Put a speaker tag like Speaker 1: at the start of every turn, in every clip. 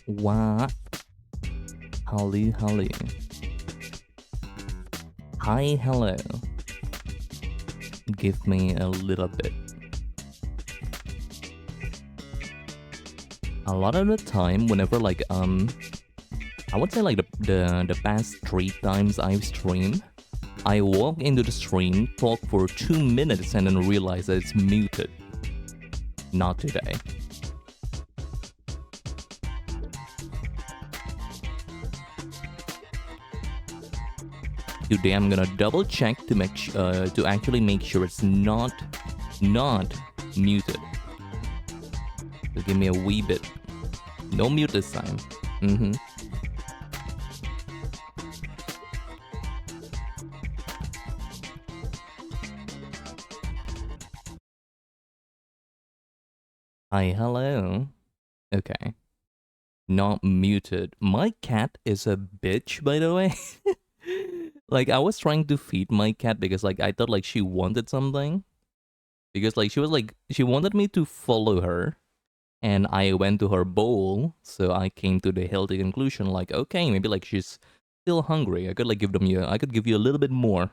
Speaker 1: What? Holly, Holly. Hi, hello. Give me a little bit. A lot of the time, whenever I would say like the past 3 times I've streamed, I walk into the stream, talk for 2 minutes, and then realize that it's muted. Not today. Today I'm gonna double check to to actually make sure it's not muted. So give me a wee bit. No mute this time. Hi, hello. Okay. Not muted. My cat is a bitch, by the way. Like, I was trying to feed my cat because, like, I thought, like, she wanted something. Because, like, she wanted me to follow her. And I went to her bowl, so I came to the healthy conclusion, like, okay, maybe, like, she's still hungry. I could, like, I could give you a little bit more.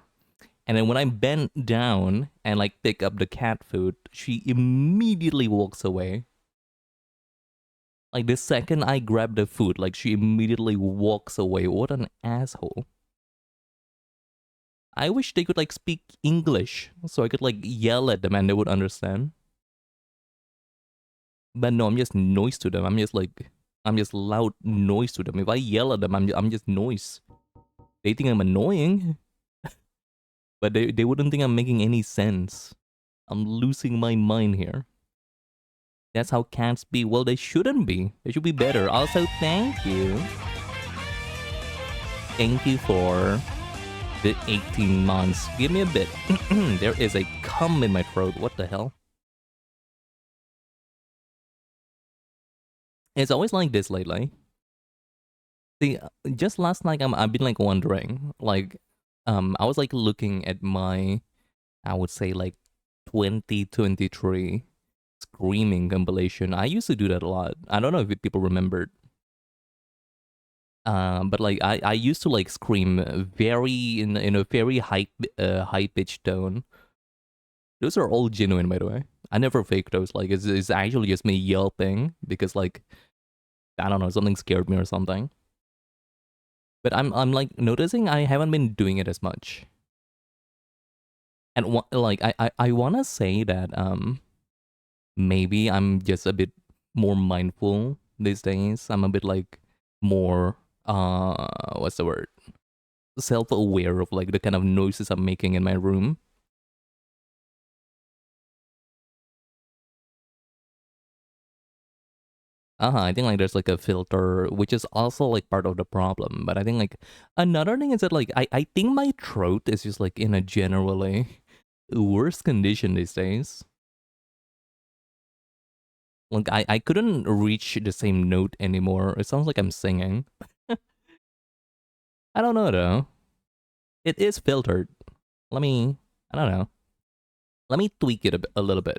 Speaker 1: And then when I bend down and, like, pick up the cat food, she immediately walks away. Like, the second I grab the food, like, she immediately walks away. What an asshole. I wish they could, like, speak English so I could, like, yell at them and they would understand. But no, I'm just noise to them. I'm just loud noise to them. If I yell at them, I'm just noise. They think I'm annoying. But they wouldn't think I'm making any sense. I'm losing my mind here. That's how cats be. Well, they shouldn't be. They should be better. Also, thank you. Thank you for the 18 months. Give me a bit. There is a cum in my throat. What the hell? It's always like this lately. See, just last night I've been like wondering, like, I was like looking at my, I would say like 2023 screaming compilation. I used to do that a lot. I don't know if people remembered. But like I used to like scream very in a very high pitched tone. Those are all genuine, by the way. I never fake those. Like it's actually just me yelping because like I don't know, something scared me or something. But I'm like noticing I haven't been doing it as much. And like I wanna say that maybe I'm just a bit more mindful these days. I'm a bit like more what's the word? Self-aware of like the kind of noises I'm making in my room. I think like there's like a filter, which is also like part of the problem. But I think like another thing is that like I think my throat is just like in a generally worse condition these days. Like I couldn't reach the same note anymore. It sounds like I'm singing. I don't know though. It is filtered. I don't know. Let me tweak it a little bit.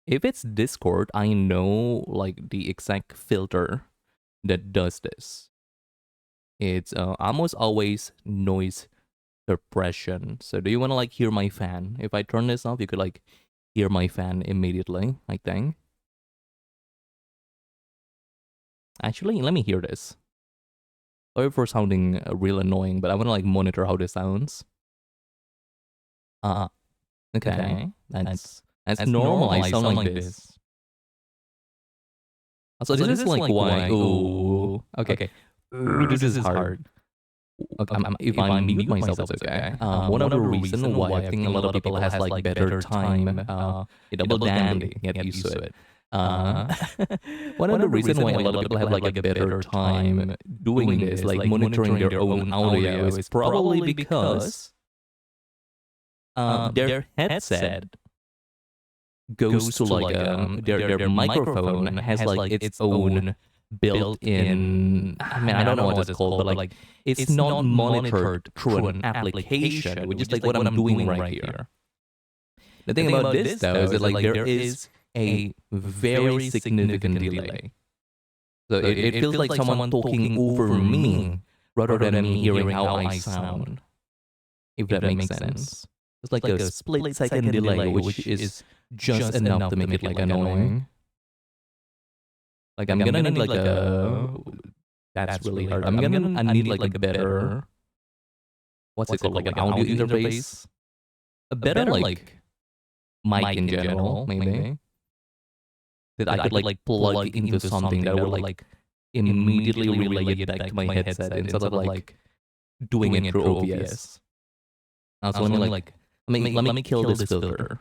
Speaker 1: If it's Discord, I know like the exact filter that does this. It's almost always noise suppression. So do you want to like hear my fan? If I turn this off, you could like hear my fan immediately, I think. Actually, let me hear this. Sorry for sounding real annoying, but I want to like monitor how this sounds. Okay. That's normal. I sound like this. So this is like why. Ooh. Okay. Ooh, this is hard. Okay, if I mute myself, that's okay. One of the reasons why I think a lot of people has like better time, double dandy, get used to it. One of the reasons why a lot of people have like a better time doing this, like monitoring their own audio, is probably because their headset goes to like their microphone has like its own built-in. I mean, I don't know what it's called, but like it's not monitored through an application, which is like what I'm doing right here. The thing about this though is that like there is a very significant delay. So it feels like someone talking over me rather than me hearing how I sound, if that makes sense. It's like a split second delay, which is just enough to make it like annoying. Like I'm gonna need like a that's really hard. I need like a better what's it called? Like an audio interface. A better like mic in general, maybe. That I could like plug into something that would like immediately relay it back to my headset instead of like doing it through OBS. So let me kill this filter.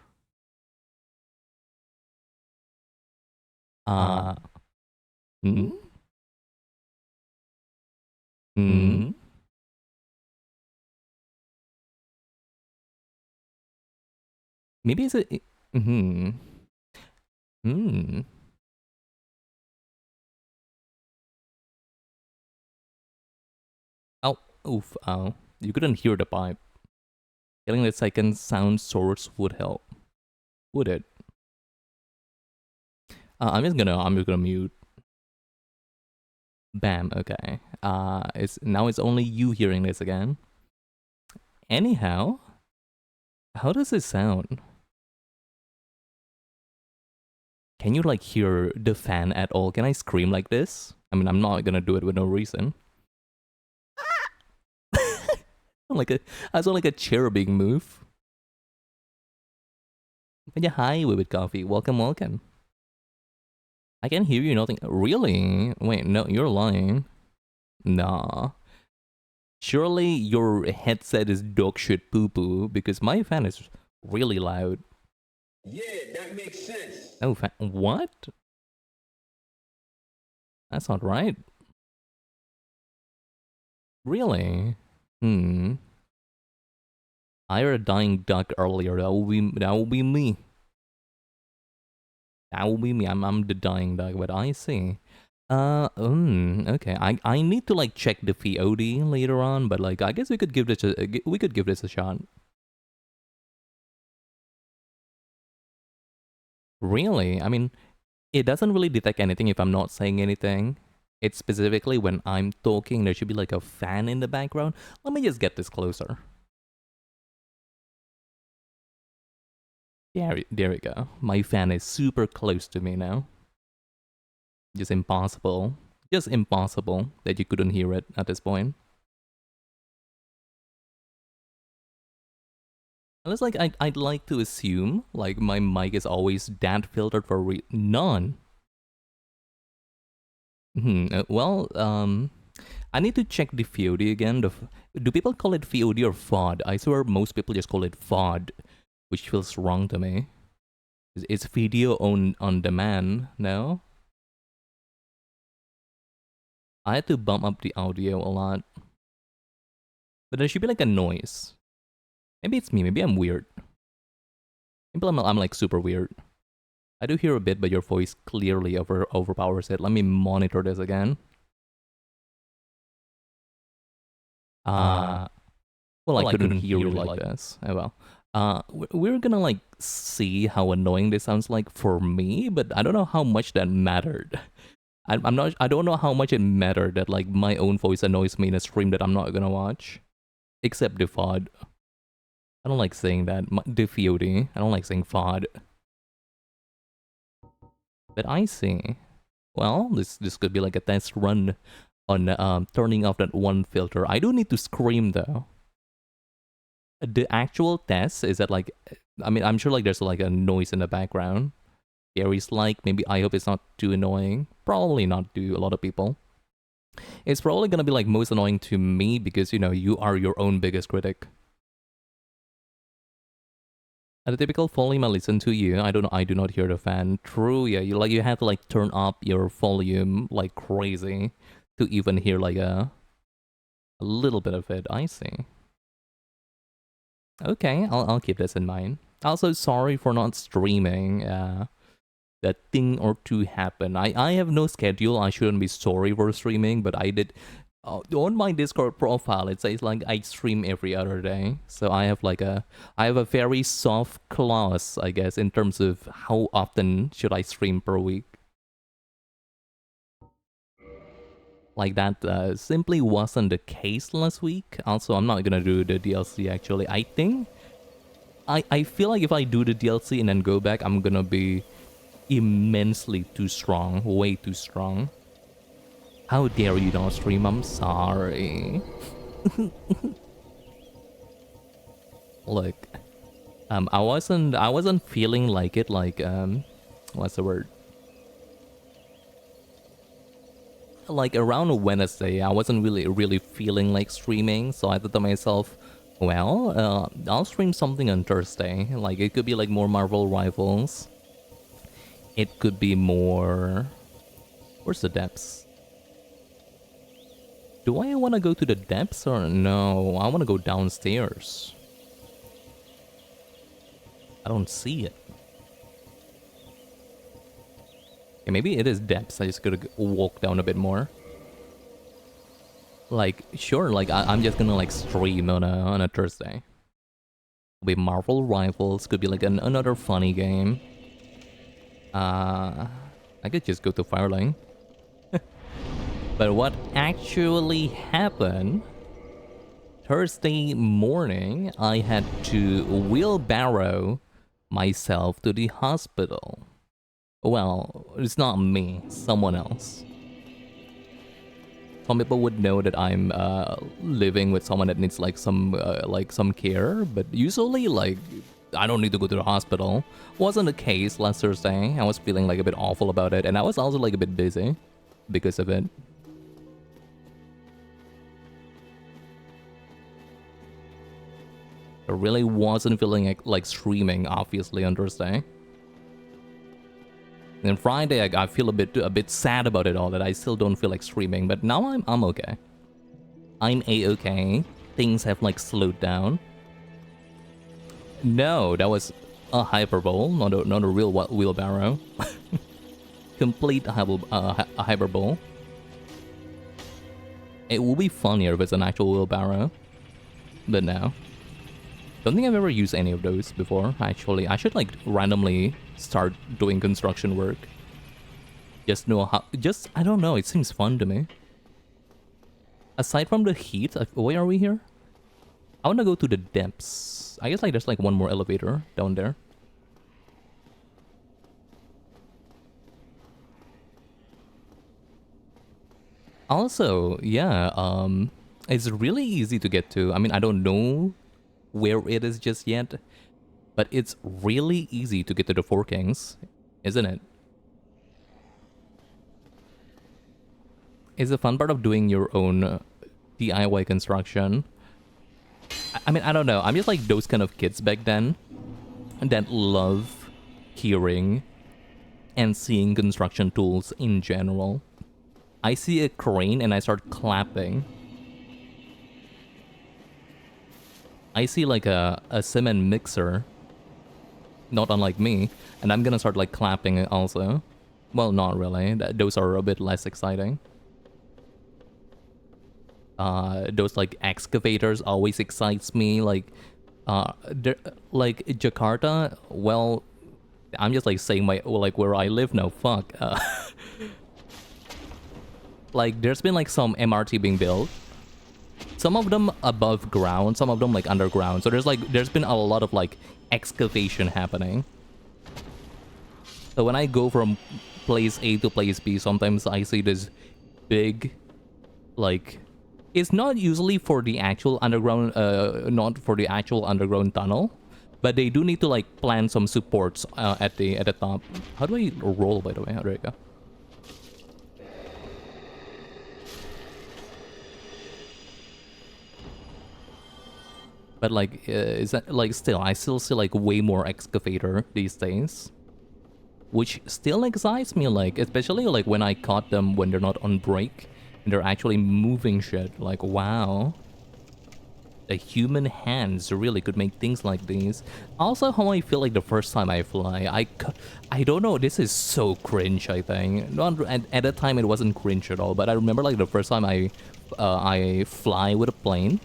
Speaker 1: Uh, hmm? Hmm? Maybe it's a hmm. Hmm. Oh, oof, oh. You couldn't hear the pipe. Getting the second sound source would help. Would it? I'm just gonna mute. Bam, okay. It's only you hearing this again. Anyhow, how does it sound? Can you like hear the fan at all? Can I scream like this? I mean, I'm not gonna do it with no reason. like a I sound like a chair being moved. But yeah, hi, with coffee. Welcome, welcome. I can hear you. Nothing. Really? Wait, no, you're lying. Nah. Surely your headset is dog shit poo poo because my fan is really loud.
Speaker 2: Yeah, that makes sense.
Speaker 1: Oh, what? That's not right. Really? Hmm. I heard a dying duck earlier. That will be me. That will be me. I'm the dying duck, but I see. Okay. I need to like check the VOD later on, but like I guess we could give this a shot. Really? I mean, it doesn't really detect anything if I'm not saying anything. It's specifically when I'm talking, there should be like a fan in the background. Let me just get this closer. There we go. My fan is super close to me now. Just impossible. Just impossible that you couldn't hear it at this point. Unless like I'd like to assume like my mic is always that filtered for none. I need to check the VOD again. Do people call it VOD or FOD? I swear most people just call it FOD, which feels wrong to me. It's video on demand, no? I had to bump up the audio a lot. But there should be like a noise. Maybe it's me, maybe I'm weird. Maybe I'm like super weird. I do hear a bit, but your voice clearly overpowers it. Let me monitor this again. Well, I couldn't hear you like this. Oh well. We're gonna like see how annoying this sounds like for me, but I don't know how much that mattered. I'm not. I don't know how much it mattered that like my own voice annoys me in a stream that I'm not gonna watch, except the FOD. I don't like saying that. The VOD. I don't like saying FOD. But I see. Well, this could be like a test run on turning off that one filter. I do need to scream though. The actual test is that like, I mean, I'm sure like there's like a noise in the background. Gary's like, maybe I hope it's not too annoying. Probably not to a lot of people. It's probably gonna be like most annoying to me because you know you are your own biggest critic. At the typical volume I listen to you, I do not hear the fan. True, yeah, you have to like turn up your volume like crazy to even hear like a little bit of it. I see. Okay, I'll keep this in mind. Also, sorry for not streaming. That thing or two happened. I have no schedule. I shouldn't be sorry for streaming, but I did. On my Discord profile, it says like I stream every other day. So I have a very soft clause, I guess, in terms of how often should I stream per week. Like that simply wasn't the case last week. Also, I'm not gonna do the DLC actually. I think I feel like if I do the DLC and then go back, I'm gonna be immensely too strong, way too strong. How dare you not stream? I'm sorry. Look, I wasn't feeling like it. Like what's the word? Like around Wednesday, I wasn't really feeling like streaming, so I thought to myself, well, I'll stream something on Thursday. Like it could be like more Marvel Rivals. It could be more. Where's the depths? Do I want to go to the depths or no? I want to go downstairs. I don't see it. Okay, maybe it is depths. I just gotta walk down a bit more. Like, sure, like I'm just gonna like stream on a Thursday. Could be Marvel Rivals. Could be like another funny game. I could just go to Firelink. But what actually happened? Thursday morning, I had to wheelbarrow myself to the hospital. Well, it's not me, someone else. Some people would know that I'm living with someone that needs like some care, but usually like I don't need to go to the hospital. Wasn't the case last Thursday. I was feeling like a bit awful about it, and I was also like a bit busy because of it. I really wasn't feeling like streaming, obviously, on Thursday. And Friday, I feel a bit sad about it all, that I still don't feel like streaming. But now I'm okay. I'm a-okay. Things have like slowed down. No, that was a hyperbole, not a real wheelbarrow. Complete hyperbole. It will be funnier if it's an actual wheelbarrow, but no. Don't think I've ever used any of those before, actually. I should like randomly start doing construction work. Just know how, I don't know, it seems fun to me. Aside from the heat, where are we here? I want to go to the depths. I guess like there's like one more elevator down there. Also, yeah, it's really easy to get to. I mean, I don't know where it is just yet, but it's really easy to get to the Four Kings, isn't it? It's the fun part of doing your own DIY construction. I mean, I don't know. I'm just like those kind of kids back then that love hearing and seeing construction tools in general. I see a crane and I start clapping. I see like a cement mixer, not unlike me, and I'm gonna start like clapping also. Well, not really. Those are a bit less exciting. Those like excavators always excites me. Like Jakarta. Well, I'm just like saying like where I live now. Fuck. Like there's been like some MRT being built. Some of them above ground, some of them like underground. So there's been a lot of like excavation happening. So when I go from place A to place B, sometimes I see this big, like, it's not usually for the actual underground, not for the actual underground tunnel, but they do need to like plant some supports at the top. How do I roll, by the way? How do I go? But like, is that like still? I still see like way more excavator these days, which still excites me. Like, especially like when I caught them when they're not on break and they're actually moving shit. Like, wow, the human hands really could make things like these. Also, how I feel like the first time I fly, I don't know. This is so cringe. I think not at that time it wasn't cringe at all. But I remember like the first time I fly with a plane.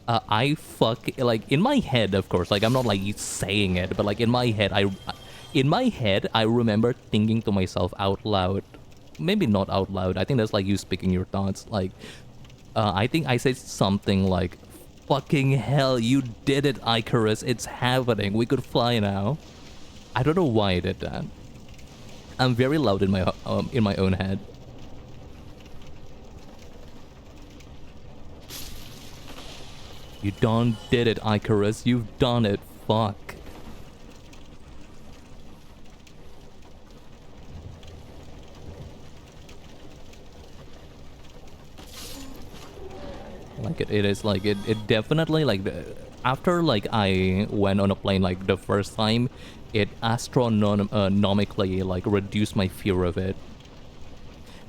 Speaker 1: I fuck, like, in my head, of course, like, I'm not, like, saying it, but, like, in my head, I remember thinking to myself out loud, maybe not out loud. I think that's like you speaking your thoughts. Like, I think I said something like, "Fucking hell, you did it, Icarus! It's happening. We could fly now." I don't know why I did that. I'm very loud in my own head. You done did it, Icarus. You've done it. Fuck. Like it is like it definitely like after like I went on a plane like the first time, it astronomically like reduced my fear of it.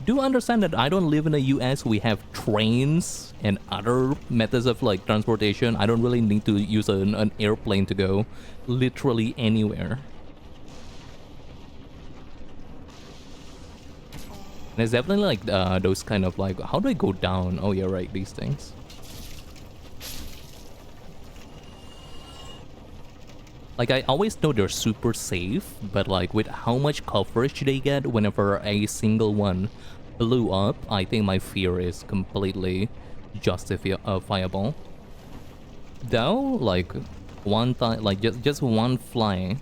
Speaker 1: Do understand that I don't live in the US. We have trains and other methods of like transportation. I don't really need to use an airplane to go literally anywhere. And it's definitely like those kind of like, how do I go down? Oh yeah, right, these things. Like, I always know they're super safe, but like with how much coverage they get whenever a single one blew up, I think my fear is completely justifiable. Though, like, one time, like just one fly,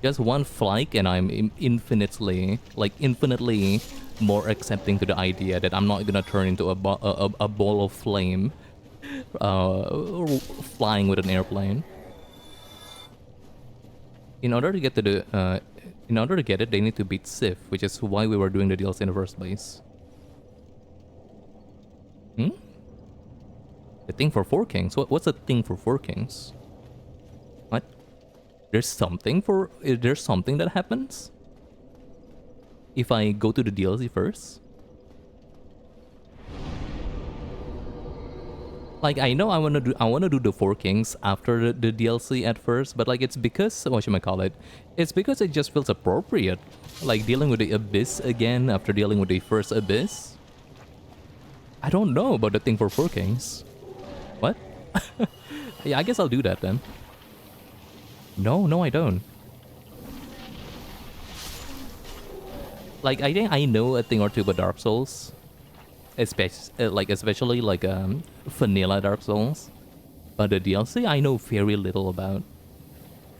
Speaker 1: just one flight, and I'm infinitely more accepting to the idea that I'm not gonna turn into a ball of flame, flying with an airplane. In order to get to the, in order to get it, they need to beat Sif, which is why we were doing the DLC in the first place. Hmm? The thing for Four Kings? What's the thing for Four Kings? What? There's something for... There's something that happens? If I go to the DLC first? Like, I know I wanna do the Four Kings after the DLC at first, but like it's because, what should I call it? It's because it just feels appropriate. Like dealing with the Abyss again after dealing with the first Abyss. I don't know about the thing for Four Kings. What? Yeah, I guess I'll do that then. No, I don't. Like, I think I know a thing or two about Dark Souls. Especially like vanilla Dark Souls. But the DLC I know very little about.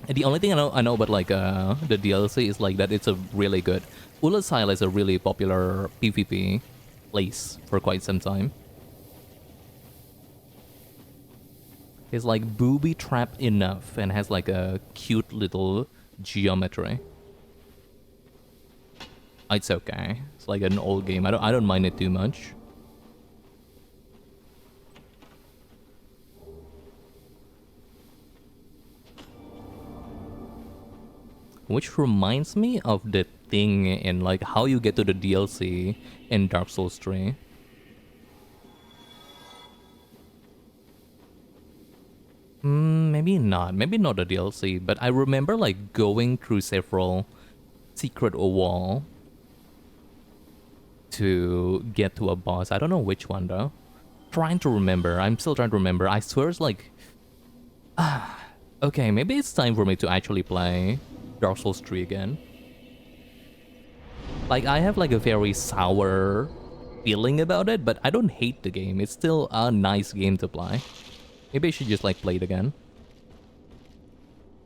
Speaker 1: And the only thing I know about like the DLC is like that it's a really good. Ulasile is a really popular PvP place for quite some time. It's like booby trapped enough and has like a cute little geometry. It's okay. It's like an old game. I don't mind it too much. Which reminds me of the thing in like how you get to the DLC in Dark Souls 3. Maybe not. Maybe not the DLC, but I remember like going through several secret wall to get to a boss. I don't know which one though. Trying to remember. I'm still trying to remember. I swear it's like... okay, maybe it's time for me to actually play Dark Souls 3 again. Like, I have like a very sour feeling about it, but I don't hate the game. It's still a nice game to play. Maybe I should just like play it again.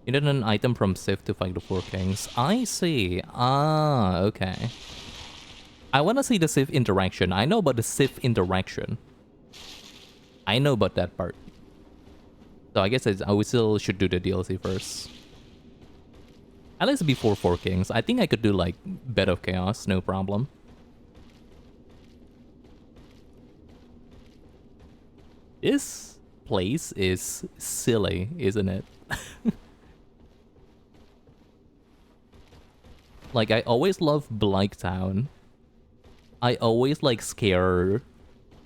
Speaker 1: You need an item from Sif to fight the Four Kings. I see. Ah, okay. I want to see the Sif interaction. I know about the Sif interaction. I know about that part. So I guess I still should do the DLC first. At least before Four Kings. I think I could do like Bed of Chaos, no problem. This place is silly, isn't it? Like, I always love Blighttown. I always like scare...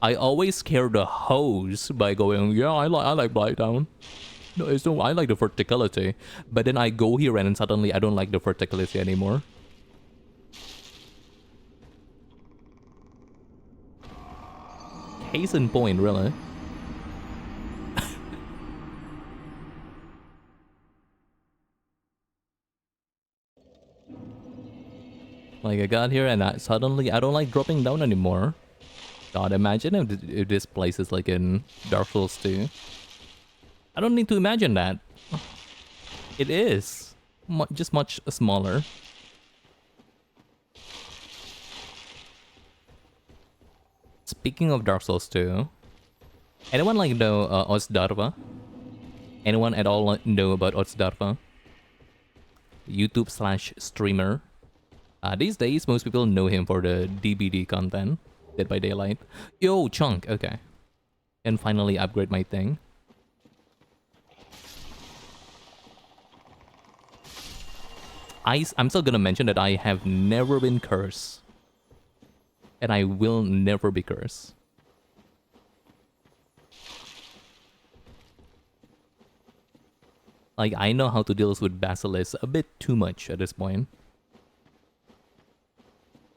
Speaker 1: I always scare the host by going, yeah, I like Blighttown. No, it's no, I like the verticality. But then I go here and then suddenly I don't like the verticality anymore. Case in point, really. Like I got here and suddenly I don't like dropping down anymore. God, imagine if this place is like in Dark Souls 2. I don't need to imagine that. It is. Just much smaller. Speaking of Dark Souls 2, anyone like know Osdarva? Anyone at all know about Osdarva? YouTube/streamer. These days, most people know him for the DBD content, Dead by Daylight. Yo, Chunk, okay. And finally upgrade my thing. I'm still gonna mention that I have never been cursed. And I will never be cursed. Like, I know how to deal with Basilisk a bit too much at this point.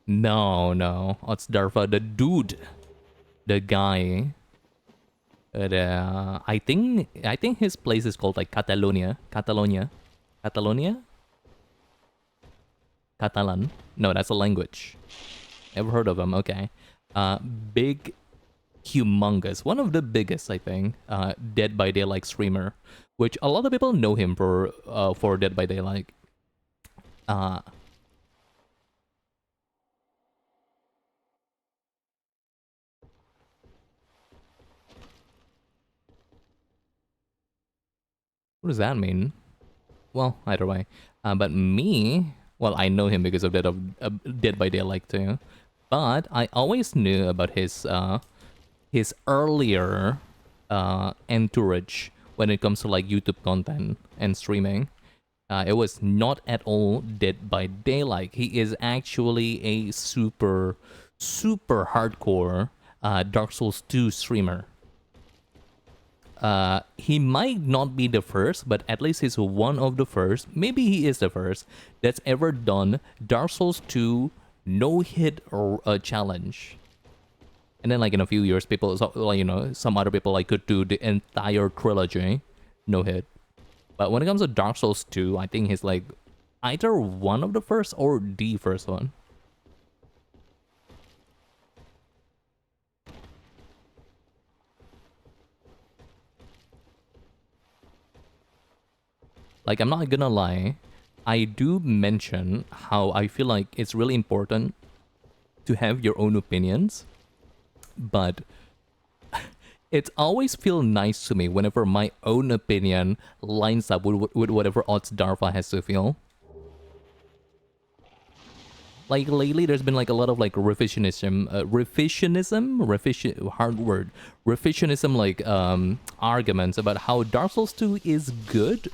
Speaker 1: No. It's Darva, the dude. The guy. I think his place is called like Catalonia. Catalan? No, that's a language. Never heard of him. Okay. Big, humongous, one of the biggest, I think. Dead by Daylight streamer, which a lot of people know him for Dead by Daylight. What does that mean? Well, either way. But me, well, I know him because of Dead by Daylight too. But I always knew about his earlier entourage when it comes to like YouTube content and streaming. It was not at all Dead by Daylight. He is actually a super hardcore Dark Souls 2 streamer. He might not be the first, but at least he's one of the first. Maybe he is the first that's ever done Dark Souls 2 no-hit challenge. And then, like in a few years, people, you know, some other people like could do the entire trilogy no-hit. But when it comes to Dark Souls 2, I think he's like either one of the first or the first one. Like, I'm not gonna lie, I do mention how I feel like it's really important to have your own opinions, but it always feels nice to me whenever my own opinion lines up with whatever odds Darva has to feel. Like lately, there's been like a lot of like revisionism, hard word, revisionism like arguments about how Dark Souls 2 is good,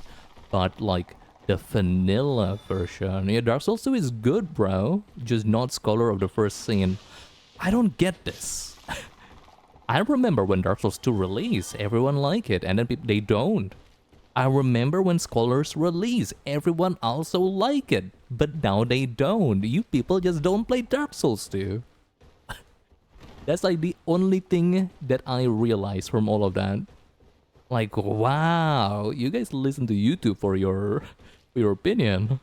Speaker 1: but like the vanilla version. Yeah, Dark Souls 2 is good, bro. Just not Scholar of the First Sin. I don't get this. I remember when Dark Souls 2 released, everyone liked it, and then they don't. I remember when Scholars released, everyone also liked it, but now they don't. You people just don't play Dark Souls 2. That's like the only thing that I realized from all of that. Like, wow, you guys listen to YouTube for your opinion.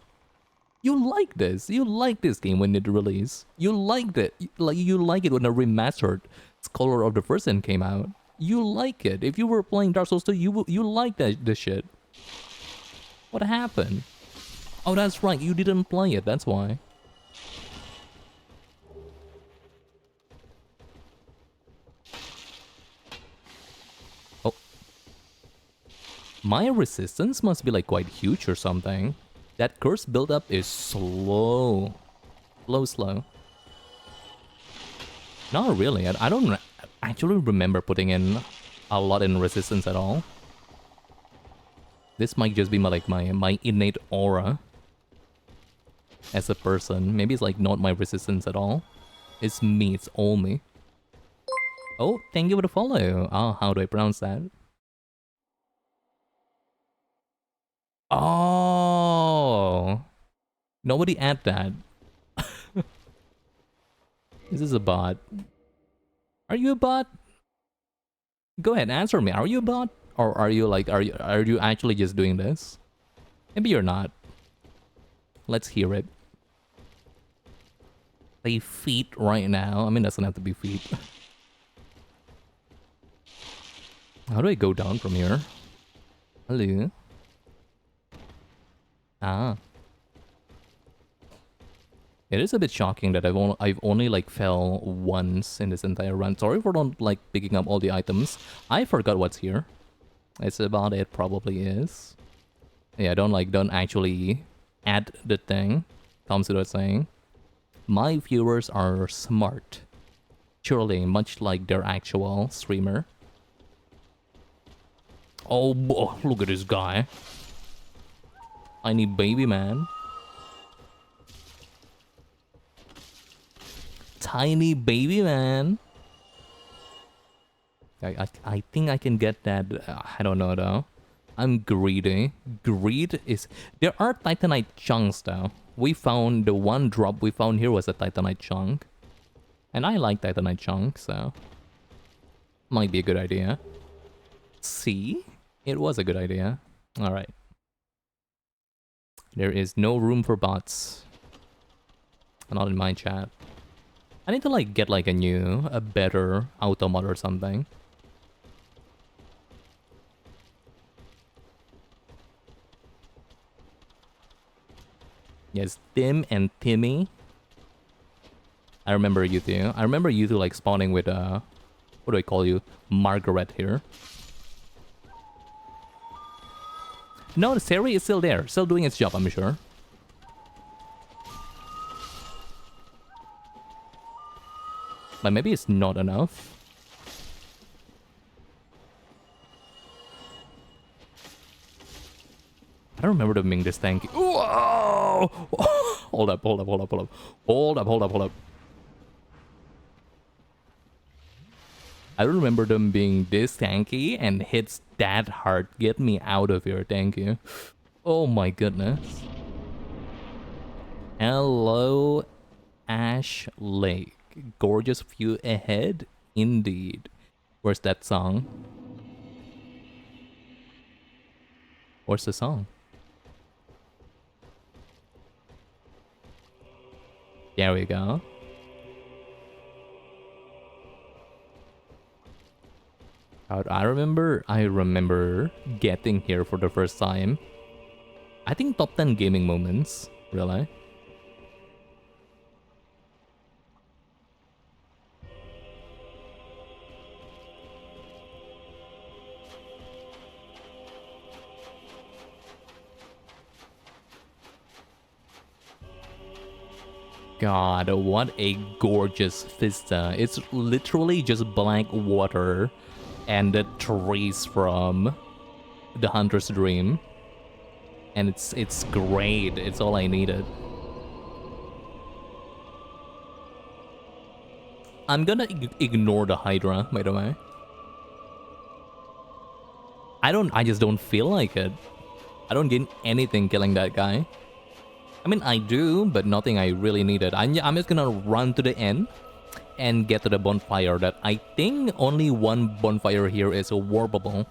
Speaker 1: You like this. You like this game when it released. You liked it. You like it when a remastered Scholar of the First Sin came out. You like it. If you were playing Dark Souls 2, you like this shit. What happened? Oh, that's right. You didn't play it. That's why. Oh. My resistance must be like quite huge or something. That curse buildup is slow. Slow. Not really. I don't actually remember putting in a lot in resistance at all. This might just be my innate aura as a person. Maybe it's like not my resistance at all. It's me. It's all me. Oh, thank you for the follow. Oh, how do I pronounce that? Oh, nobody add that. This is a bot. Are you a bot? Go ahead, answer me. Are you a bot? Or are you like, are you actually just doing this? Maybe you're not. Let's hear it. say feet right now. I mean, it doesn't have to be feet. How do I go down from here? Hello? Ah. It is a bit shocking that I've only like fell once in this entire run. Sorry for not like picking up all the items. I forgot what's here. It's about it probably is. Yeah, don't actually add the thing. Comes without saying. My viewers are smart. Surely, much like their actual streamer. Oh, look at this guy. Tiny baby man. Tiny baby man. I think I can get that. I don't know though. I'm greedy. Greed is... There are Titanite chunks though. We found the one drop we found here was a Titanite chunk. And I like Titanite chunks, so... Might be a good idea. See? It was a good idea. Alright. There is no room for bots. Not in my chat. I need to like get like a better automat or something. Yes, Tim and Timmy. I remember you two. I remember you two like spawning with what do I call you? Margaret here. No, the Sari is still there, still doing its job, I'm sure. But maybe it's not enough. I don't remember them being this tanky. Whoa! Hold up. I don't remember them being this tanky and hits that hard. Get me out of here, thank you. Oh my goodness. Hello, Ash Lake. Gorgeous view ahead, indeed. Where's that song? Where's the song? There we go. I remember getting here for the first time. I think top 10 gaming moments, really. God, what a gorgeous vista. It's literally just black water and the trees from the Hunter's Dream. And it's great. It's all I needed. I'm gonna ignore the Hydra, by the way. I just don't feel like it. I don't gain anything killing that guy. I mean, I do, but nothing I really needed. I'm just gonna run to the end and get to the bonfire that I think only one bonfire here is warpable.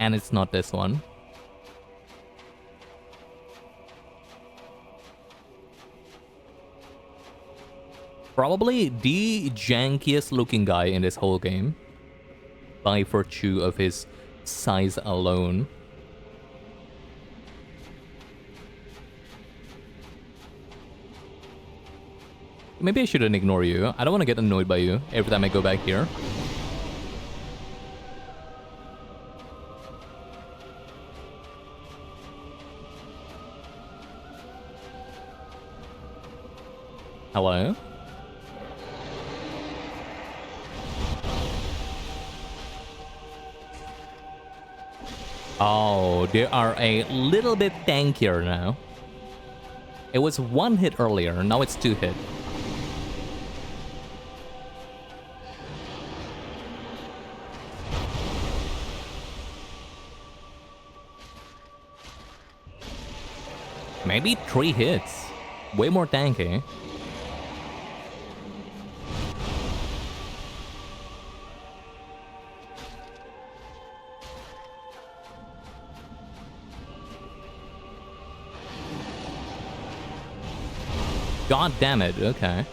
Speaker 1: And it's not this one. Probably the jankiest looking guy in this whole game. By virtue of his size alone. Maybe I shouldn't ignore you. I don't want to get annoyed by you every time I go back here. Hello? Oh, they are a little bit tankier now. It was one hit earlier, now it's two hit. Maybe 3 hits. Way more tanky. God damn it, okay.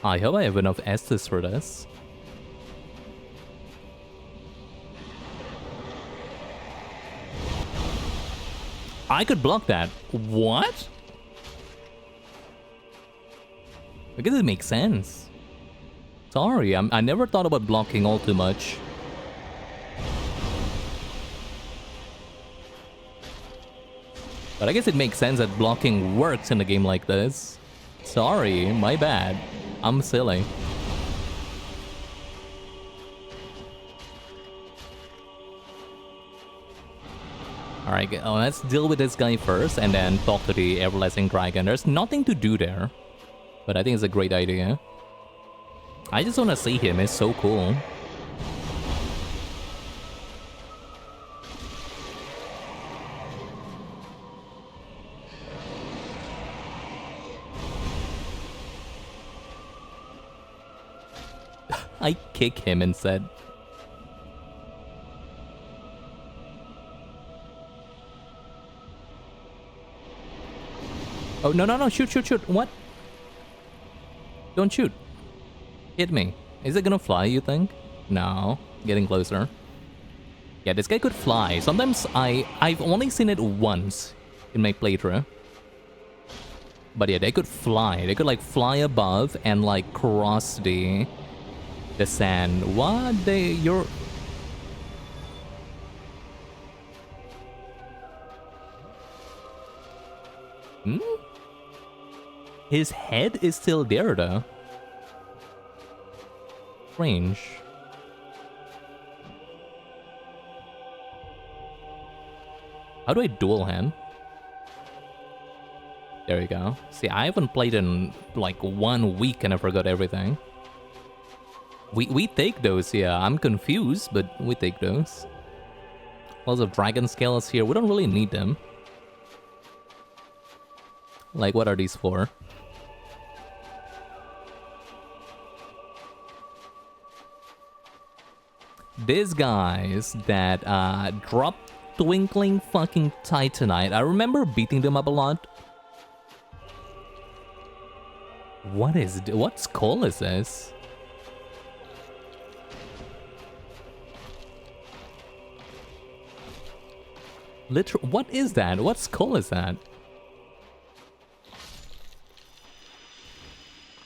Speaker 1: I hope I have enough Estus for this. I could block that. What? I guess it makes sense. Sorry, I never thought about blocking all too much. But I guess it makes sense that blocking works in a game like this. Sorry, my bad. I'm silly. Alright, let's deal with this guy first and then talk to the Everlasting Dragon. There's nothing to do there, but I think it's a great idea. I just want to see him, it's so cool. I kick him instead. Oh, no, shoot. What? Don't shoot. Hit me. Is it gonna fly, you think? No. Getting closer. Yeah, this guy could fly. Sometimes I've only seen it once in my playthrough. But yeah, they could fly. They could like fly above and like cross the sand. What? You're... Hmm? His head is still there though. Strange. How do I dual hand? There we go. See, I haven't played in like 1 week and I forgot everything. We take those, yeah. I'm confused, but we take those. Lots of dragon scales here. We don't really need them. Like, what are these for? These guys that drop Twinkling fucking Titanite. I remember beating them up a lot. What skull is this? What is that? What skull is that?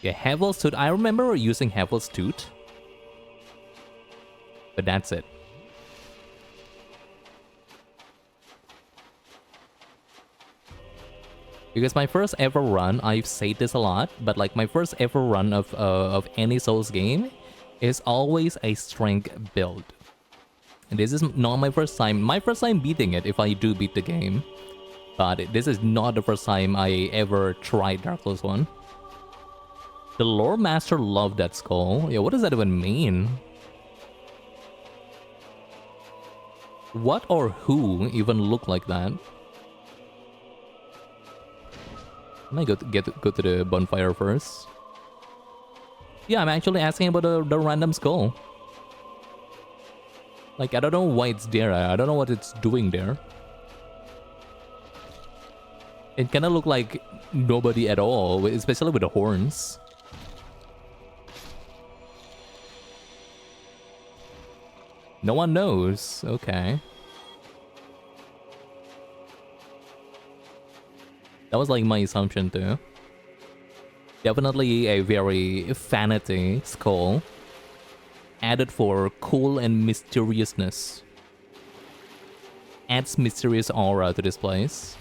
Speaker 1: Yeah, Havel's Tooth. I remember using Havel's Tooth. But that's it. Because my first ever run, I've said this a lot, but like my first ever run of any Souls game is always a strength build. And this is not my first time. My first time beating it, if I do beat the game. But this is not the first time I ever tried Dark Souls 1. The lore master loved that skull. Yeah, what does that even mean? What or who even look like that? Let me go to the bonfire first. Yeah, I'm actually asking about the random skull. Like, I don't know why it's there. I don't know what it's doing there. It kinda look like nobody at all, especially with the horns. No one knows. Okay. That was like my assumption too. Definitely a very vanity skull. Added for cool and mysteriousness. Adds mysterious aura to this place.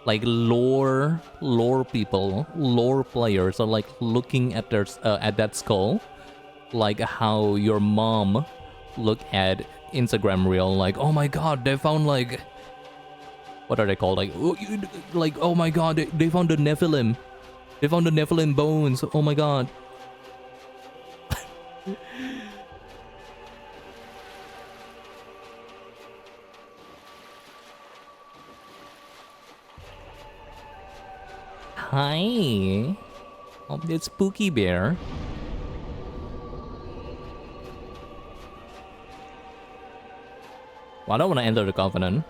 Speaker 1: Like lore people, lore players are like looking at their at that skull, like how your mom look at Instagram reel, like, oh my god, they found like, what are they called? Like oh my god, they found the Nephilim. They found the Nephilim bones. Oh my god. Hi. Oh, it's Spooky Bear. Well, I don't want to enter the Covenant.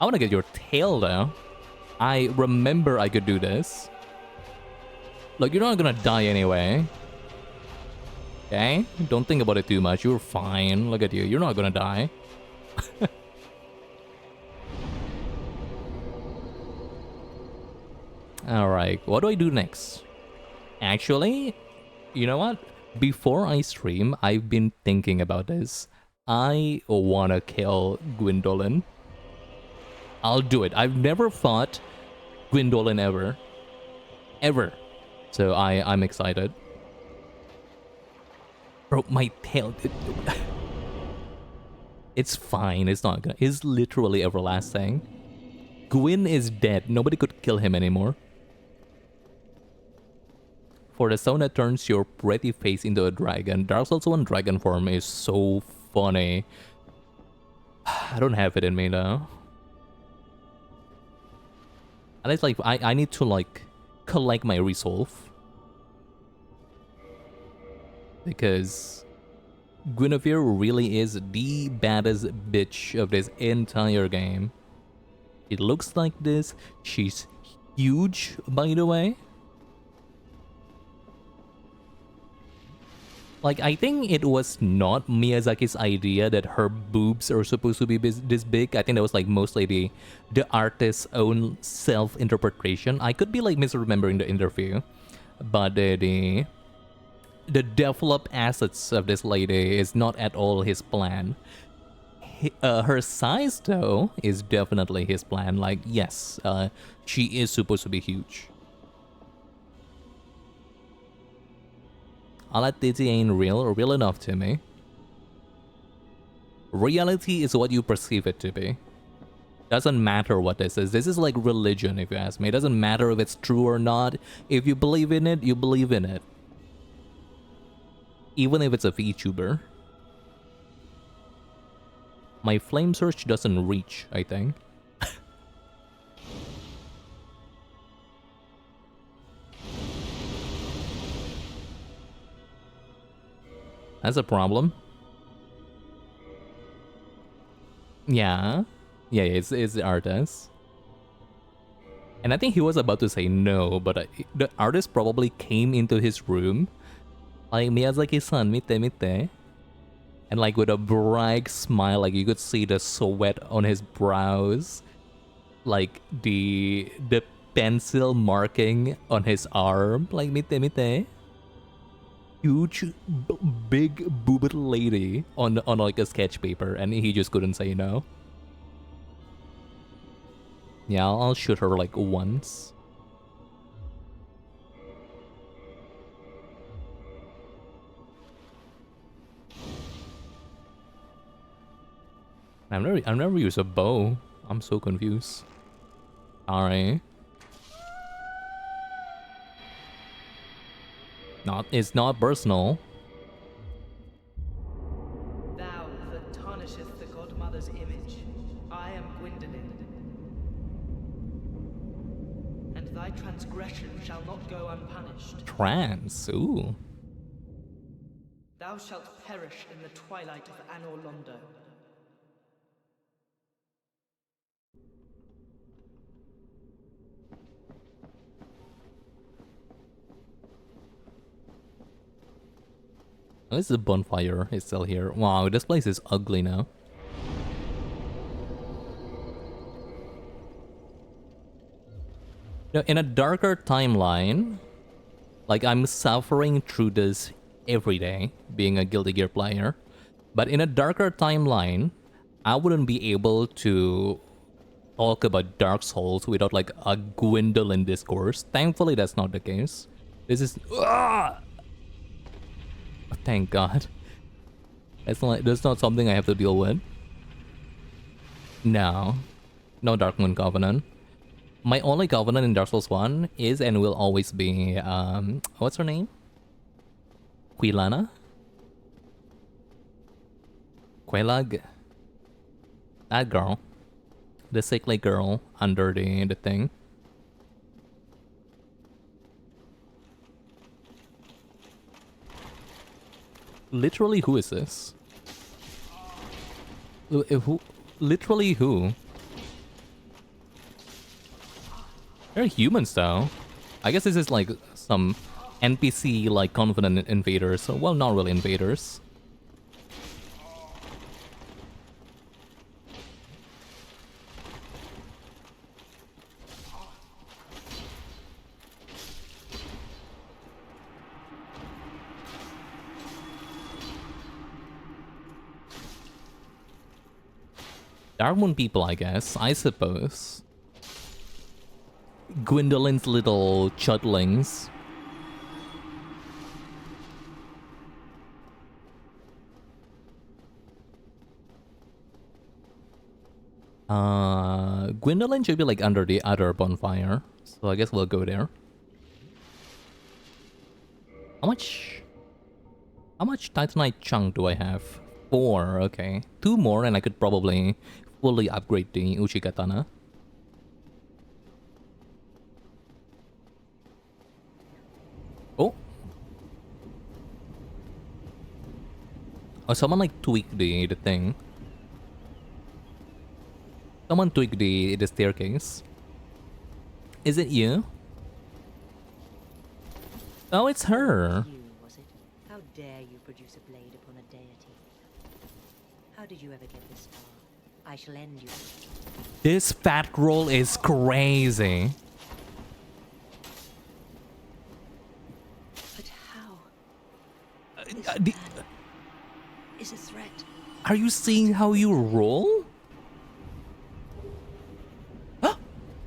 Speaker 1: I want to get your tail, though. I remember I could do this. Look, you're not gonna die anyway. Okay? Don't think about it too much. You're fine. Look at you. You're not gonna die. Alright, what do I do next? Actually, you know what? Before I stream, I've been thinking about this. I wanna kill Gwendolyn. I'll do it. I've never fought Gwendolyn ever. Ever. So I'm excited. Bro, my tail... It's fine. It's not gonna... It's literally everlasting. Gwyn is dead. Nobody could kill him anymore. For the sound that turns your pretty face into a dragon. Dark Souls 1 dragon form is so funny. I don't have it in me though. And it's like, I need to like collect my resolve. Because Guinevere really is the baddest bitch of this entire game. It looks like this. She's huge, by the way. Like, I think it was not Miyazaki's idea that her boobs are supposed to be this big. I think that was like mostly the artist's own self-interpretation. I could be like misremembering the interview, but the developed assets of this lady is not at all his plan. Her size, though, is definitely his plan. Like, yes, she is supposed to be huge. Alatiti ain't real or real enough to me. Reality is what you perceive it to be. Doesn't matter what this is. This is like religion, if you ask me. It doesn't matter if it's true or not. If you believe in it, you believe in it. Even if it's a VTuber. My flame search doesn't reach, I think. That's a problem. Yeah. Yeah, it's the artist. And I think he was about to say no, but the artist probably came into his room. Like, Miyazaki-san, mite. And like with a bright smile, like you could see the sweat on his brows. Like the pencil marking on his arm. Like, mite. Huge, big boobed lady on like a sketch paper, and he just couldn't say no. Yeah, I'll shoot her like once. I've never used a bow. I'm so confused. Alright. It's not personal.
Speaker 3: Thou that tarnisheth the godmother's image, I am Gwyndolin. And thy transgression shall not go unpunished.
Speaker 1: Trans, ooh.
Speaker 3: Thou shalt perish in the twilight of Anor Londo.
Speaker 1: At least the bonfire is still here. Wow, this place is ugly now. Now, in a darker timeline, like I'm suffering through this every day, being a Guilty Gear player. But in a darker timeline, I wouldn't be able to talk about Dark Souls without like a Gwendolyn discourse. Thankfully, that's not the case. This is... Thank God. That's not something I have to deal with. No. No Dark Moon Covenant. My only Covenant in Dark Souls 1 is and will always be, what's her name? Quilana? Quelag? That girl. The sickly girl under the thing. Literally, who is this? Literally who? They're humans though. I guess this is like some NPC like confident invaders. So, well, not really invaders. Darkmoon people, I guess. I suppose. Gwendolyn's little chudlings. Gwendolyn should be like under the other bonfire. So I guess we'll go there. How much Titanite chunk do I have? 4, okay. 2 more and I could probably fully upgrade the Uchigatana. Oh. Oh, someone like tweaked the thing. Someone tweaked the staircase. Is it you? Oh, it's her.
Speaker 4: You, was it? How dare you produce a blade upon a deity? How did you ever get this far? I shall end you.
Speaker 1: This fat roll is crazy.
Speaker 4: But how?
Speaker 1: The,
Speaker 4: Is a threat.
Speaker 1: are you seeing how you roll?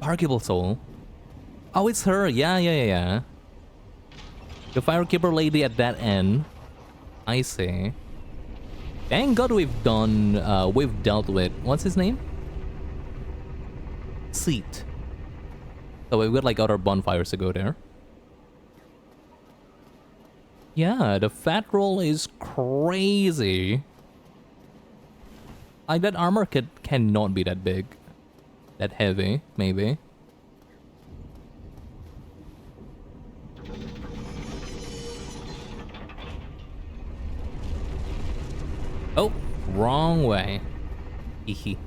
Speaker 1: Firekeeper soul. Oh, it's her. Yeah. The Firekeeper lady at that end. I see. Thank God we've dealt with, what's his name? Seat. So we've got like other bonfires to go there. Yeah, the fat roll is crazy. Like that armor cannot be that big. That heavy, maybe. Oh, wrong way. Hehe.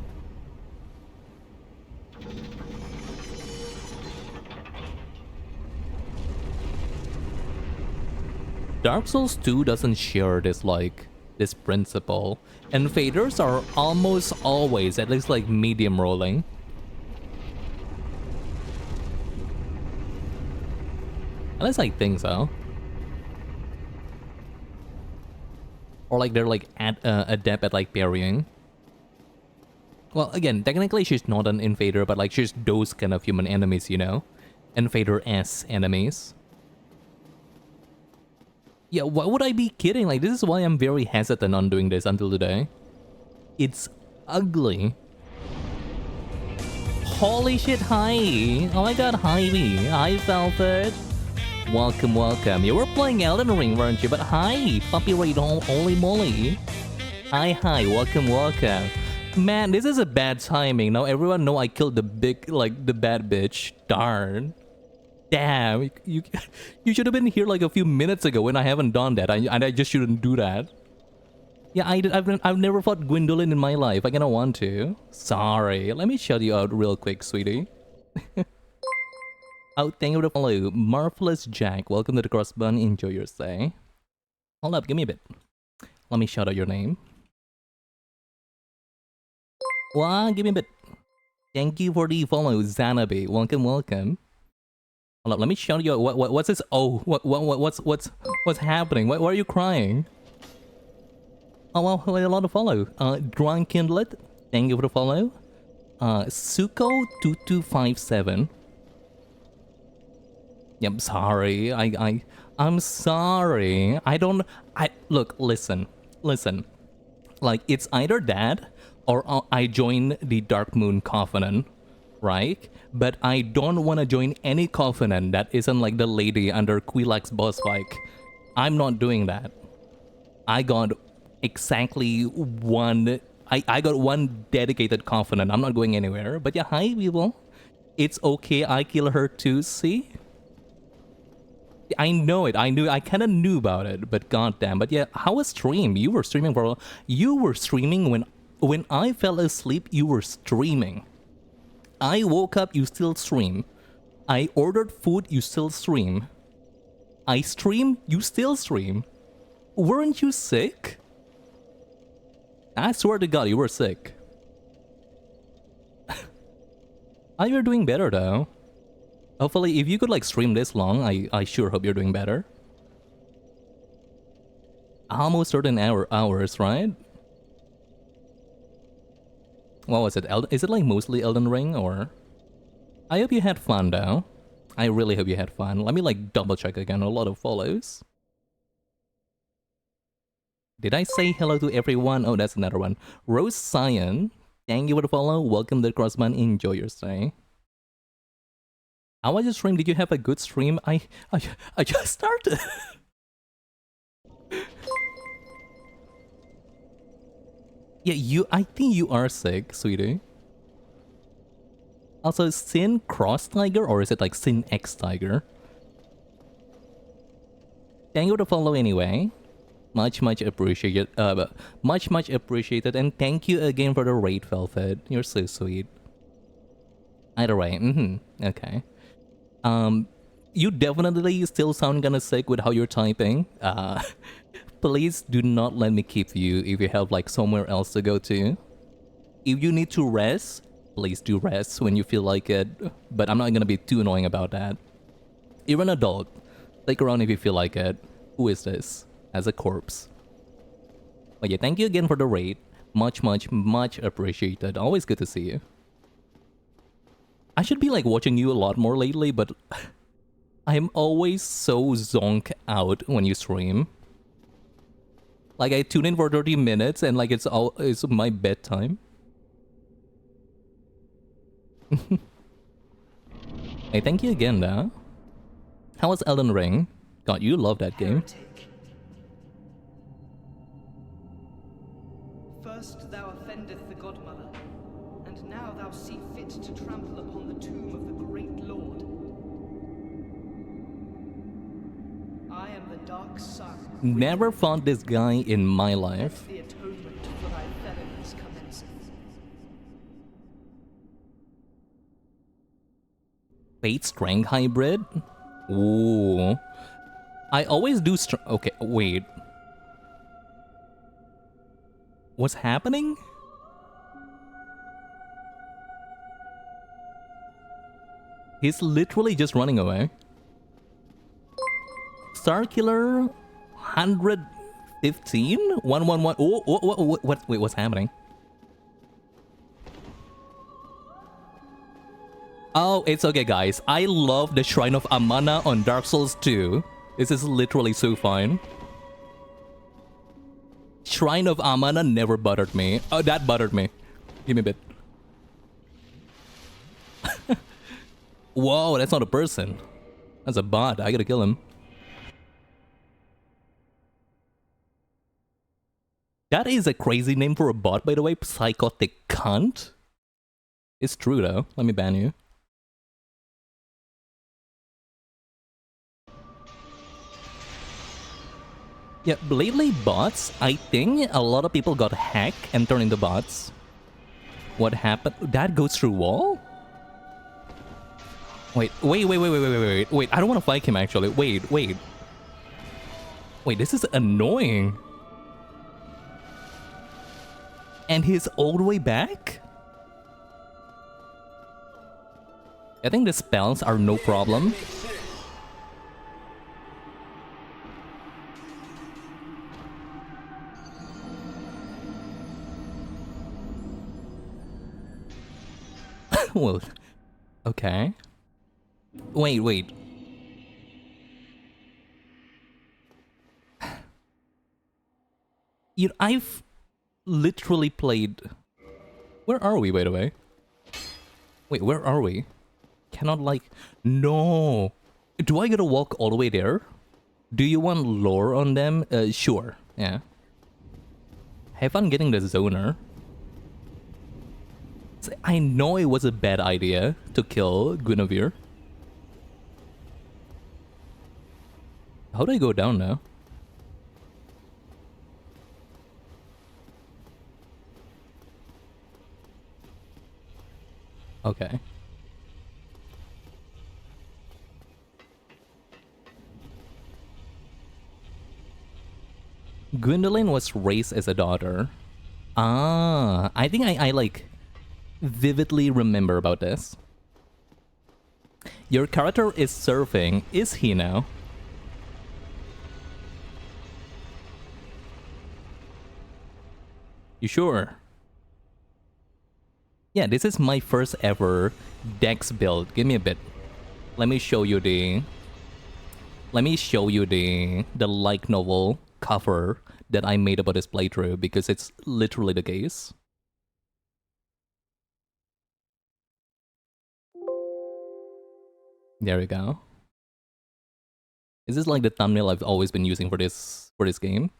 Speaker 1: Dark Souls 2 doesn't share this this principle. And faders are almost always at least like medium rolling. At least I think so. Or like they're like adept at like parrying. Well, again, technically she's not an invader, but like she's those kind of human enemies, you know? Invader-S enemies. Yeah, why would I be kidding? Like, this is why I'm very hesitant on doing this until today. It's ugly. Holy shit, hi! Oh my god, hi me. Hi, Velvet. Welcome, welcome. You were playing Elden Ring, weren't you? But hi, Puppy Raid, holy moly. Hi, welcome, welcome. Man, this is a bad timing. Now everyone know I killed the the bad bitch. Darn. Damn, you should have been here like a few minutes ago when I haven't done that, and I just shouldn't do that. Yeah, I've never fought Gwendolyn in my life. I kinda want to. Sorry, let me shout you out real quick, sweetie. Oh, thank you for the follow. Marvelous Jack, welcome to the cross bun. Enjoy your stay. Hold up, give me a bit. Let me shout out your name. Wow, give me a bit. Thank you for the follow, Zanabe. Welcome, welcome. Hold up, let me shout you out. What's this? Oh, what's happening? Why are you crying? Oh well, a lot of follow. Drunkindlet, thank you for the follow. Suko2257. Yep, sorry. I'm sorry. Look, listen. Like, it's either that or I join the Dark Moon Covenant, right? But I don't want to join any covenant that isn't like the lady under Quilax boss fight. I'm not doing that. I got exactly one. I got one dedicated covenant. I'm not going anywhere. But yeah, hi people. It's okay. I kill her too. See? I know it. I kind of knew about it. But goddamn. But yeah, how was stream? You were streaming when When I fell asleep, you were streaming. I woke up, you still stream. I ordered food, you still stream. I stream, you still stream. Weren't you sick? I swear to God, you were sick. You're doing better though. Hopefully, if you could like stream this long, I sure hope you're doing better. Almost certain hours, right? What was it? Is it like mostly Elden Ring or? I hope you had fun though. I really hope you had fun. Let me like double check again. A lot of follows. Did I say hello to everyone? Oh, that's another one. Rose Cyan, thank you for the follow. Welcome to the Crossman. Enjoy your stay. How was your stream? Did you have a good stream? I just started. Yeah, I think you are sick, sweetie. Also, Sin Cross Tiger, or is it like Sin X Tiger? Thank you for the follow anyway. Much appreciated. Much appreciated, and thank you again for the raid, Velvet. You're so sweet. Either way, okay. You definitely still sound kinda sick with how you're typing. Please do not let me keep you if you have like somewhere else to go to. If you need to rest, please do rest when you feel like it. But I'm not gonna be too annoying about that. You're an adult. Stick around if you feel like it. Who is this? As a corpse. But yeah, thank you again for the raid. Much appreciated. Always good to see you. I should be like watching you a lot more lately, but I'm always so zonked out when you stream. Like I tune in for 30 minutes and like it's my bedtime. Hey, thank you again, though. How was Elden Ring? God, you love that game.
Speaker 3: First thou offendeth the Godmother, and now thou see fit to trample upon the tomb of the great Lord. I am the Dark Sun.
Speaker 1: Never fought this guy in my life.
Speaker 3: The atonement for thy felonies commences.
Speaker 1: Fate Strength Hybrid? Ooh. I always do okay, wait. What's happening? He's literally just running away. Starkiller 115? 111. Oh, wait, what's happening? Oh, it's okay, guys. I love the Shrine of Amana on Dark Souls 2. This is literally so fine. Shrine of Amana never buttered me. Oh, that buttered me. Give me a bit. Whoa, that's not a person. That's a bot. I gotta kill him. That is a crazy name for a bot, by the way. Psychotic cunt. It's true, though. Let me ban you. Yeah, lately bots, I think a lot of people got hacked and turned into bots. What happened? That goes through wall? Wait, I don't want to fight him actually. Wait, this is annoying. And he's all the way back? I think the spells are no problem. Well, okay. Wait. You know, I've literally played... Where are we, by the way? Wait, where are we? Cannot like... No! Do I gotta walk all the way there? Do you want lore on them? Sure. Yeah. Have fun getting the zoner. I know it was a bad idea to kill Guinevere. How do I go down now? Okay. Gwendolyn was raised as a daughter. Ah, I think I like vividly remember about this. Your character is surfing. Is he now? You sure? Yeah, this is my first ever Dex build. Give me a bit. Let me show you the light novel cover that I made about this playthrough because it's literally the case. There we go. Is this like the thumbnail I've always been using for this game?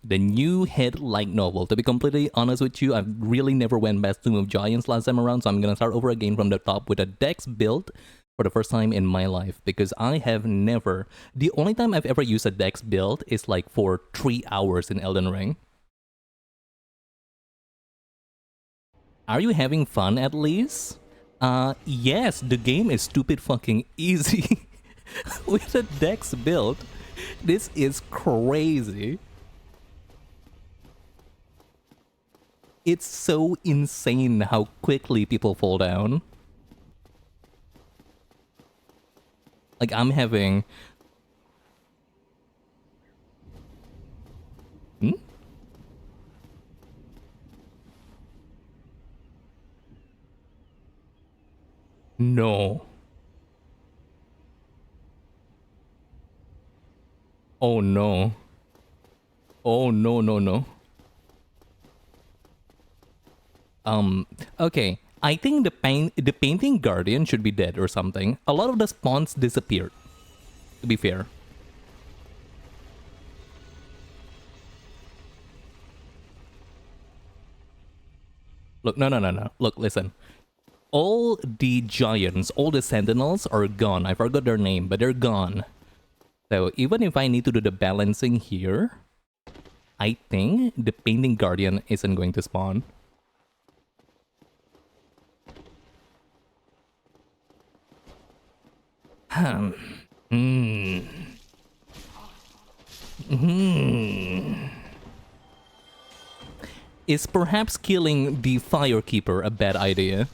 Speaker 1: The new head light novel. To be completely honest with you, I really never went past Tomb of Giants last time around, so I'm gonna start over again from the top with a Dex build for the first time in my life, because I have never... The only time I've ever used a Dex build is like for 3 hours in Elden Ring. Are you having fun at least? Yes, the game is stupid fucking easy. With a Dex build, this is crazy. It's so insane how quickly people fall down. Like, I'm having... Hmm? No. Oh no. Oh no, no, no. Okay. I think the painting guardian should be dead or something. A lot of the spawns disappeared, to be fair. Look, no, no, no, no. Look, listen. All the giants, all the sentinels are gone. I forgot their name, but they're gone. So even if I need to do the balancing here, I think the painting guardian isn't going to spawn. Is perhaps killing the Firekeeper a bad idea?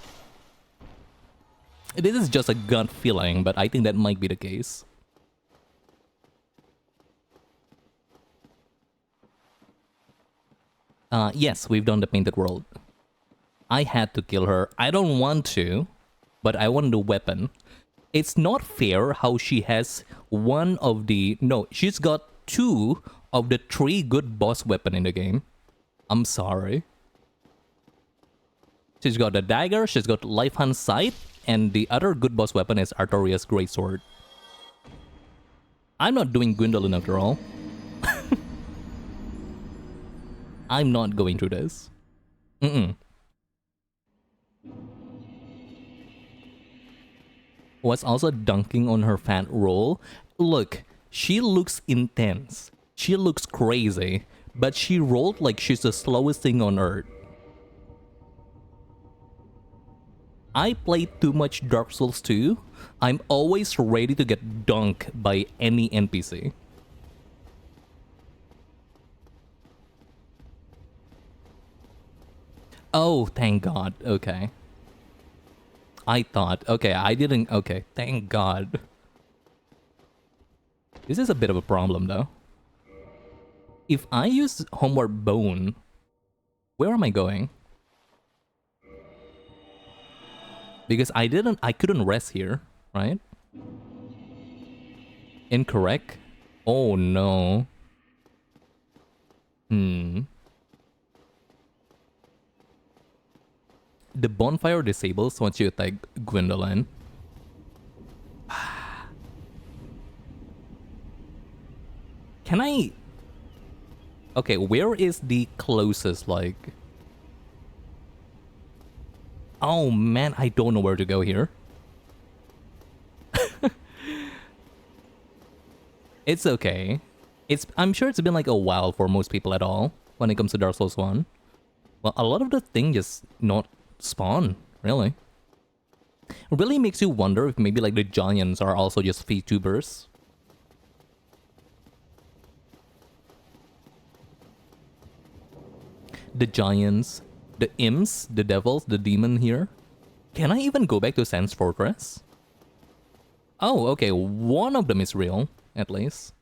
Speaker 1: This is just a gut feeling, but I think that might be the case. Yes, we've done the Painted World. I had to kill her. I don't want to, but I want the weapon. It's not fair how she has one of the... No, she's got 2 of the 3 good boss weapon in the game. I'm sorry. She's got the dagger, she's got Life Hunt Sight, and the other good boss weapon is Artorias Greatsword. I'm not doing Gwendolyn after all. I'm not going through this. Was also dunking on her fat roll. Look, she looks intense. She looks crazy, but she rolled like she's the slowest thing on earth. I played too much Dark Souls 2. I'm always ready to get dunked by any NPC. Oh, thank God. Okay. I thought, okay, I didn't, okay, thank God. This is a bit of a problem, though. If I use Homeward Bone, where am I going? Because I couldn't rest here, right? Incorrect? Oh, no. The bonfire disables once you attack Gwendolyn. Can I... Okay, where is the closest, like... Oh man, I don't know where to go here. It's okay. I'm sure it's been like a while for most people at all when it comes to Dark Souls 1. Well, a lot of the thing just not spawn, really. It really makes you wonder if maybe like the giants are also just VTubers. The giants, the imps, the devils, the demon here. Can I even go back to Sans Fortress? Oh, okay, one of them is real, at least.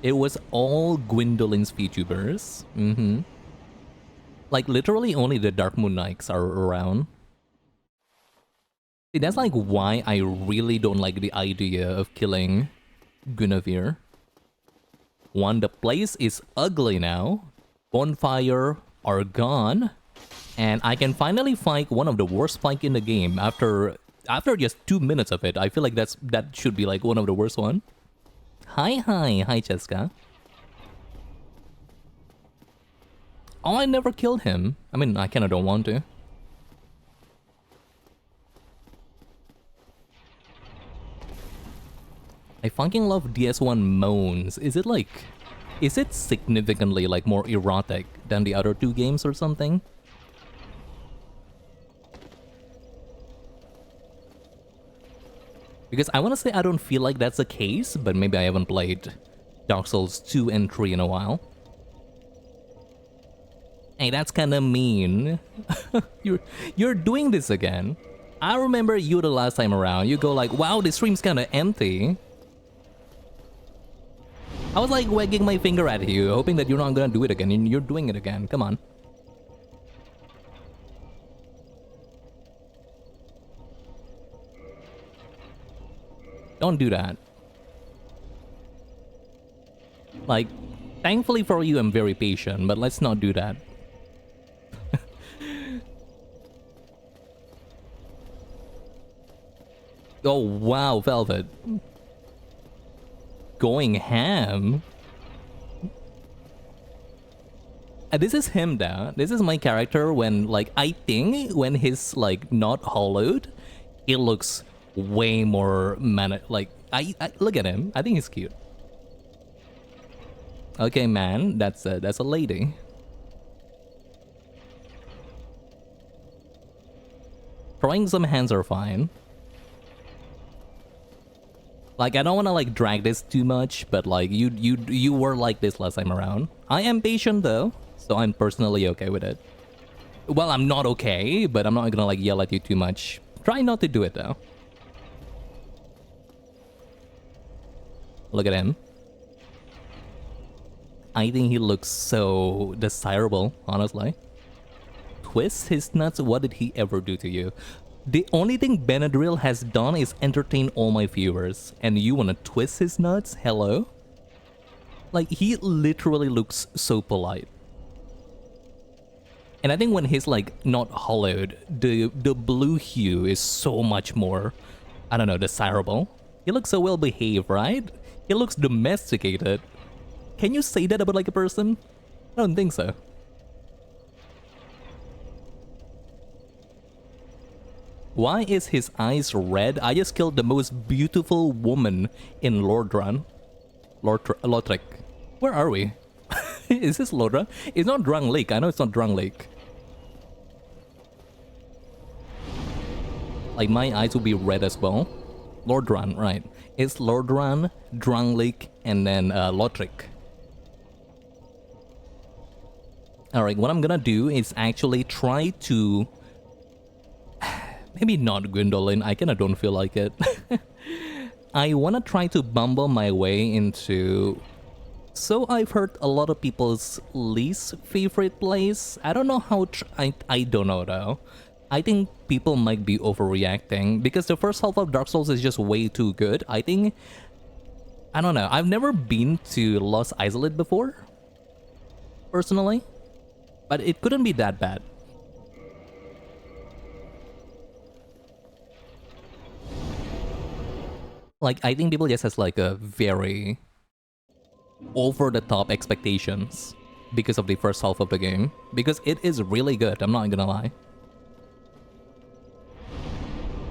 Speaker 1: It was all Gwendolyn's VTubers. Like, literally only the Dark Moon Knights are around. See, that's like why I really don't like the idea of killing Guinevere. One, the place is ugly now. Bonfire are gone. And I can finally fight one of the worst fights in the game after just 2 minutes of it. I feel like that should be like one of the worst one. Hi, Cheska. Oh, I never killed him. I mean, I kinda don't want to. I fucking love DS1 moans. Is it significantly like more erotic than the other two games or something? Because I want to say I don't feel like that's the case, but maybe I haven't played Dark Souls 2 and 3 in a while. Hey, that's kinda mean. You're doing this again. I remember you the last time around. You go like, wow, this stream's kinda empty. I was like wagging my finger at you, hoping that you're not gonna do it again, and you're doing it again. Come on. Don't do that. Like, thankfully for you, I'm very patient, but let's not do that. Oh, wow, Velvet. Going ham. This is him though. This is my character when, like, I think when he's, like, not hollowed, it looks way more like, I look at him. I think he's cute. Okay, man, that's a lady. Throwing some hands are fine. Like, I don't want to like drag this too much, but like you were like this last time around. I am patient though, so I'm personally okay with it. Well, I'm not okay, but I'm not gonna like yell at you too much. Try not to do it though. Look at him. I think he looks so desirable, honestly. Twist his nuts, what did he ever do to you? The only thing Benadryl has done is entertain all my viewers, and you wanna twist his nuts? Hello? Like, he literally looks so polite. And I think when he's like not hollowed, the blue hue is so much more, I don't know, desirable. He looks so well behaved, right? He looks domesticated. Can you say that about like a person? I don't think so. Why is his eyes red? I just killed the most beautiful woman in Lordran. Lothric. Where are we? Is this Lordran? It's not Drang Lake. I know it's not Drang Lake. Like, my eyes will be red as well. Lordran, right. It's Lordran, Drang Lake, and then Lothric. Alright, what I'm gonna do is actually try to... Maybe not Gwendolyn, I kinda don't feel like it. I wanna try to bumble my way into... So I've heard a lot of people's least favorite place. I don't know how... I don't know though. I think people might be overreacting because the first half of Dark Souls is just way too good. I think... I don't know. I've never been to Lost Isolate before, personally. But it couldn't be that bad. Like, I think people just has like a very over-the-top expectations because of the first half of the game. Because it is really good, I'm not gonna lie.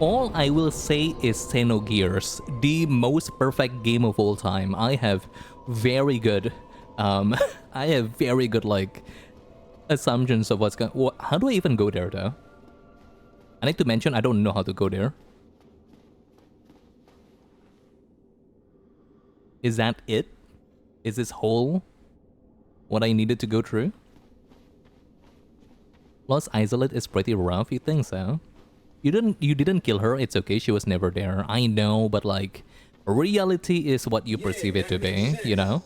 Speaker 1: All I will say is Xenogears, the most perfect game of all time. I have very good, I have very good like assumptions of what's going. How do I even go there though? I need to mention I don't know how to go there. Is that it? Is this whole what I needed to go through? Lost Isolate is pretty rough. You think so? You didn't kill her. It's okay. She was never there. I know, but like, reality is what you perceive it to be. You know,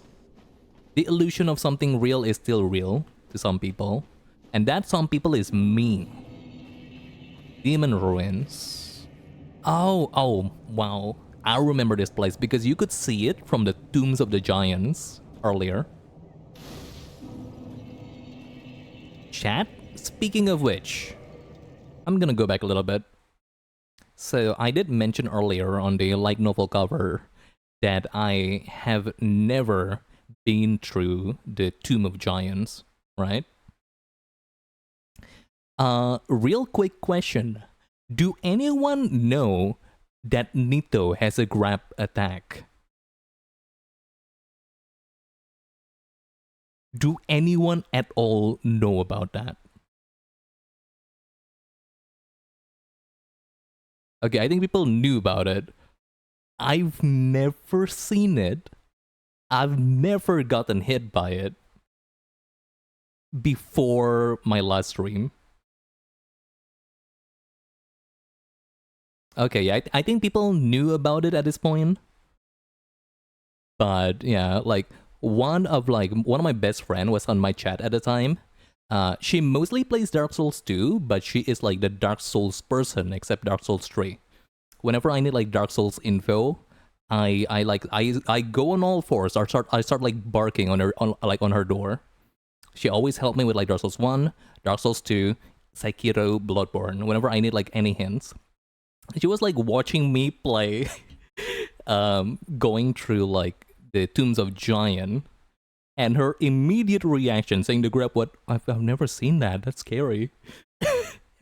Speaker 1: the illusion of something real is still real to some people, and that some people is me. Demon Ruins. Oh, wow. I remember this place because you could see it from the Tombs of the Giants earlier. Chat? Speaking of which, I'm gonna go back a little bit. So I did mention earlier on the light novel cover that I have never been through the Tomb of Giants, right? Real quick question. Do anyone know that Nito has a grab attack? Do anyone at all know about that? Okay, I think people knew about it. I've never seen it. I've never gotten hit by it before my last stream. Okay, yeah, I think people knew about it at this point. But yeah, like one of my best friend was on my chat at the time. She mostly plays Dark Souls 2, but she is like the Dark Souls person except Dark Souls 3. Whenever I need like Dark Souls info, I go on all fours. I start like barking on her door. She always helped me with like Dark Souls 1, Dark Souls 2, Sekiro, Bloodborne. Whenever I need like any hints, she was like watching me play, going through like the Tombs of Giant, and her immediate reaction saying to grab what I've never seen that. That's scary.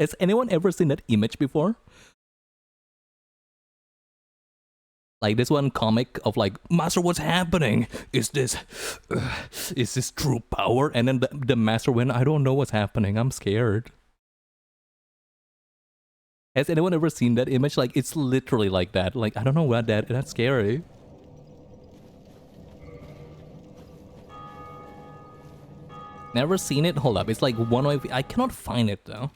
Speaker 1: Has anyone ever seen that image before? Like this one comic of like, Master, what's happening? Is this true power? And then the Master went, I don't know what's happening. I'm scared. Has anyone ever seen that image? Like, it's literally like that. Like, I don't know what that's scary. Never seen it? Hold up. It's like one of I cannot find it though.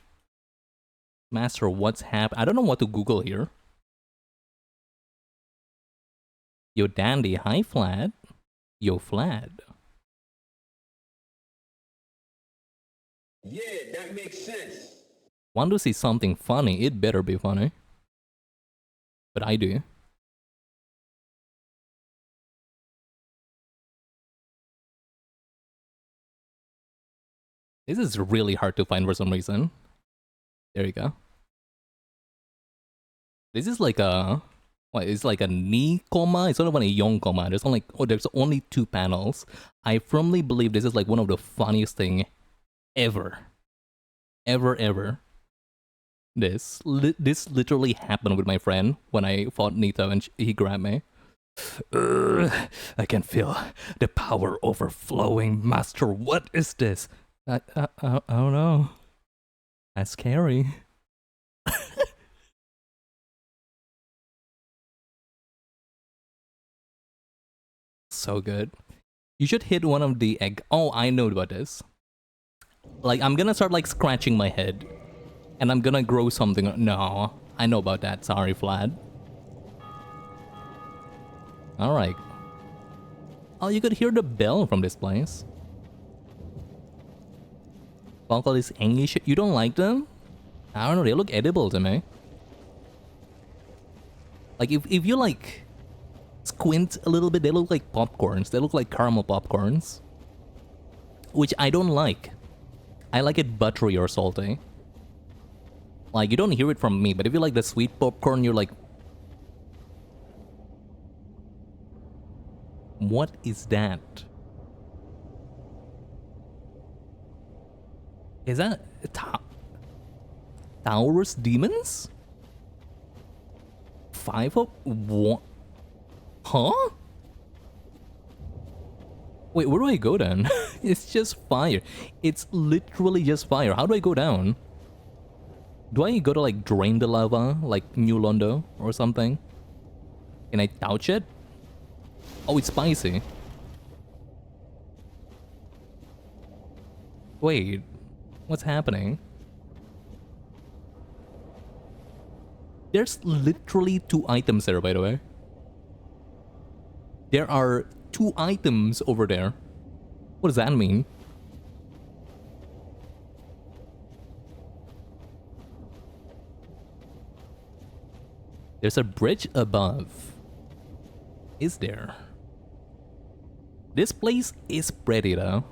Speaker 1: Master, what's happening? I don't know what to Google here. Yo, Dandy. Hi, Flad. Yo, Flad.
Speaker 2: Yeah, that makes sense.
Speaker 1: Want to see something funny? It better be funny. But I do. This is really hard to find for some reason. There you go. This is like a... What, it's like a ni comma? It's not even a yong comma. There's only 2 panels. I firmly believe this is like one of the funniest thing ever. Ever. This literally happened with my friend when I fought Nito and he grabbed me. I can feel the power overflowing. Master, what is this? I don't know. That's scary. So good. You should hit one of the egg. Oh, I know about this. Like, I'm gonna start like scratching my head. And I'm gonna grow something. No, I know about that. Sorry, Vlad. Alright. Oh, you could hear the bell from this place. Falco is English. You don't like them? I don't know, they look edible to me. Like, if you like squint a little bit, they look like popcorns. They look like caramel popcorns. Which I don't like. I like it buttery or salty. Like, you don't hear it from me, but if you like the sweet popcorn, you're like... What is that? Is that... Taurus demons? 5 of 1. Huh? Wait, where do I go then? It's just fire. It's literally just fire. How do I go down? Do I go to like drain the lava like New Londo or something? Can I touch it? Oh, it's spicy. Wait, what's happening? There's literally 2 items there, by the way. There are 2 items over there. What does that mean? There's a bridge above. Is there? This place is pretty though.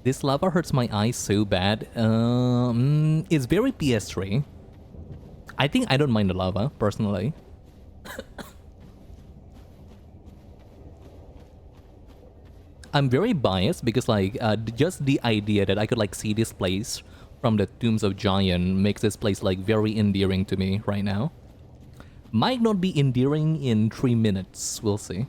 Speaker 1: This lava hurts my eyes so bad. It's very PS3. I think I don't mind the lava, personally. I'm very biased because like just the idea that I could like see this place from the Tombs of Giant makes this place like very endearing to me right now. Might not be endearing in 3 minutes, we'll see.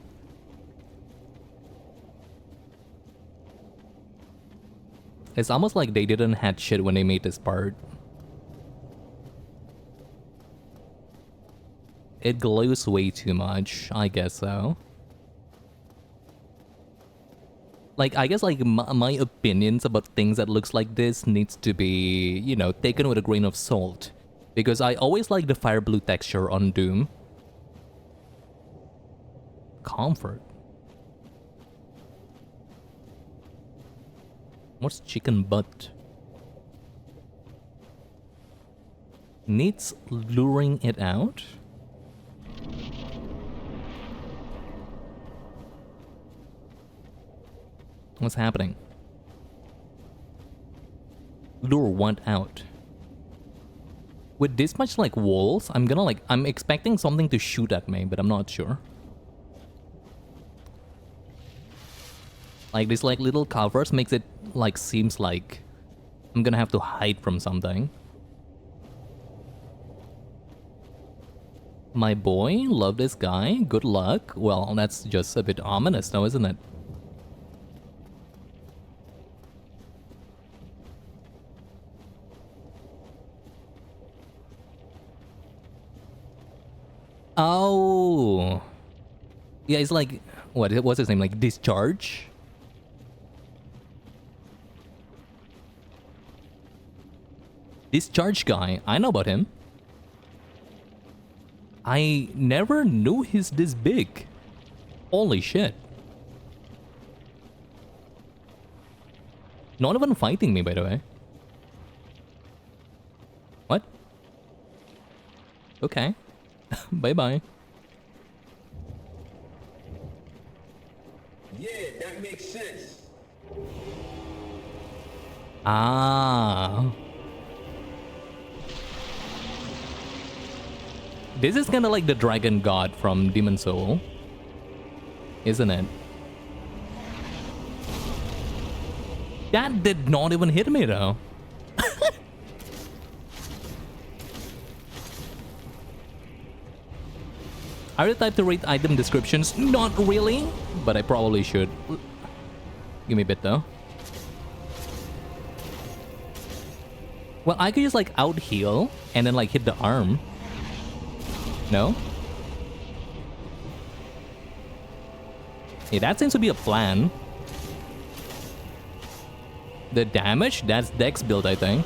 Speaker 1: It's almost like they didn't had shit when they made this part. It glows way too much, I guess so. Like, I guess, like, my opinions about things that looks like this needs to be, you know, taken with a grain of salt. Because I always like the fire blue texture on Doom. Comfort. What's chicken butt? Needs luring it out? What's happening? Lure what out? With this much like walls, I'm expecting something to shoot at me, but I'm not sure. Like this like little covers makes it like seems like I'm gonna have to hide from something. My boy, love this guy, good luck. Well, that's just a bit ominous now, isn't it? Oh. Yeah, it's like, what's his name? Like Discharge? Discharge guy, I know about him. I never knew he's this big. Holy shit. Not even fighting me, by the way. What? Okay. Bye-bye.
Speaker 2: Yeah, that makes sense.
Speaker 1: Ah. This is kind of like the dragon god from Demon Soul, isn't it? That did not even hit me though. Are you the type to read item descriptions? Not really, but I probably should. Give me a bit though. Well, I could just like out heal and then like hit the arm. No? Yeah, that seems to be a plan. The damage? That's Dex build, I think.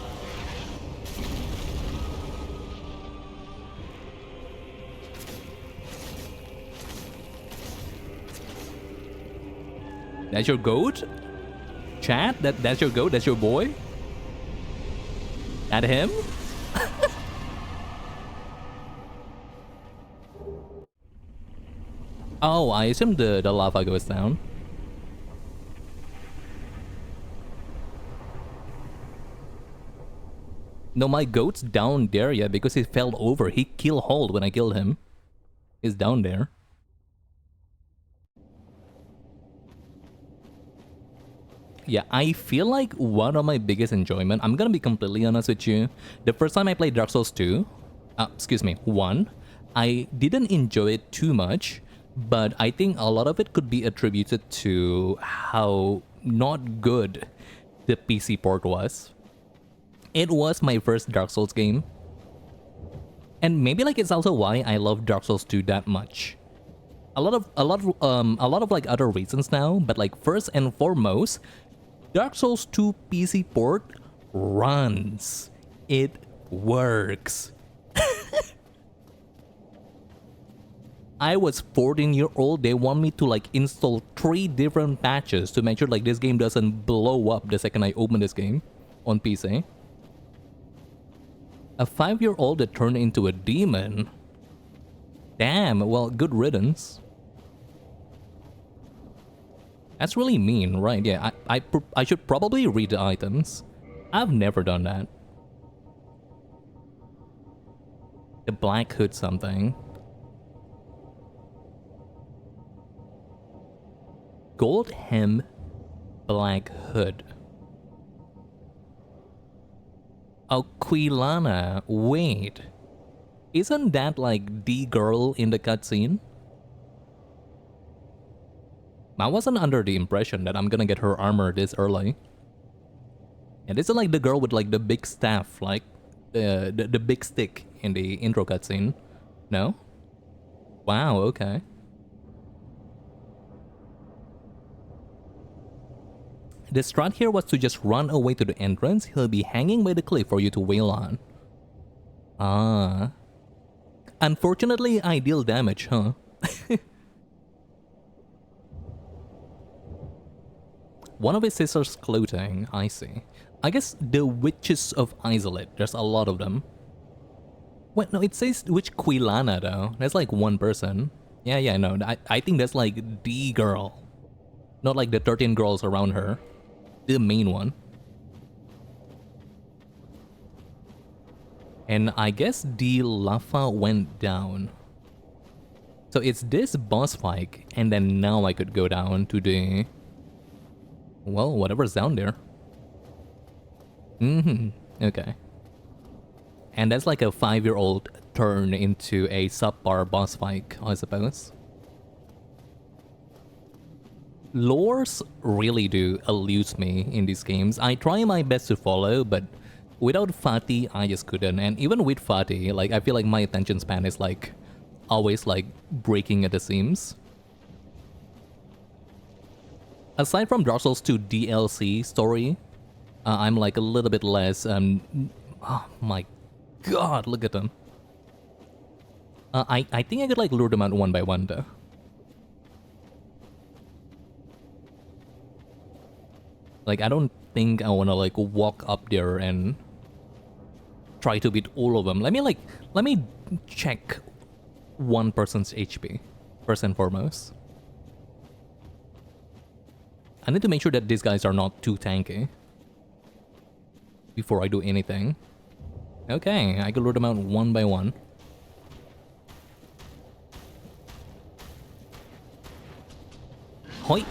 Speaker 1: That's your goat? Chat? That's your goat? That's your boy? At him? Oh, I assume the lava goes down. No, my goat's down there, yeah, because he fell over. He killed Hold when I killed him. He's down there. Yeah, I feel like one of my biggest enjoyment, I'm gonna be completely honest with you, the first time I played Dark Souls 2, excuse me, 1, I didn't enjoy it too much, but I think a lot of it could be attributed to how not good the PC port was. It was my first Dark Souls game. And maybe like it's also why I love Dark Souls 2 that much. A lot of like other reasons now, but like first and foremost, Dark Souls 2 PC port runs. It works. I was 14-year-old, they want me to like install 3 different patches to make sure like this game doesn't blow up the second I open this game on PC. A 5-year-old that turned into a demon? Damn, well, good riddance. That's really mean, right? Yeah, I should probably read the items. I've never done that. The Black Hood something. Gold Hem Black Hood. Aquilana. Wait. Isn't that like the girl in the cutscene? I wasn't under the impression that I'm gonna get her armor this early. And this is like the girl with like the big staff, like the big stick in the intro cutscene. No? Wow, okay. The strat here was to just run away to the entrance. He'll be hanging by the cliff for you to wail on. Ah. Unfortunately, I deal damage, huh? One of his sister's clothing, I see. I guess the Witches of Isolate, there's a lot of them. Wait, no, it says Witch Quilana though. That's like one person. Yeah, no, I think that's like the girl. Not like the 13 girls around her. The main one. And I guess the lava went down. So it's this boss fight, and then now I could go down to the... well, whatever's down there. Okay. And that's like a 5-year-old turned into a subpar boss fight, I suppose. Lores really do elude me in these games. I try my best to follow, but without Fatih, I just couldn't. And even with Fatih, like, I feel like my attention span is like always like breaking at the seams. Aside from Dark Souls 2 DLC story, I'm like a little bit less, oh my god, look at them. I think I could like lure them out one by one though. Like, I don't think I wanna like walk up there and try to beat all of them. Let me check one person's HP, first and foremost. I need to make sure that these guys are not too tanky before I do anything. Okay, I can lure them out one by one. Hoi!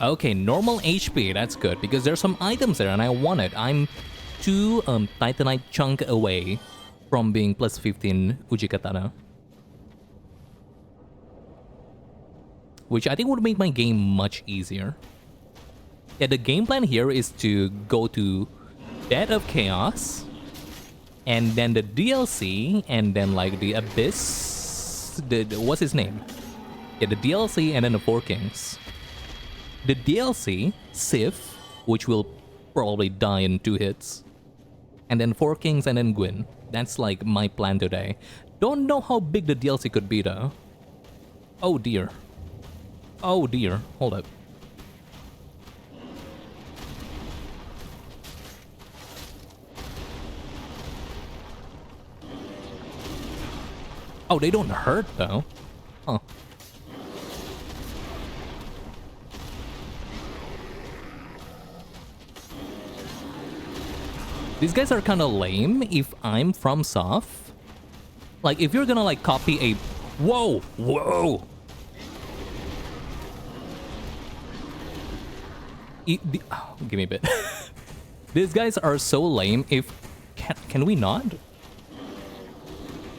Speaker 1: Okay, normal HP, that's good, because there's some items there and I want it. I'm 2 Titanite chunk away from being plus 15 Uji Katana. Which I think would make my game much easier. Yeah, the game plan here is to go to Dead of Chaos, and then the DLC, and then like the Abyss, what's his name? Yeah, the DLC and then the Four Kings. The DLC, Sif, which will probably die in 2 hits. And then Four Kings and then Gwyn. That's like my plan today. Don't know how big the DLC could be though. Oh dear. Oh dear, hold up. Oh, they don't hurt though. Huh. These guys are kind of lame if I'm from Soft. Like, if you're gonna like copy a... Whoa! Whoa! Oh, give me a bit. These guys are so lame if Can we not?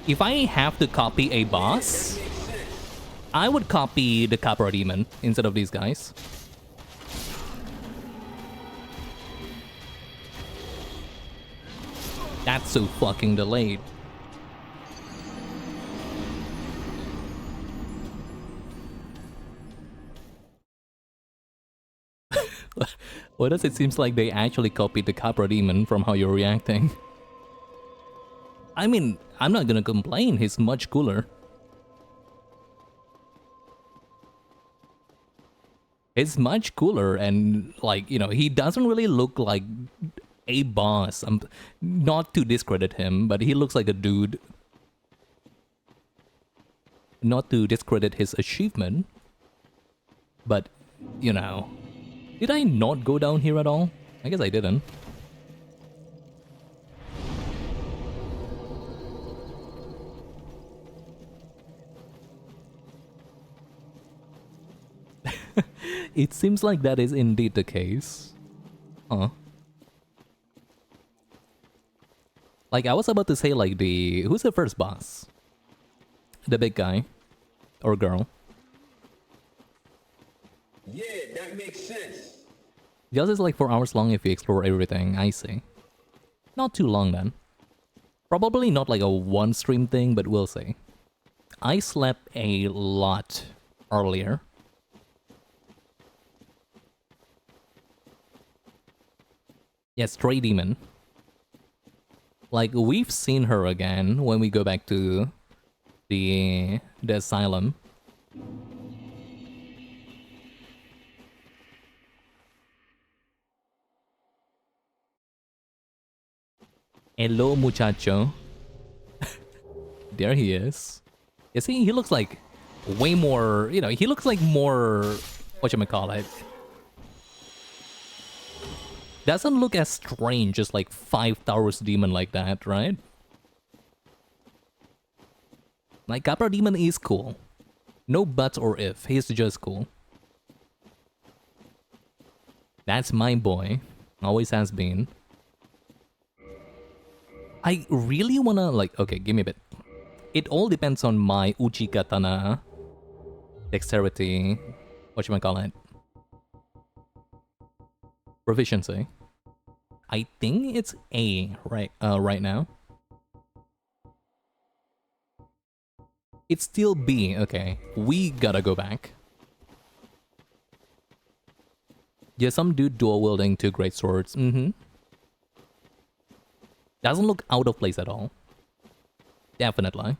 Speaker 1: If I have to copy a boss, I would copy the Capra Demon instead of these guys. That's so fucking delayed. What does it seems like they actually copied the Capra Demon from how you're reacting? I mean, I'm not gonna complain, he's much cooler. He's much cooler and, like, you know, he doesn't really look like a boss. Not to discredit him, but he looks like a dude. Not to discredit his achievement, but, you know. Did I not go down here at all? I guess I didn't. It seems like that is indeed the case. Huh. Like, I was about to say, like, who's the first boss? The big guy. Or girl.
Speaker 2: Yeah, that makes sense.
Speaker 1: Just is like 4 hours long if you explore everything, I see. Not too long then. Probably not like a one stream thing, but we'll see. I slept a lot earlier. Yes, Stray Demon. Like, we've seen her again when we go back to the asylum. Hello, muchacho. There he is. You see, he looks like way more, you know, he looks like more, whatchamacallit. Doesn't look as strange as like 5 Towers Demon like that, right? Like, Capra Demon is cool. No buts or if, he's just cool. That's my boy. Always has been. I really wanna, like, okay, give me a bit. It all depends on my Uchi Katana dexterity, whatchamacallit, proficiency. I think it's A right now. It's still B, okay. We gotta go back. Yeah, some dude dual wielding 2 great swords. Doesn't look out of place at all. Definitely.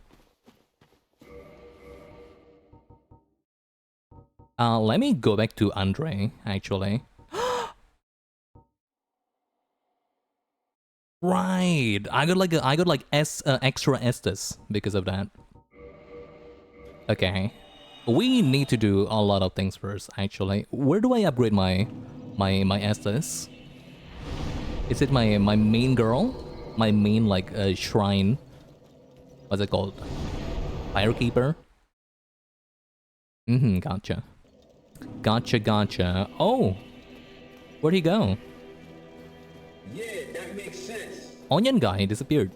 Speaker 1: Let me go back to Andre, actually. Right, I got like extra Estus because of that. Okay, we need to do a lot of things first. Actually, where do I upgrade my Estus? Is it my main girl? My main like shrine? What's it called? Firekeeper. Gotcha. Gotcha. Oh, where'd he go?
Speaker 2: Yeah, that makes sense.
Speaker 1: Onion guy disappeared.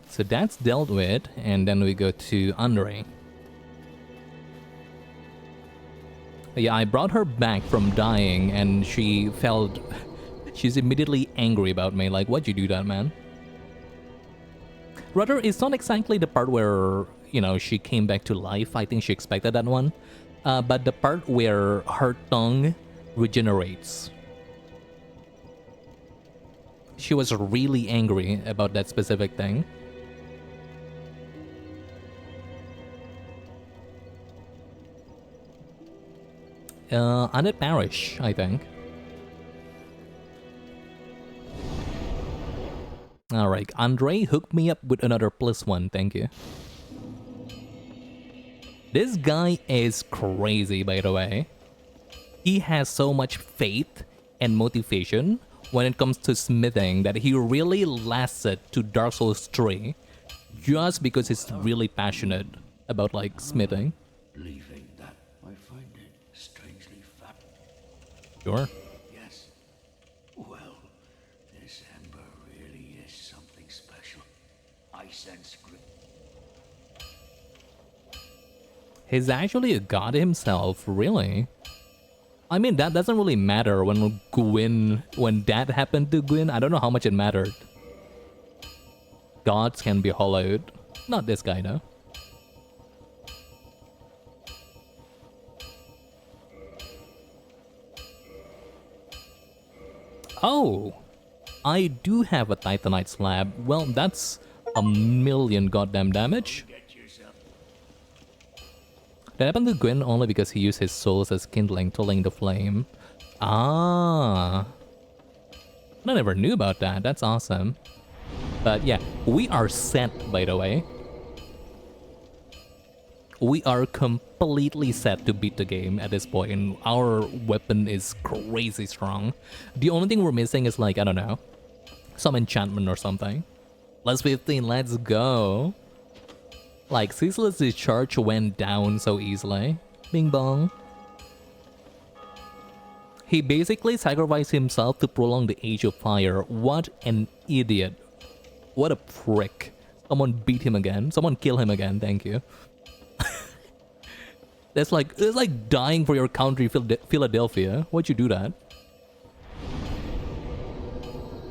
Speaker 1: So that's dealt with, and then we go to Andre. Yeah, I brought her back from dying, and she felt... She's immediately angry about me, like, why'd you do that, man? Rather, it's not exactly the part where, you know, she came back to life. I think she expected that one. But the part where her tongue regenerates. She was really angry about that specific thing. Undead Parish, I think. Alright, Andre, hook me up with another +1, thank you. This guy is crazy, by the way. He has so much faith and motivation when it comes to smithing that he really lasted to Dark Souls 3 just because he's really passionate about, like, smithing.
Speaker 5: Leaving that, I find it
Speaker 1: Sure.
Speaker 5: Yes. Well, this ember really is something special. I sense grip.
Speaker 1: He's actually a god himself, really. I mean, that doesn't really matter when when that happened to Gwyn. I don't know how much it mattered. Gods can be hollowed. Not this guy, though. Oh, I do have a Titanite slab. Well, that's a million goddamn damage. That happened to Gwyn only because he used his souls as kindling to link the flame. Ah. I never knew about that. That's awesome. But yeah, we are set, by the way. We are completely set to beat the game at this point. Our weapon is crazy strong. The only thing we're missing is like, I don't know, some enchantment or something. Plus 15, let's go. Like, Ceaseless Discharge went down so easily. Bing bong. He basically sacrificed himself to prolong the Age of Fire. What an idiot. What a prick. Someone beat him again. Someone kill him again, thank you. It's like dying for your country, Philadelphia. Why'd you do that?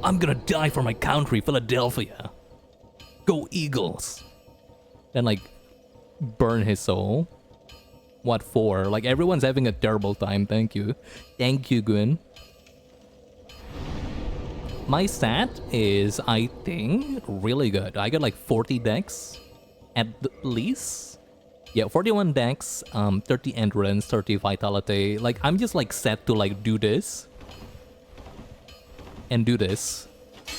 Speaker 1: I'm gonna die for my country, Philadelphia. Go Eagles. Then like burn his soul. What for? Like everyone's having a terrible time. Thank you. Thank you, Gwyn. My stat is, I think, really good. I got like 40 dex at least. Yeah, 41 dex, 30 endurance, 30 vitality. Like I'm just like set to like do this. And do this.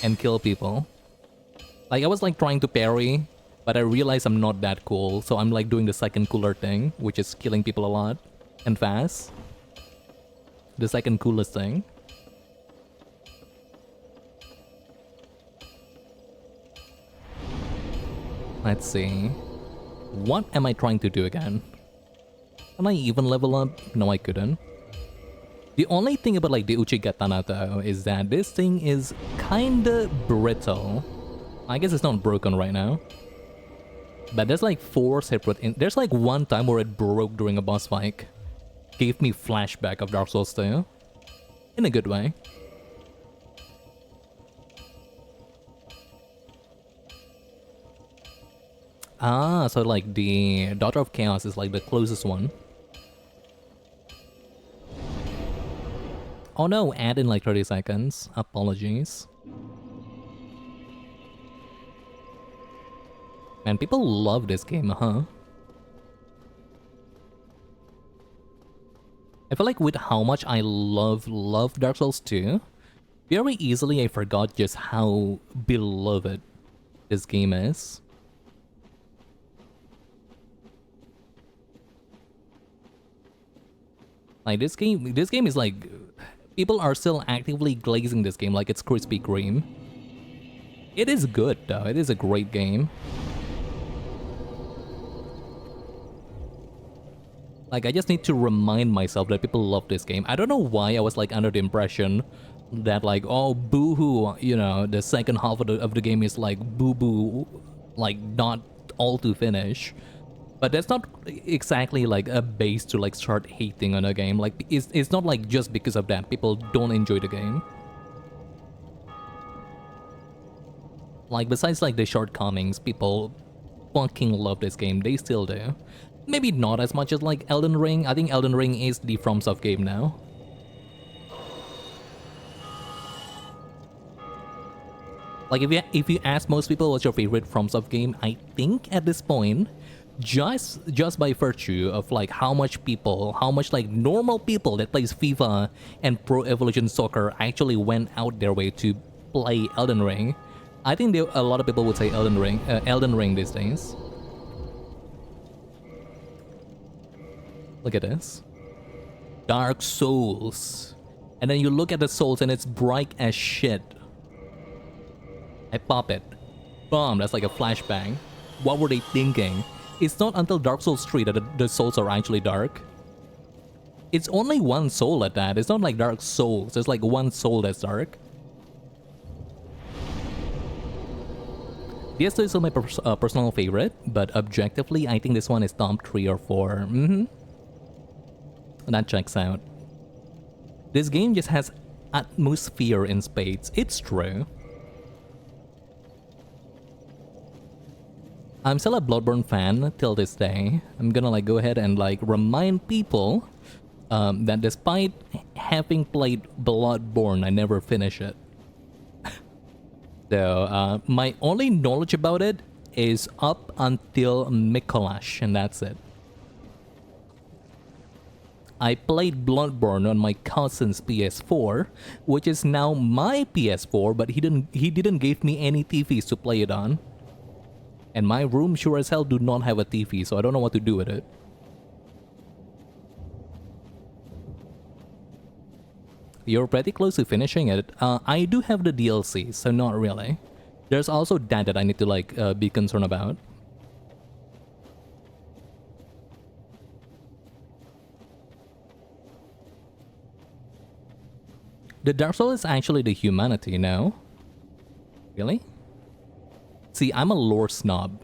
Speaker 1: And kill people. Like I was like trying to parry. But I realize I'm not that cool, so I'm like doing the second cooler thing, which is killing people a lot and fast. The second coolest thing. Let's see. What am I trying to do again? Can I even level up? No, I couldn't. The only thing about like the Uchigatana though is that this thing is kinda brittle. I guess it's not broken right now. But there's like 4 separate... There's like one time where it broke during a boss fight. Gave me flashback of Dark Souls 2. In a good way. Ah, so like the Daughter of Chaos is like the closest one. Oh no, add in like 30 seconds. Apologies. Man, people love this game, huh? I feel like with how much I love Dark Souls 2, very easily I forgot just how beloved this game is. Like this game is like, people are still actively glazing this game like it's Krispy Kreme. It is good though, it is a great game. Like, I just need to remind myself that people love this game. I don't know why I was, like, under the impression that, like, oh, boo-hoo, you know, the second half of the game is, like, boo-boo, like, not all to finish. But that's not exactly, like, a base to, like, start hating on a game. Like, it's not, like, just because of that. People don't enjoy the game. Like, besides, like, the shortcomings, people fucking love this game. They still do. Maybe not as much as like Elden Ring. I think Elden Ring is the FromSoft game now. Like if you ask most people what's your favorite FromSoft game, I think at this point, just by virtue of like how much like normal people that plays FIFA and Pro Evolution Soccer actually went out their way to play Elden Ring, I think a lot of people would say Elden Ring these days. Look at this. Dark Souls. And then you look at the souls and it's bright as shit. I pop it. Boom, that's like a flashbang. What were they thinking? It's not until Dark Souls 3 that the souls are actually dark. It's only one soul at that. It's not like Dark Souls. There's like one soul that's dark. DS2 is still my personal favorite, but objectively, I think this one is top 3 or 4. That checks out. This game just has atmosphere in spades. It's true. I'm still a Bloodborne fan till this day. I'm gonna like go ahead and like remind people that despite having played Bloodborne, I never finish it. So my only knowledge about it is up until Mikolash, and that's it. I played Bloodborne on my cousin's PS4, which is now my PS4, but he didn't give me any TVs to play it on. And my room sure as hell do not have a TV, so I don't know what to do with it. You're pretty close to finishing it. I do have the DLC, so not really. There's also that I need to like be concerned about. The Dark Soul is actually the humanity now. Really? See, I'm a lore snob.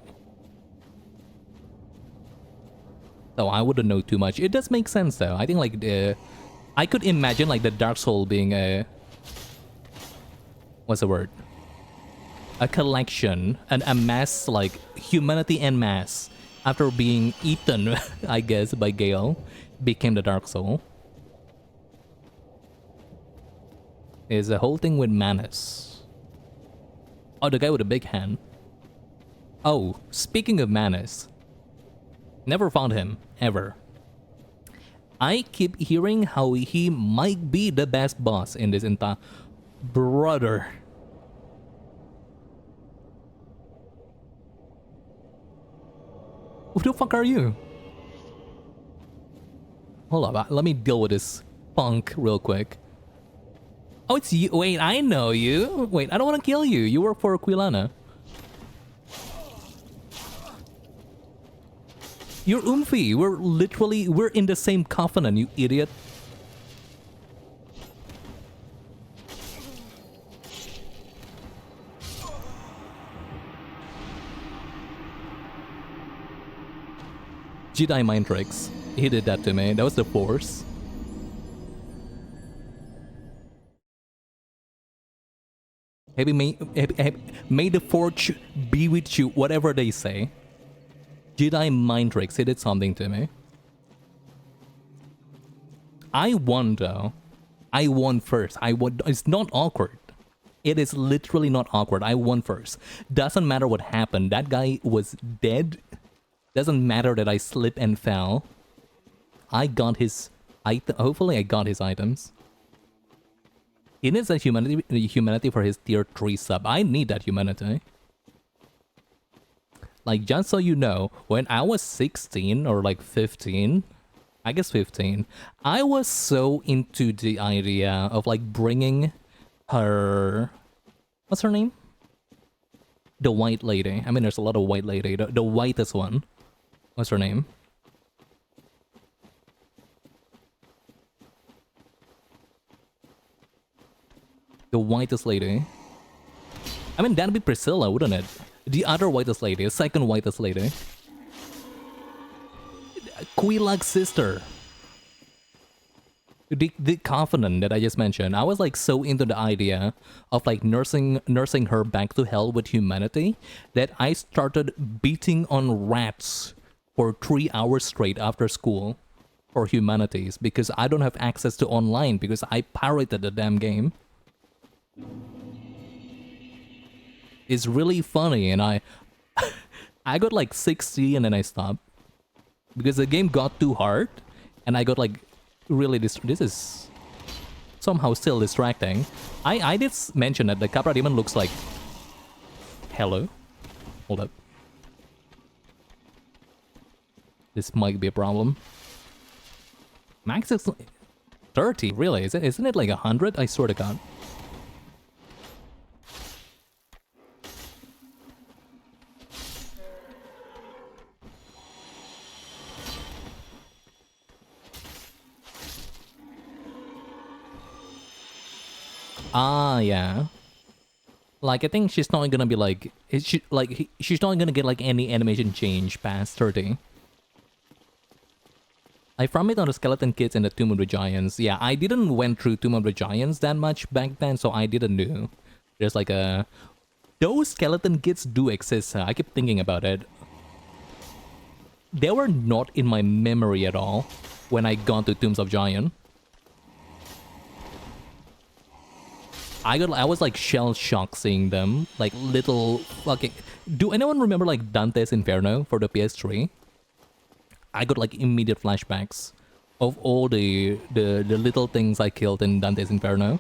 Speaker 1: So I wouldn't know too much. It does make sense though. I think like I could imagine like the Dark Soul being a... What's the word? A collection, a mass, like humanity en masse, after being eaten, I guess, by Gale, became the Dark Soul. Is the whole thing with Manus. Oh, the guy with the big hand. Oh, speaking of Manus, never found him, ever. I keep hearing how he might be the best boss in this entire... Brother. Who the fuck are you? Hold up, let me deal with this punk real quick. Oh, it's you. Wait, I know you. Wait, I don't want to kill you. You work for Quilana. You're Umfi. We're in the same covenant, you idiot. Jedi mind tricks. He did that to me. That was the Force. May the Force be with you, whatever they say. Jedi mind tricks, he did something to me. I won though. I won first. I won. It's not awkward. It is literally not awkward. I won first. Doesn't matter what happened. That guy was dead. Doesn't matter that I slipped and fell. I got his item. Hopefully I got his items. He needs that humanity for his tier 3 sub. I need that humanity. Like, just so you know, when I was 16 or like 15, I guess 15, I was so into the idea of like bringing her... What's her name? The white lady. I mean, there's a lot of white lady. The whitest one. What's her name? The whitest lady. I mean, that'd be Priscilla, wouldn't it? The other whitest lady, the second whitest lady. Quilag's sister. The Covenant that I just mentioned. I was like so into the idea of like nursing her back to hell with humanity that I started beating on rats for 3 hours straight after school for humanities because I don't have access to online because I pirated the damn game. It's really funny, and I got like 60 and then I stopped because the game got too hard and I got like really this is somehow still distracting. I did mention that the Capra Demon looks like... Hello? Hold up. This might be a problem. Max is 30, really? Isn't it like 100? I swear to God. Ah, yeah. Like, I think she's not gonna be like... she's not gonna get like any animation change past 30. I farmed it on the Skeleton Kids and the Tomb of the Giants. Yeah, I didn't went through Tomb of the Giants that much back then, so I didn't know. There's like a... Those Skeleton Kids do exist. I keep thinking about it. They were not in my memory at all when I got to Tombs of Giant. I was like shell-shocked seeing them. Like little fucking... Do anyone remember like Dante's Inferno for the PS3? I got like immediate flashbacks of all the little things I killed in Dante's Inferno.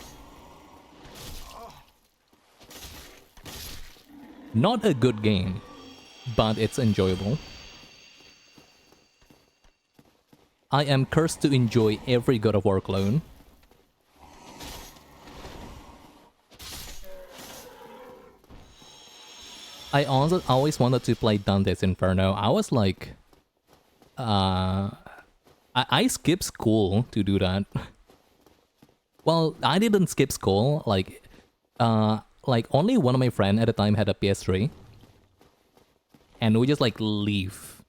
Speaker 1: Not a good game, but it's enjoyable. I am cursed to enjoy every God of War clone. I also always wanted to play Dante's Inferno. I was like... I skipped school to do that. Well, I didn't skip school. Like only one of my friends at the time had a PS3. And we just like leave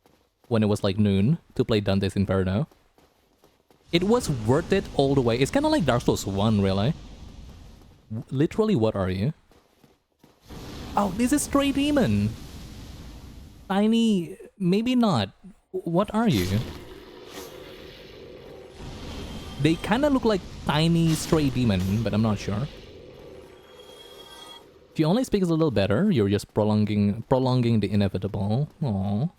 Speaker 1: when it was like noon to play Dante's Inferno. It was worth it all the way. It's kind of like Dark Souls 1, really. Literally, what are you? Oh, this is Stray Demon. Tiny... Maybe not. What are you? They kind of look like tiny Stray Demon, but I'm not sure. If you only speak a little better, you're just prolonging the inevitable. Aww.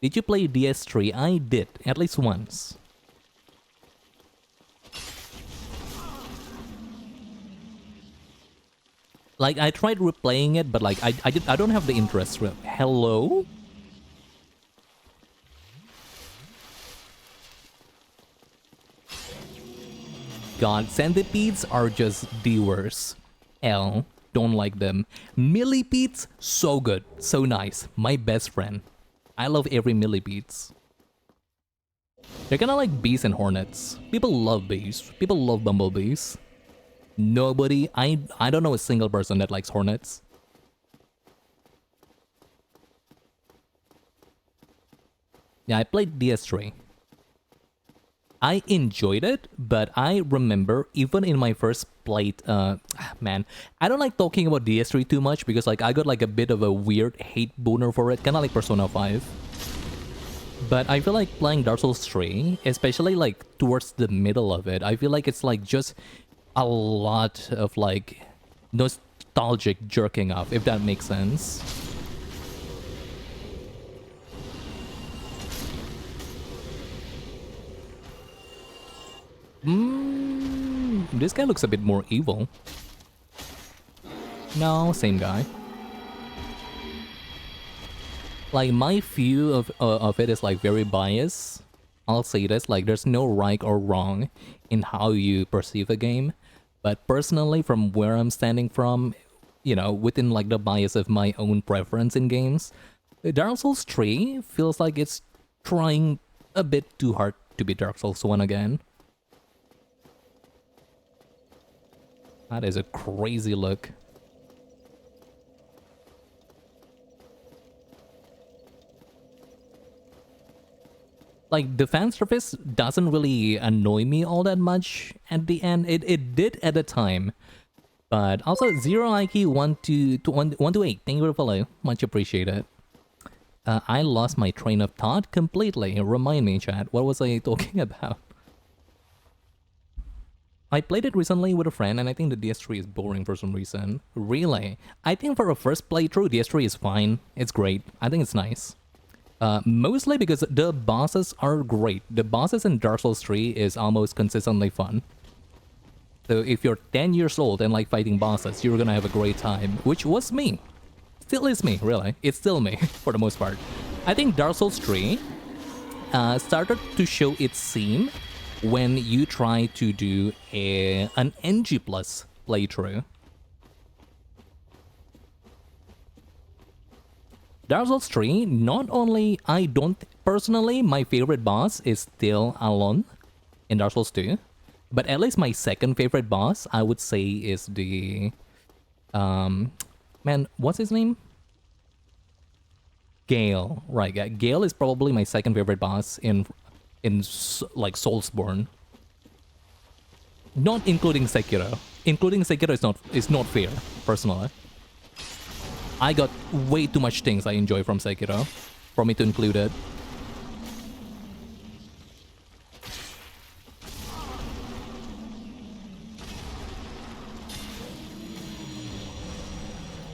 Speaker 1: Did you play DS3? I did, at least once. Like, I tried replaying it, but like, I don't have the interest. Hello? God, centipedes are just the worst. L, don't like them. Millipedes, so good, so nice. My best friend. I love every millipedes. They're kinda like bees and hornets. People love bees. People love bumblebees. Nobody, I don't know a single person that likes hornets. Yeah, I played DS3. I enjoyed it, but I remember even in my first playt, man, I don't like talking about DS3 too much because like I got like a bit of a weird hate boner for it, kind of like Persona 5. But I feel like playing Dark Souls 3, especially like towards the middle of it, I feel like it's like just a lot of like nostalgic jerking off, if that makes sense. This guy looks a bit more evil. No, same guy. Like, my view of it is like very biased. I'll say this, like there's no right or wrong in how you perceive a game. But personally, from where I'm standing from, you know, within like the bias of my own preference in games, Dark Souls 3 feels like it's trying a bit too hard to be Dark Souls 1 again. That is a crazy look. Like, the fan service doesn't really annoy me all that much at the end. It did at the time. But also, Zero IQ 128, thank you for the follow. Much appreciated. I lost my train of thought completely. Remind me, chat. What was I talking about? I played it recently with a friend, and I think the DS3 is boring for some reason. Really? I think for a first playthrough, DS3 is fine. It's great. I think it's nice. Mostly because the bosses are great. The bosses in Dark Souls 3 is almost consistently fun. So if you're 10 years old and like fighting bosses, you're gonna have a great time. Which was me. Still is me, really. It's still me, for the most part. I think Dark Souls 3 started to show its seam when you try to do an NG plus playthrough. Dark Souls 3, not only I don't personally, my favorite boss is still Alon in Dark Souls 2, but at least my second favorite boss I would say is the man, what's his name? Gale, right? Yeah, Gale is probably my second favorite boss in like Soulsborne. Not including Sekiro. Including Sekiro is not fair, personally. I got way too much things I enjoy from Sekiro for me to include it.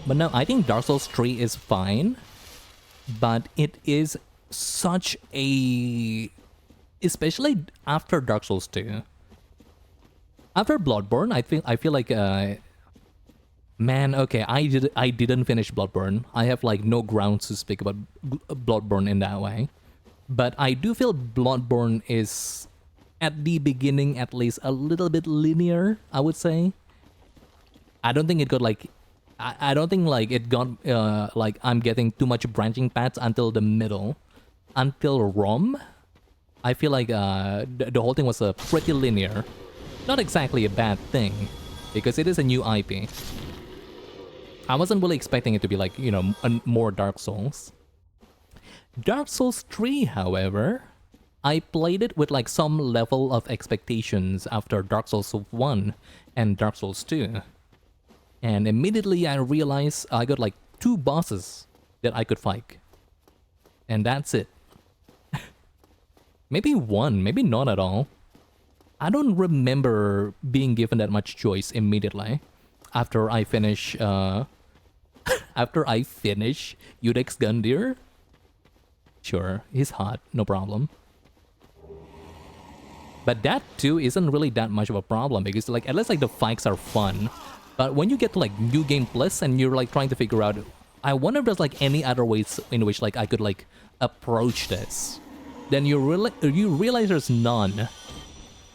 Speaker 1: But no, I think Dark Souls 3 is fine, but it is such a... especially after Dark Souls 2. After Bloodborne, I feel like man, okay, I didn't finish Bloodborne. I have like no grounds to speak about Bloodborne in that way. But I do feel Bloodborne is at the beginning at least a little bit linear, I would say. I don't think it got like I don't think like it got like I'm getting too much branching paths until the middle. Until Rom, I feel like the whole thing was pretty linear. Not exactly a bad thing, because it is a new IP. I wasn't really expecting it to be like, you know, more Dark Souls. Dark Souls 3, however, I played it with like some level of expectations after Dark Souls 1 and Dark Souls 2. And immediately I realized I got like 2 bosses that I could fight. And that's it. Maybe 1, maybe not at all. I don't remember being given that much choice immediately after I finish after I finish Udex Gundyr. Sure, he's hot, no problem. But that too isn't really that much of a problem because like at least like the fights are fun. But when you get to like New Game Plus and you're like trying to figure out, I wonder if there's like any other ways in which like I could like approach this. Then you realize there's none.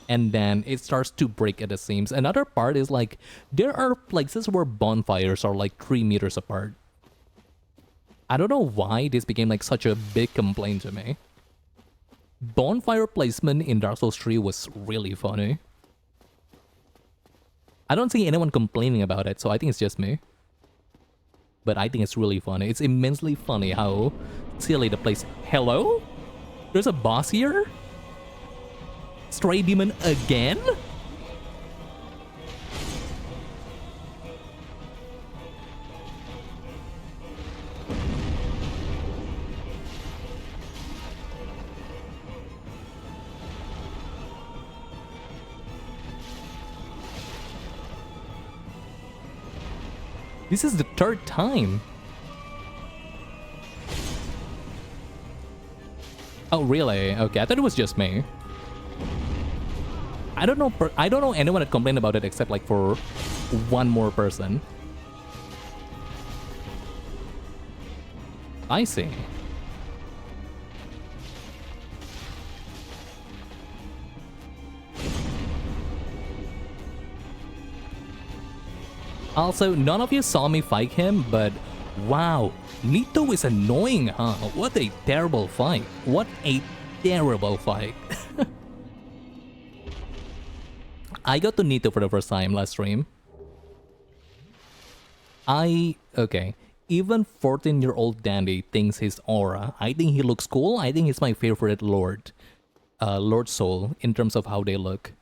Speaker 1: And then it starts to break at the seams. Another part is like, there are places where bonfires are like 3 meters apart. I don't know why this became like such a big complaint to me. Bonfire placement in Dark Souls 3 was really funny. I don't see anyone complaining about it, so I think it's just me. But I think it's really funny. It's immensely funny how silly the place... Hello? There's a boss here? Stray Demon again? This is the 3rd time. Oh, really? Okay, I thought it was just me. I don't know anyone that complained about it except like for one more person. I see. Also, none of you saw me fight him, but wow, Nito is annoying, huh? What a terrible fight. What a terrible fight. I got to Nito for the first time last stream. Okay, even 14-year-old Dandy thinks his aura. I think he looks cool. I think he's my favorite Lord. Lord Soul in terms of how they look.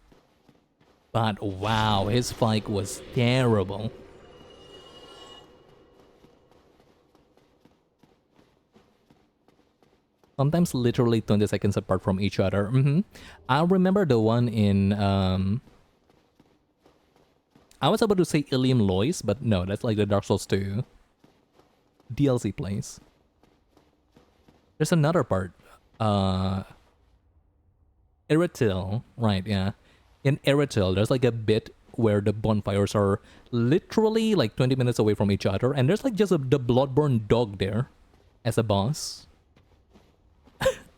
Speaker 1: But wow, his fight was terrible. Sometimes literally 20 seconds apart from each other. I remember the one in... I was about to say Ilium Lois, but no, that's like the Dark Souls 2 DLC place. There's another part. Eretil, right, yeah. In Eretil, there's like a bit where the bonfires are literally like 20 minutes away from each other, and there's like just the Bloodborne dog there as a boss.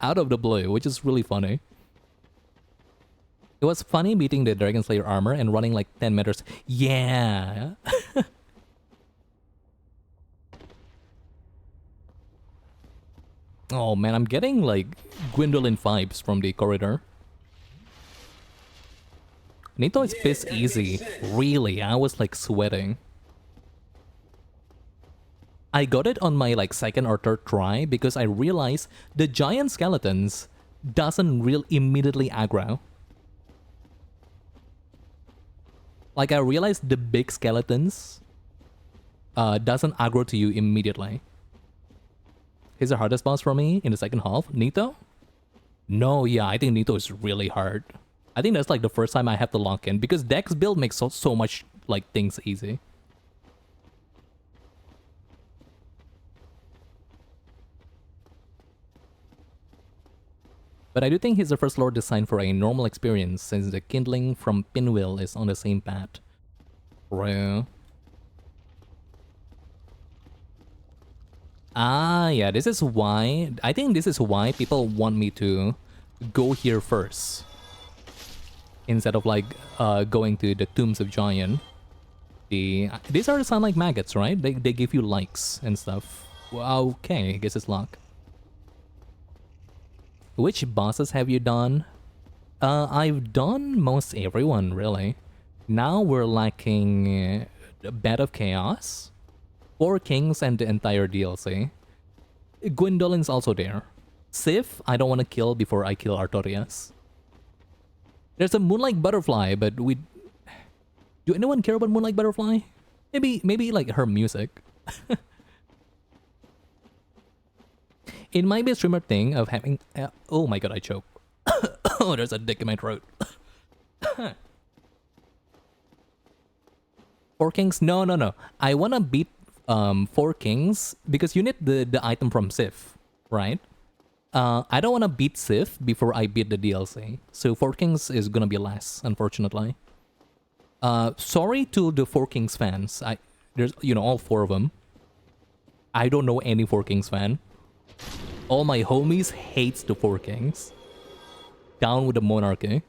Speaker 1: Out of the blue, which is really funny. It was funny meeting the Dragon Slayer armor and running like 10 meters. Yeah. Oh man, I'm getting like Gwendolyn vibes from the corridor. Nito is
Speaker 2: Yeah,
Speaker 1: piss
Speaker 2: that makes
Speaker 1: easy.
Speaker 2: sense.
Speaker 1: Really, I was like sweating. I got it on my like second or third try because I realized the giant skeletons doesn't real immediately aggro. Like I realized the big skeletons doesn't aggro to you immediately. He's the hardest boss for me in the second half. Nito? No, yeah, I think Nito is really hard. I think that's like the first time I have to lock in because Dex build makes so much like things easy. But I do think he's the first lord designed for a normal experience since the kindling from Pinwheel is on the same path. Bro. Ah, yeah, this is why... I think this is why people want me to go here first. Instead of, like, going to the Tombs of Giant. These are sound like maggots, right? They give you likes and stuff. Well, okay, I guess it's luck. Which bosses have you done? I've done most everyone, really. Now we're lacking Bed of Chaos, 4 Kings, and the entire DLC. Gwendolyn's also there. Sif, I don't want to kill before I kill Artorias. There's a Moonlight Butterfly, but we... Do anyone care about Moonlight Butterfly? Maybe like her music. It might be a streamer thing of having... oh my god, I choke. Oh, there's a dick in my throat. 4 Kings? No. I want to beat 4 Kings because you need the item from Sif, right? I don't want to beat Sif before I beat the DLC. So 4 Kings is gonna be less, unfortunately. Sorry to the 4 Kings fans. There's, you know, all 4 of them. I don't know any 4 Kings fan. All my homies hates the 4 Kings. Down with the monarchy.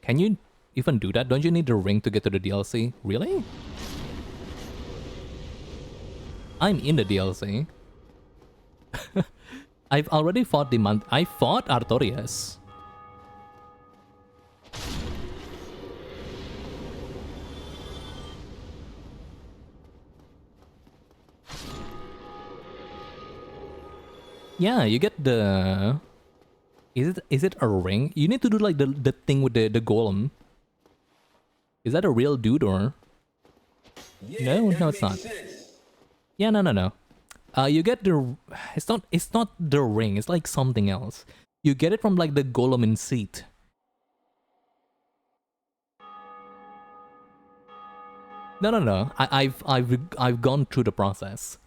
Speaker 1: Can you even do that? Don't you need the ring to get to the DLC? Really? I'm in the DLC. I've already fought the month. I fought Artorias. Yeah, you get the... Is it a ring? You need to do like the thing with the golem. Is that a real dude or...
Speaker 2: Yeah,
Speaker 1: No,
Speaker 2: that
Speaker 1: no, it's
Speaker 2: makes
Speaker 1: not.
Speaker 2: sense.
Speaker 1: Yeah, no. You get the... It's not the ring. It's like something else. You get it from like the golem in Seat. No. I've gone through the process.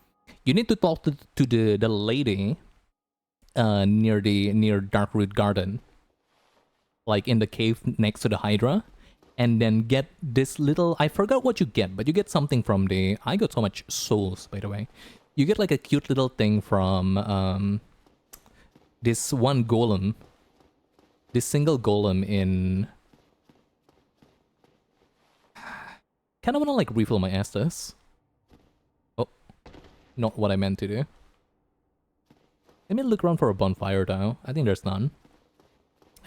Speaker 1: You need to talk to the lady near Darkroot Garden, like in the cave next to the Hydra, and then get this little... I forgot what you get, but you get something from the... I got so much souls, by the way. You get like a cute little thing from this one golem, this single golem in... Kind of want to like refill my Estus. Oh, not what I meant to do. Let me look around for a bonfire though. I think there's none.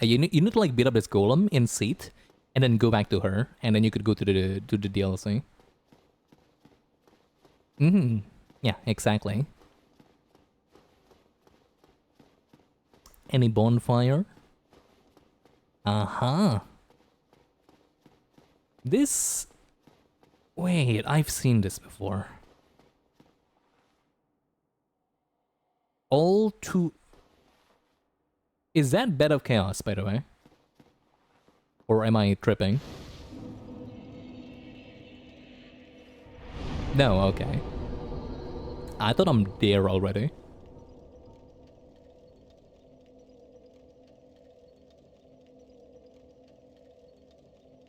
Speaker 1: You need to like beat up this golem in Seat, and then go back to her, and then you could go to the DLC. Yeah, exactly. Any bonfire? This... Wait, I've seen this before. All too... Is that Bed of Chaos, by the way? Or am I tripping? No, okay. I thought I'm there already.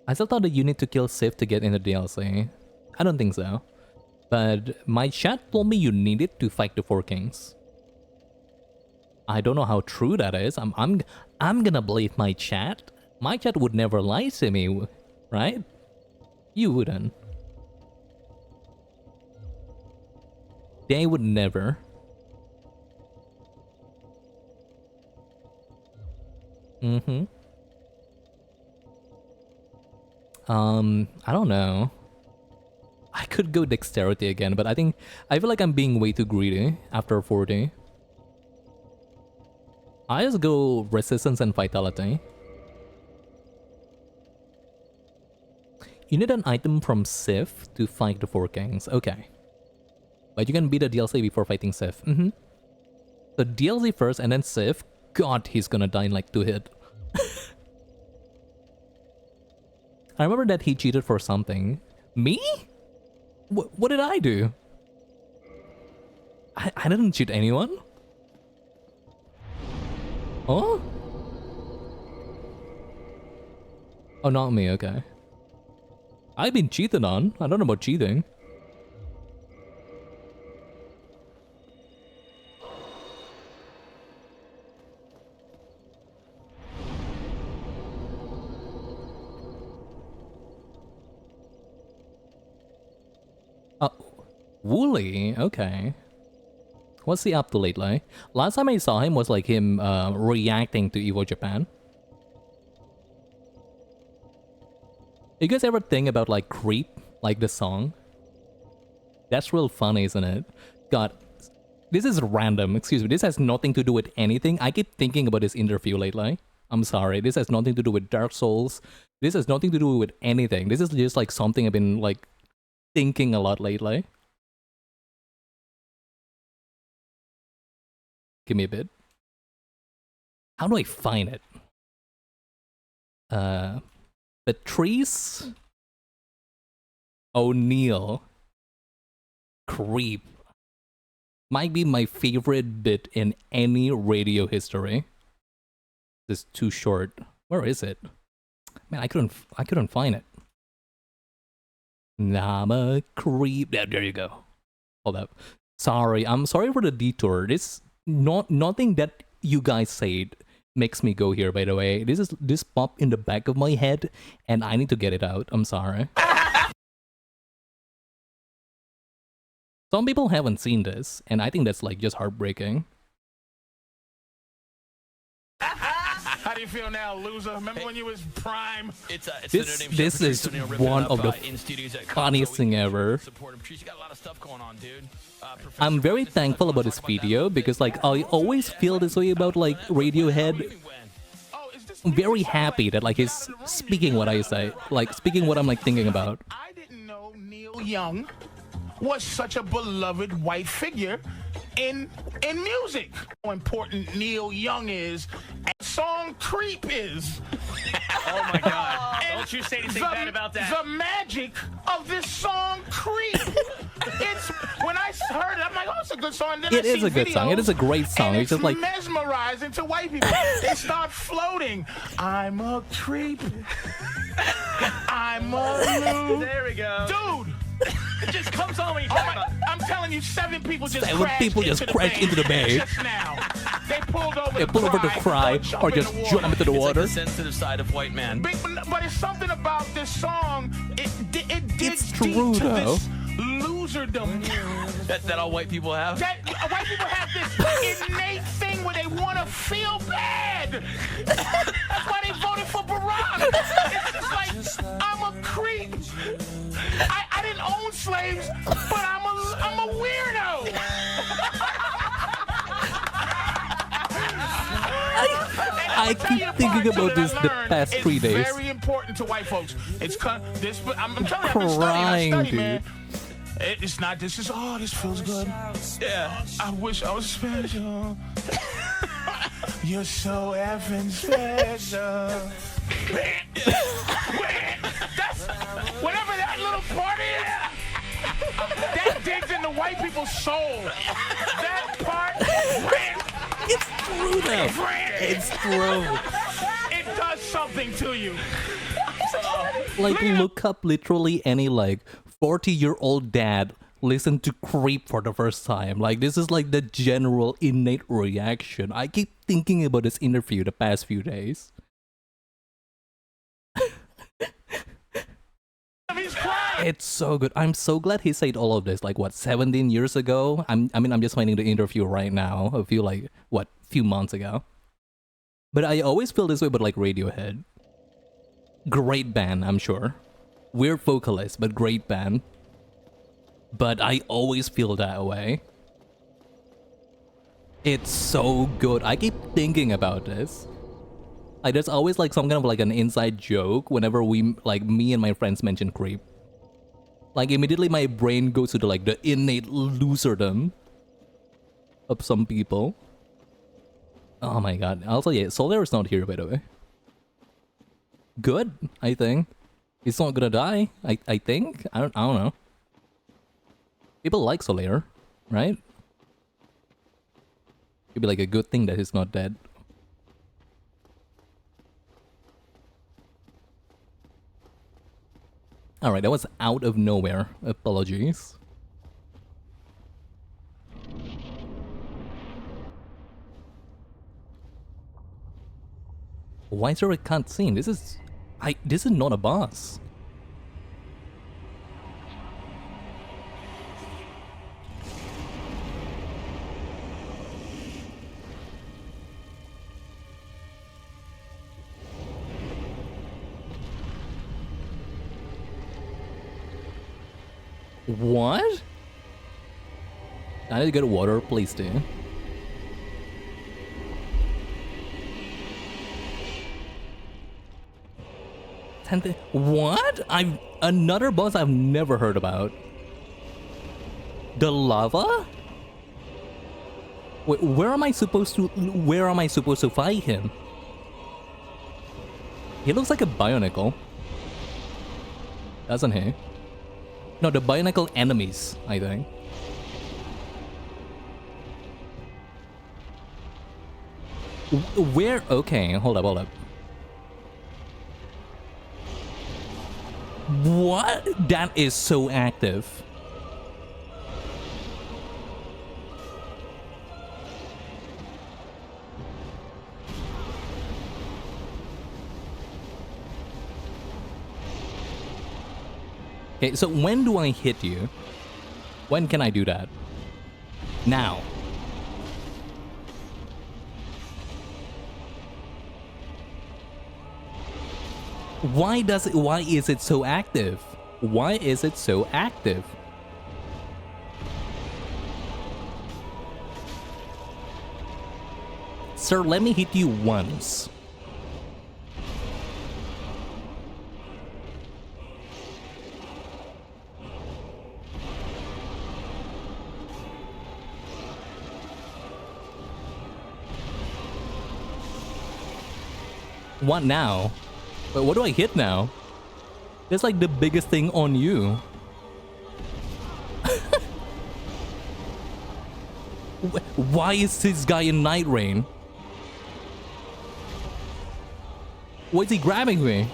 Speaker 1: I still thought that you need to kill Sif to get in the DLC. I don't think so. But my chat told me you needed to fight the 4 Kings. I don't know how true that is. I'm gonna believe my chat. My chat would never lie to me, right? You wouldn't. They would never. Mm-hmm. I don't know. I could go dexterity again, but I feel like I'm being way too greedy after 40. I just go resistance and vitality. You need an item from Sif to fight the Four Kings. Okay. But you can beat the DLC before fighting Sif. Mm-hmm. So DLC first and then Sif. God, he's gonna die in like 2 hits. I remember that he cheated for something. Me? What did I do? I didn't cheat anyone. Oh? Oh, not me, okay. I've been cheated on. I don't know about cheating. Oh, Wooly, okay. What's he up to lately? Last time I saw him was like him reacting to Evo Japan. You guys ever think about like Creep, like the song? That's real funny, isn't it? God, this is random, excuse me. This has nothing to do with anything. I keep thinking about this interview lately. I'm sorry, this has nothing to do with Dark Souls. This has nothing to do with anything. This is just like something I've been like thinking a lot lately. Give me a bit. How do I find it? Patrice O'Neill. Creep. Might be my favorite bit in any radio history. This is too short. Where is it? Man, I couldn't find it. I'm a creep. There you go. Hold up. Sorry, I'm sorry for the detour. Nothing that you guys said makes me go here, by the way. This popped in the back of my head and I need to get it out. I'm sorry. Some people haven't seen this, and I think that's like just heartbreaking.
Speaker 2: How do you feel now, loser? Remember when you was prime?
Speaker 1: This is one of the funniest thing ever. I'm very thankful about this video because like I always feel this way about like Radiohead. I'm very happy that like he's speaking what I say, like speaking what I'm like thinking about.
Speaker 2: I didn't know Neil Young was such a beloved white figure in music. How important Neil Young is, and the song "Creep" is.
Speaker 6: Oh my God! Don't you say anything bad about that.
Speaker 2: The magic of this song "Creep." It's when I heard it, I'm like, oh, it's a good song. And then
Speaker 1: It is a good song. It is a great song.
Speaker 2: It's
Speaker 1: just like
Speaker 2: mesmerizing to white people. They start floating. I'm a creep. I'm a loop.
Speaker 6: There we go,
Speaker 2: Dude.
Speaker 6: It just comes on when you talk about it.
Speaker 2: I'm telling you, 7 people just
Speaker 1: Seven people just crashed into the bay.
Speaker 2: just now. They pulled over.
Speaker 1: they pull over to cry or just jump into the water.
Speaker 6: It's like the sensitive side of white man.
Speaker 2: But it's something about this song. It digs
Speaker 1: It's
Speaker 2: deep
Speaker 1: true,
Speaker 2: to
Speaker 1: though.
Speaker 2: this loserdom.
Speaker 6: That all white people have.
Speaker 2: That white people have this innate thing where they want to feel bad. That's why they voted for Barack. It's just like, I'm a creep. I didn't own slaves, but I'm a weirdo.
Speaker 1: I keep thinking about this the past 3 days.
Speaker 2: It's very important to white folks. I'm telling you, I've been
Speaker 1: Crying,
Speaker 2: studying,
Speaker 1: dude.
Speaker 2: man. It's not. This is. Oh, this feels good.
Speaker 6: Yeah.
Speaker 2: I wish I was special. You're so effing special. That's whatever that little part is. That digs into white people's soul. That part.
Speaker 1: It's true though. It's true.
Speaker 2: It does something to you.
Speaker 1: Like look up literally any like 40-year-old dad listen to Creep for the first time. Like this is like the general innate reaction. I keep thinking about this interview the past few days.
Speaker 2: He's
Speaker 1: It's so good. I'm so glad he said all of this. Like what, 17 years ago? I'm just finding the interview right now. A few few months ago. But I always feel this way about like Radiohead. Great band, I'm sure. Weird vocalist, but great band. But I always feel that way. It's so good. I keep thinking about this. Like there's always like some kind of like an inside joke whenever me and my friends mention Creep. Like immediately my brain goes to the innate loserdom of some people. Oh my god. Also, yeah, Solar is not here, by the way. Good, I think. He's not gonna die, I think. I don't know. People like Solar, right? It'd be like a good thing that he's not dead. Alright, that was out of nowhere. Apologies. Why is there a cutscene? This is not a boss. What? I need to get water, please do. What? Another boss I've never heard about. The lava? Wait, where am I supposed to fight him? He looks like a Bionicle. Doesn't he? No, the Bionicle enemies, I think. Where? Okay, hold up. What? That is so active. Okay, so when do I hit you? When can I do that? Now. Why is it so active? Why is it so active? Sir, let me hit you once. What now? Wait, what do I hit now? That's like the biggest thing on you. Why is this guy in Night Rain? Why is he grabbing me?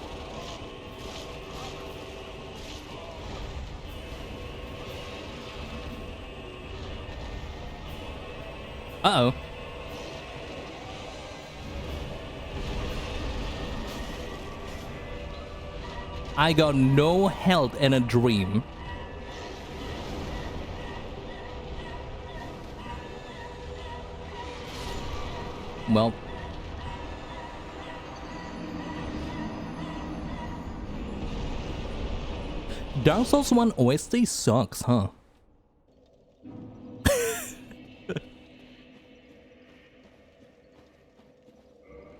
Speaker 1: Uh-oh. I got no health and a dream. Well. Dark Souls 1 OST sucks, huh?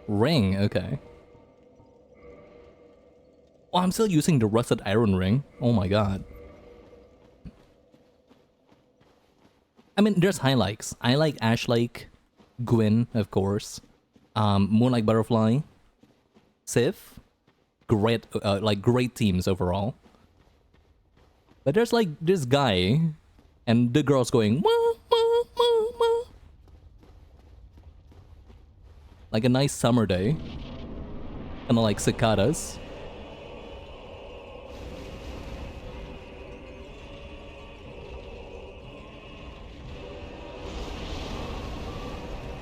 Speaker 1: Ring, okay. Oh, I'm still using the rusted iron ring. Oh my god. I mean, there's highlights. I like Ashlake, Gwyn, of course. Moonlight Butterfly, Sif. Great, great teams overall. But there's like this guy, and the girl's going wah, wah, wah, wah. Like a nice summer day. Kinda like cicadas.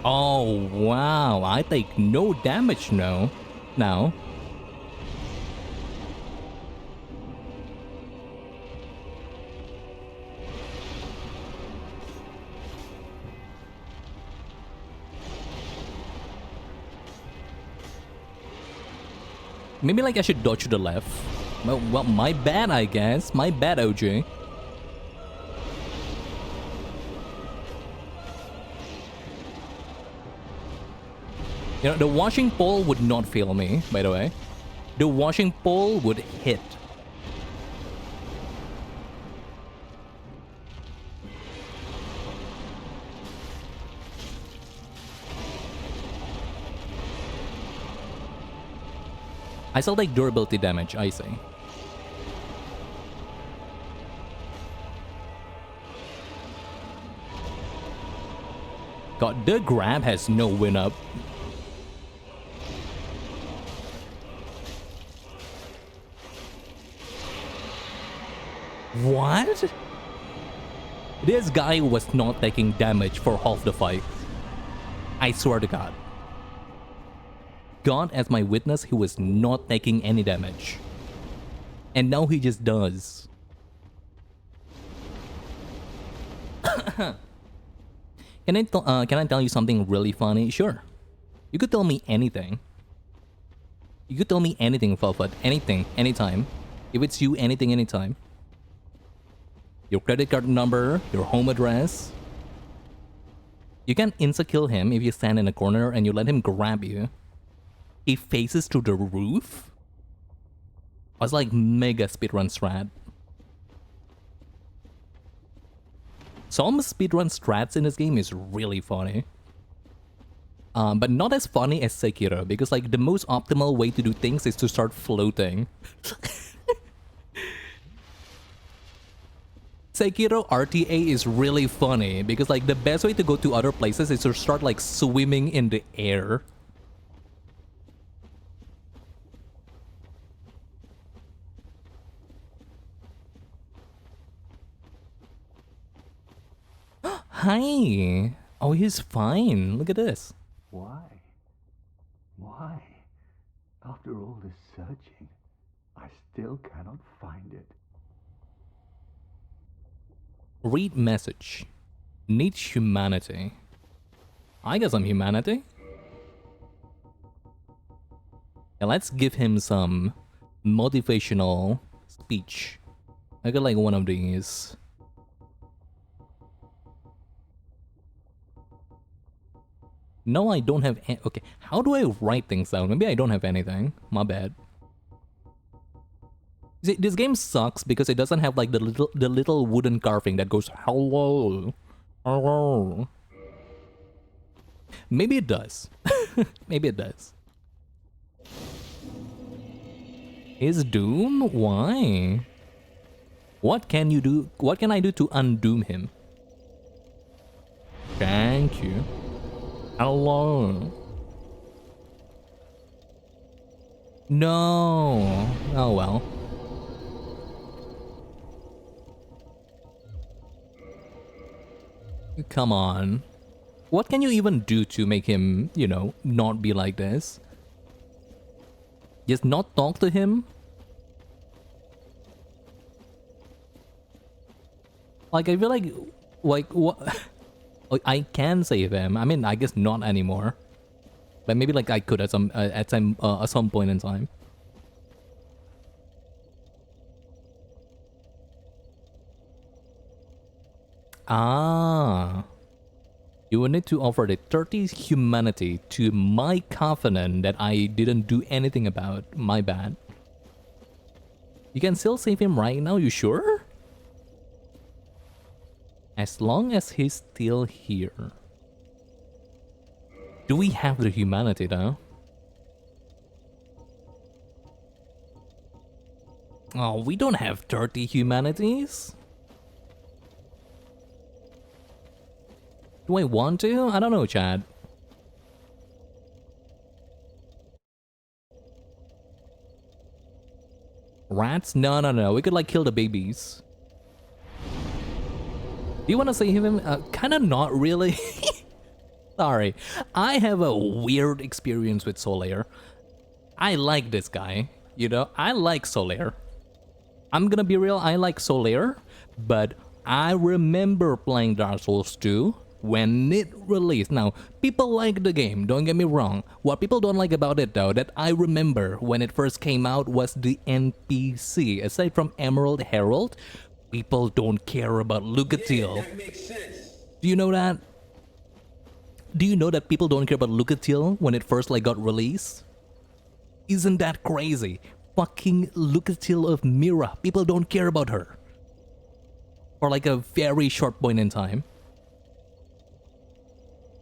Speaker 1: Oh, wow. I take no damage now. Maybe like I should dodge to the left. Well, my bad, I guess. My bad, OJ. You know, the washing pole would not fail me, by the way. The washing pole would hit. I still take durability damage, I see. God, the grab has no win up. What? This guy was not taking damage for half the fight. I swear to God. God as my witness, he was not taking any damage. And now he just does. Can I tell you something really funny? Sure. You could tell me anything. You could tell me anything, Fluffut. Anything, anytime. If it's you, anything, anytime. Your credit card number, your home address. You can insta-kill him if you stand in a corner and you let him grab you. He faces to the roof? It's like mega speedrun strat. Some speedrun strats in this game is really funny. But not as funny as Sekiro, because like the most optimal way to do things is to start floating. Sekiro RTA is really funny, because like the best way to go to other places is to start like swimming in the air. Hi. Oh, he's fine. Look at this.
Speaker 5: Why? Why? After all this searching, I still cannot find it.
Speaker 1: Read message. Needs humanity. I got some humanity. Yeah, let's give him some motivational speech. I got like one of these. No, I don't have any. Okay, how do I write things down? Maybe I don't have anything. My bad. See, this game sucks because it doesn't have like the little wooden carving that goes hello, hello. Maybe it does. Maybe it does. Is Doom? Why? What can you do? What can I do to undoom him? Thank you. Hello. No. Oh well. Come on. What can you even do to make him, you know, not be like this? Just not talk to him? Like, I feel like what? I can save him. I mean, I guess not anymore. But maybe like I could at some point in time. Ah. You will need to offer the 30 humanity to my covenant that I didn't do anything about. My bad. You can still save him right now, you sure? As long as he's still here. Do we have the humanity though? Oh, we don't have 30 humanities. Do I want to? I don't know, Chad. Rats? No, no, no. We could like kill the babies. Do you want to save him? Kinda not really. Sorry. I have a weird experience with Solaire. I like this guy. You know, I like Solaire. I'm gonna be real, I like Solaire. But I remember playing Dark Souls 2. when it released. Now, people like the game, don't get me wrong. What people don't like about it though, that I remember when it first came out, was the NPC. Aside from Emerald Herald, people don't care about Lucatiel. Do you know that? Do you know that people don't care about Lucatiel when it first like got released? Isn't that crazy? Fucking Lucatiel of Mira. People don't care about her. For like a very short point in time.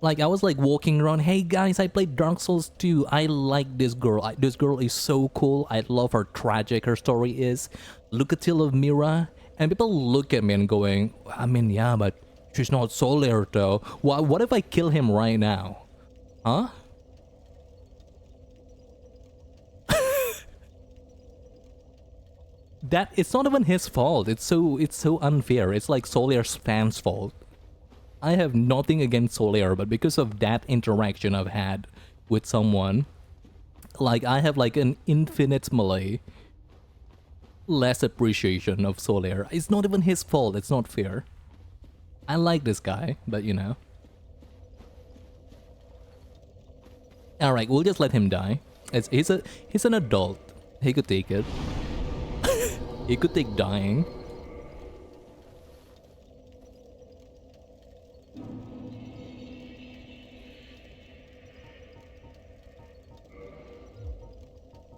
Speaker 1: Like, I was like walking around, hey guys, I played Dark Souls 2. I like this girl. This girl is so cool. I love her tragic her story is. Lucatiel of Mira. And people look at me and going, I mean, yeah, but she's not Solaire though. What if I kill him right now? Huh? That it's not even his fault. It's so unfair. It's like Solaire's fans' fault. I have nothing against Solaire, but because of that interaction I've had with someone, like I have like an infinitely less appreciation of Solaire. It's not even his fault. It's not fair. I like this guy, but you know. All right, we'll just let him die. He's an adult. He could take it. He could take dying.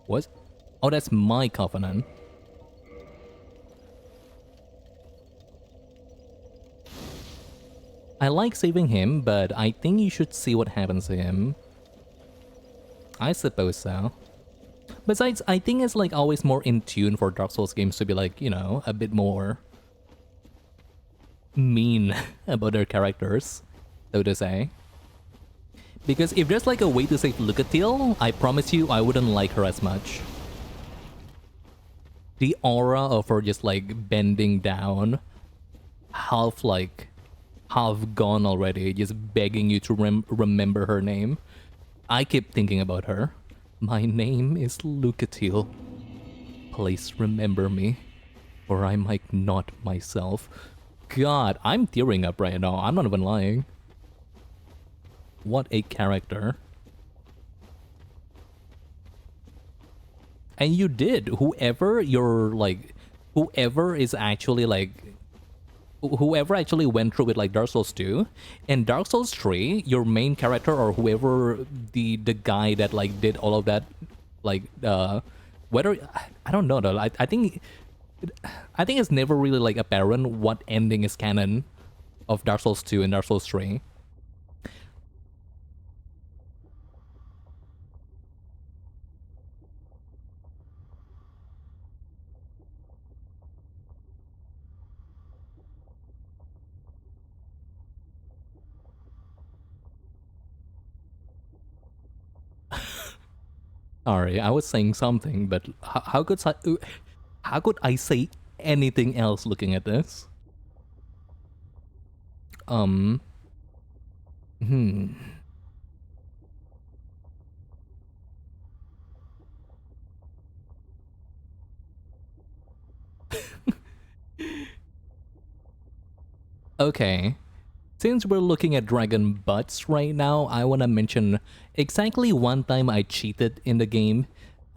Speaker 1: What? Oh, that's my covenant. I like saving him, but I think you should see what happens to him. I suppose so. Besides, I think it's like always more in tune for Dark Souls games to be like, you know, a bit more mean about their characters, so to say. Because if there's like a way to save Lucatiel, I promise you I wouldn't like her as much. The aura of her just like bending down, half gone already, just begging you to remember her name. I keep thinking about her. My name is Lucatiel. Please remember me, or I might not myself. God, I'm tearing up right now. I'm not even lying. What a character. And you did. Whoever actually went through with like Dark Souls 2 and Dark Souls 3, your main character or whoever the guy that like did all of that, like whether I don't know though. I think it's never really like apparent what ending is canon of Dark Souls 2 and Dark Souls 3. Sorry, I was saying something, but how could I say anything else looking at this? Hmm. Okay. Since we're looking at dragon butts right now, I want to mention exactly one time I cheated in the game.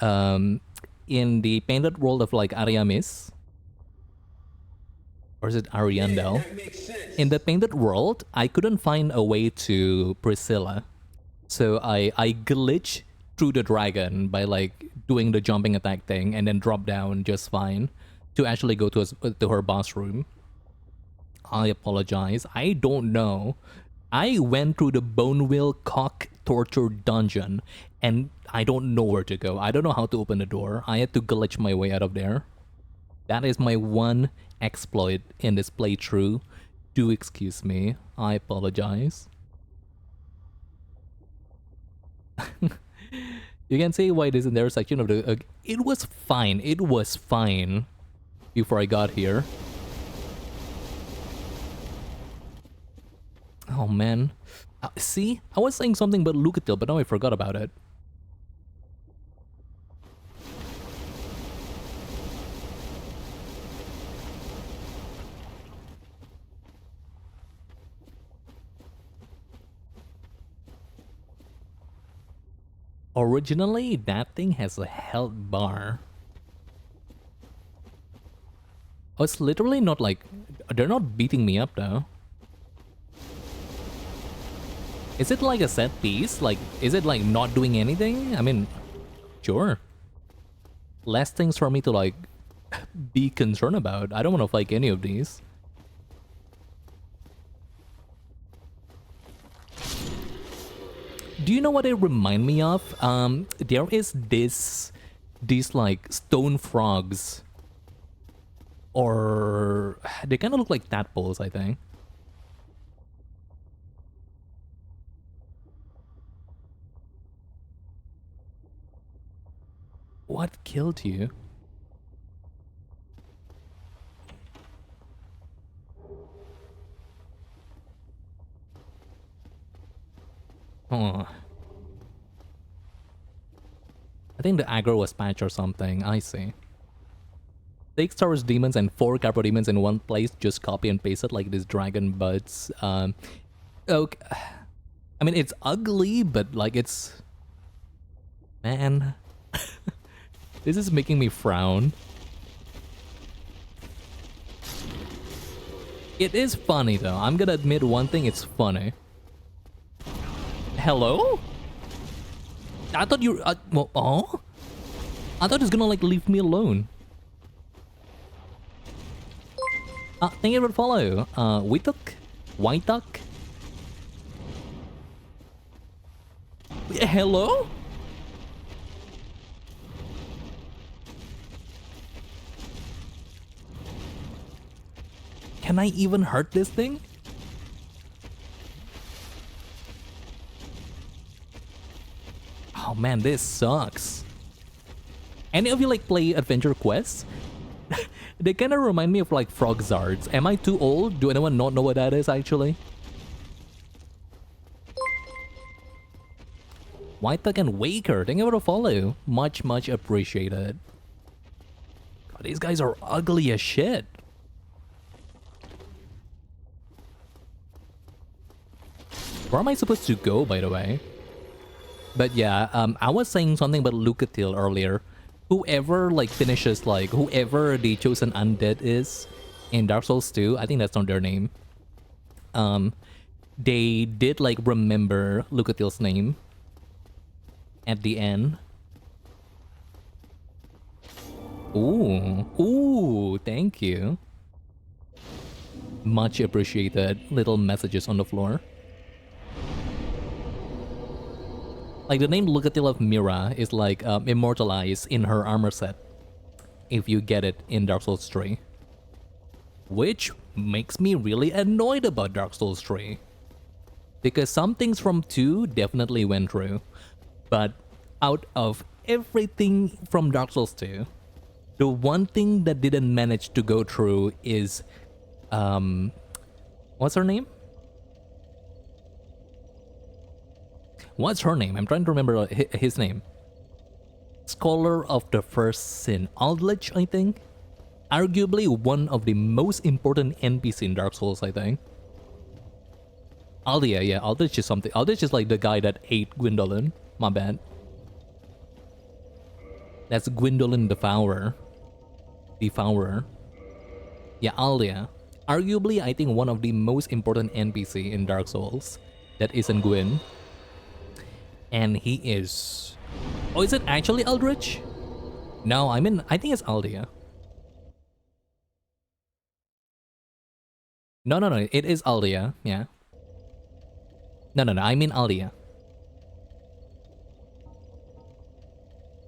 Speaker 1: In the painted world of like Ariamis. Or is it Ariandel? In the painted world, I couldn't find a way to Priscilla. So I glitched through the dragon by like doing the jumping attack thing and then drop down just fine to actually go to her boss room. I apologize. I don't know. I went through the Bonewheel Cock torture dungeon and I don't know where to go. I don't know how to open the door. I had to glitch my way out of there. That is my one exploit in this playthrough. Do excuse me. I apologize. You can see why it is in their section of the... it was fine. It was fine before I got here. Oh man. See? I was saying something about Lucatiel, but now I forgot about it. originally that thing has a health bar. Oh, it's literally not like... They're not beating me up though. Is it like a set piece? Like, is it like not doing anything? I mean, sure. Less things for me to like be concerned about. I don't want to fight any of these. Do you know what they remind me of? There is these like stone frogs. Or they kind of look like tadpoles, I think. What killed you? Oh. I think the aggro was patched or something. I see. 6 Taurus demons and 4 Capro demons in one place. Just copy and paste it like these dragon buds. Okay. I mean, it's ugly, but like it's... Man. This is making me frown. It is funny though. I'm gonna admit one thing, it's funny. Hello? I thought you... well, oh? I thought it's gonna like leave me alone. Thank you for the follow. Wituk? Whituck? Hello? Can I even hurt this thing? Oh man, this sucks. Any of you like play adventure quests? They kind of remind me of like frog zards. Am I too old? Do anyone not know what that is actually? Whitetuck and Waker, thank you for the follow. Much appreciated. God, these guys are ugly as shit. Where am I supposed to go, by the way? But yeah, I was saying something about Lucatil earlier. Whoever like finishes like whoever the chosen undead is in Dark Souls 2, I think that's not their name. They did like remember Lucatil's name at the end. Ooh, thank you. Much appreciated. Little messages on the floor. Like the name Lucatil of Mira is like immortalized in her armor set if you get it in Dark Souls 3. Which makes me really annoyed about Dark Souls 3. Because some things from 2 definitely went through. But out of everything from Dark Souls 2, the one thing that didn't manage to go through is... what's her name? What's her name? I'm trying to remember his name. Scholar of the First Sin. Aldrich, I think? Arguably one of the most important NPC in Dark Souls, I think. Aldia, yeah, Aldrich is something. Aldrich is like the guy that ate Gwendolyn. My bad. That's Gwendolyn Devourer. Yeah, Aldia. Arguably, I think one of the most important NPC in Dark Souls that isn't Gwyn. And he is... Oh, is it actually Aldrich? No, I think it's Aldia. No, it is Aldia, yeah. No, I mean Aldia.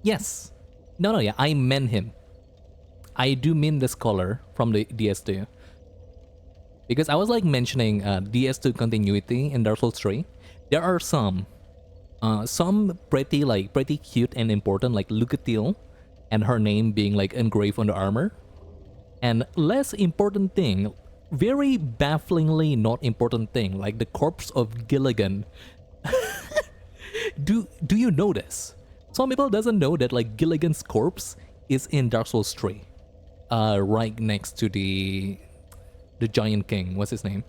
Speaker 1: Yes. No, yeah, I meant him. I do mean the scholar from the DS2. Because I was like mentioning DS2 continuity in Dark Souls 3. There are some pretty cute and important, like Lucatil and her name being like engraved on the armor. And less important thing, very bafflingly not important thing, like the corpse of Gilligan. Do you know this? Some people doesn't know that like Gilligan's corpse is in Dark Souls 3. Right next to the Giant King. What's his name?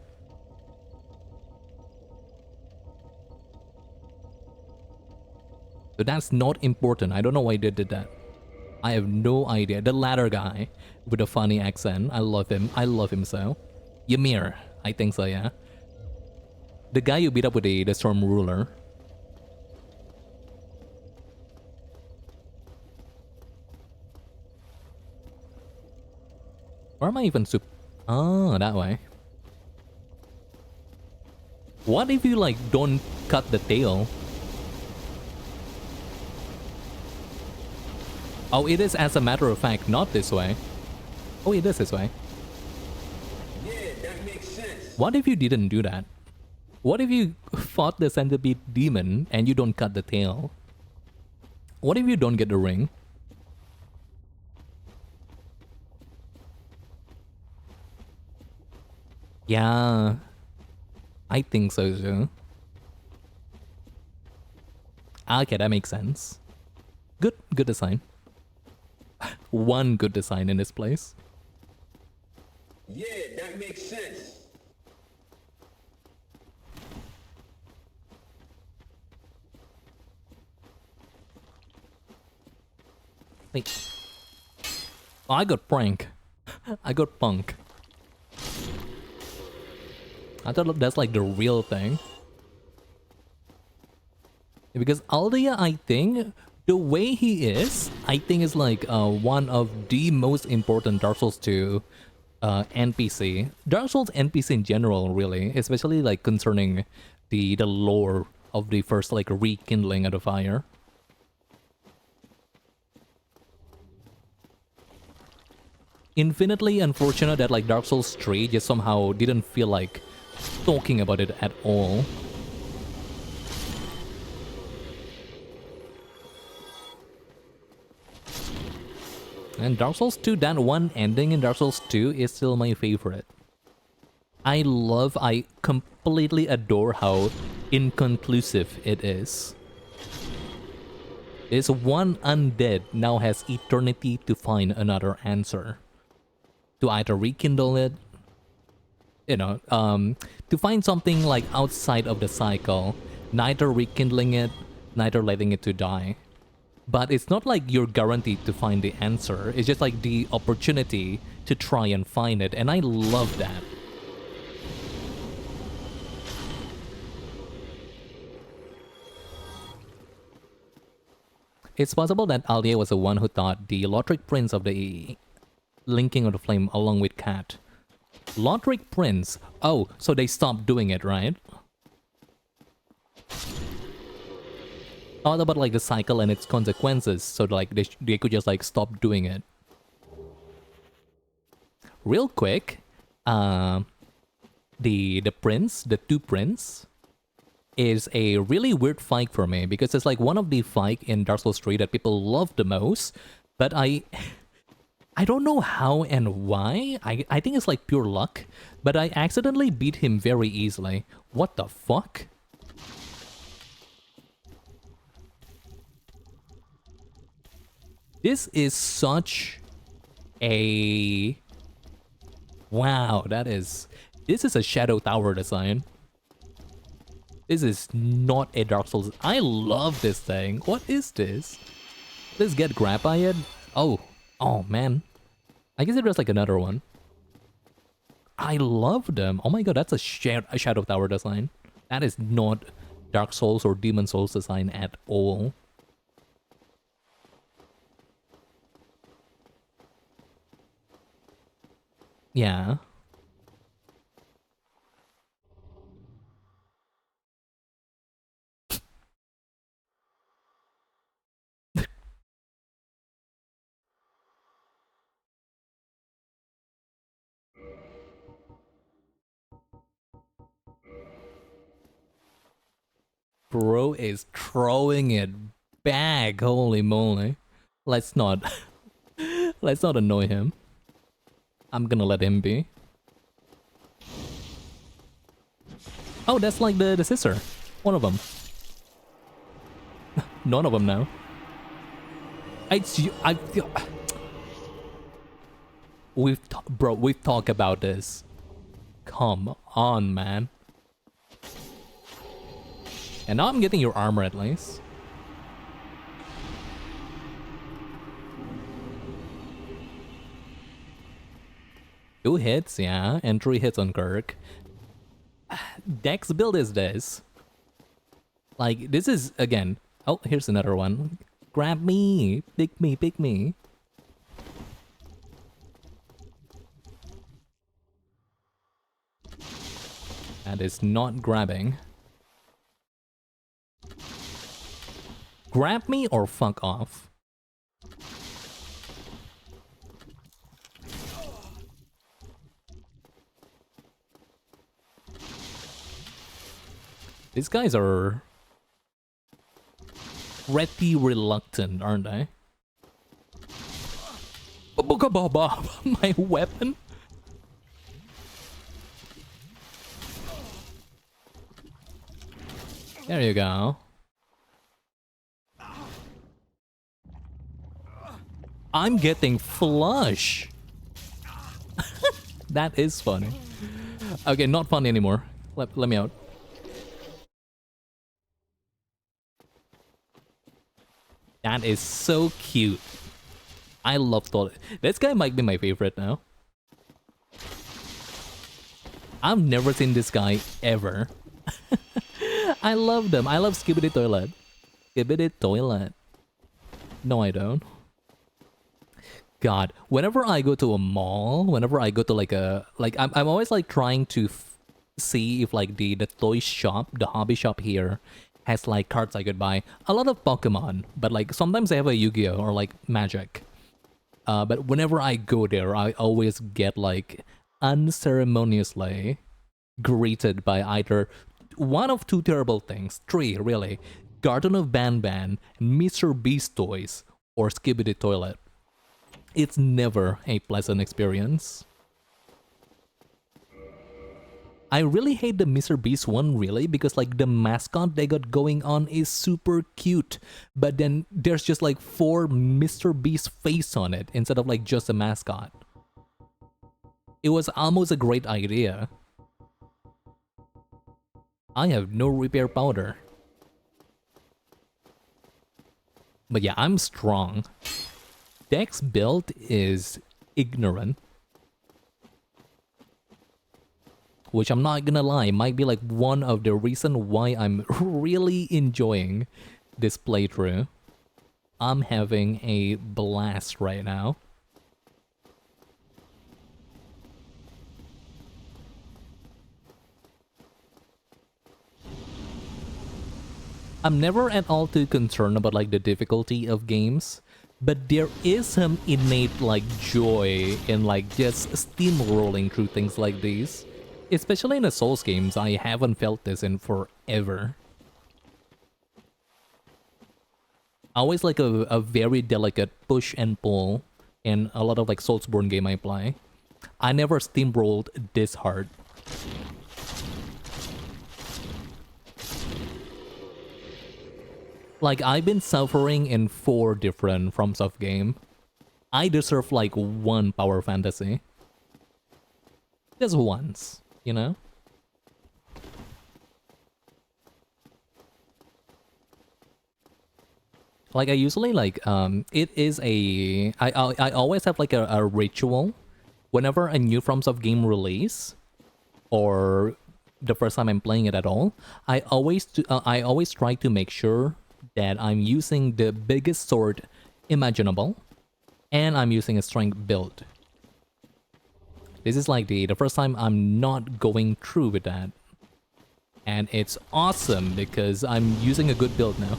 Speaker 1: So that's not important. I don't know why they did that. I have no idea. The latter guy with a funny accent. I love him. I love him so. Ymir. I think so, yeah. The guy you beat up with the Storm Ruler. Where am I even Oh, that way. What if you like don't cut the tail? Oh, it is as a matter of fact not this way. Oh, it is this way.
Speaker 7: Yeah, that makes sense.
Speaker 1: What if you didn't do that? What if you fought the centipede demon and you don't cut the tail? What if you don't get the ring? Yeah, I think so too. Okay, that makes sense. Good design. One good design in this place.
Speaker 7: Yeah, that makes sense.
Speaker 1: Wait. Oh, I got prank. I got punk. I thought that's like the real thing. Because Aldia, I think, the way he is, I think is like one of the most important Dark Souls 2 NPC. Dark Souls NPC in general, really, especially like concerning the lore of the first like rekindling of the fire. Infinitely unfortunate that like Dark Souls 3 just somehow didn't feel like talking about it at all. And Dark Souls 2, that one ending in Dark Souls 2 is still my favorite. I completely adore how inconclusive it is. This one undead now has eternity to find another answer. To either rekindle it, you know, to find something like outside of the cycle, neither rekindling it, neither letting it to die. But it's not like you're guaranteed to find the answer. It's just like the opportunity to try and find it. And I love that. It's possible that Aldia was the one who thought the Lothric Prince of the Linking of the Flame along with Cat. Lothric Prince. Oh, so they stopped doing it, right? Thought about like the cycle and its consequences, so like they could just like stop doing it. Real quick, the two prince, is a really weird fight for me because it's like one of the fight in Dark Souls 3 that people love the most, but I don't know how and why. I think it's like pure luck, but I accidentally beat him very easily. What the fuck? This is such a... Wow, this is a Shadow Tower design. This is not a Dark Souls. I love this thing. What is this? Let's get grabbed by it. Oh man. I guess it was like another one. I love them. Oh my god, that's a Shadow Tower design. That is not Dark Souls or Demon Souls design at all. Yeah. Bro is throwing it back. Holy moly. Let's not annoy him. I'm gonna let him be. Oh, that's like the sister. One of them. None of them now. We've talked about this. Come on, man. And now I'm getting your armor at least. 2 hits, yeah, and 3 hits on Kirk. Dex build is this. Like, this is, again... Oh, here's another one. Grab me! Pick me, pick me. That is not grabbing. Grab me or fuck off. These guys are pretty reluctant, aren't they? My weapon? There you go. I'm getting flush. That is funny. Okay, not funny anymore. Let me out. That is so cute. I love Toilet. This guy might be my favorite now. I've never seen this guy ever. I love them. I love Skibidi Toilet. Skibidi Toilet. No, I don't. God, whenever I go to a mall, whenever I go to like a... Like, I'm always like trying to see if like the toy shop, the hobby shop here, has like cards I could buy. A lot of Pokemon, but like sometimes they have a Yu-Gi-Oh! Or like Magic. But whenever I go there, I always get like unceremoniously greeted by either one of 2 terrible things, 3 really, Garden of Banban, Mr. Beast toys, or Skibidi Toilet. It's never a pleasant experience. I really hate the Mr. Beast one, really, because like the mascot they got going on is super cute, but then there's just like 4 Mr. Beast face on it instead of like just a mascot. It was almost a great idea. I have no repair powder. But yeah, I'm strong. Dex build is ignorant. Which I'm not gonna lie, might be like one of the reasons why I'm really enjoying this playthrough. I'm having a blast right now. I'm never at all too concerned about like the difficulty of games, but there is some innate like joy in like just steamrolling through things like these. Especially in the Souls games, I haven't felt this in forever. Always like a very delicate push and pull in a lot of like Soulsborne game I play. I never steamrolled this hard. Like, I've been suffering in 4 different FromSoft game. I deserve like 1 Power Fantasy. Just once, you know? Like, I usually like, it is a... I always have like a ritual. Whenever a new FromSoft game release, or the first time I'm playing it at all, I always try to make sure that I'm using the biggest sword imaginable, and I'm using a strength build. This is like the first time I'm not going through with that. And it's awesome because I'm using a good build now.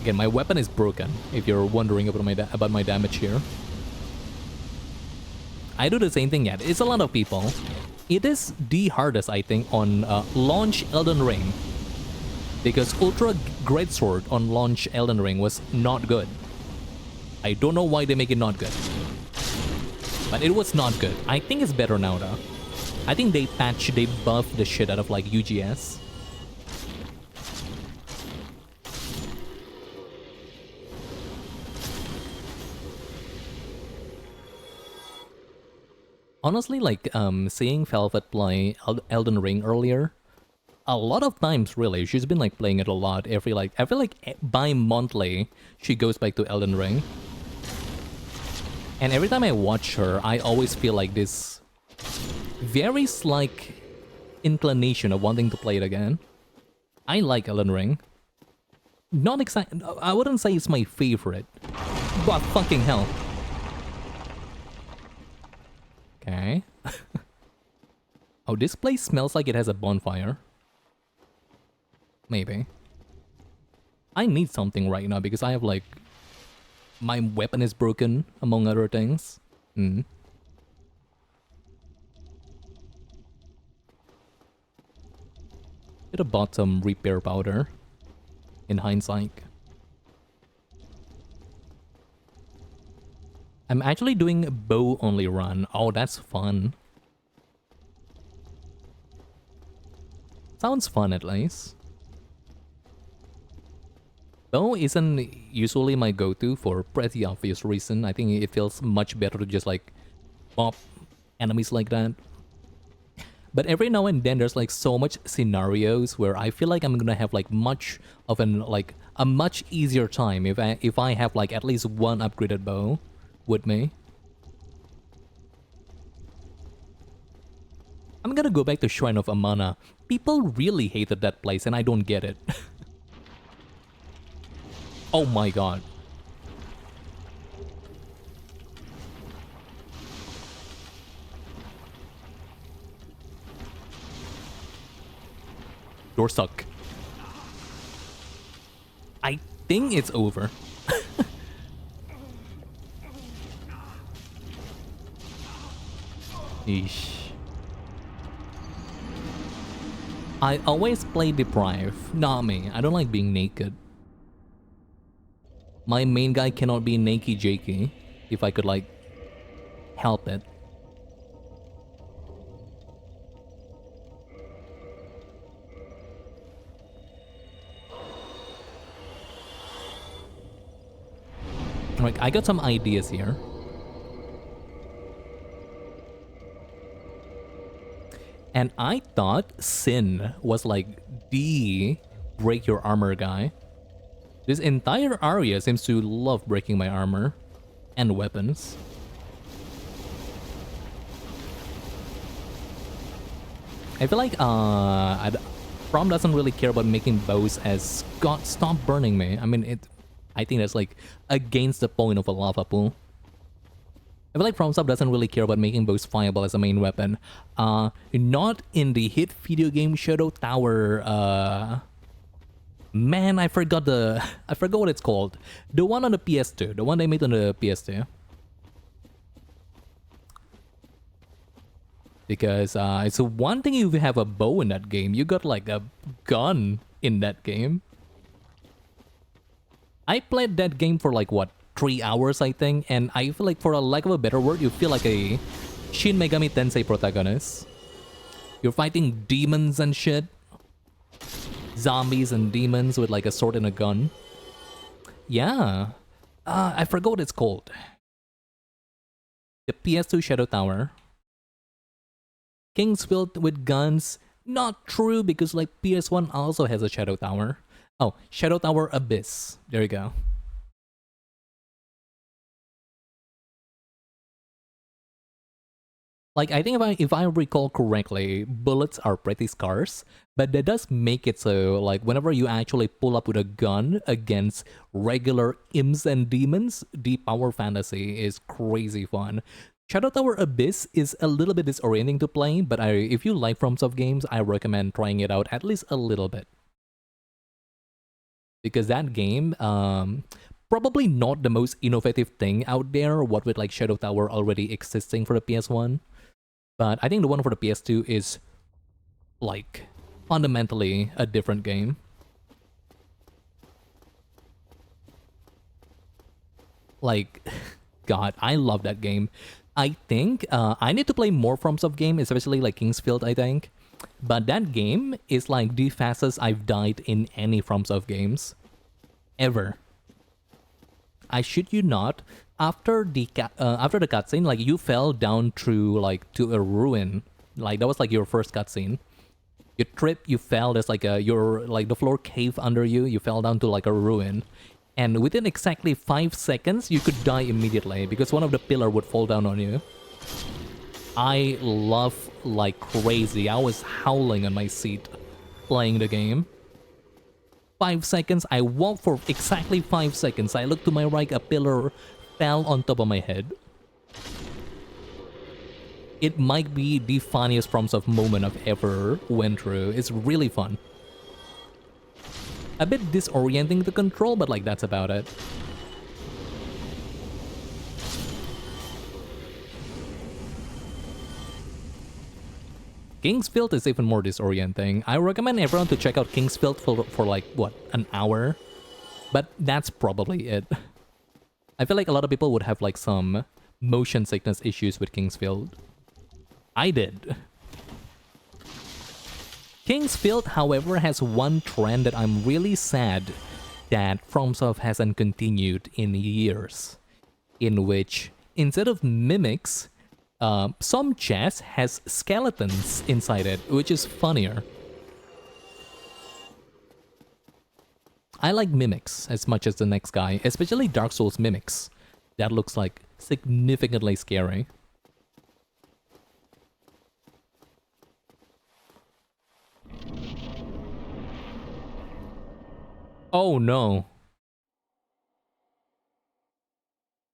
Speaker 1: Again, my weapon is broken, if you're wondering about my damage here. I do the same thing yet. It's a lot of people. It is the hardest, I think, on launch Elden Ring. Because Ultra Greatsword on launch Elden Ring was not good. I don't know why they make it not good. But it was not good. I think it's better now though. I think they buffed the shit out of like UGS. Honestly, like, seeing Velvet play Elden Ring earlier, a lot of times, really. She's been like playing it a lot. I feel like bi-monthly she goes back to Elden Ring. And every time I watch her, I always feel like this very slight inclination of wanting to play it again. I like Elden Ring. Not exactly. I wouldn't say it's my favorite, but fucking hell. Okay. Oh, this place smells like it has a bonfire. Maybe. I need something right now because I have like... my weapon is broken, among other things. Hit a bottom repair powder. In hindsight. I'm actually doing a bow only run. Oh, that's fun. Sounds fun at least. Bow isn't usually my go-to for pretty obvious reason. I think it feels much better to just like pop enemies like that. But every now and then there's like so much scenarios where I feel like I'm gonna have like much of an like a much easier time if I have like at least one upgraded bow with me. I'm gonna go back to Shrine of Amana. People really hated that place and I don't get it. Oh my god. You're stuck. I think it's over. Eesh. I always play Deprive. Not me. I don't like being naked. My main guy cannot be naked Jakey if I could like help it. Like, I got some ideas here. And I thought Sin was like the break your armor guy. This entire area seems to love breaking my armor and weapons. I feel like From doesn't really care about making bows as God stop burning me. I mean, I think that's like against the point of a lava pool. I feel like FromSoft doesn't really care about making bows viable as a main weapon. Not in the hit video game Shadow Tower. Man, I forgot what it's called. The one on the PS2. The one they made on the PS2. Because it's one thing if you have a bow in that game. You got like a gun in that game. I played that game for like, what, 3 hours, I think. And I feel like, for a lack of a better word, you feel like a Shin Megami Tensei protagonist. You're fighting demons and shit. Zombies and demons with like a sword and a gun. Yeah. I forgot what it's called. The PS2 Shadow Tower. Kings filled with guns. Not true, because like PS1 also has a Shadow Tower. Oh, Shadow Tower Abyss. There you go. Like, I think if I recall correctly, bullets are pretty scarce, but that does make it so, like, whenever you actually pull up with a gun against regular imps and demons, the power fantasy is crazy fun. Shadow Tower Abyss is a little bit disorienting to play, but if you like FromSoft games, I recommend trying it out at least a little bit. Because that game, probably not the most innovative thing out there, what with like Shadow Tower already existing for the PS1. But I think the one for the PS2 is, like, fundamentally a different game. Like, God, I love that game. I think I need to play more FromSoft game, especially like Kingsfield, I think. But that game is like the fastest I've died in any FromSoft games. Ever. I shit you not. After the cutscene, like, you fell down through like to a ruin. Like, that was like your first cutscene. You trip, you fell, there's like the floor caved under you, you fell down to like a ruin. And within exactly 5 seconds, you could die immediately because one of the pillar would fall down on you. I love like crazy. I was howling on my seat playing the game. 5 seconds, I walked for exactly 5 seconds. I looked to my right, a pillar fell on top of my head. It might be the funniest FromSoft moment I've ever went through. It's really fun. A bit disorienting to control, but like that's about it. Kingsfield is even more disorienting. I recommend everyone to check out Kingsfield for like, what, an hour? But that's probably it. I feel like a lot of people would have like some motion sickness issues with Kingsfield. I did. Kingsfield, however, has one trend that I'm really sad that FromSoft hasn't continued in years, in which instead of mimics, some chest has skeletons inside it, which is funnier. I like mimics as much as the next guy, especially Dark Souls mimics. That looks like significantly scary. Oh no.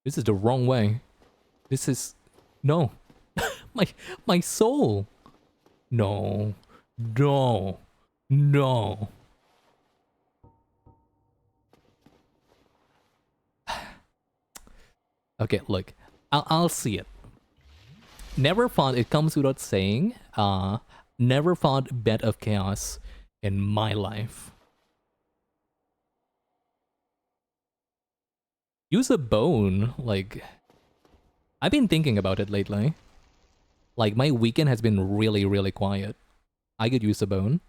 Speaker 1: This is the wrong way. This is... No. my soul. No. No. No. Okay, look. I'll see it. Never found, it comes without saying, never found Bed of Chaos in my life. Use a bone, like... I've been thinking about it lately. Like, my weekend has been really, really quiet. I could use a bone.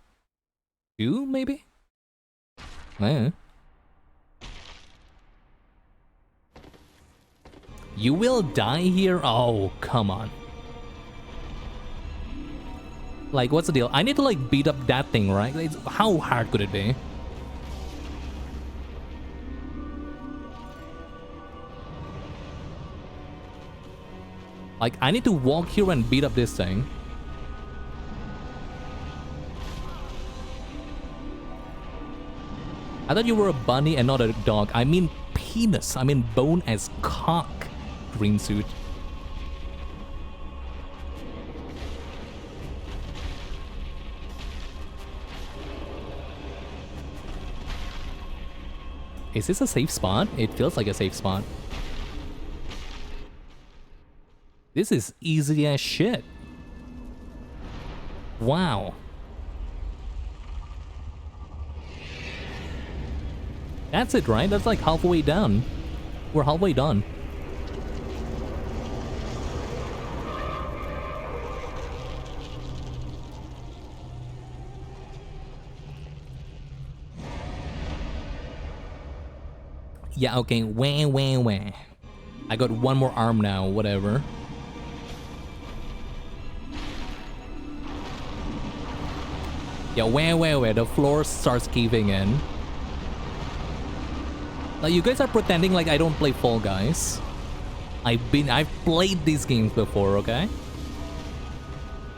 Speaker 1: 2, maybe? Eh. You will die here? Oh, come on. Like, what's the deal? I need to, like, beat up that thing, right? How hard could it be? Like, I need to walk here and beat up this thing. I thought you were a bunny and not a dog. I mean penis. I mean bone as cock. Green suit. Is this a safe spot? It feels like a safe spot. This is easy as shit. Wow. That's it, right? That's like halfway done. We're halfway done. Yeah, okay. Wah, wah, wah. I got one more arm now, whatever. Yeah, where the floor starts caving in. Like, you guys are pretending like I don't play Fall Guys. I've played these games before, okay?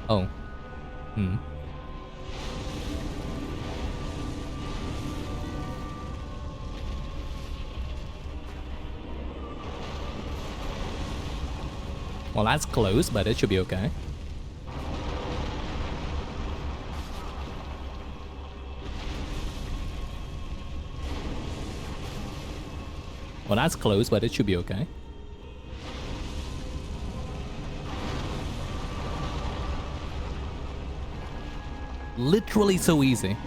Speaker 1: Oh. Well, that's close, but it should be okay. Well, that's close, but it should be okay. Literally so easy.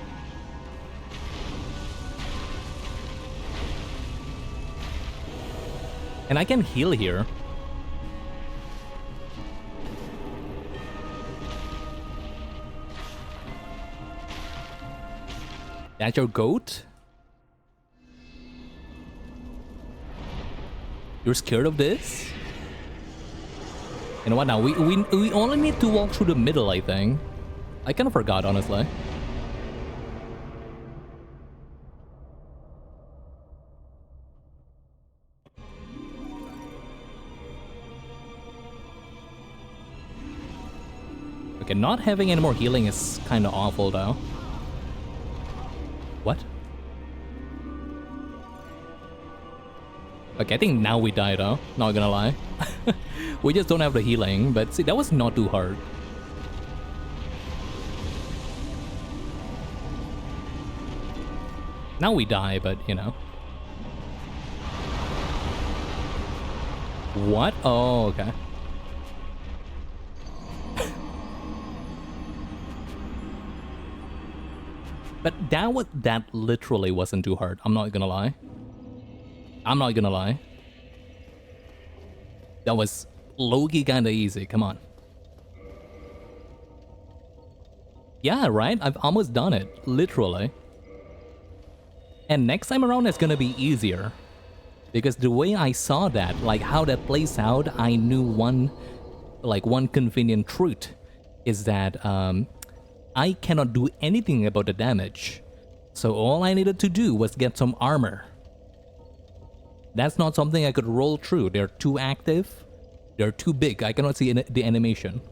Speaker 1: And I can heal here. That's your goat? You're scared of this? You know what now? We only need to walk through the middle, I think. I kind of forgot, honestly. Okay, not having any more healing is kind of awful, though. What? Okay, I think now we die, though. Not gonna lie. We just don't have the healing, but see, that was not too hard. Now we die, but, you know. What? Oh, okay. But that literally wasn't too hard. I'm not gonna lie. I'm not gonna lie. That was low-key kinda easy. Come on. Yeah, right? I've almost done it. Literally. And next time around it's gonna be easier. Because the way I saw that, like how that plays out, I knew one convenient truth is that I cannot do anything about the damage. So all I needed to do was get some armor. That's not something I could roll through. They're too active. They're too big. I cannot see the animation.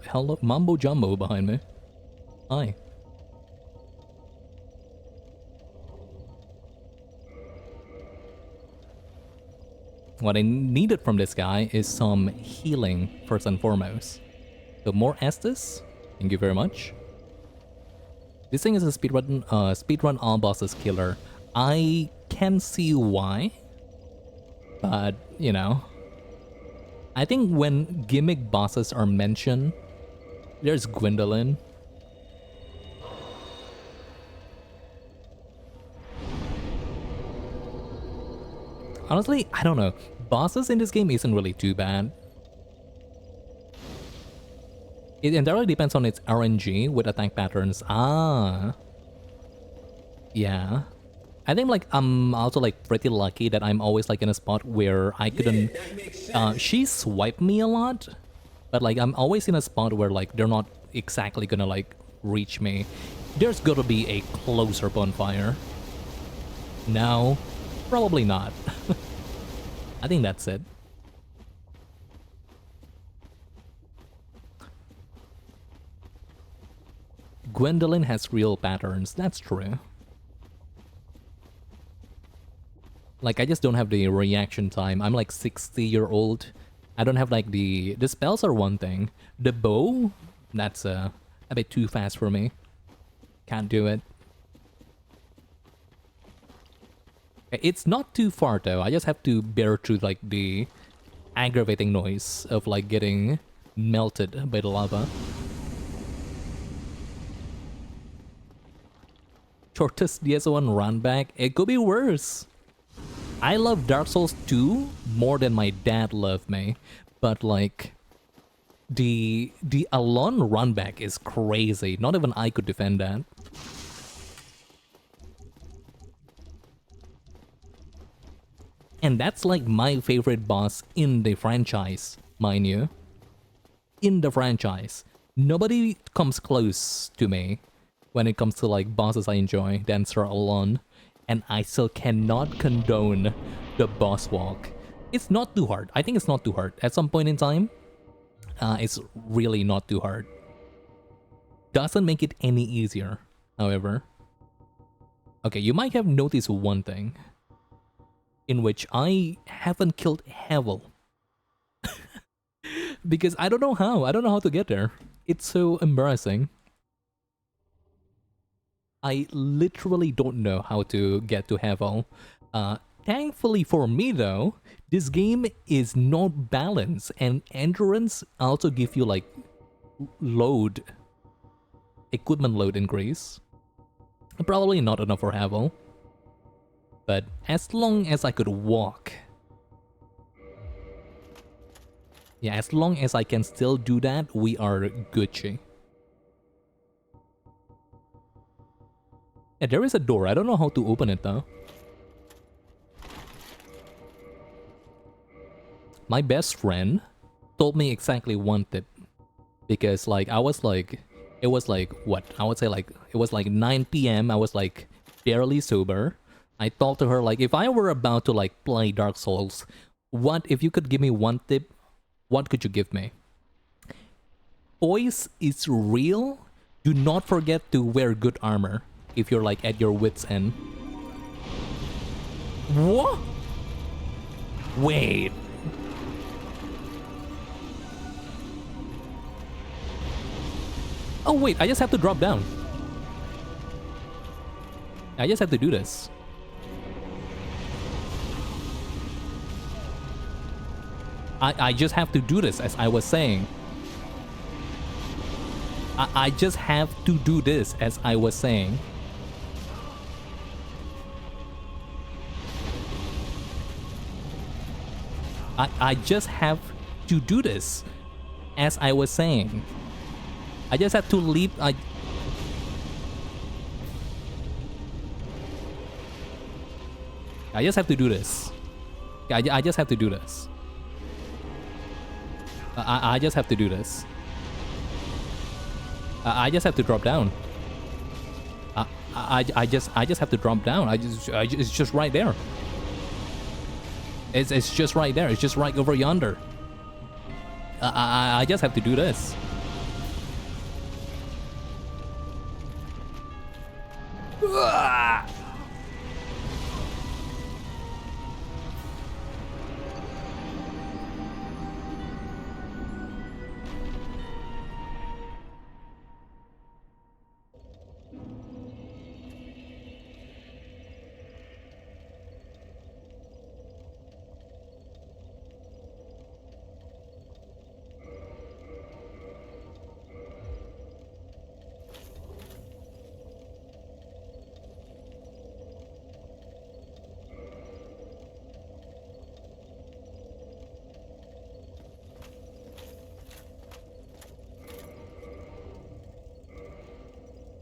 Speaker 1: Hello, Mambo Jumbo behind me. Hi. What I needed from this guy is some healing, first and foremost. So more Estus, thank you very much. This thing is a speedrun all bosses killer. I can see why, but you know, I think when gimmick bosses are mentioned, there's Gwendolyn. Honestly, I don't know. Bosses in this game isn't really too bad. It entirely depends on its RNG with attack patterns. Ah. Yeah. I think like I'm also like pretty lucky that I'm always like in a spot where I couldn't... she swiped me a lot. But like I'm always in a spot where like they're not exactly gonna like reach me. There's gotta be a closer bonfire. No. Probably not. I think that's it. Gwendolyn has real patterns, that's true. Like, I just don't have the reaction time. I'm like 60-year-old. I don't have like the spells are one thing. The bow, that's a bit too fast for me. Can't do it. It's not too far though. I just have to bear through like the aggravating noise of like getting melted by the lava. Shortest DS1 run back. It could be worse. I love Dark Souls 2 more than my dad loved me, but like the Alon run back is crazy. Not even I could defend that. And that's like my favorite boss in the franchise, mind you. In the franchise. Nobody comes close to me when it comes to like bosses I enjoy than Sir Alon. And I still cannot condone the boss walk. It's not too hard. I think it's not too hard. At some point in time, it's really not too hard. Doesn't make it any easier, however. Okay, you might have noticed one thing. In which I haven't killed Havel. Because I don't know how. I don't know how to get there. It's so embarrassing. I literally don't know how to get to Havel. Thankfully for me though, this game is not balanced and endurance also give you like equipment load increase. Probably not enough for Havel. But as long as I could walk. Yeah, as long as I can still do that, we are Gucci. Yeah, there is a door. I don't know how to open it though. My best friend told me exactly one tip. Because like I was like, it was like what? I would say like it was like 9 p.m. I was like barely sober. I told to her like if I were about to like play Dark Souls, what if you could give me one tip, what could you give me? Voice is real. Do not forget to wear good armor if you're like at your wit's end. What? Wait. Oh wait, I just have to drop down. I just have to do this. I just have to do this, as I was saying. I just have to do this, as I was saying. I just have to do this, as I was saying. I just have to leap. I just have to do this. I just have to do this. I just have to do this. I just have to drop down. I just have to drop down. It's just right there. It's just right there. It's just right over yonder. I just have to do this.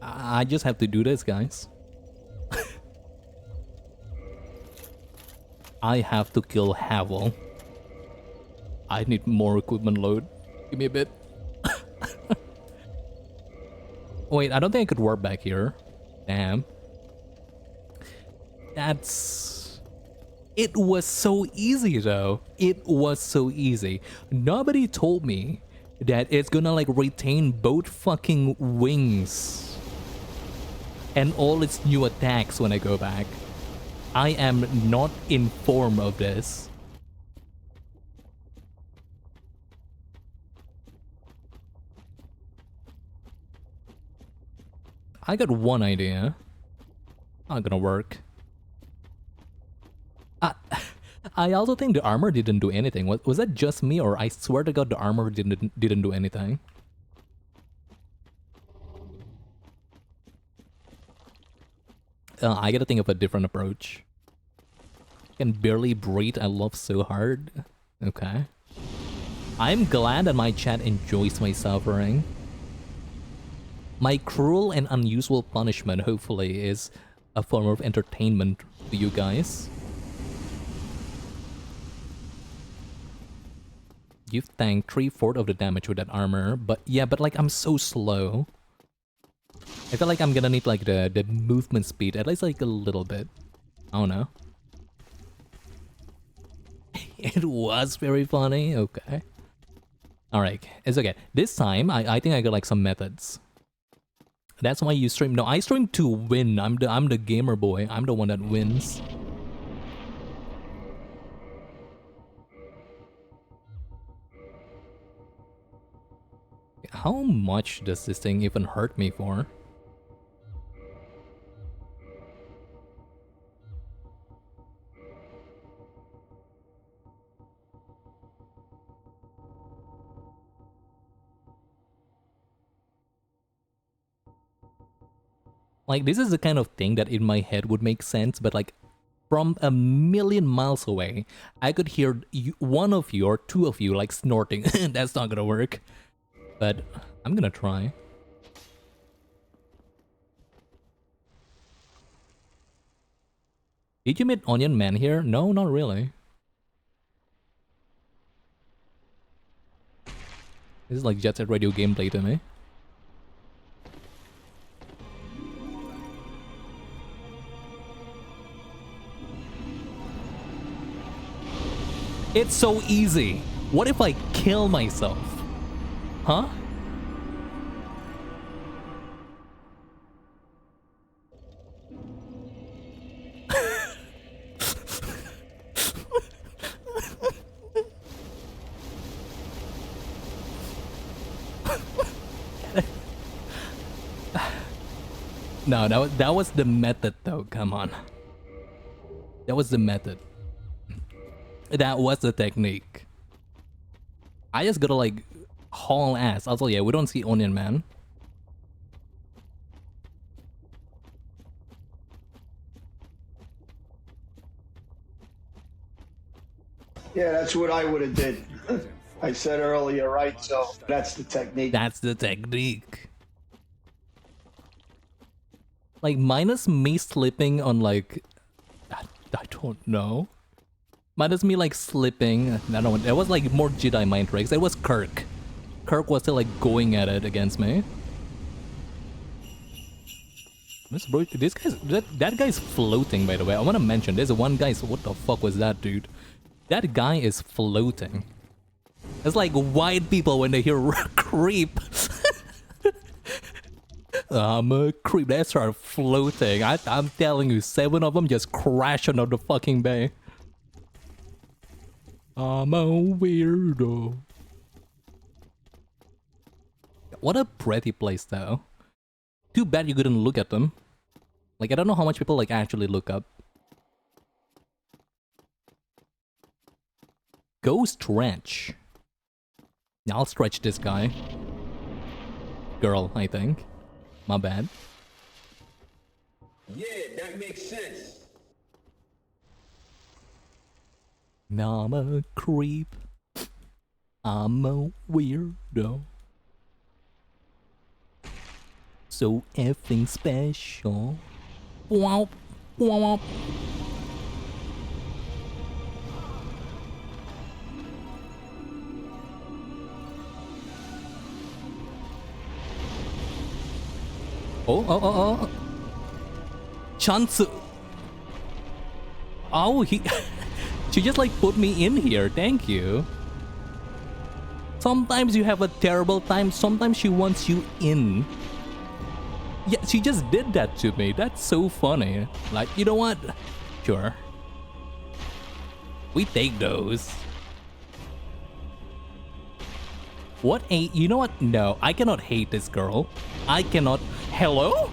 Speaker 1: I just have to do this, guys. I have to kill Havel. I need more equipment load. Give me a bit. Wait, I don't think I could warp back here. Damn. That's... It was so easy though. It was so easy. Nobody told me that it's gonna like retain both fucking wings and all its new attacks when I go back. I am not informed of this. I got one idea. Not gonna work. I also think the armor didn't do anything. Was that just me, or I swear to God the armor didn't do anything? I gotta think of a different approach. Can barely breathe. I love so hard. Okay. I'm glad that my chat enjoys my suffering. My cruel and unusual punishment, hopefully, is a form of entertainment to you guys. You've tanked 3/4 of the damage with that armor, but yeah, but like I'm so slow. I feel like I'm gonna need like the movement speed, at least like a little bit. I don't know. It was very funny, okay. Alright, it's okay. This time, I think I got like some methods. That's why you stream. No, I stream to win. I'm the gamer boy. I'm the one that wins. How much does this thing even hurt me for? Like, this is the kind of thing that in my head would make sense, but like, from a million miles away, I could hear one of you or two of you like snorting. That's not gonna work. But I'm gonna try. Did you meet Onion Man here? No, not really. This is like Jet Set Radio gameplay to me. It's so easy. What if I kill myself? Huh? No, that was the method though, come on. That was the method. That was the technique. I just gotta like haul ass. Also, yeah, we don't see Onion Man.
Speaker 8: Yeah, that's what I would have did. I said earlier, right? So that's the technique.
Speaker 1: That's the technique. Like, minus me slipping on like... I don't know. Minus me like slipping. I don't know. It was like more Jedi mind tricks. It was Kirk. Kirk was still like going at it against me. This guy's... That guy's floating, by the way. I want to mention, there's one guy... So what the fuck was that, dude? That guy is floating. It's like white people when they hear creep. I'm a creep. They start floating. I'm telling you, 7 of them just crash on the fucking bay. I'm a weirdo. What a pretty place, though. Too bad you couldn't look at them. Like, I don't know how much people like actually look up. Go stretch. I'll stretch this guy. Girl, I think. My bad.
Speaker 7: Yeah, that makes sense.
Speaker 1: I'm a creep. I'm a weirdo. So effing special. Wow. Wow. Oh. Chance. Oh, she just like put me in here. Thank you. Sometimes you have a terrible time. Sometimes she wants you in. Yeah, she just did that to me. That's so funny. Like, you know what? Sure. We take those. What a... You know what? No, I cannot hate this girl. I cannot... Hello?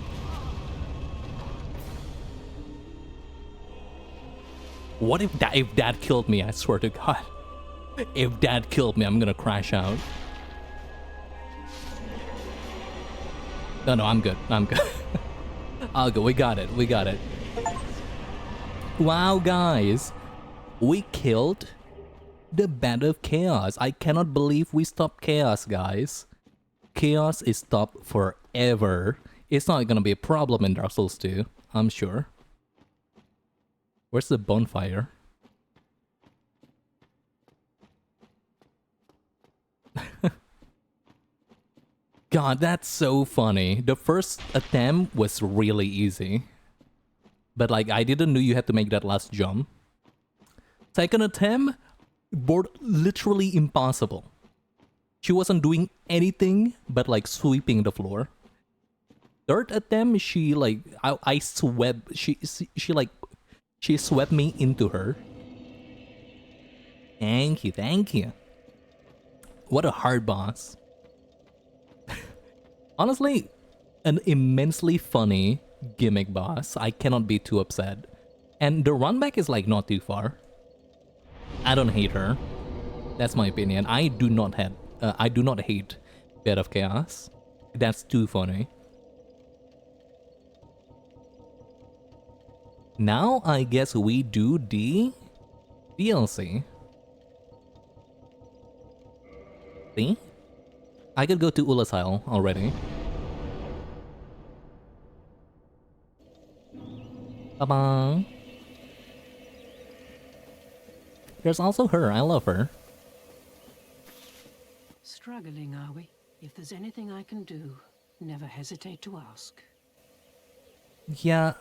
Speaker 1: What if that killed me? I swear to God. If that killed me, I'm gonna crash out. No, I'm good. I'm good. I'll go. We got it. We got it. Wow, guys. We killed the Band of Chaos. I cannot believe we stopped Chaos, guys. Chaos is stopped forever. It's not gonna be a problem in Dark Souls 2, I'm sure. Where's the bonfire? God, that's so funny. The first attempt was really easy. But like, I didn't know you had to make that last jump. Second attempt, board literally impossible. She wasn't doing anything but like sweeping the floor. Third attempt, she like, I swept, she swept me into her. Thank you. What a hard boss. Honestly, an immensely funny gimmick boss. I cannot be too upset. And the run back is like not too far. I don't hate her. That's my opinion. I do not hate Bed of Chaos. That's too funny. Now I guess we do the DLC. See? I could go to Ula's Isle already. Bye-bye. There's also her. I love her.
Speaker 9: struggling, are we? If there's anything I can do, never hesitate to ask.
Speaker 1: Yeah,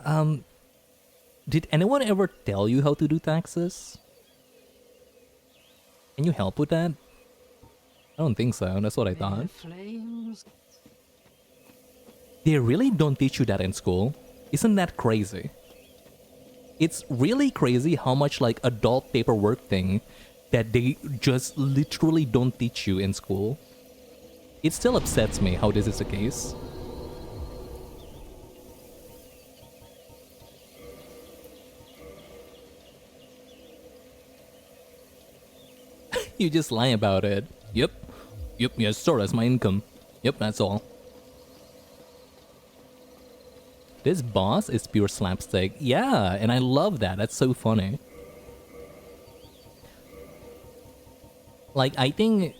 Speaker 1: did anyone ever tell you how to do taxes? Can you help with that? I don't think so. That's what I thought.
Speaker 9: Flames.
Speaker 1: They really don't teach you that in school. Isn't that crazy? It's really crazy how much like adult paperwork thing that they just literally don't teach you in school. It still upsets me how this is the case. You just lie about it. Yep. Yep, yes, sir, that's my income. Yep, that's all. This boss is pure slapstick. Yeah, and I love that. That's so funny. Like, I think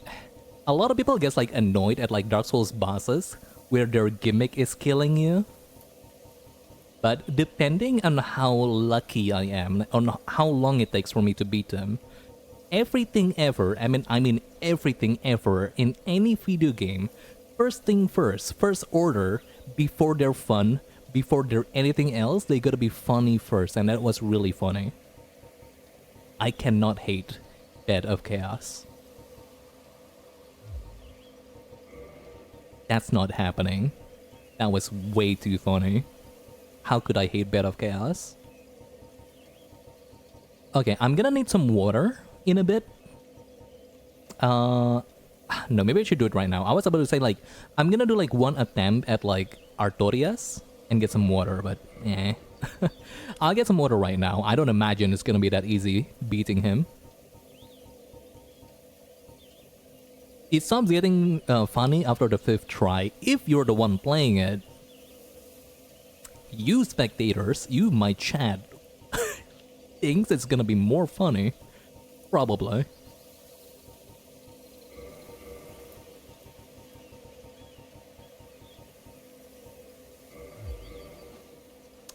Speaker 1: a lot of people get like annoyed at like Dark Souls bosses where their gimmick is killing you. But depending on how lucky I am, on how long it takes for me to beat them, everything ever, I mean everything ever in any video game, first thing first, first order, before they're fun, before they're anything else, they gotta be funny first, and that was really funny. I cannot hate Bed of Chaos. That's not happening. That was way too funny. How could I hate Bed of Chaos? Okay, I'm gonna need some water in a bit. No, maybe I should do it right now. I was about to say, like, I'm gonna do, like, one attempt at, like, Artorias and get some water, but, eh. I'll get some water right now. I don't imagine it's gonna be that easy beating him. It stops getting funny after the 5th try if you're the one playing it. You spectators, you might chat, thinks it's gonna be more funny. Probably.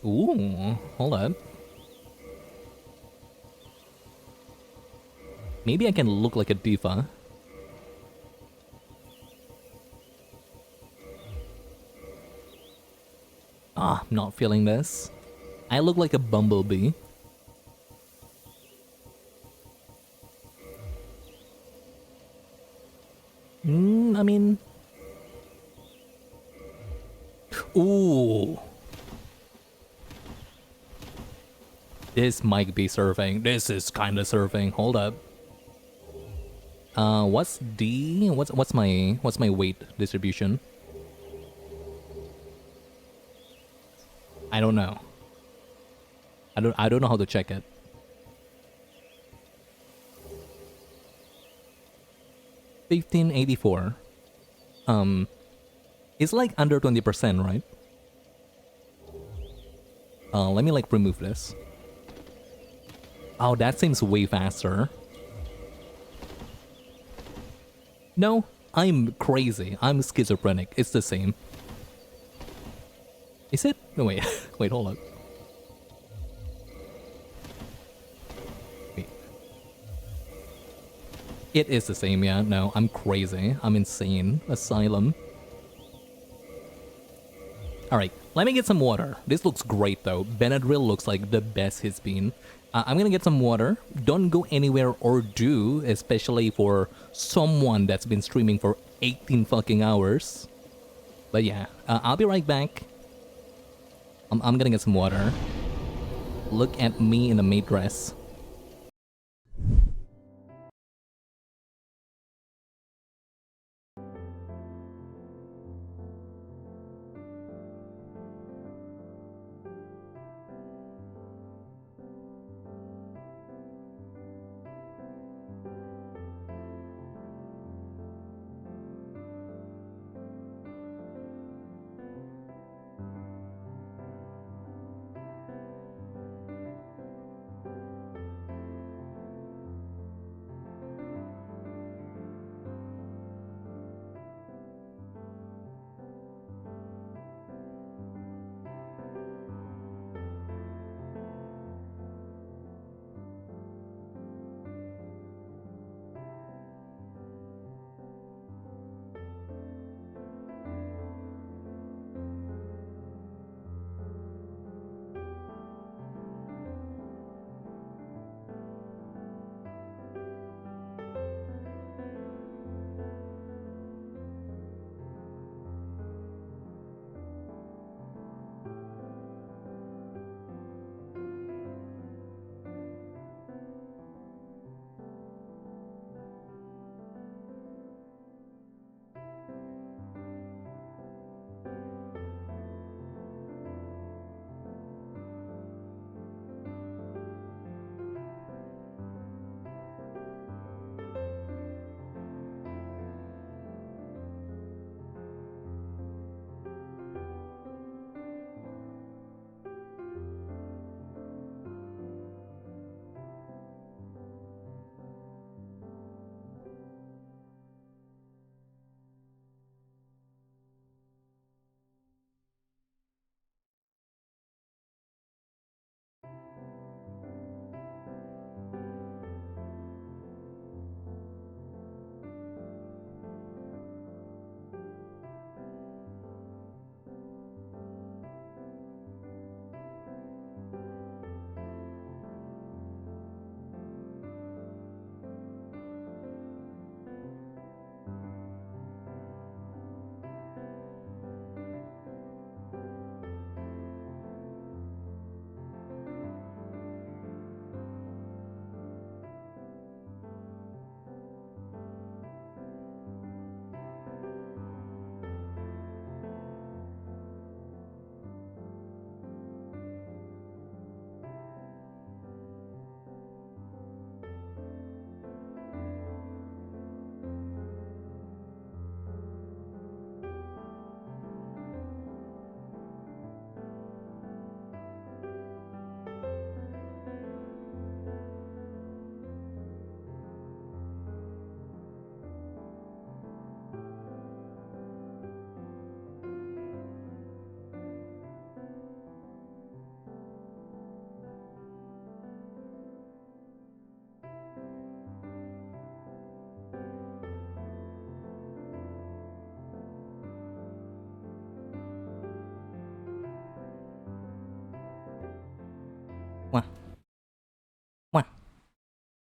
Speaker 1: Ooh, hold up. Maybe I can look like a diva. Ah, I'm not feeling this. I look like a bumblebee. I mean... Ooh. This might be surfing. This is kinda surfing. Hold up. What's my weight distribution? I don't know. I don't know how to check it. $15.84. It's like under 20%, right? Let me like remove this. Oh, that seems way faster. No, I'm crazy. I'm schizophrenic. It's the same. Is it? No, wait. Wait, hold up. Wait. It is the same, yeah. No, I'm crazy. I'm insane. Asylum. Alright, let me get some water. This looks great, though. Benadryl looks like the best it's been. I'm gonna get some water. Don't go anywhere or do, especially for someone that's been streaming for 18 fucking hours. But yeah, I'll be right back. I'm gonna get some water. Look at me in a maid dress.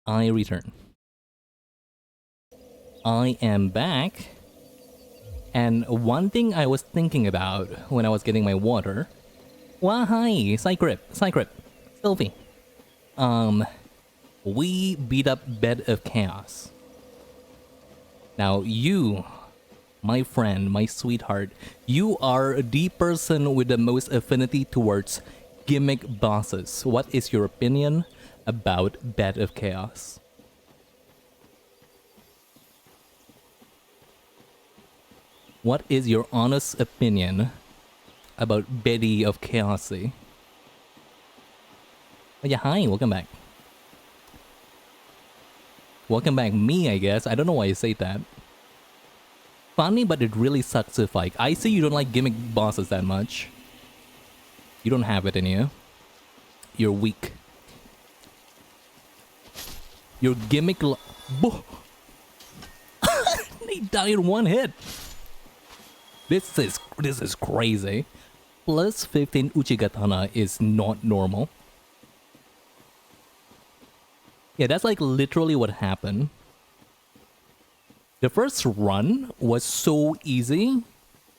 Speaker 1: I return. I am back. And one thing I was thinking about when I was getting my water. Why, hi, Cycrip, Sylvie. We beat up Bed of Chaos. Now you, my friend, my sweetheart, you are the person with the most affinity towards gimmick bosses. What is your opinion about Bed of Chaos? What is your honest opinion about Betty of Chaosy? Oh yeah, hi, welcome back. Welcome back, me, I guess. I don't know why you say that. Funny, but it really sucks to fight. I see you don't like gimmick bosses that much. You don't have it in you. You're weak. Your gimmick they die in one hit. This is crazy. Plus 15 Uchigatana is not normal. Yeah, that's like literally what happened. The first run was so easy,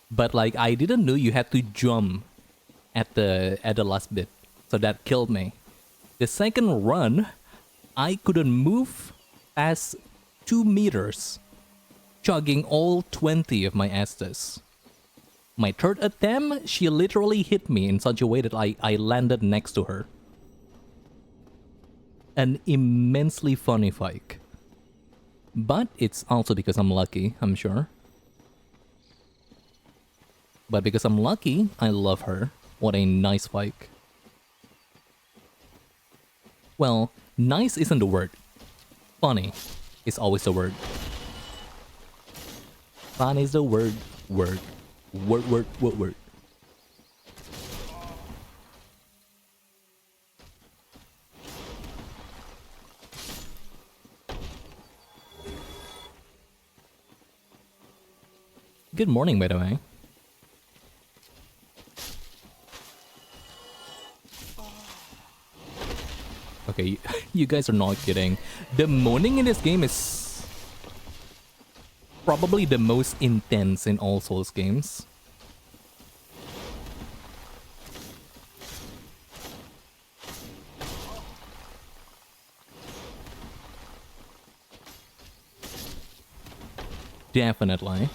Speaker 1: but like I didn't know you had to jump at the last bit, so that killed me. The second run, I couldn't move past 2 meters, chugging all 20 of my Estus. My third attempt, she literally hit me in such a way that I landed next to her. An immensely funny fight. But it's also because I'm lucky, I'm sure. But because I'm lucky, I love her. What a nice fight. Well, nice isn't the word. Funny is always the word. Fun is the word. Word. Word. Good morning, by the way. Okay, you guys are not kidding. The moaning in this game is probably the most intense in all Souls games. Definitely.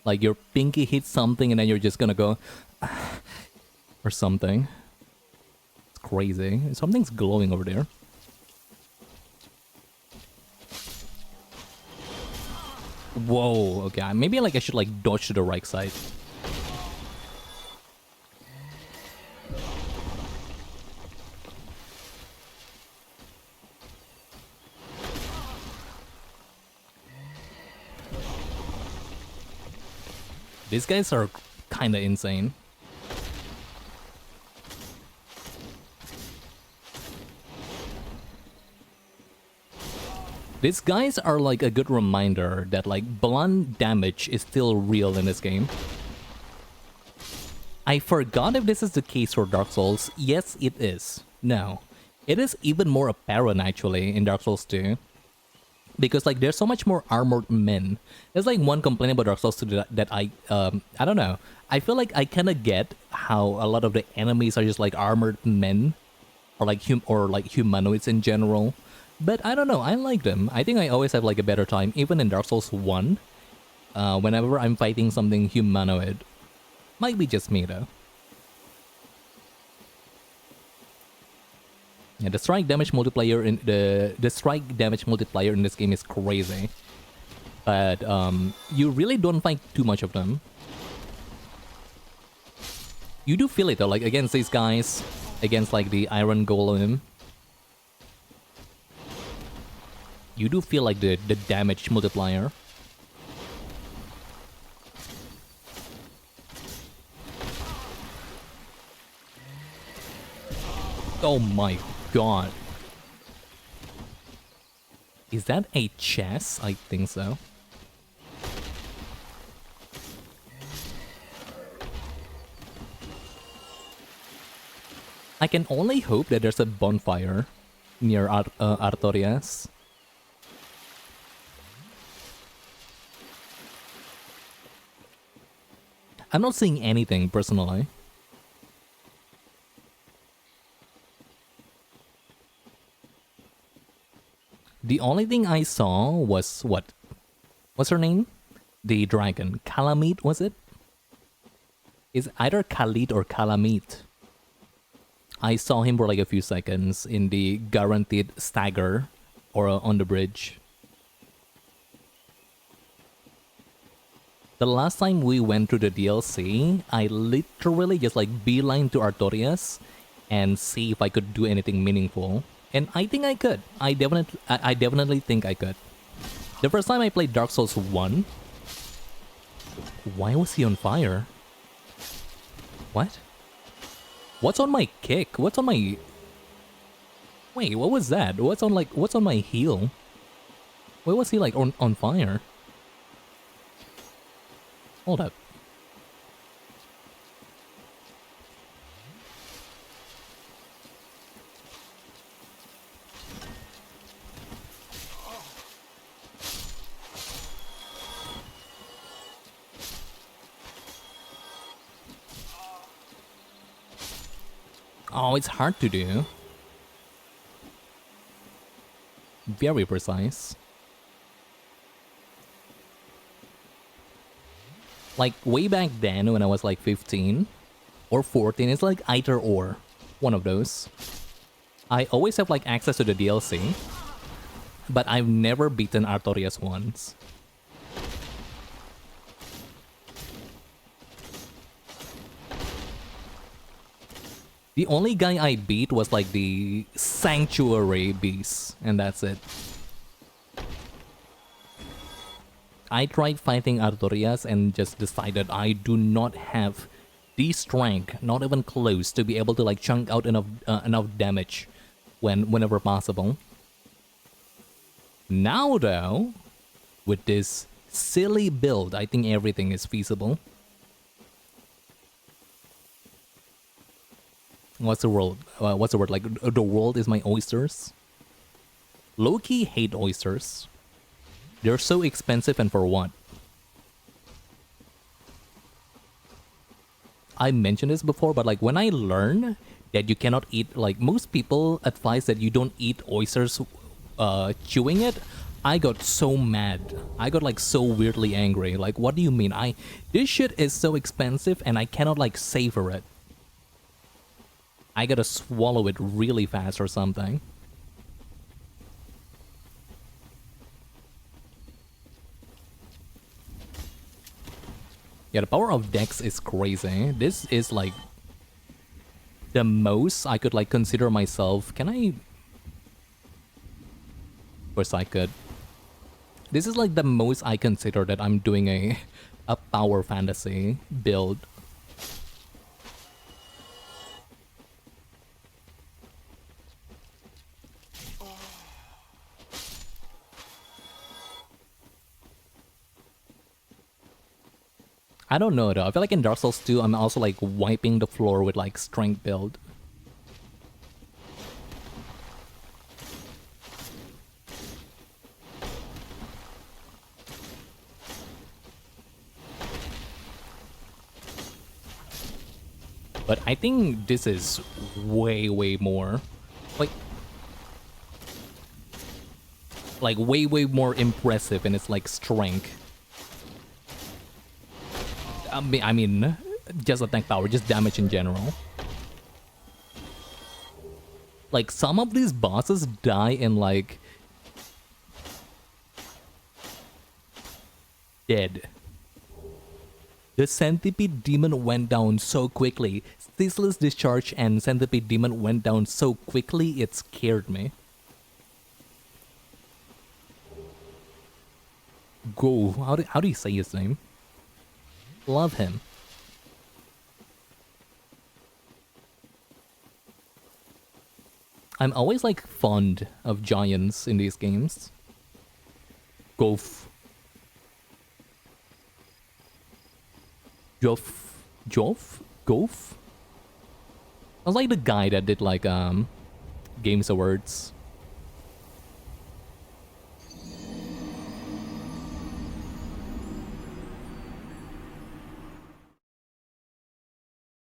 Speaker 1: Like your pinky hits something and then you're just gonna go or something. It's crazy. Something's glowing over there. Whoa, okay. Maybe like I should like dodge to the right side. These guys are kinda insane. These guys are like a good reminder that like blunt damage is still real in this game. I forgot if this is the case for Dark Souls. Yes, it is. No. It is even more apparent actually in Dark Souls 2. Because like there's so much more armored men. There's like one complaint about Dark Souls 2 that I don't know. I feel like I kind of get how a lot of the enemies are just like armored men, or like humanoids in general. But I don't know. I like them. I think I always have like a better time, even in Dark Souls 1. Whenever I'm fighting something humanoid, might be just me though. Yeah, the strike damage multiplier in the strike damage multiplier in this game is crazy, but you really don't find too much of them. You do feel it though, like against these guys, against like the Iron Golem. You do feel like the damage multiplier. Oh my god. Is that a chest? I think so. I can only hope that there's a bonfire near Artorias. I'm not seeing anything personally. The only thing I saw was what? What's her name? The dragon. Calamite, was it? It's either Khalid or Calamite. I saw him for like a few seconds in the guaranteed stagger or on the bridge. The last time we went through the DLC, I literally just like beeline to Artorias and see if I could do anything meaningful. And I think I could. I definitely think I could. The first time I played Dark Souls 1... Why was he on fire? What? What's on my kick? What's on my... Wait, what was that? What's on my heel? Why was he like on fire? Hold up. Oh, it's hard to do. Very precise. Like, way back then, when I was like 15 or 14, it's like either or. One of those. I always have like access to the DLC, but I've never beaten Artorias once. The only guy I beat was like the Sanctuary Beast, and that's it. I tried fighting Artorias and just decided I do not have the strength, not even close, to be able to like chunk out enough damage whenever possible. Now though, with this silly build, I think everything is feasible. What's the word? Like, the world is my oysters? Low-key hate oysters. They're so expensive, and for what? I mentioned this before, but like when I learned that you cannot eat, like most people advise that you don't eat oysters chewing it, I got so mad. I got like so weirdly angry. Like, what do you mean? This shit is so expensive and I cannot like savor it. I gotta swallow it really fast or something. Yeah, the power of Dex is crazy. This is like the most I could like consider myself. Can I? Of course I could. This is like the most I consider that I'm doing a power fantasy build. I don't know though. I feel like in Dark Souls 2, I'm also like wiping the floor with like strength build. But I think this is way more. Like way more impressive in its like strength. I mean, just attack power, just damage in general. Like, some of these bosses die in, like... dead. The Centipede Demon went down so quickly. Ceaseless Discharge and Centipede Demon went down so quickly, it scared me. Go. How do you say his name? Love him. I'm always like fond of giants in these games. Gof. Joff? Gof? was like the guy that did like Games Awards.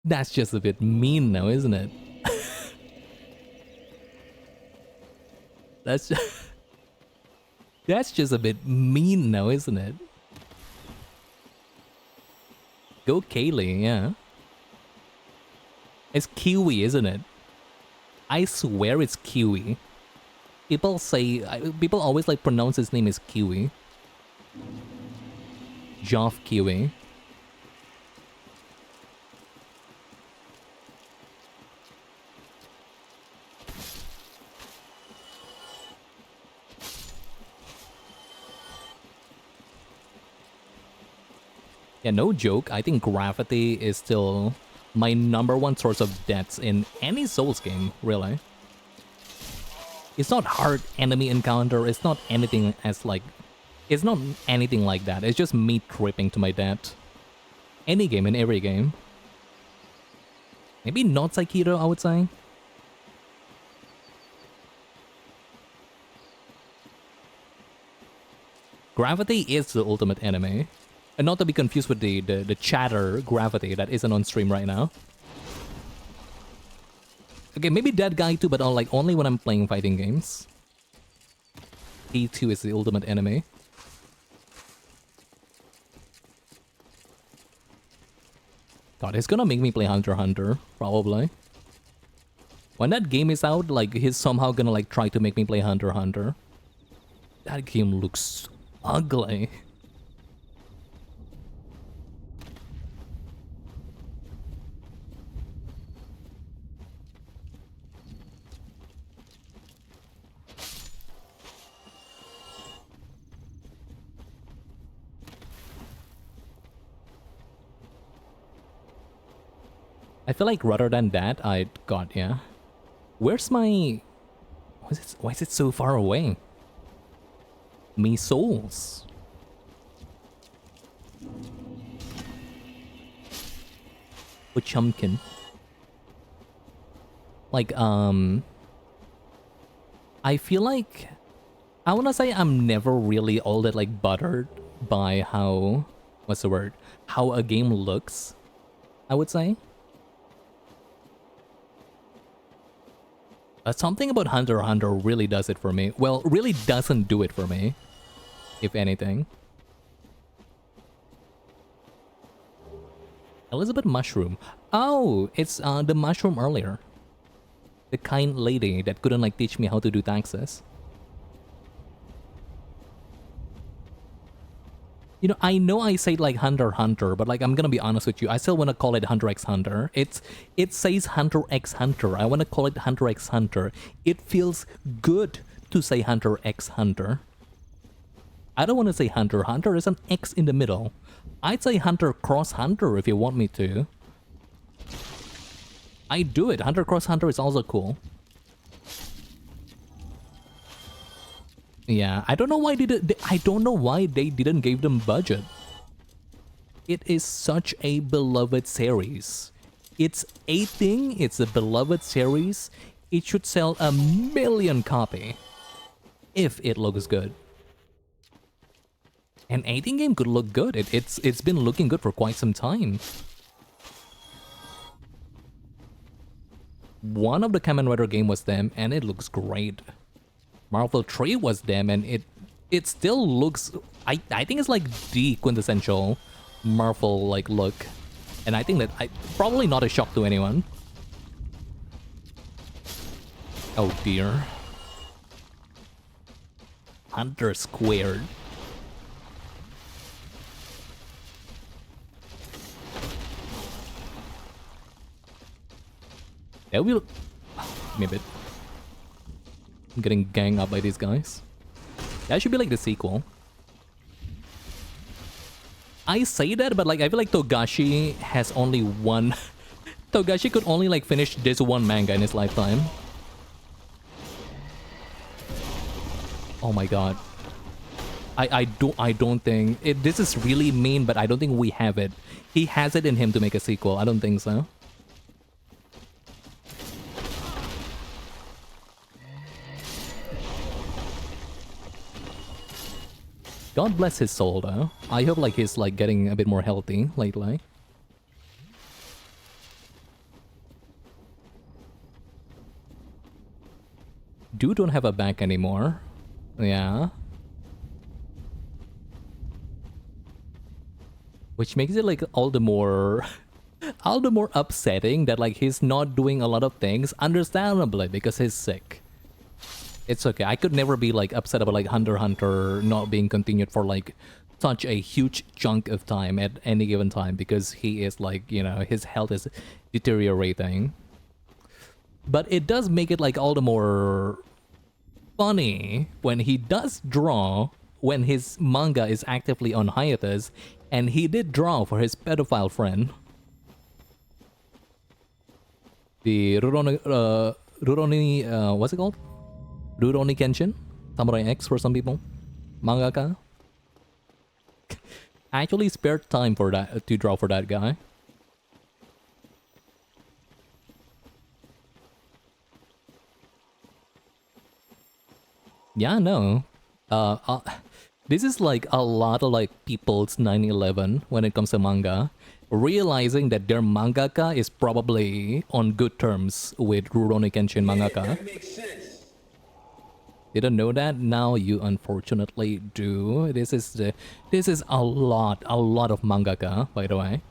Speaker 1: That's just a bit mean now, isn't it? That's just a bit mean now, isn't it? Go Kaylee, yeah. It's Kiwi, isn't it? I swear it's Kiwi. People always like pronounce his name as Kiwi. Joff Kiwi. Yeah, no joke. I think gravity is still my #1 source of deaths in any Souls game, really. It's not hard enemy encounter. It's not anything as like... It's not anything like that. It's just me tripping to my death. Any game, in every game. Maybe not Sekiro, I would say. Gravity is the ultimate enemy. And not to be confused with the chatter gravity that isn't on stream right now. Okay, maybe that guy too, but like only when I'm playing fighting games. He too is the ultimate enemy. God, he's gonna make me play Hunter x Hunter, probably. When that game is out, like he's somehow gonna like try to make me play Hunter x Hunter. That game looks ugly. I feel like rather than that, yeah. Where's my... Why is it so far away? Me souls. Pumpkin. Like, I feel like... I wanna say I'm never really all that, like, buttered by how... What's the word? How a game looks, I would say. Something about Hunter x Hunter really does it for me. Well, really doesn't do it for me, if anything. Elizabeth Mushroom. Oh, it's the mushroom earlier. The kind lady that couldn't like teach me how to do taxes. You know I say like Hunter x Hunter, but like I'm gonna be honest with you, I still wanna call it Hunter x Hunter. It says Hunter x Hunter. I wanna call it Hunter x Hunter. It feels good to say Hunter x Hunter. I don't wanna say Hunter. Hunter is an X in the middle. I'd say Hunter cross Hunter if you want me to. I do it. Hunter cross Hunter is also cool. Yeah, I don't know why they didn't give them budget. It is such a beloved series. It's a thing, it's a beloved series. It should sell 1 million copies if it looks good. An 18 game could look good. It's been looking good for quite some time. One of the Kamen Rider game was them, and it looks great. Marvel 3 was them, and it still looks... I think it's like the quintessential Marvel like look, and I think that probably not a shock to anyone. Oh dear. Hunter squared. That will... Maybe. I'm getting ganged up by these guys. That should be like the sequel. I say that, but like I feel like Togashi has only one... Togashi could only like finish this one manga in his lifetime. Oh my god. I don't think... this is really mean, but I don't think we have it. He has it in him to make a sequel. I don't think so. God bless his soul though. I hope like he's like getting a bit more healthy lately. Dude don't have a back anymore. Yeah. Which makes it like all the more upsetting that like he's not doing a lot of things, understandably, because he's sick. It's okay. I could never be like upset about like Hunter x Hunter not being continued for like such a huge chunk of time at any given time, because he is like, you know, his health is deteriorating. But it does make it like all the more funny when he does draw when his manga is actively on hiatus, and he did draw for his pedophile friend. The Rurouni, what's it called? Rurouni Kenshin? Samurai X for some people. Mangaka. I actually spared time for that to draw for that guy. Yeah, no. This is like a lot of like people's 9/11 when it comes to manga. Realizing that their mangaka is probably on good terms with Rurouni Kenshin mangaka.
Speaker 7: That makes sense.
Speaker 1: Didn't know that? Now you unfortunately do. This is a lot of mangaka, by the way.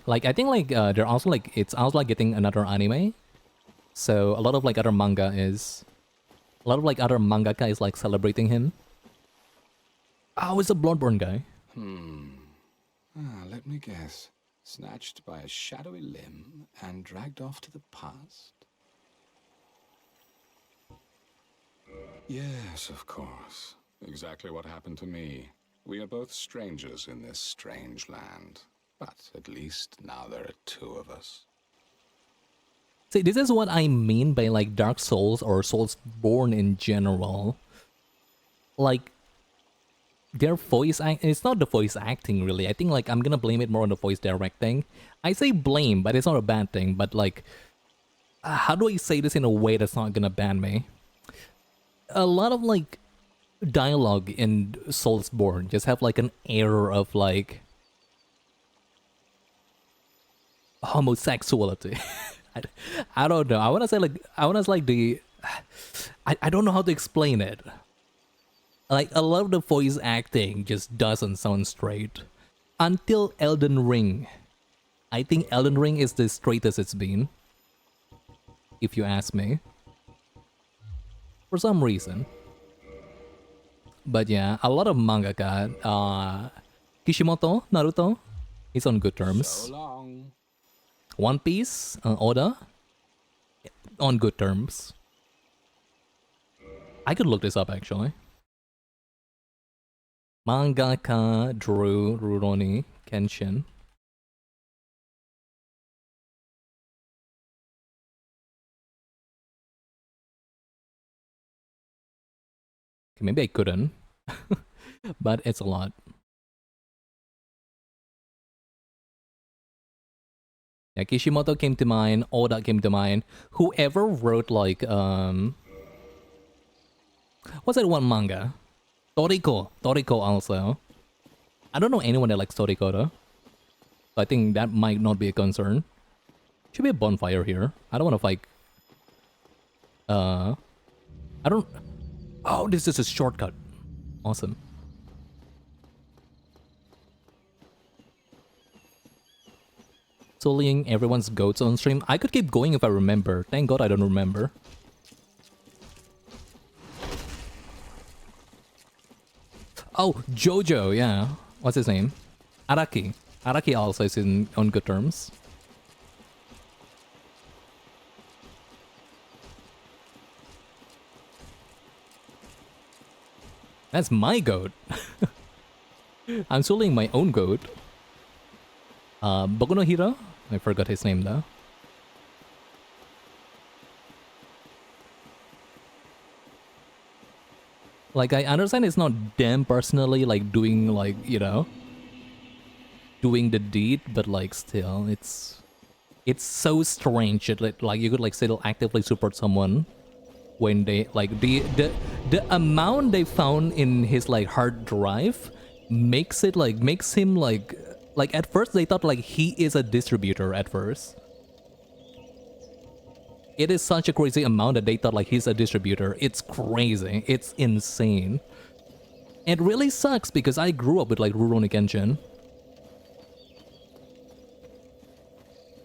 Speaker 1: Like I think like they're also like it's also like getting another anime. So a lot of like other manga is a lot of like other mangaka is like celebrating him. Oh, it's a Bloodborne guy.
Speaker 10: Let me guess. Snatched by a shadowy limb and dragged off to the past? Yes, of course. Exactly what happened to me. We are both strangers in this strange land. But at least now there are two of us.
Speaker 1: See, this is what I mean by like Dark Souls or Soulsborne in general. Like, their voice it's not the voice acting really. I think like I'm gonna blame it more on the voice directing. I say blame, but it's not a bad thing. But like, how do I say this in a way that's not gonna ban me? A lot of like dialogue in Soulsborne just have like an air of like homosexuality. I don't know. I wanna say like the I don't know how to explain it. Like, a lot of the voice acting just doesn't sound straight. Until Elden Ring. I think Elden Ring is the straightest it's been. If you ask me. For some reason. But yeah, a lot of mangaka. Kishimoto, Naruto, he's on good terms.
Speaker 10: So long.
Speaker 1: One Piece, Oda, on good terms. I could look this up actually. Mangaka drew Rurouni Kenshin. Okay, maybe I couldn't, but it's a lot. Yeah, Kishimoto came to mind, Oda came to mind. Whoever wrote like what's that one manga? Toriko also. I don't know anyone that likes Toriko though. So I think that might not be a concern. Should be a bonfire here. I don't want to like I don't. Oh, this is a shortcut. Awesome. Sullying everyone's goats on stream. I could keep going if I remember. Thank God I don't remember. Oh, Jojo, yeah. What's his name? Araki. Araki also is on good terms. That's my goat. I'm sullying my own goat. Boku no Hero? I forgot his name though. Like, I understand it's not them personally, like, doing, like, you know, doing the deed, but, like, still, it's so strange that, like, you could, like, still actively support someone when they like the amount they found in his like hard drive makes him like at first they thought like he is a distributor at first. It is such a crazy amount that they thought like he's a distributor. It's crazy. It's insane. It really sucks because I grew up with like Rurouni Kenshin.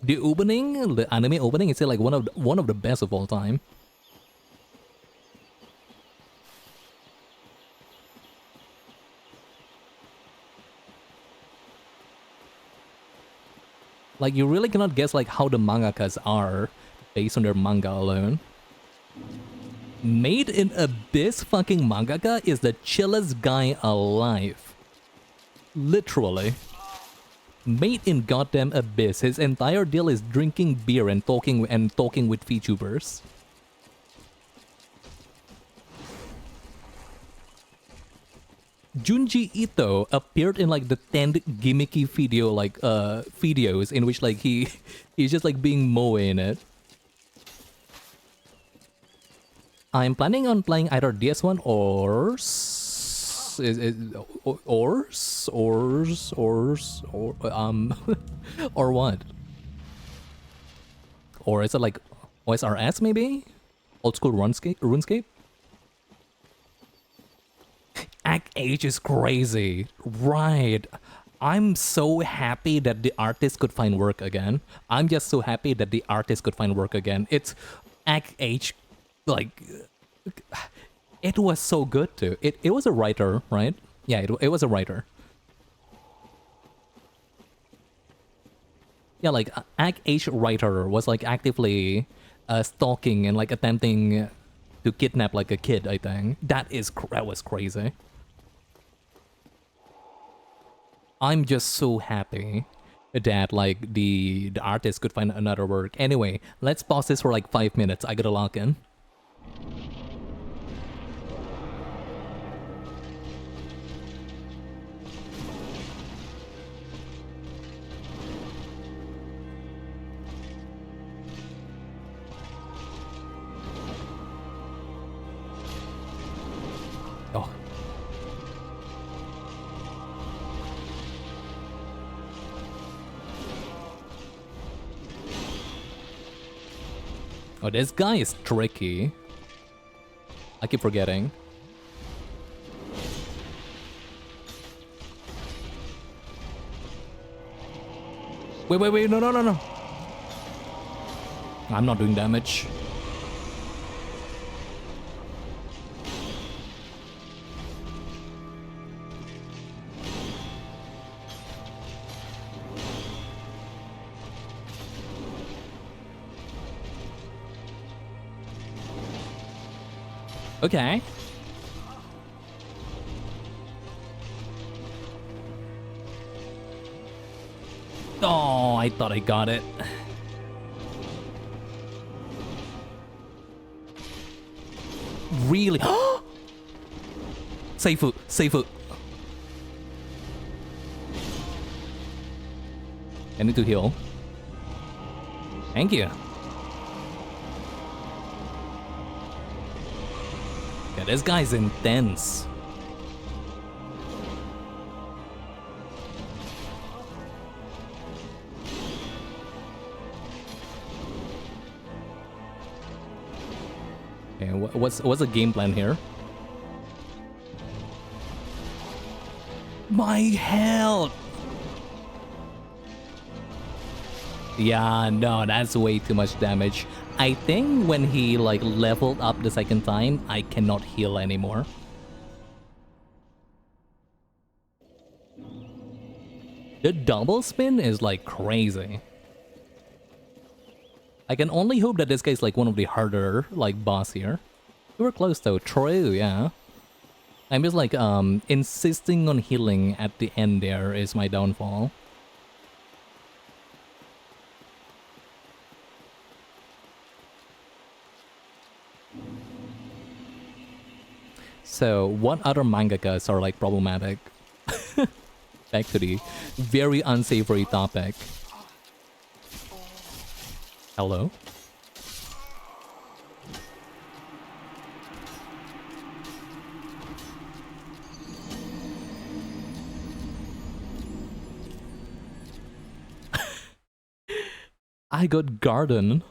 Speaker 1: The opening, the anime opening, is like one of the best of all time. Like you really cannot guess like how the mangakas are based on their manga alone. Made in Abyss fucking mangaka is the chillest guy alive. Literally. Made in goddamn Abyss, his entire deal is drinking beer and talking with VTubers. Junji Ito appeared in like the 10th gimmicky video videos in which like he's just like being moe in it. I'm planning on playing either DS1 or or what? Or is it like OSRS maybe? Old school RuneScape? Act H is crazy. Right. I'm so happy that the artist could find work again. I'm just so happy that the artist could find work again. It's Act H, like, it was so good too. It was a writer, right? Yeah, it was a writer. Yeah, like Act H writer was like actively stalking and like attempting to kidnap like a kid, I think. That was crazy. I'm just so happy that like the artist could find another work. Anyway, let's pause this for like 5 minutes. I gotta log in. Oh. Oh, this guy is tricky. I keep forgetting. Wait, no. I'm not doing damage. Okay. Oh, I thought I got it. Really? Seifu. I need to heal. Thank you. Yeah, this guy's intense. Okay, what's the game plan here? My health! Yeah, no, that's way too much damage. I think when he like leveled up the second time, I cannot heal anymore. The double spin is like crazy. I can only hope that this guy's like one of the harder like boss here. We were close though, true, yeah. I'm just like insisting on healing at the end there is my downfall. So, what other mangakas are like problematic? Back to the very unsavory topic. Hello? I got garden.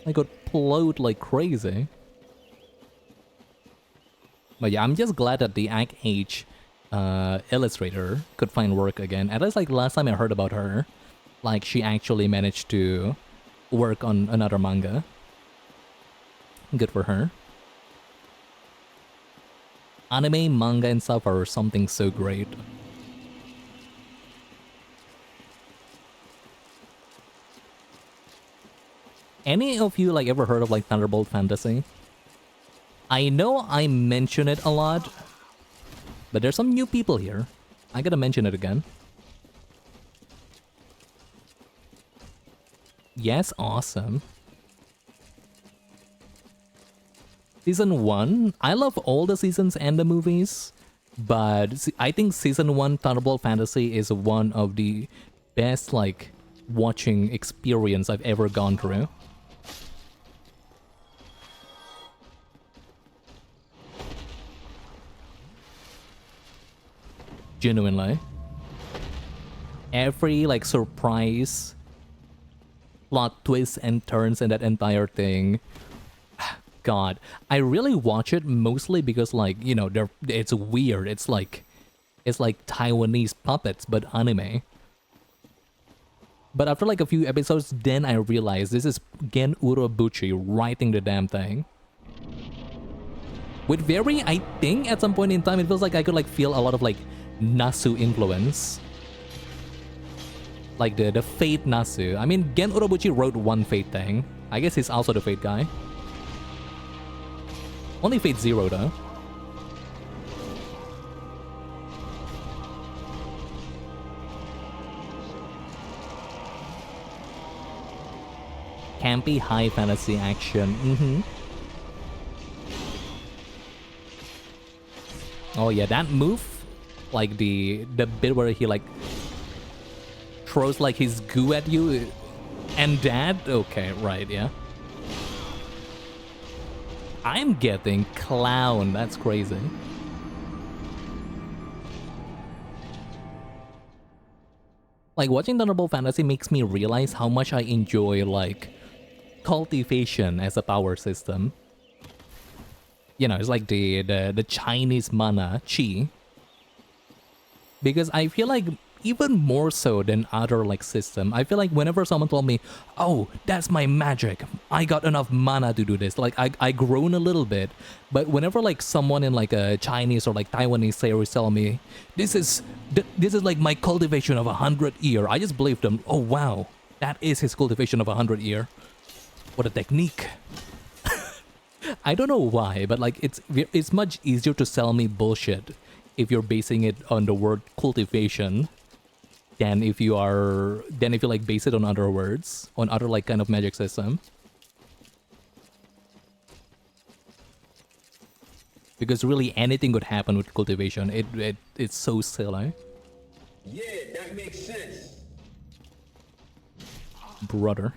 Speaker 1: I got plowed like crazy. But yeah, I'm just glad that the Act H illustrator could find work again. At least like last time I heard about her, like she actually managed to work on another manga. Good for her. Anime, manga, and stuff are something so great. Any of you like ever heard of like Thunderbolt Fantasy? I know I mention it a lot, but there's some new people here. I gotta mention it again. Yes, awesome. Season 1, I love all the seasons and the movies, but I think Season 1 Thunderbolt Fantasy is one of the best like watching experience I've ever gone through. Genuinely. Every like surprise, plot twists and turns in that entire thing. God, I really watch it mostly because like, you know, it's weird. It's like Taiwanese puppets but anime. But after like a few episodes, then I realized this is Gen Urobuchi writing the damn thing. With very, I think at some point in time it feels like I could like feel a lot of like Nasu influence. Like the Fate Nasu. I mean, Gen Urobuchi wrote one Fate thing. I guess he's also the Fate guy. Only Fate Zero though. Campy high fantasy action. Oh yeah, that move, like the bit where he like throws like his goo at you, and that, okay, right, yeah. I'm getting clown, that's crazy. Like watching Thunderbolt Fantasy makes me realize how much I enjoy like cultivation as a power system. You know, it's like the Chinese mana, chi. Because I feel like even more so than other like system, I feel like whenever someone told me, oh, that's my magic, I got enough mana to do this, like I groan a little bit. But whenever like someone in like a Chinese or like Taiwanese series tell me, this is like my cultivation of 100 year, I just believe them. Oh wow, that is his cultivation of 100 year. What a technique. I don't know why, but like it's much easier to sell me bullshit if you're basing it on the word cultivation than if you like base it on other words, on other like kind of magic system. Because really anything could happen with cultivation. It's so silly.
Speaker 7: Yeah, that makes sense.
Speaker 1: Brother.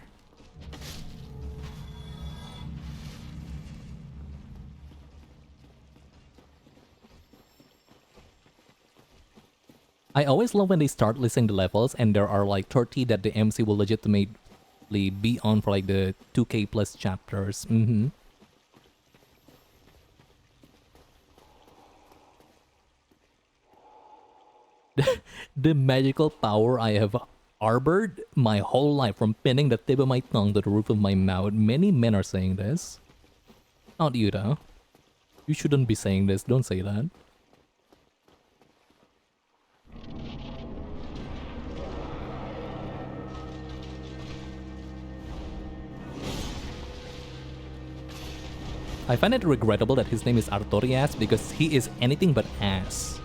Speaker 1: I always love when they start listing the levels and there are like 30 that the MC will legitimately be on for like the 2k plus chapters. The magical power I have harbored my whole life, from pinning the tip of my tongue to the roof of my mouth. Many men are saying this. Not you though. You shouldn't be saying this, don't say that. I find it regrettable that his name is Artorias because he is anything but ass.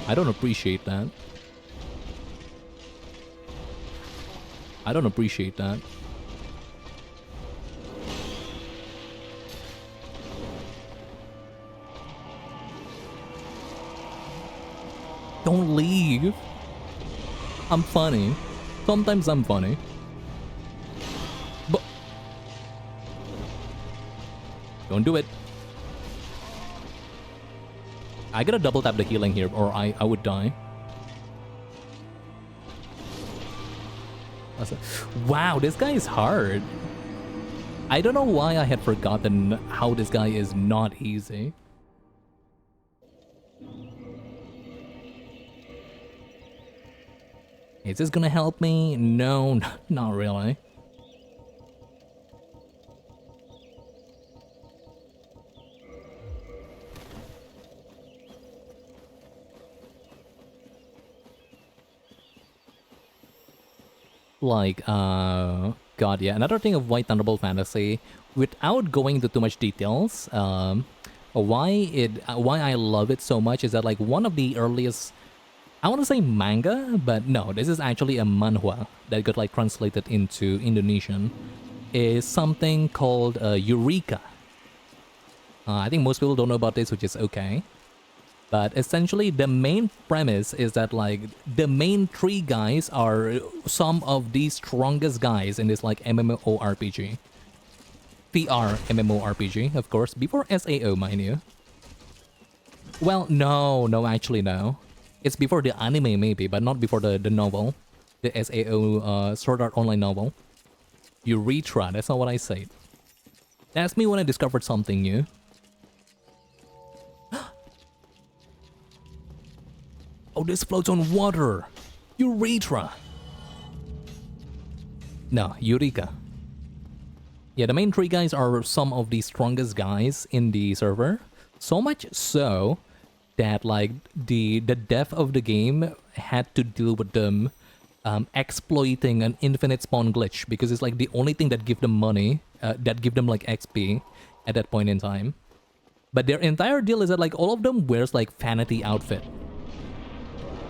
Speaker 1: I don't appreciate that. I don't appreciate that. Don't leave. I'm funny. Sometimes I'm funny. But don't do it. I gotta double tap the healing here or I would die. Wow, this guy is hard. I don't know why I had forgotten how this guy is not easy. Is this gonna help me? No, not really. Like, God, yeah, another thing of White Thunderbolt Fantasy, without going into too much details, why I love it so much is that, like, one of the earliest, I want to say manga, but no, this is actually a manhwa that got, like, translated into Indonesian, is something called Eureka. I think most people don't know about this, which is okay. But essentially, the main premise is that, like, the main three guys are some of the strongest guys in this, like, MMORPG. VR MMORPG, of course, before SAO, mind you. Well, no, actually, no. It's before the anime, maybe, but not before the novel. The SAO Sword Art Online novel. Urethra, that's not what I said. That's me when I discovered something new. Oh, this floats on water. Urethra. No, Eureka. Yeah, the main three guys are some of the strongest guys in the server. So much so that, like, the dev of the game had to deal with them exploiting an infinite spawn glitch because it's like the only thing that give them money, that give them like XP at that point in time. But their entire deal is that, like, all of them wears like vanity outfit.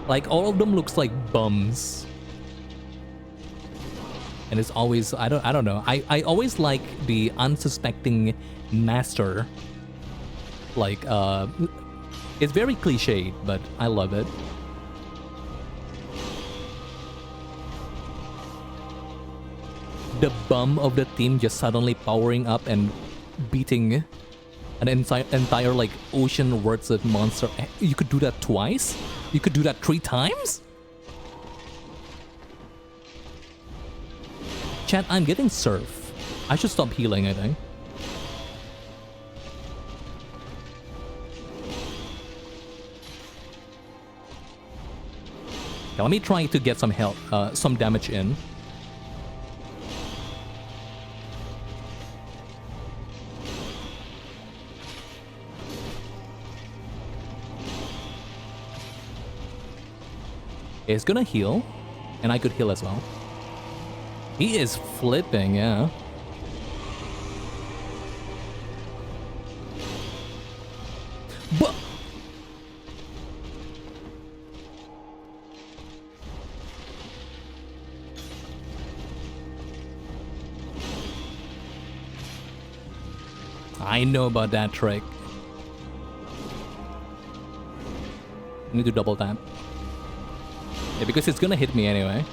Speaker 1: Like, all of them looks like bums. And it's always, I don't know. I always like the unsuspecting master. Like, it's very cliched, but I love it. The bum of the team just suddenly powering up and beating an entire like ocean worth of monster. You could do that twice? You could do that 3 times? Chat, I'm getting surf. I should stop healing, I think. Okay, let me try to get some help, some damage in. It's gonna heal, and I could heal as well. He is flipping, yeah. But I know about that trick. I need to double tap. Yeah, because it's gonna hit me anyway.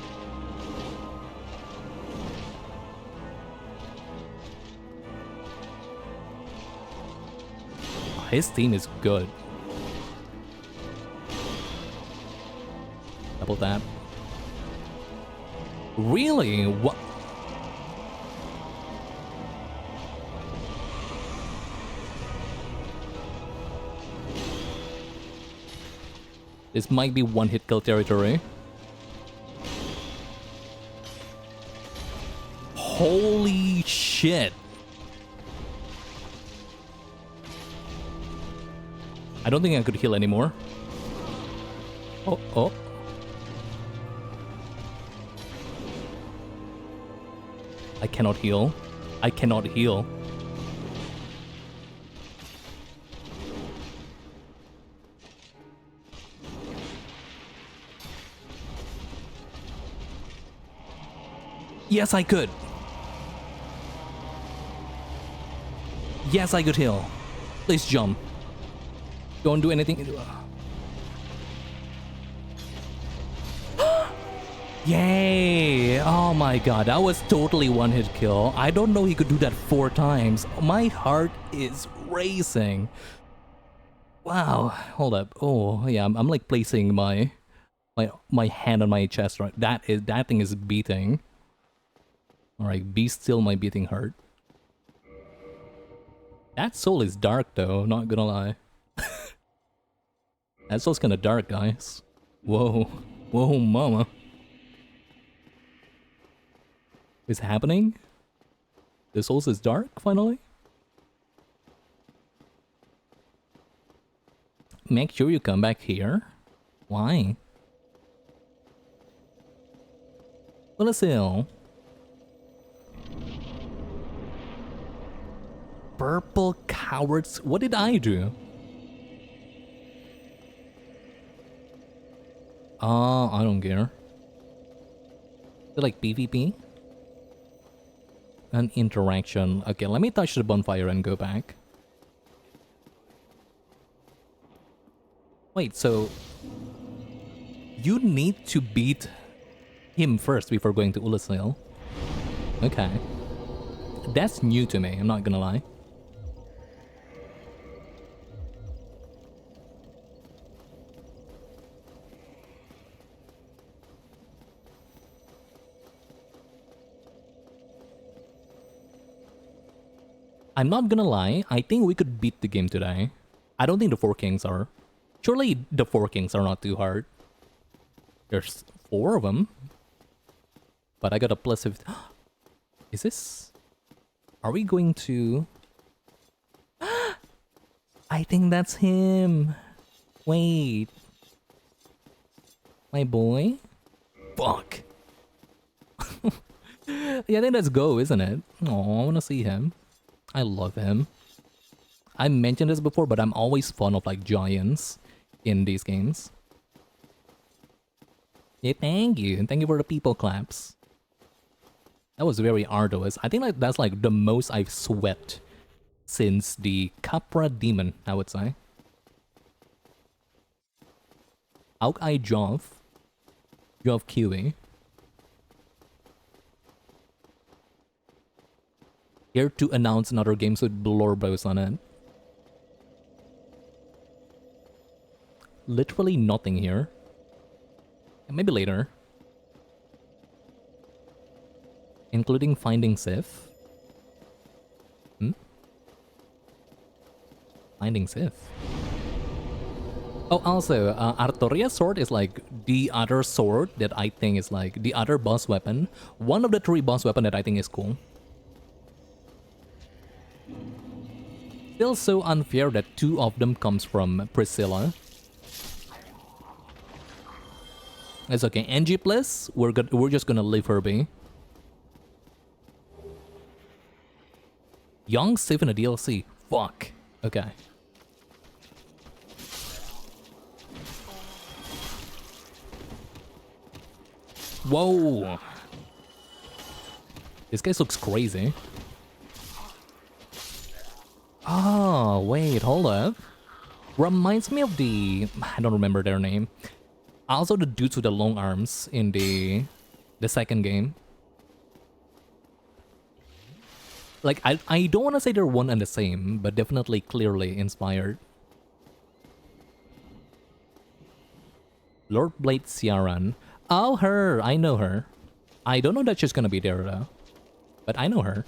Speaker 1: His team is good. Double tap. Really? What? This might be one-hit kill territory. Holy shit. I don't think I could heal anymore. Oh. I cannot heal. I cannot heal. Yes, I could. Yes, I could heal. Please jump. Don't do anything. Yay! Oh my god, that was totally one hit kill. I don't know he could do that 4 times. My heart is racing. Wow, hold up. Oh yeah, I'm like placing my hand on my chest right. That thing is beating. Alright, be still my beating heart. That soul is dark though, not gonna lie. That soul's kinda dark, guys. Whoa. Whoa, mama. Is happening? The soul is dark, finally? Make sure you come back here. Why? Well, purple cowards. What did I do? I don't care. Is it like PvP? An interaction. Okay, let me touch the bonfire and go back. Wait, so you need to beat him first before going to Ulasil. Okay. That's new to me, I'm not gonna lie. I'm not gonna lie, I think we could beat the game today. I don't think the 4 kings are. Surely the 4 kings are not too hard. There's 4 of them. But I got a plus of... Is this... Are we going to... I think that's him. Wait. My boy? Fuck. Yeah, I think that's Go, isn't it? Oh, I wanna see him. I love him. I mentioned this before, but I'm always fond of like giants in these games. Yeah, thank you. And thank you for the people claps. That was very arduous. I think like that's like the most I've sweat since the Capra Demon, I would say. Auk-Ai Jov. Jov Kiwi. Here to announce another games with Blorbos on it. Literally nothing here. Maybe later. Including finding Sif. Finding Sif. Oh, also, Artoria's sword is like the other sword that I think is like the other boss weapon. One of the 3 boss weapon that I think is cool. Still so unfair that 2 of them comes from Priscilla. It's okay. NG plus, we're just gonna leave her be. Young Sif in a DLC. Fuck. Okay. Whoa. This guy looks crazy. Oh, wait, hold up. Reminds me of the... I don't remember their name. Also the dudes with the long arms in the second game. Like, I don't want to say they're one and the same, but definitely clearly inspired. Lord Blade Ciaran. Oh, her! I know her. I don't know that she's gonna be there though. But I know her.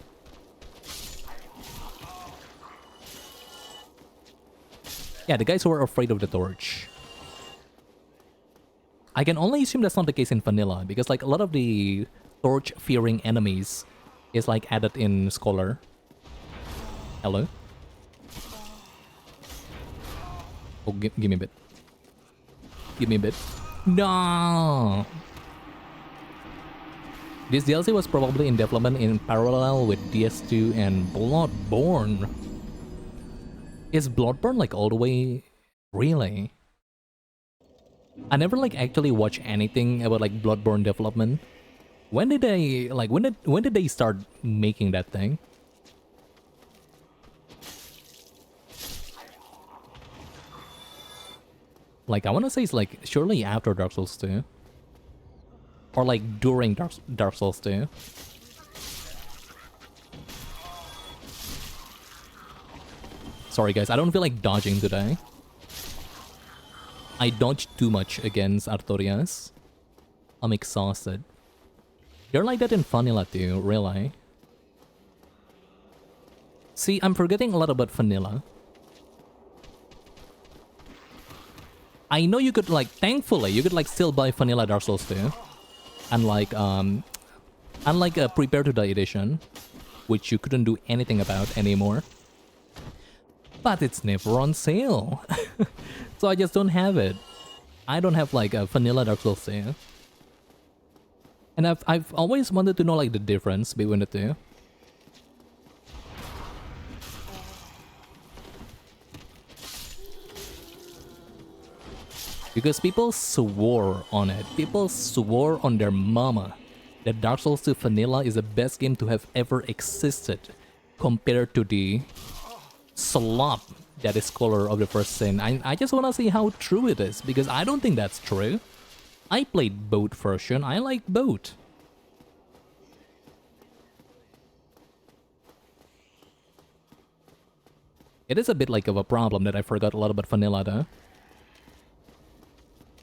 Speaker 1: Yeah, the guys who are afraid of the torch. I can only assume that's not the case in vanilla, because like a lot of the torch-fearing enemies is like added in Scholar. Hello? Oh, give me a bit. Give me a bit. No! This DLC was probably in development in parallel with DS2 and Bloodborne. Is Bloodborne like all the way... Really? I never like actually watch anything about like Bloodborne development. When did they like when did they start making that thing? Like I want to say it's like surely after Dark Souls 2. Or like during Dark Souls 2. Sorry guys, I don't feel like dodging today. I dodged too much against Artorias. I'm exhausted. You're like that in Vanilla too, really? See, I'm forgetting a lot about Vanilla. I know you could like, thankfully, you could like still buy Vanilla Dark Souls 2. And like, unlike a Prepare to Die edition, which you couldn't do anything about anymore. But it's never on sale. So I just don't have it. I don't have like a Vanilla Dark Souls 2. And I've always wanted to know like the difference between the two. Because people swore on it. People swore on their mama that Dark Souls 2 Vanilla is the best game to have ever existed compared to the slop that is Scholar of the First Sin. I just want to see how true it is, because I don't think that's true. I played both version. I like both. It is a bit like of a problem that I forgot a lot about Vanilla though.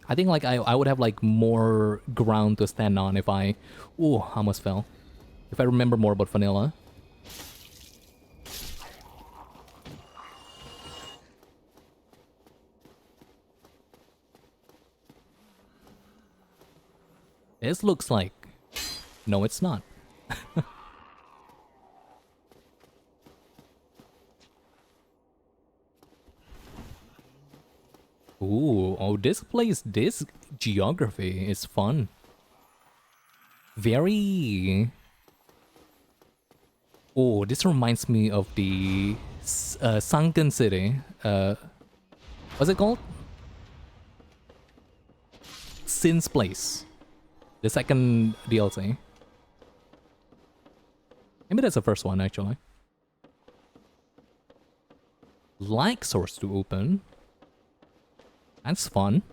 Speaker 1: I think like I would have like more ground to stand on if I... Ooh, almost fell. If I remember more about Vanilla. This looks like... No, it's not. Ooh, oh, this place, this geography is fun. Very... Oh, this reminds me of the Sunken City. What's it called? Sin's Place. The second DLC. Maybe that's the first one, actually. Like source to open. That's fun.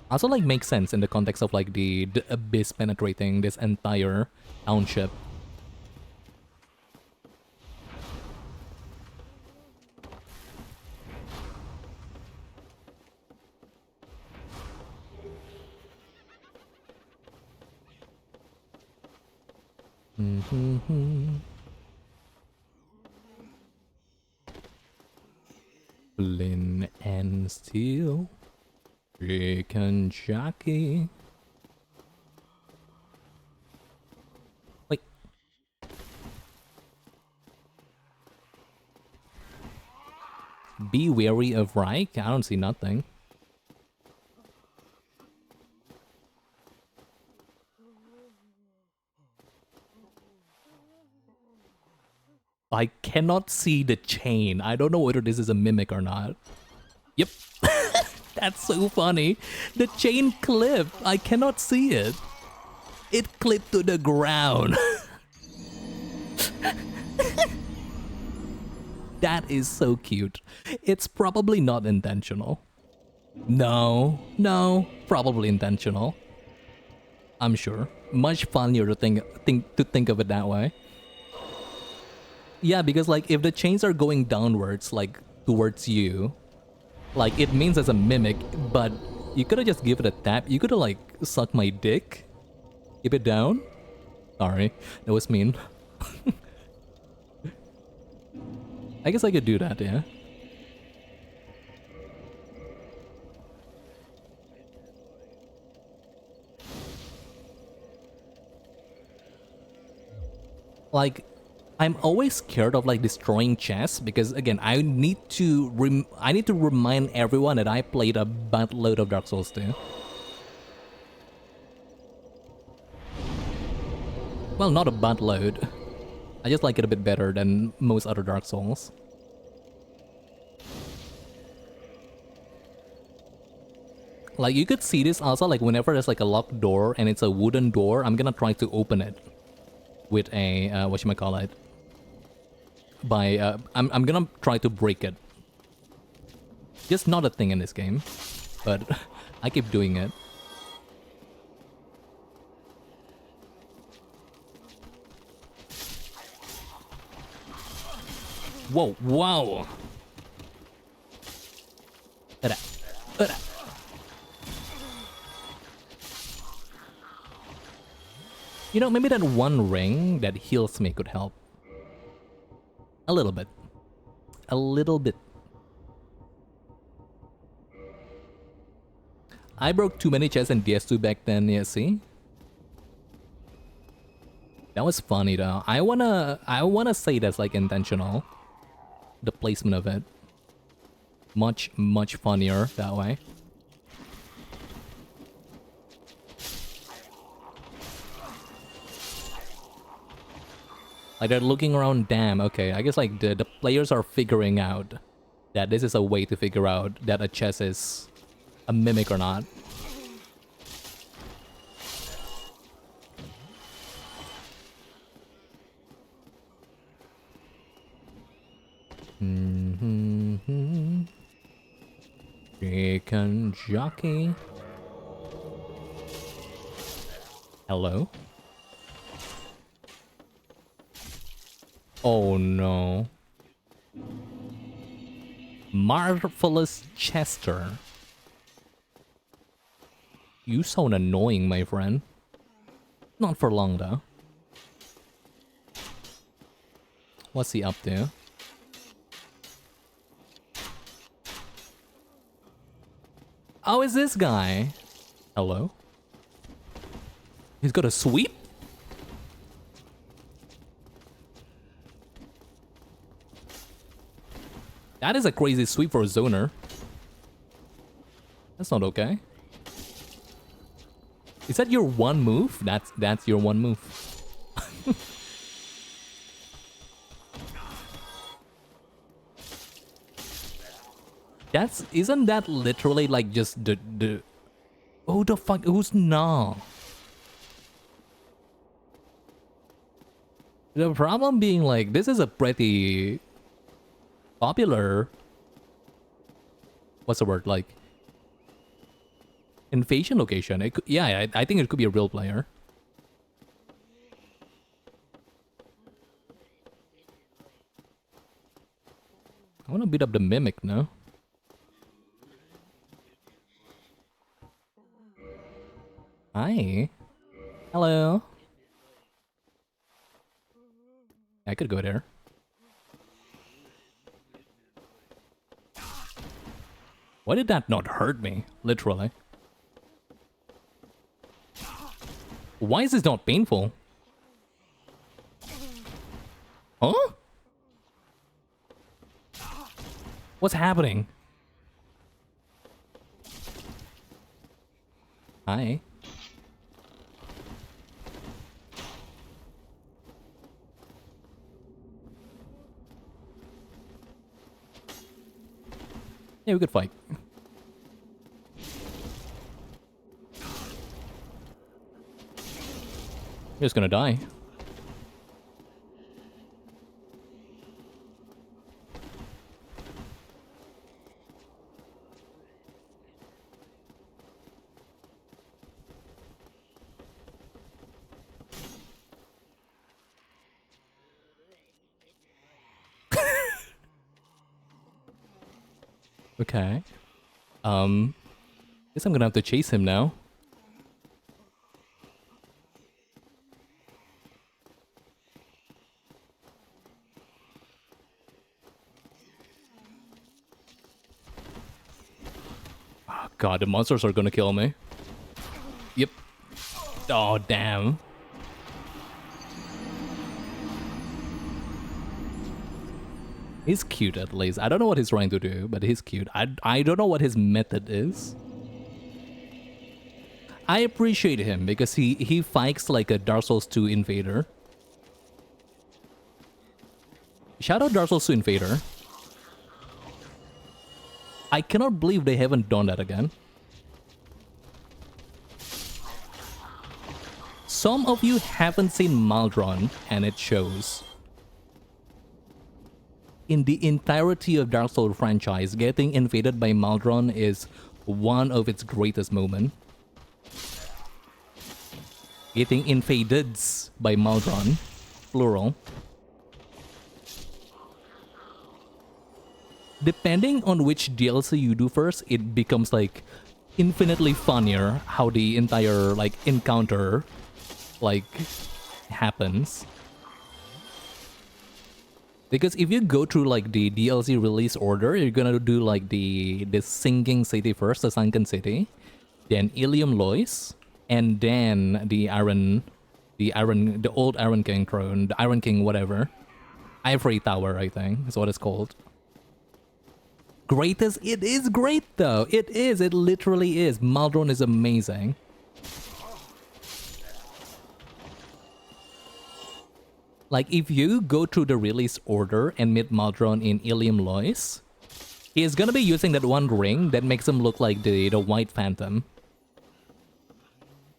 Speaker 1: Also, like, makes sense in the context of, like, the abyss penetrating this entire township. Flynn and Steel, Chicken Jockey. Wait. Be wary of Reich? I don't see nothing. I cannot see the chain. I don't know whether this is a mimic or not. Yep. That's so funny. The chain clipped. I cannot see it. It clipped to the ground. That is so cute. It's probably not intentional. No, probably intentional. I'm sure. Much funnier to think of it that way. Yeah, because like if the chains are going downwards, like towards you, like it means as a mimic, but you could have just give it a tap. You could have like sucked my dick. Keep it down. Sorry, that was mean. I guess I could do that, yeah. Like, I'm always scared of like destroying chests because again, I need to remind everyone that I played a buttload of Dark Souls 2. Well, not a buttload. I just like it a bit better than most other Dark Souls. Like you could see this also, like whenever there's like a locked door and it's a wooden door, I'm gonna try to open it with a whatchamacallit. I'm gonna try to break it. Just not a thing in this game. But I keep doing it. Whoa, wow. You know, maybe that one ring that heals me could help. A little bit. A little bit. I broke too many chests in DS2 back then, yeah, see? That was funny though. I wanna say that's like intentional. The placement of it. Much funnier that way. Like they're looking around, damn, okay. I guess like the players are figuring out that this is a way to figure out that a chest is a mimic or not. Chicken jockey. Hello? Oh no. Marvelous Chester. You sound annoying, my friend. Not for long though. What's he up to? Oh, is this guy? Hello? He's got a sweep? That is a crazy sweep for a zoner. That's not okay. Is that your one move? That's your one move. Isn't that literally like just the oh the fuck, who's nah? The problem being like this is a pretty popular, what's the word, like invasion location. It could, yeah, I think it could be a real player. I want to beat up the mimic now. Hi. Hello. I could go there. Why did that not hurt me? Literally. Why is this not painful? Huh? What's happening? Hi. Yeah, we could fight. You're just gonna die. Okay. Guess I'm gonna have to chase him now. Oh god, the monsters are gonna kill me. Yep. Oh damn. He's cute at least. I don't know what he's trying to do, but he's cute. I don't know what his method is. I appreciate him because he fights like a Dark Souls 2 invader. Shout out Dark Souls 2 invader. I cannot believe they haven't done that again. Some of you haven't seen Maldron, and it shows. in the entirety of Dark Souls franchise, getting invaded by Maldron is one of its greatest moments. Getting invaded by Maldron, plural. Depending on which DLC you do first, it becomes like infinitely funnier how the entire like encounter like happens. Because if you go through like the DLC release order, you're gonna do like the sinking city first, the sunken city, then Ilium Lois, and then the old Iron King throne, the Iron King whatever, Ivory Tower I think is what it's called. Greatest? It is great though. It is. It literally is. Maldron is amazing. Like, if you go through the release order and meet Maldron in Ilium Lois, he's gonna be using that one ring that makes him look like the White Phantom.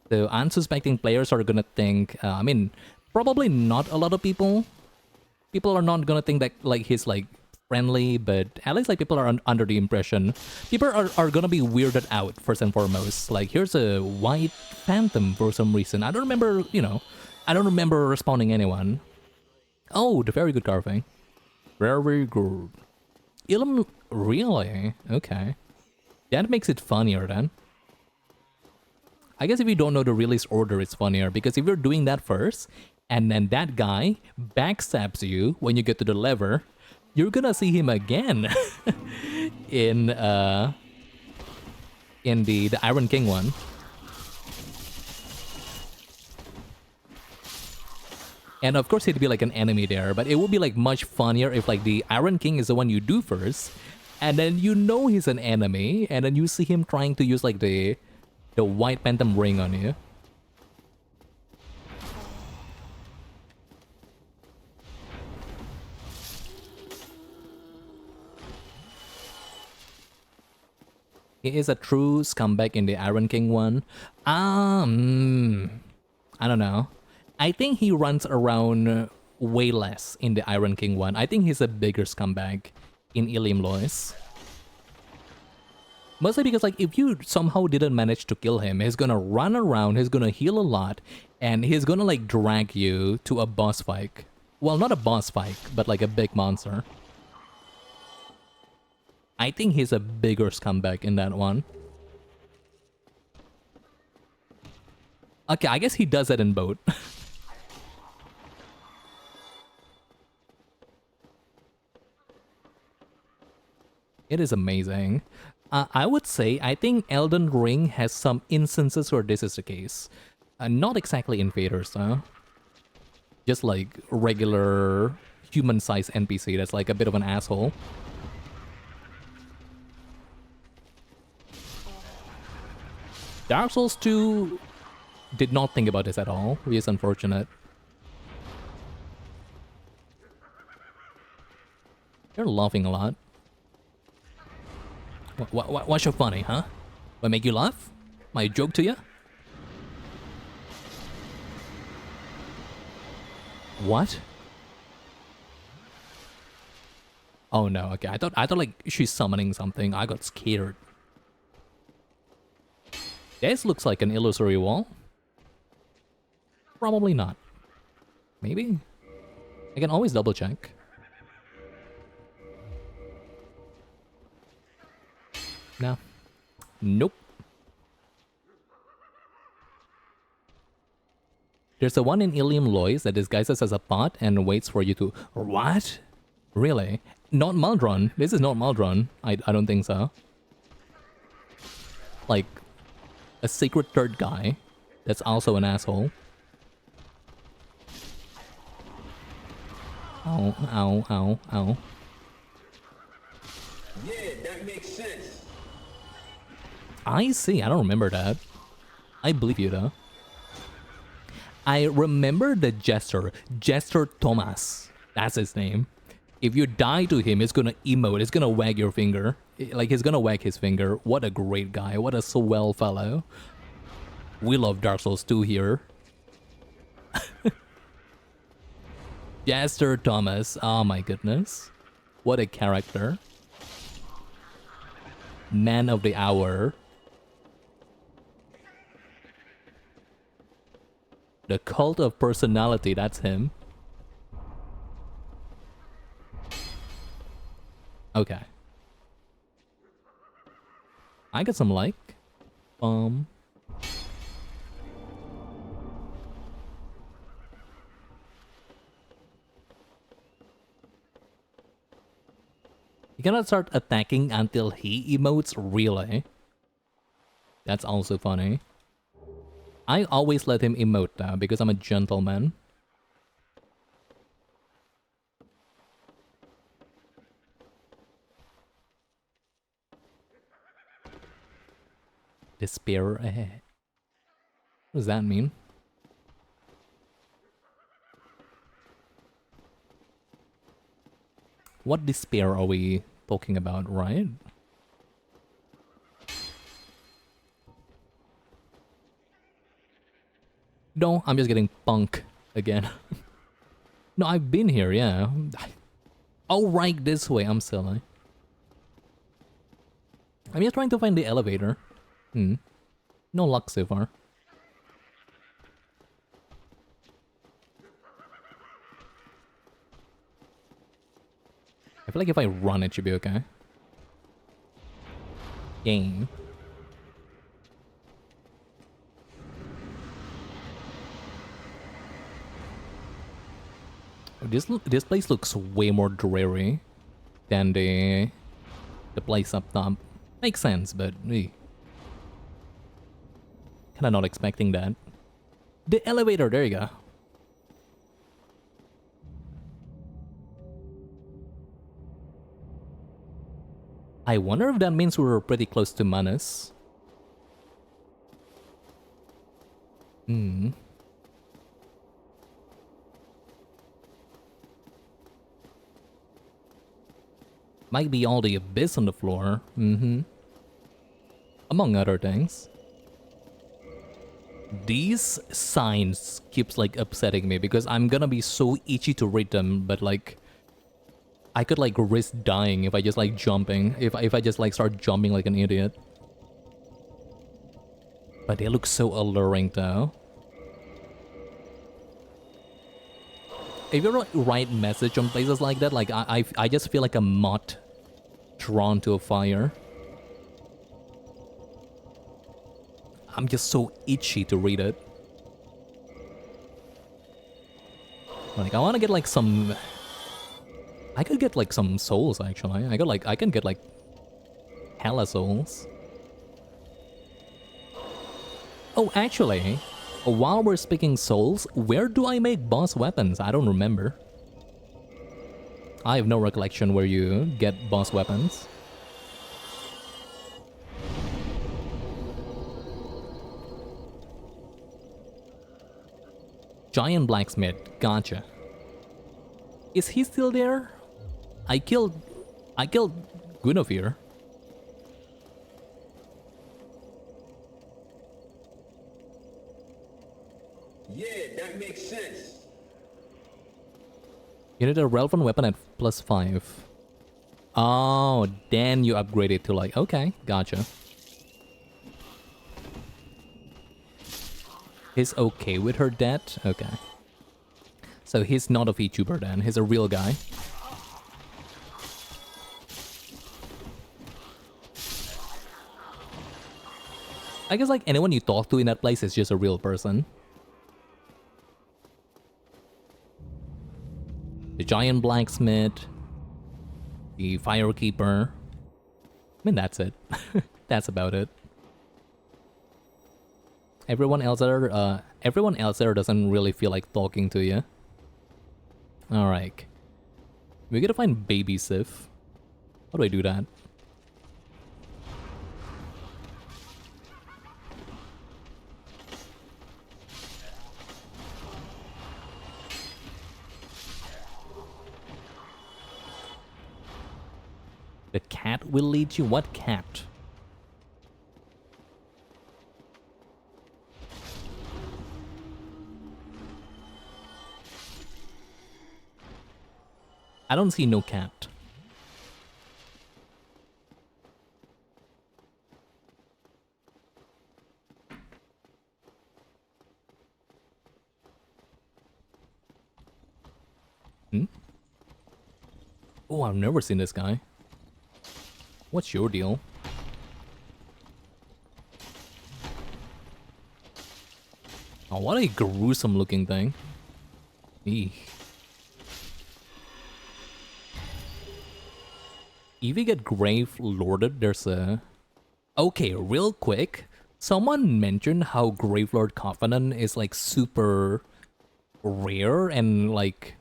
Speaker 1: So unsuspecting players are gonna think, I mean, probably not a lot of people. People are not gonna think that like he's like friendly, but at least like people are under the impression. People are gonna be weirded out first and foremost. Like, here's a White Phantom for some reason. I don't remember, you know, I don't remember responding anyone. Oh, the very good carving. Very good. Ilum, really? Okay. That makes it funnier then. I guess if you don't know the release order, it's funnier, because if you're doing that first, and then that guy backstabs you when you get to the lever, you're gonna see him again in the Iron King one. And of course he'd be like an enemy there, but it would be like much funnier if like the Iron King is the one you do first, and then you know he's an enemy, and then you see him trying to use like the White Phantom ring on you. He is a true scumbag in the Iron King one. I don't know. I think he runs around way less in the Iron King one. I think he's a bigger scumbag in Ilium Lois. Mostly because like if you somehow didn't manage to kill him, he's gonna run around, he's gonna heal a lot, and he's gonna like drag you to a boss fight. Well, not a boss fight, but like a big monster. I think he's a bigger scumbag in that one. Okay, I guess he does that in both. It is amazing. I would say I think Elden Ring has some instances where this is the case. Not exactly invaders though. Just like regular human-sized NPC that's like a bit of an asshole. Dark Souls 2 did not think about this at all, which is unfortunate. You're laughing a lot. What's so funny, huh? What make you laugh? My joke to you? What? Oh no, okay. I thought like she's summoning something. I got scared. This looks like an illusory wall. Probably not. Maybe? I can always double check. No. Nope. There's the one in Ilium Lois that disguises as a pot and waits for you to... What? Really? Not Maldron. This is not Maldron. I don't think so. Like, a secret third guy that's also an asshole. Ow, ow, ow, ow.
Speaker 7: Yeah, that makes sense.
Speaker 1: I see. I don't remember that. I believe you, though. I remember the Jester. Jester Thomas. That's his name. If you die to him, it's gonna emote. It's gonna wag your finger. Like, he's gonna wag his finger. What a great guy. What a swell fellow. We love Dark Souls 2 here. Jester Thomas. Oh my goodness. What a character. Man of the hour. The cult of personality, that's him. Okay. I got some like. You cannot start attacking until he emotes, really. That's also funny. I always let him emote though, because I'm a gentleman. Despair ahead. What does that mean? What despair are we talking about, right? No, I'm just getting punk again. No, I've been here, yeah. Oh, right, this way. I'm silly. I'm just trying to find the elevator. No luck so far. I feel like if I run, it should be okay. Game. This place looks way more dreary than the place up top. Makes sense, but kinda not expecting that. The elevator, there you go. I wonder if that means we're pretty close to Manus. Might be all the abyss on the floor. Among other things. These signs keeps like upsetting me because I'm gonna be so itchy to read them, but like I could like risk dying if I just like jumping. If I just like start jumping like an idiot. But they look so alluring though. If you write message on places like that, like I just feel like a moth drawn to a fire. I'm just so itchy to read it. Like I want to get like some. I could get like some souls actually. I can get like hella souls. Oh, actually, while we're speaking souls, where do I make boss weapons? I don't remember. I have no recollection where you get boss weapons. Giant blacksmith, gotcha. Is he still there? I killed Guinevere.
Speaker 7: Yeah, that makes sense.
Speaker 1: You need a relevant weapon at +5. Oh, then you upgrade it to like, okay, gotcha. He's okay with her death? Okay. So he's not a VTuber then, he's a real guy. I guess like anyone you talk to in that place is just a real person. The giant blacksmith, the firekeeper. I mean, that's it. That's about it. Everyone else there doesn't really feel like talking to you. Alright. We gotta find Baby Sif. How do I do that? The cat will lead you? What cat? I don't see no cat. Oh, I've never seen this guy. What's your deal? Oh, what a gruesome looking thing. Eek. If you get grave lorded, there's a... Okay, real quick. Someone mentioned how Gravelord Covenant is like super rare and like...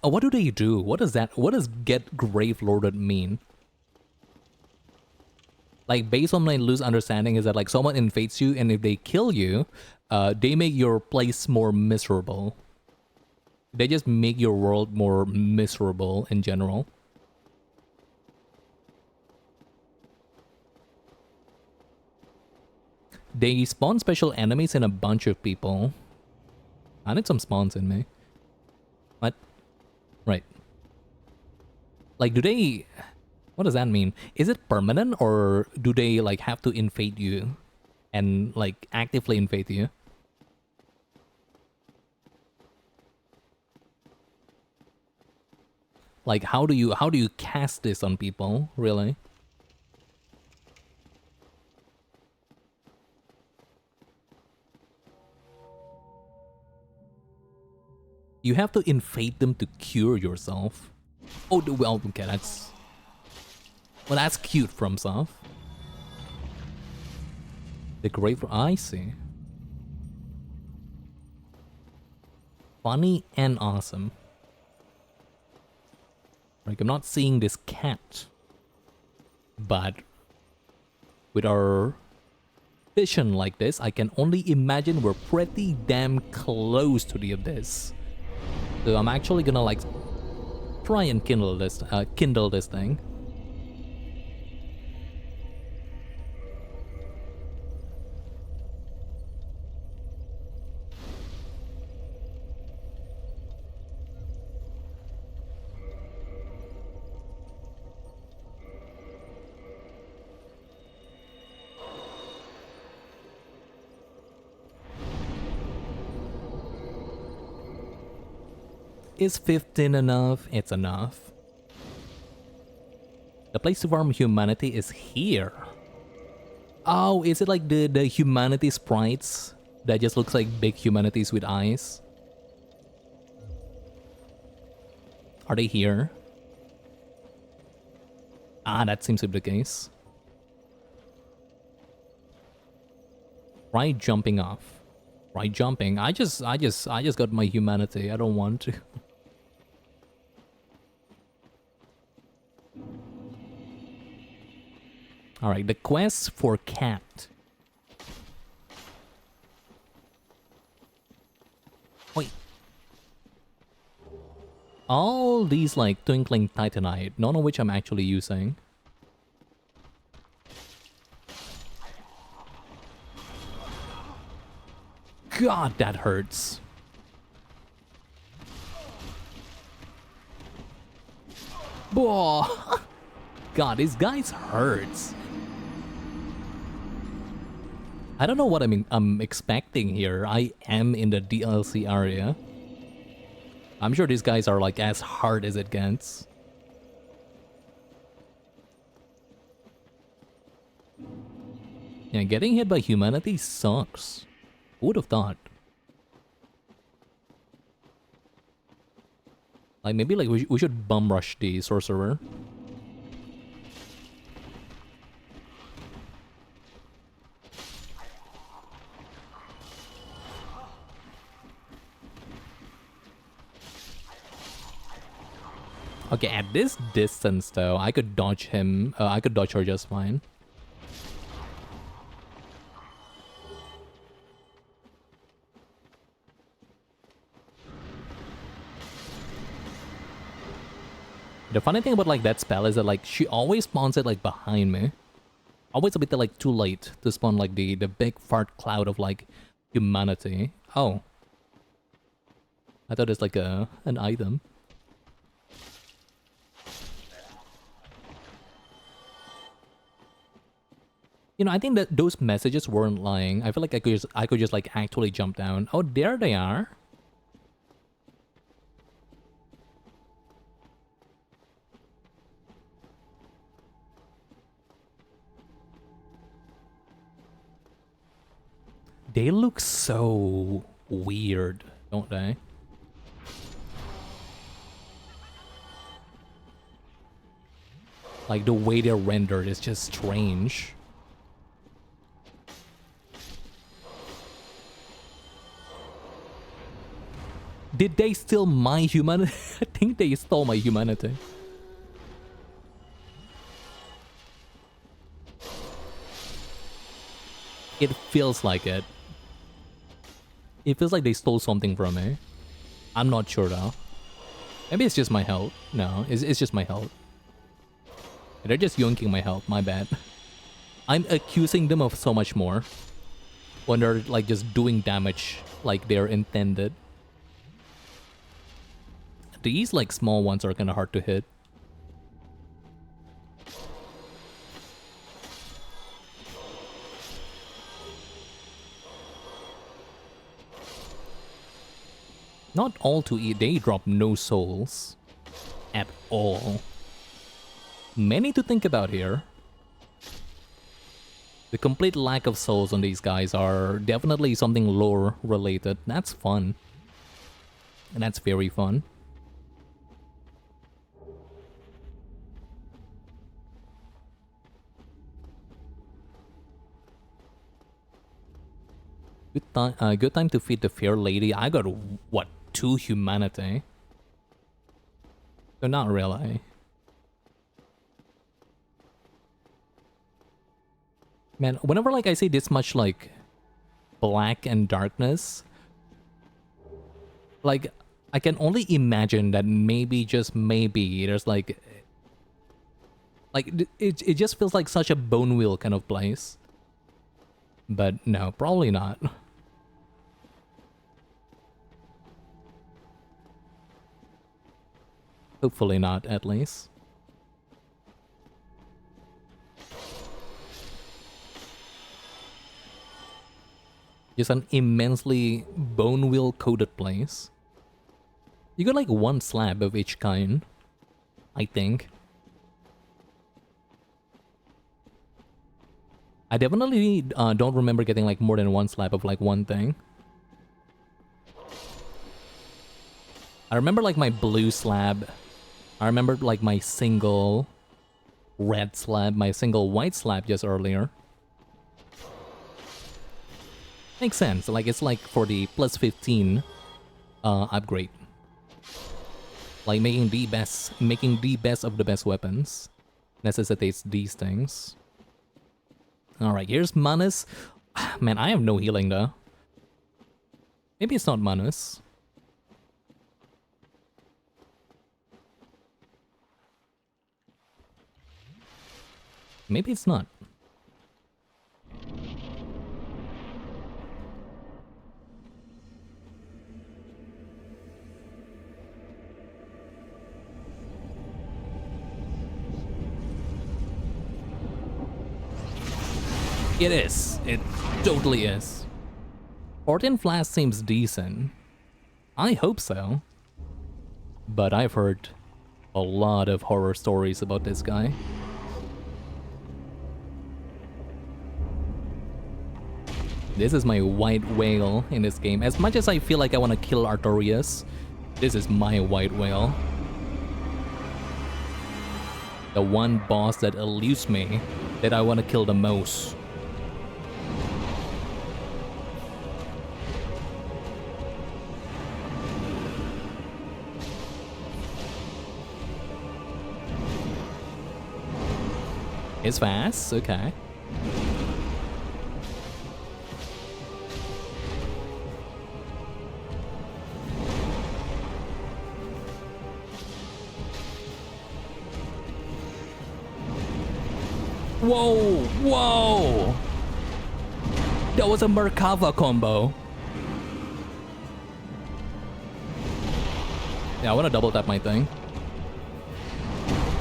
Speaker 1: what do they do? What does that... What does get grave lorded mean? Like, based on my loose understanding is that like someone invades you and if they kill you, they make your place more miserable. They just make your world more miserable in general. They spawn special enemies in a bunch of people. I need some spawns in me. What? Right. Like, do they... What does that mean? Is it permanent or do they, like, have to invade you? And, like, actively invade you? Like, how do you cast this on people, really? You have to invade them to cure yourself. Oh, well, okay, that's... Well, that's cute from Soft. The grave... I see. Funny and awesome. Like, I'm not seeing this cat. But... with our vision like this, I can only imagine we're pretty damn close to the abyss. So I'm actually gonna, like, try and kindle this thing. Is 15 enough? It's enough. The place to farm humanity is here. Oh, is it like the humanity sprites that just looks like big humanities with eyes? Are they here? Ah, that seems to be the case. Try jumping off. Try jumping. I just got my humanity. I don't want to. Alright, the quest for cat. Wait. All these like twinkling titanite, none of which I'm actually using. God, that hurts. Whoa. God, these guys hurts. I don't know what I'm expecting here. I am in the DLC area. I'm sure these guys are like as hard as it gets. Yeah, getting hit by humanity sucks. Who would have thought? Like maybe like we should bum rush the sorcerer. Okay, at this distance though, I could dodge him. I could dodge her just fine. The funny thing about like that spell is that like she always spawns it like behind me. Always a bit like too late to spawn like the big fart cloud of like humanity. Oh. I thought it's like an item. You know, I think that those messages weren't lying. I feel like I could just like actually jump down. Oh, there they are. They look so weird, don't they? Like the way they're rendered is just strange. Did they steal my humanity? I think they stole my humanity. It feels like it. It feels like they stole something from me. I'm not sure though. Maybe it's just my health. No, it's just my health. They're just yoinking my health, my bad. I'm accusing them of so much more when they're like just doing damage like they're intended. These like small ones are kind of hard to hit. Not all to eat, they drop no souls at all. Many to think about here. The complete lack of souls on these guys are definitely something lore related. That's fun. And that's very fun. Good time to feed the fair lady. I got, what, 2 humanity? So not really. Man, whenever like I see this much like black and darkness, like I can only imagine that maybe, just maybe, there's like it just feels like such a bone wheel kind of place. But no, probably not. Hopefully not, at least. Just an immensely bone wheel coated place. You got like 1 slab of each kind, I think. I definitely don't remember getting like more than 1 slab of like one thing. I remember like my blue slab. I remember like my single red slab, my single white slab just earlier. Makes sense, like it's like for the plus 15 upgrade. Like making the best of the best weapons necessitates these things. Alright, here's Manus. Man, I have no healing though. Maybe it's not Manus. Maybe it's not. It is. It totally is. 14 Flash seems decent. I hope so. But I've heard a lot of horror stories about this guy. This is my white whale in this game. As much as I feel like I want to kill Artorias, this is my white whale. The one boss that eludes me, that I want to kill the most. It's fast, okay. Whoa, whoa! That was a Merkava combo. Yeah, I want to double tap my thing.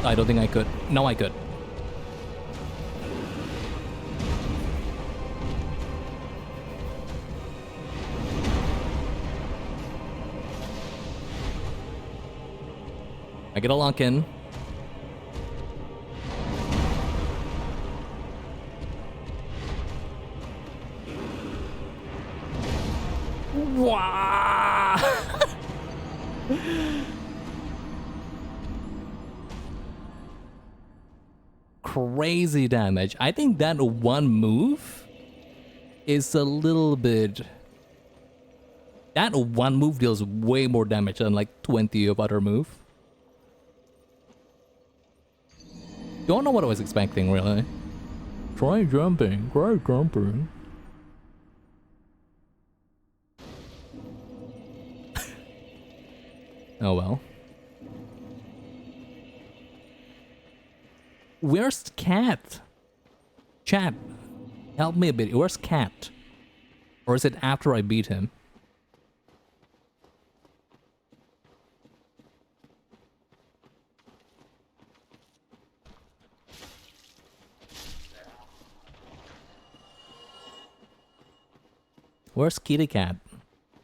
Speaker 1: I don't think I could. No, I could. I get a lock in. Wow. Crazy damage. I think that one move is a little bit... That one move deals way more damage than like 20 of other move. Don't know what I was expecting, really. Try jumping, try jumping. Oh well. Where's Cat? Chat, help me a bit. Where's Cat? Or is it after I beat him? Where's Kitty Cat?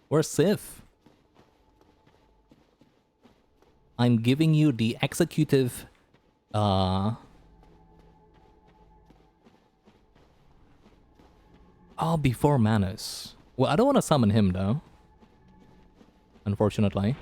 Speaker 1: Where's Sif? I'm giving you the executive, Oh, before Manus. Well, I don't want to summon him, though. Unfortunately.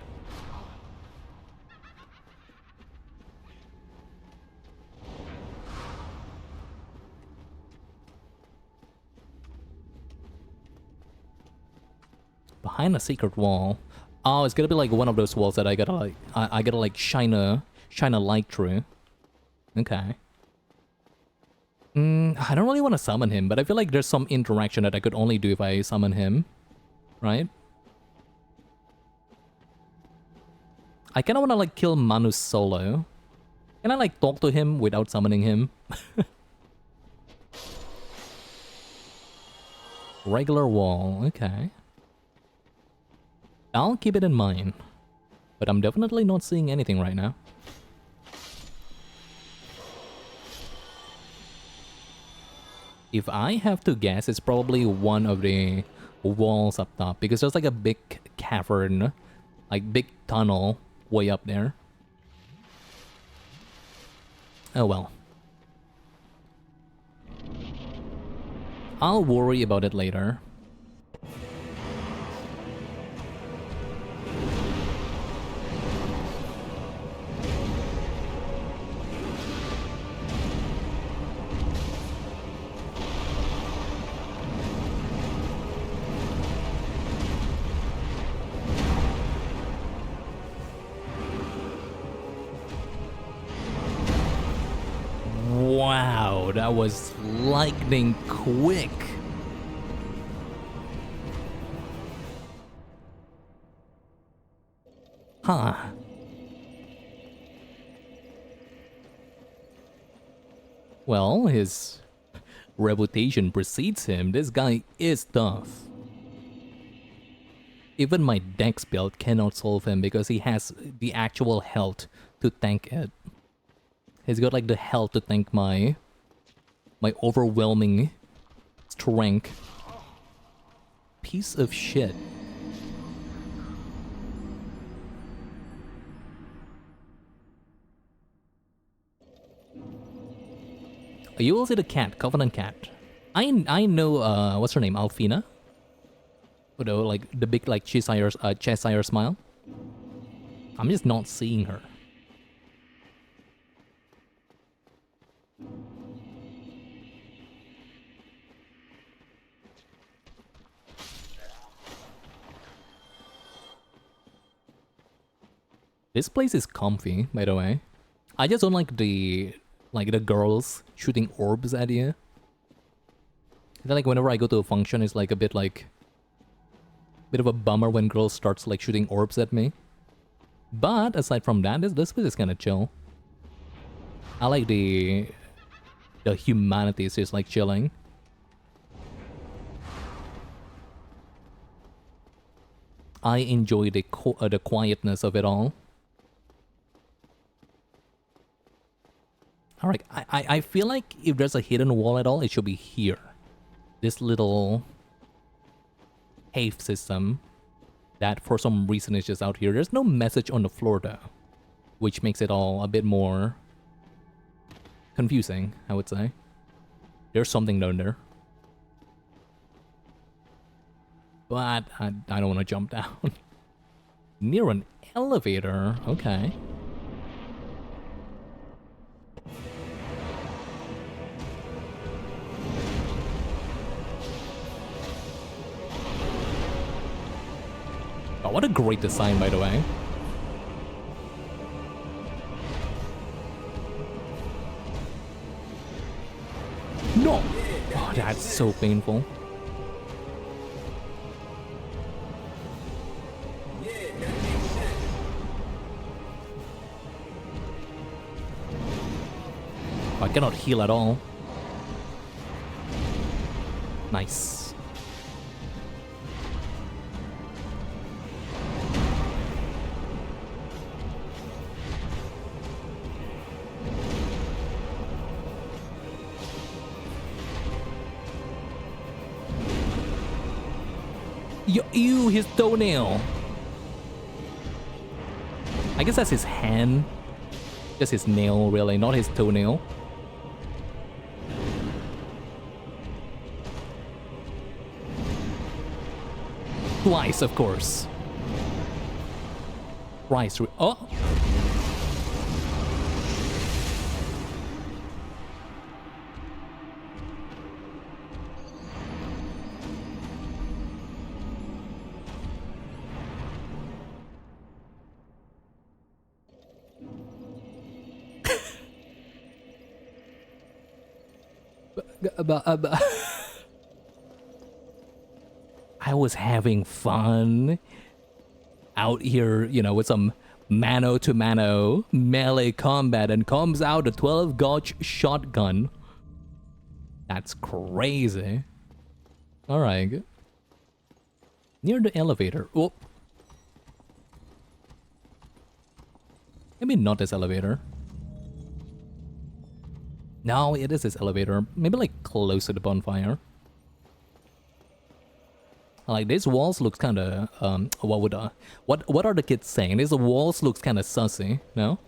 Speaker 1: Behind a secret wall. Oh, it's gonna be like one of those walls that I gotta like, I gotta like shine a light through. Okay. I don't really want to summon him, but I feel like there's some interaction that I could only do if I summon him. Right? I kinda wanna like kill Manus solo. Can I like talk to him without summoning him? Regular wall, okay. I'll keep it in mind. But I'm definitely not seeing anything right now. If I have to guess, it's probably one of the walls up top. Because there's like a big cavern, like big tunnel way up there. Oh well. I'll worry about it later. Wow, that was lightning quick. Huh. Well, his reputation precedes him. This guy is tough. Even my dex build cannot solve him because he has the actual health to tank it. He's got like the health to tank my overwhelming strength. Piece of shit. You will see the cat, Covenant Cat. I know what's her name, Alfina? Although like the big like Cheshire smile. I'm just not seeing her. This place is comfy, by the way. I just don't like the girls shooting orbs at you. I feel like whenever I go to a function, it's like a bit of a bummer when girls starts like shooting orbs at me. But aside from that, this place is kind of chill. I like the humanity is just like chilling. I enjoy the quietness of it all. Alright, I feel like if there's a hidden wall at all, it should be here. This little cave system that for some reason is just out here. There's no message on the floor though, which makes it all a bit more confusing, I would say. There's something down there. but I don't want to jump down. Near an elevator, okay. Oh, what a great design, by the way. No! Oh, that's so painful. I cannot heal at all. Nice. Ew, his toenail. I guess that's his hand. Just his nail, really, not his toenail. Twice, of course. Twice. Oh! I was having fun out here, you know, with some mano-to-mano melee combat, and comes out a 12-gauge shotgun. That's crazy. Alright. Near the elevator. Oh. Maybe not this elevator. No, it is this elevator. Maybe like close to the bonfire. Like these walls looks kind of what are the kids saying? These walls looks kind of sussy, no?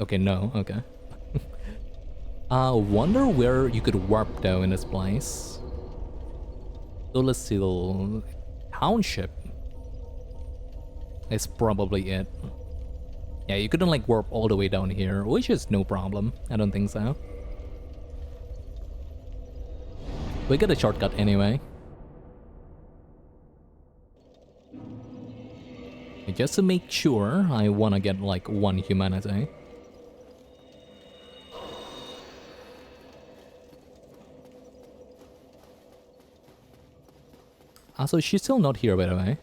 Speaker 1: Okay, no, okay. Wonder where you could warp though in this place. Ullasil Township is probably it. Yeah, you couldn't like warp all the way down here, which is no problem. I don't think so. We got a shortcut anyway. Just to make sure, I wanna get like 1 humanity. So she's still not here, by the way.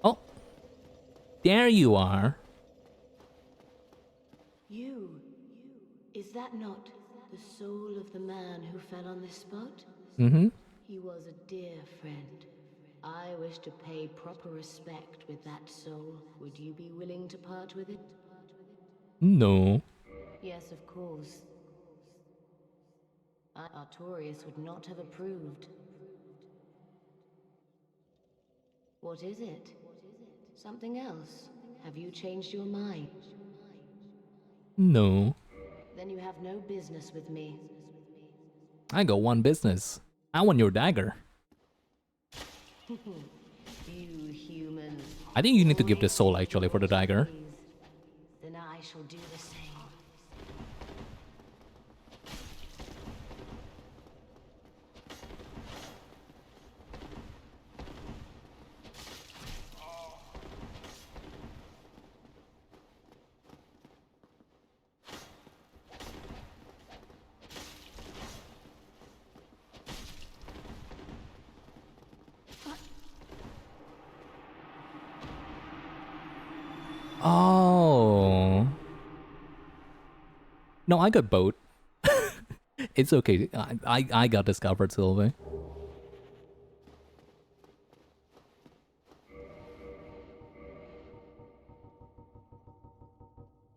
Speaker 1: Oh! There you are!
Speaker 11: You? Is that not the soul of the man who fell on this spot?
Speaker 1: Mm-hmm.
Speaker 11: He was a dear friend. I wish to pay proper respect with that soul. Would you be willing to part with it?
Speaker 1: No.
Speaker 11: Yes, of course. Artorius would not have approved. What is it? Something else? Have you changed your mind?
Speaker 1: No.
Speaker 11: Then you have no business with me.
Speaker 1: I got one business. I want your dagger.
Speaker 11: You humans.
Speaker 1: I think you need to give the soul actually for the dagger.
Speaker 11: Then I shall do the same.
Speaker 1: Oh. No, I got both. It's okay. I got discovered, Sylvie.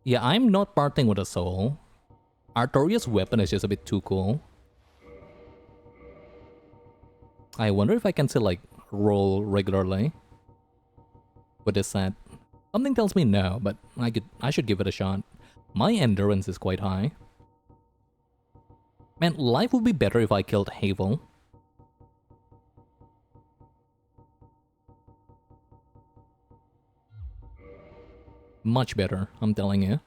Speaker 1: Yeah, I'm not parting with a soul. Artorius' weapon is just a bit too cool. I wonder if I can still like roll regularly with this set. Something tells me no, but I should give it a shot. My endurance is quite high. Man, life would be better if I killed Havel. Much better, I'm telling you.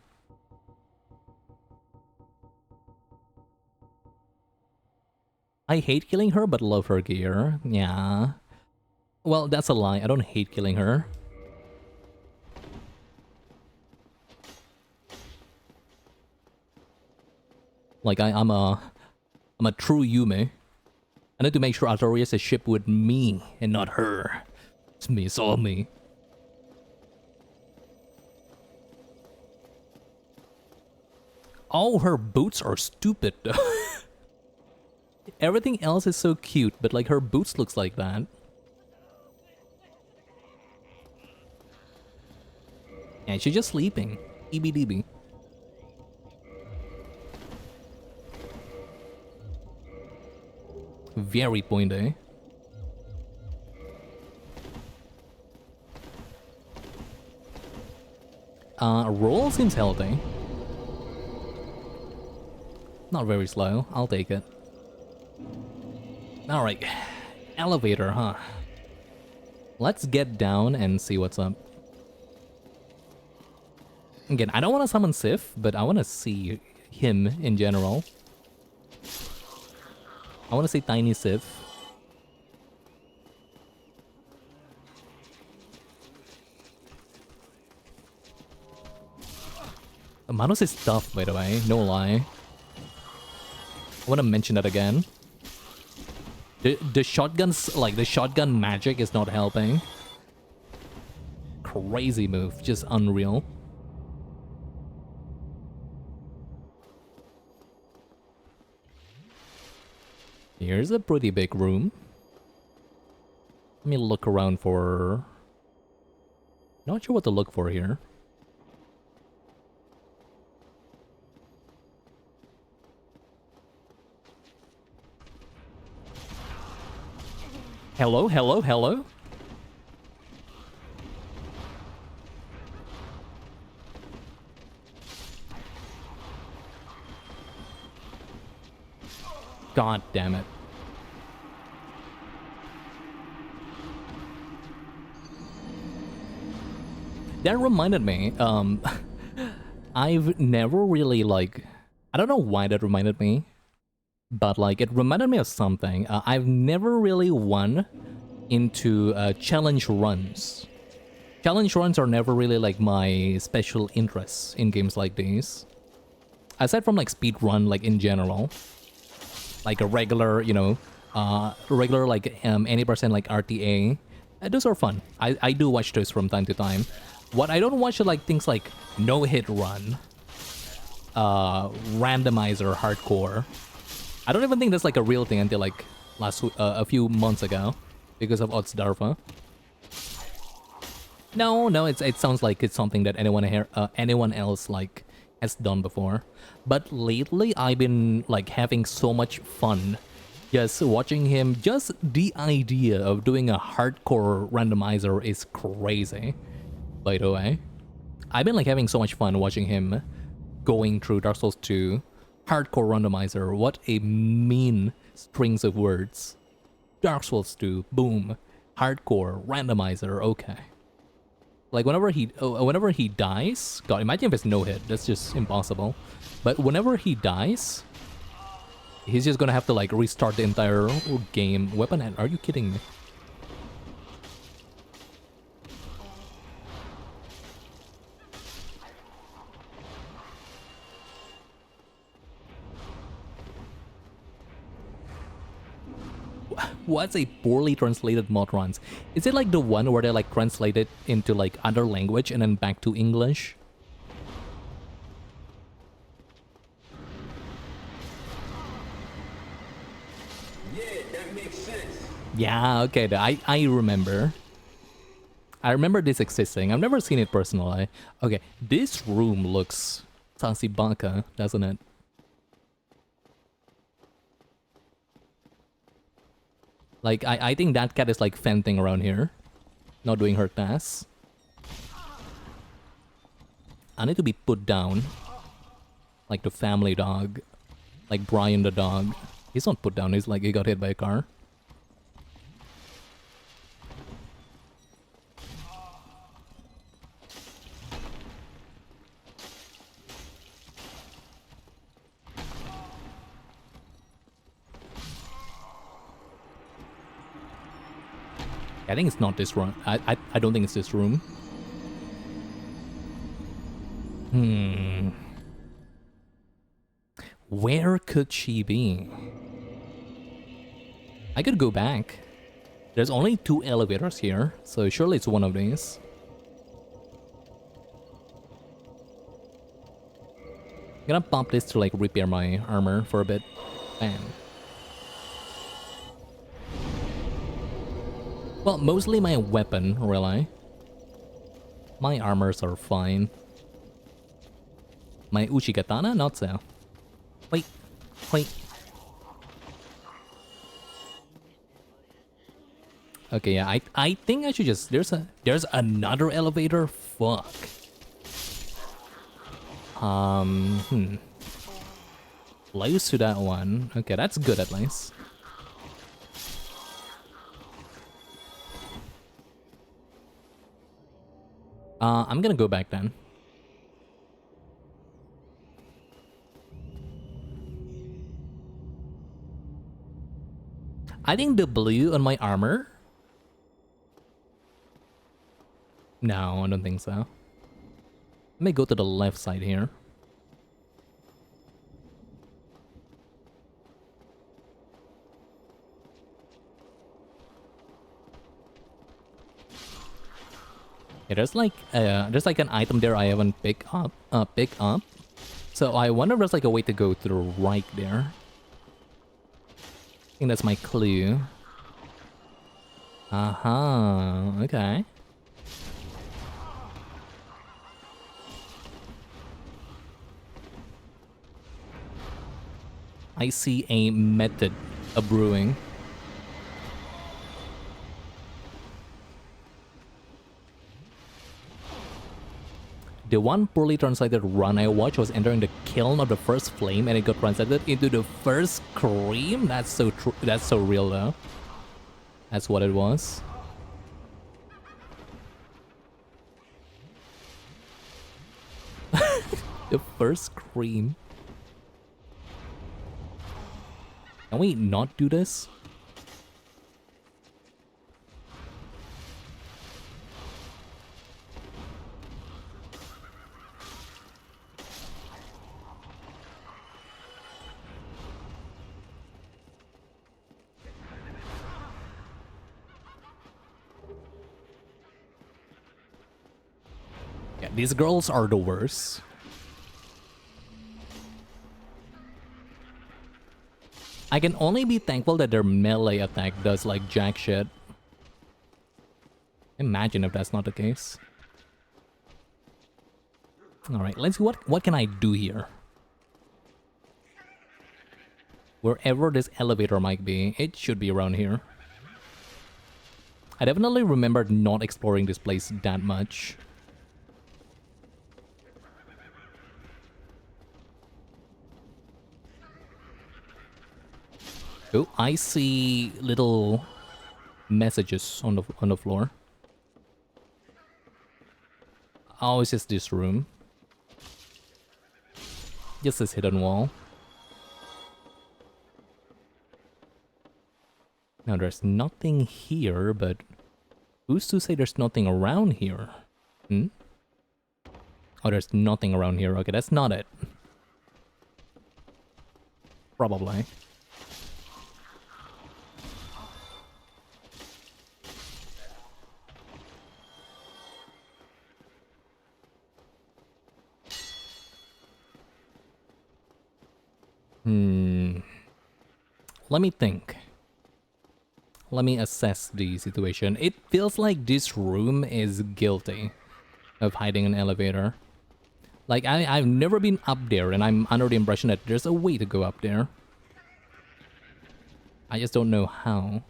Speaker 1: I hate killing her, but love her gear. Yeah. Well, that's a lie. I don't hate killing her. Like, I'm a true Yume. I need to make sure Artorias is shipped with me and not her. It's me, it's all me. Oh, her boots are stupid though. Everything else is so cute, but like her boots looks like that. Yeah, she's just sleeping. EBDB. Very pointy. Roll seems healthy. Not very slow. I'll take it. Alright. Elevator, huh? Let's get down and see what's up. Again, I don't want to summon Sif, but I want to see him in general. I want to see Tiny Sif. Manus is tough, by the way, no lie. I want to mention that again. The shotguns, like the shotgun magic is not helping. Crazy move, just unreal. Here's a pretty big room. Let me look around for... Not sure what to look for here. Hello, hello, hello? God damn it. That reminded me, I've never really, like... I don't know why that reminded me, but, like, it reminded me of something. I've never really won into challenge runs. Challenge runs are never really, like, my special interests in games like these. Aside from, like, speed run, like, in general. Like a regular, you know, regular, like, any percent, like, RTA. Those are fun. I do watch those from time to time. What I don't watch are, like, things like no-hit run, randomizer hardcore. I don't even think that's, like, a real thing until, like, a few months ago, because of Odds Darfa. No, it sounds like it's something that anyone else, like, has done before. But lately, I've been, like, having so much fun just watching him. Just the idea of doing a hardcore randomizer is crazy, by the way. I've been, like, having so much fun watching him going through Dark Souls 2 hardcore randomizer. What a mean strings of words. Dark Souls 2, boom. Hardcore randomizer, okay. Like, whenever he dies... God, imagine if it's no-hit. That's just impossible. But whenever he dies, he's just gonna have to, like, restart the entire game. Weapon hand, are you kidding me? What's a poorly translated mod runs? Is it like the one where they, like, translate it into, like, other language and then back to English?
Speaker 7: Yeah, that makes sense.
Speaker 1: Yeah, okay, I remember. I remember this existing. I've never seen it personally. Okay, this room looks Sansibaka, doesn't it? Like, I think that cat is, like, fenting around here. Not doing her tasks. I need to be put down. Like the family dog. Like Brian the dog. He's not put down, he's like he got hit by a car. I think it's not this room. I don't think it's this room. Where could she be? I could go back. There's only 2 elevators here, so surely it's one of these. I'm gonna pop this to like repair my armor for a bit. Bam. Well, mostly my weapon, really. My armors are fine. My Uchigatana, not so. Wait, wait. Okay, yeah, I think I should just there's another elevator. Fuck. Close to that one. Okay, that's good at least. I'm gonna go back then. I think the blue on my armor. No, I don't think so. Let me go to the left side here. Yeah, there's like an item there I haven't picked up. So I wonder if there's like a way to go to the right there. I think that's my clue. Okay. I see a method of brewing. The one poorly translated run I watched was entering the kiln of the first flame and it got translated into the first cream? That's so true. That's so real though. That's what it was. The first cream. Can we not do this? Yeah, these girls are the worst. I can only be thankful that their melee attack does like jack shit. Imagine if that's not the case. Alright, let's see what can I do here? Wherever this elevator might be, it should be around here. I definitely remembered not exploring this place that much. Oh, I see little messages on the floor. Oh, it's just this room. Just this hidden wall. Now there's nothing here, but who's to say there's nothing around here? Hmm? Oh, there's nothing around here. Okay, that's not it. Probably. Let me think. Let me assess the situation. It feels like this room is guilty of hiding an elevator. Like, I've never been up there, and I'm under the impression that there's a way to go up there. I just don't know how.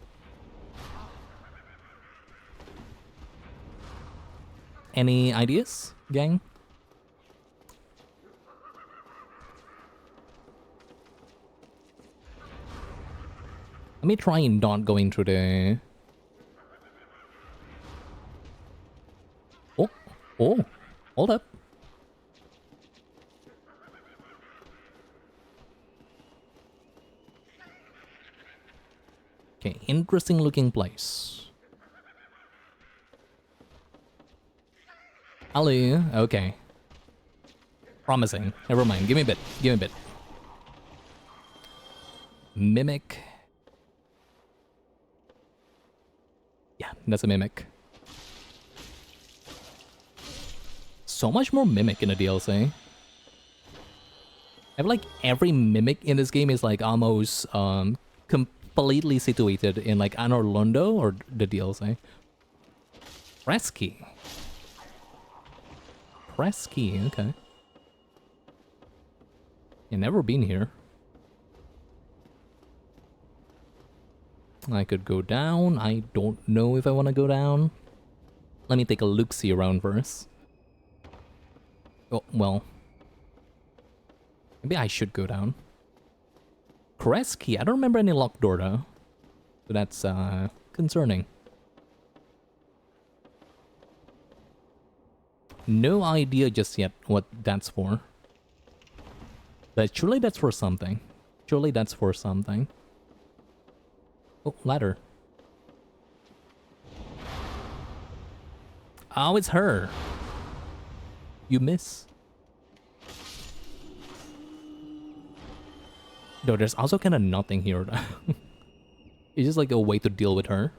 Speaker 1: Any ideas, gang? Let me try not going through the... Oh, oh, hold up. Okay, interesting looking place. Hello, okay. Promising. Never mind, give me a bit, give me a bit. Mimic. Yeah, that's a mimic. So much more mimic in the DLC. I feel like every mimic in this game is like almost completely situated in like Anor Londo or the DLC. Press key. Press key, okay. I've never been here. I could go down. I don't know if I want to go down. Let me take a look-see around first. Oh, well. Maybe I should go down. Press key. I don't remember any locked door though. So that's concerning. No idea just yet what that's for. But surely that's for something. Surely that's for something. Oh, ladder. Oh, it's her. You miss. No, there's also kind of nothing here. It's just like a way to deal with her.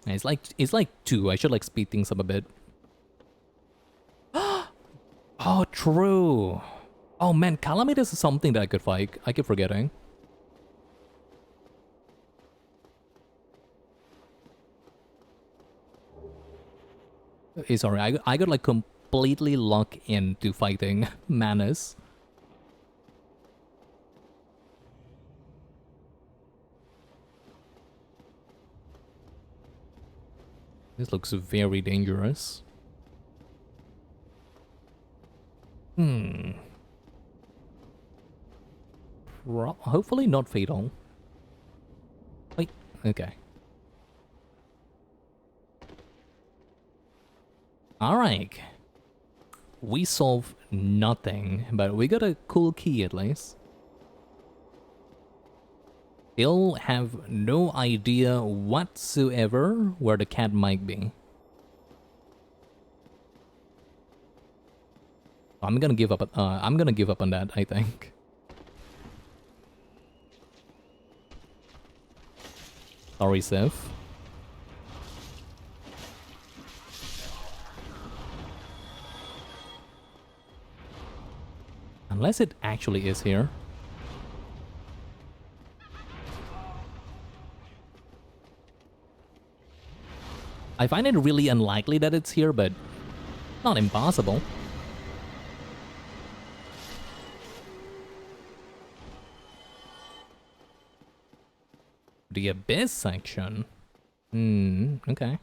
Speaker 1: It's like 2. I should like speed things up a bit. Oh, true. Oh man, Calamitas is something that I could fight. I keep forgetting. Sorry, I got like completely locked into fighting Manus. This looks very dangerous. Hopefully not fatal. Wait, okay. Alright. We solved nothing, but we got a cool key at least. Still have no idea whatsoever where the cat might be. I'm gonna give up. I'm gonna give up on that, I think. Sorry, Seth. Unless it actually is here. I find it really unlikely that it's here, but not impossible. The Abyss section. Okay.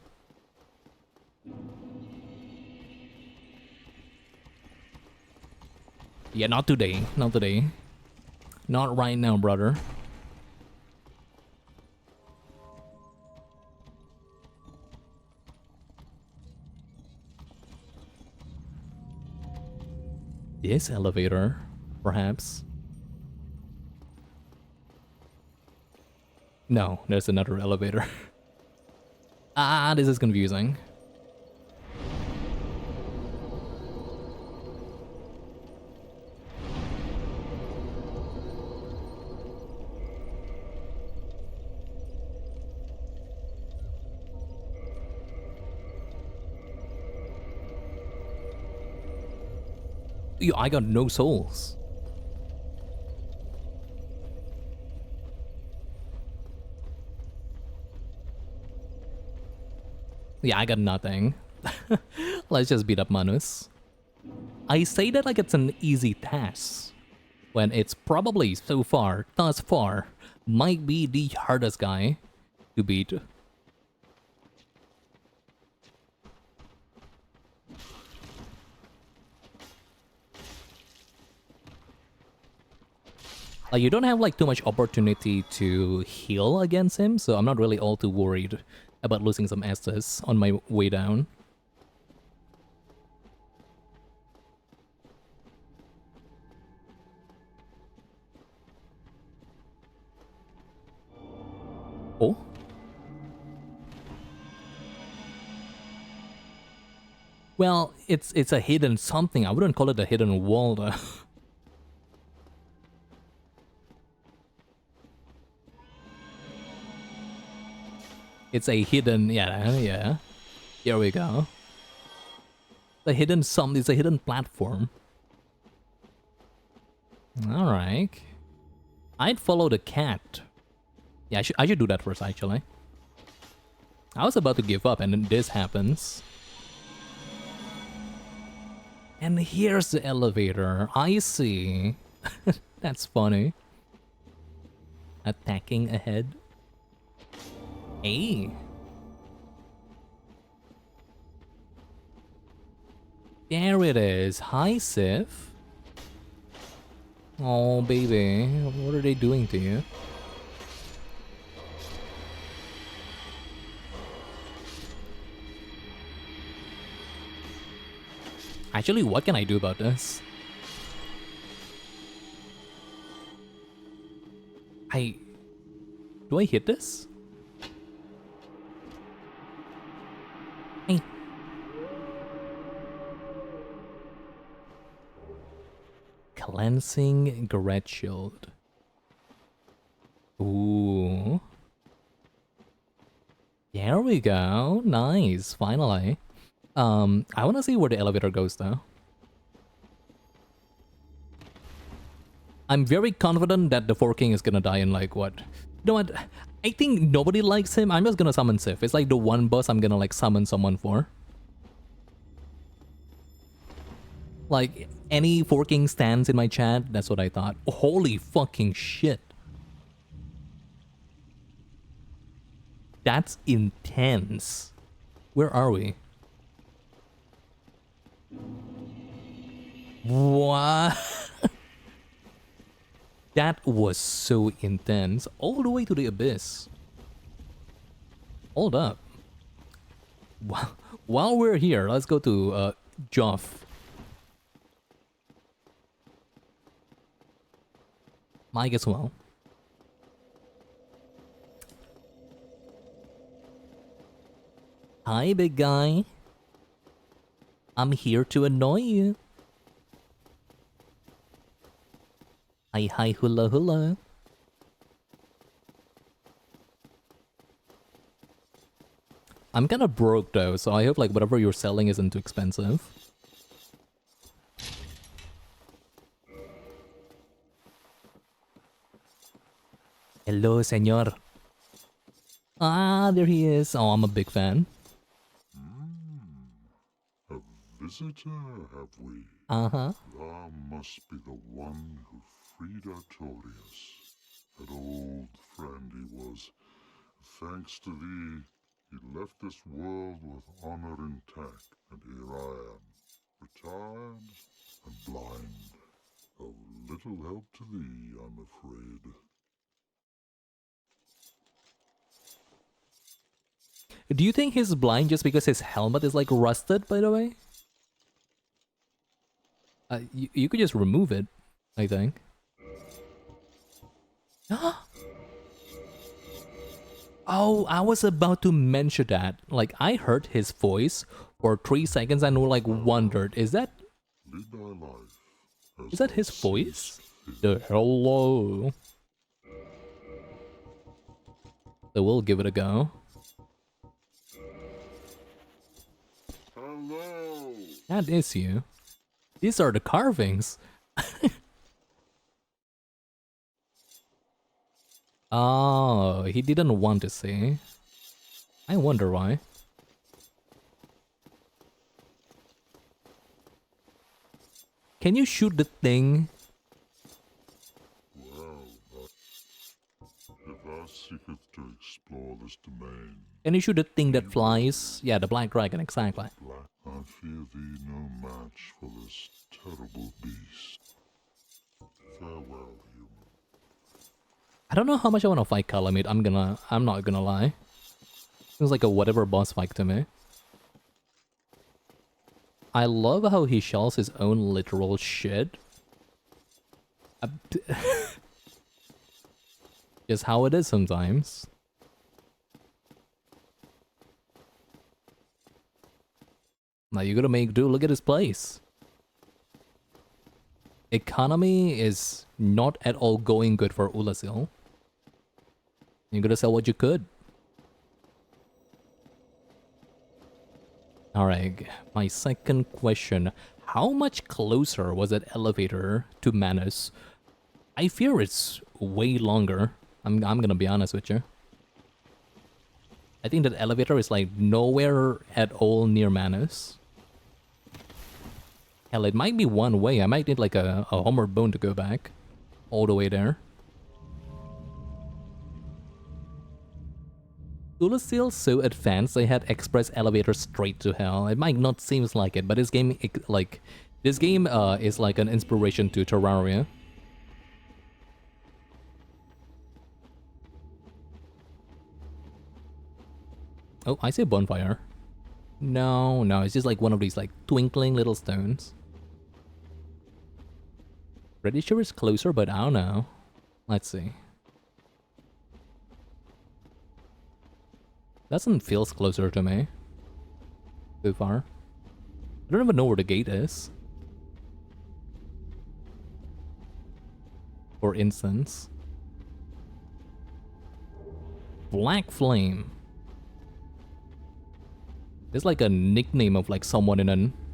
Speaker 1: Yeah, not today. Not today. Not right now, brother. This elevator, perhaps. No, there's another elevator. This is confusing. Yo, I got no souls. Yeah, I got nothing. Let's just beat up Manus. I say that like it's an easy task, when it's probably so far, thus far, might be the hardest guy to beat. Like, you don't have like too much opportunity to heal against him, so I'm not really all too worried about losing some Estus on my way down. Oh? Well, it's a hidden something. I wouldn't call it a hidden wall though. It's a hidden, yeah. Here we go. The hidden something, it's a hidden platform. Alright. I'd follow the cat. Yeah, I should do that first, actually. I was about to give up, and then this happens. And here's the elevator. I see. That's funny. Attacking ahead. Hey. There it is. Hi, Sif. Oh, baby. What are they doing to you? Actually, what can I do about this? Do I hit this? Hey. Cleansing Garret Shield. Ooh. There we go. Nice. Finally. I want to see where the elevator goes though. I'm very confident that the Four King is gonna die in like what? You know what? I think nobody likes him. I'm just gonna summon Sif. It's like the one boss I'm gonna like summon someone for. Like any Four King stands in my chat, that's what I thought. Holy fucking shit. That's intense. Where are we? What? That was so intense. All the way to the abyss. Hold up. While we're here, let's go to Joff. Might as well. Hi, big guy. I'm here to annoy you. Hi, hula hula. I'm kinda broke though, so I hope like whatever you're selling isn't too expensive. Hello, señor. Ah, there he is. Oh, I'm a big fan.
Speaker 12: A visitor, have we?
Speaker 1: Uh-huh.
Speaker 12: Thou must be the one who freed Artorias. An old friend he was. Thanks to thee, he left this world with honor intact, and here I am, retired and blind. Of little help to thee, I'm afraid.
Speaker 1: Do you think he's blind just because his helmet is like rusted, by the way? You could just remove it, I think. Oh, I was about to mention that. Like, I heard his voice for 3 seconds and like wondered, is that his voice? The hello. So we'll give it a go.
Speaker 12: Hello.
Speaker 1: That is you. These are the carvings. Oh, he didn't want to see. I wonder why. Can you shoot the thing?
Speaker 12: Well, if thou seeketh to explore this domain,
Speaker 1: Can you shoot the thing that flies? Yeah, the black dragon, exactly.
Speaker 12: I fear thee no match for this terrible beast. Farewell, human.
Speaker 1: I don't know how much I want to fight Calamite. I'm not gonna lie. Seems like a whatever boss fight to me. I love how he shells his own literal shit. Just how it is sometimes. Now you gotta make do. Look at his place. Economy is not at all going good for Ulasil. You gotta sell what you could. Alright, my second question. How much closer was that elevator to Manus? I fear it's way longer. I'm gonna be honest with you. I think that elevator is like nowhere at all near Manus. Hell, it might be one way. I might need like a homeward bone to go back all the way there. Ulasil's so advanced they had express elevators straight to hell. It might not seem like it, but this game is like an inspiration to Terraria. Oh, I see a bonfire. No, it's just like one of these like twinkling little stones. Pretty sure it's closer, but I don't know. Let's see. Doesn't feel closer to me. So far. I don't even know where the gate is. For instance. Black Flame. It's like a nickname of like someone in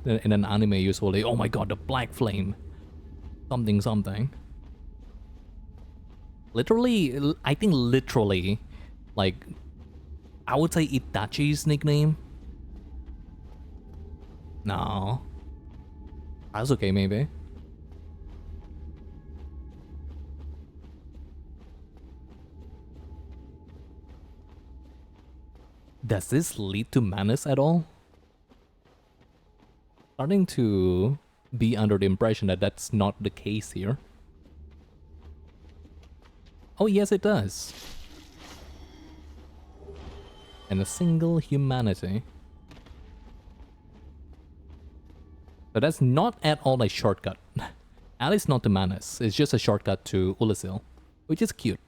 Speaker 1: an anime usually. Oh my god, the Black Flame. Something. Literally, I think literally, like, I would say Itachi's nickname. No. That's okay, maybe. Does this lead to Manus at all? Starting to be under the impression that that's not the case here. Oh yes, it does. And a single humanity. But that's not at all a shortcut. At least not to Manus. It's just a shortcut to Ulasil, which is cute.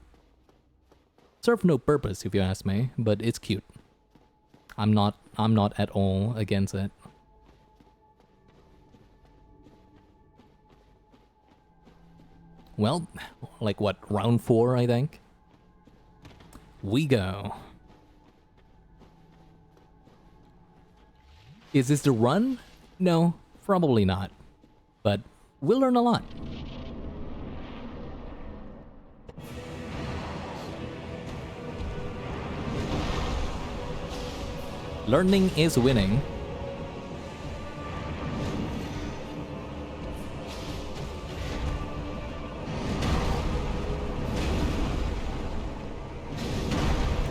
Speaker 1: Serve no purpose if you ask me, but it's cute. I'm not at all against it. Well, like what, round 4, I think? We go. Is this the run? No, probably not. But we'll learn a lot. Learning is winning.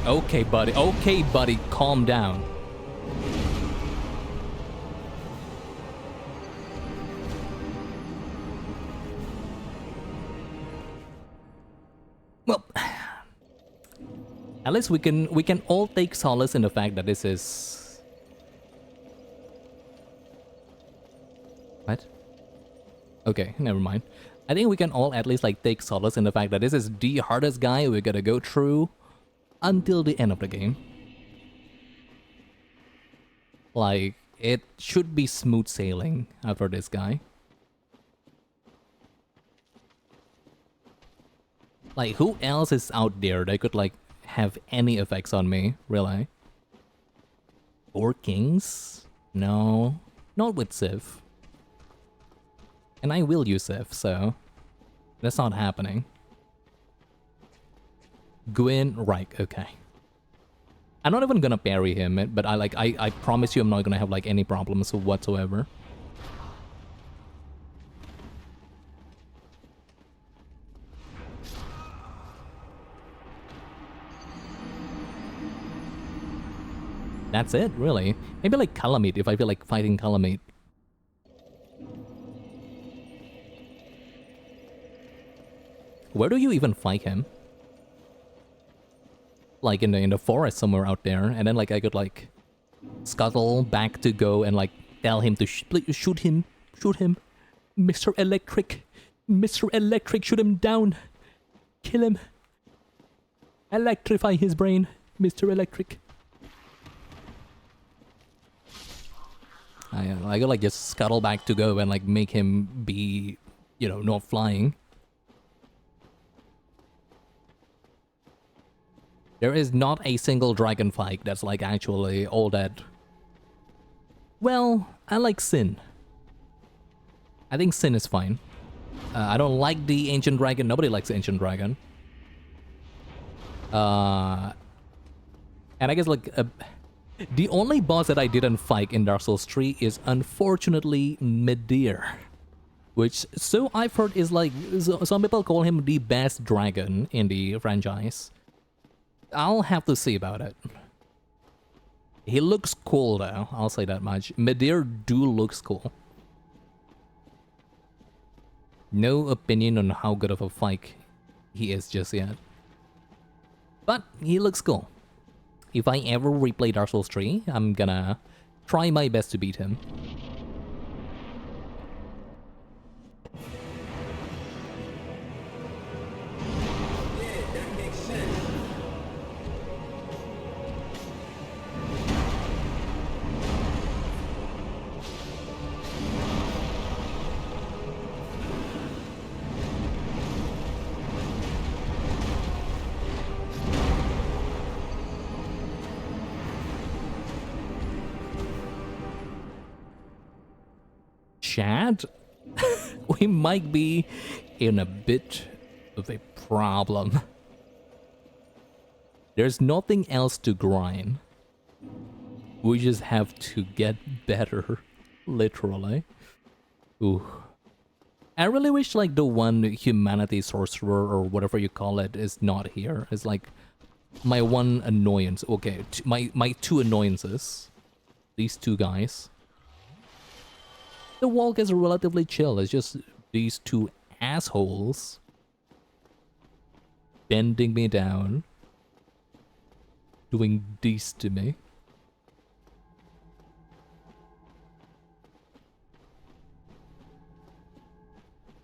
Speaker 1: Okay, buddy, calm down. Well, at least we can all take solace in the fact that this is... What? Okay, never mind. I think we can all at least like take solace in the fact that this is the hardest guy we're gonna go through until the end of the game. Like, it should be smooth sailing after this guy. Like, who else is out there that could, like, have any effects on me, really? 4 kings? No, not with Sif. And I will use Sif, so that's not happening. Gwyn, right, okay. I'm not even gonna parry him, but I promise you I'm not gonna have like any problems whatsoever. That's it, really. Maybe like Calamite, if I feel like fighting Calamite. Where do you even fight him? like in the forest somewhere out there, and then like I could like scuttle back to go and like tell him to shoot him, Mr. Electric, shoot him down, kill him, electrify his brain, Mr. Electric. I could like just scuttle back to go and like make him be, you know, not flying. There is not a single dragon fight that's like actually all that. Well, I like Sin. I think Sin is fine. I don't like the Ancient Dragon. Nobody likes the Ancient Dragon. And I guess like the only boss that I didn't fight in Dark Souls 3 is unfortunately Midir, which so I've heard is like, some people call him the best dragon in the franchise. I'll have to see about it. He looks cool though, I'll say that much. Midir looks cool. No opinion on how good of a fight he is just yet. But he looks cool. If I ever replay Dark Souls 3, I'm gonna try my best to beat him. Chat, we might be in a bit of a problem. There's nothing else to grind. We just have to get better, literally. Ooh. I really wish like the one humanity sorcerer or whatever you call it is not here. It's like my one annoyance. Okay, my two annoyances. These two guys. The walk is relatively chill. It's just these two assholes bending me down, doing this to me.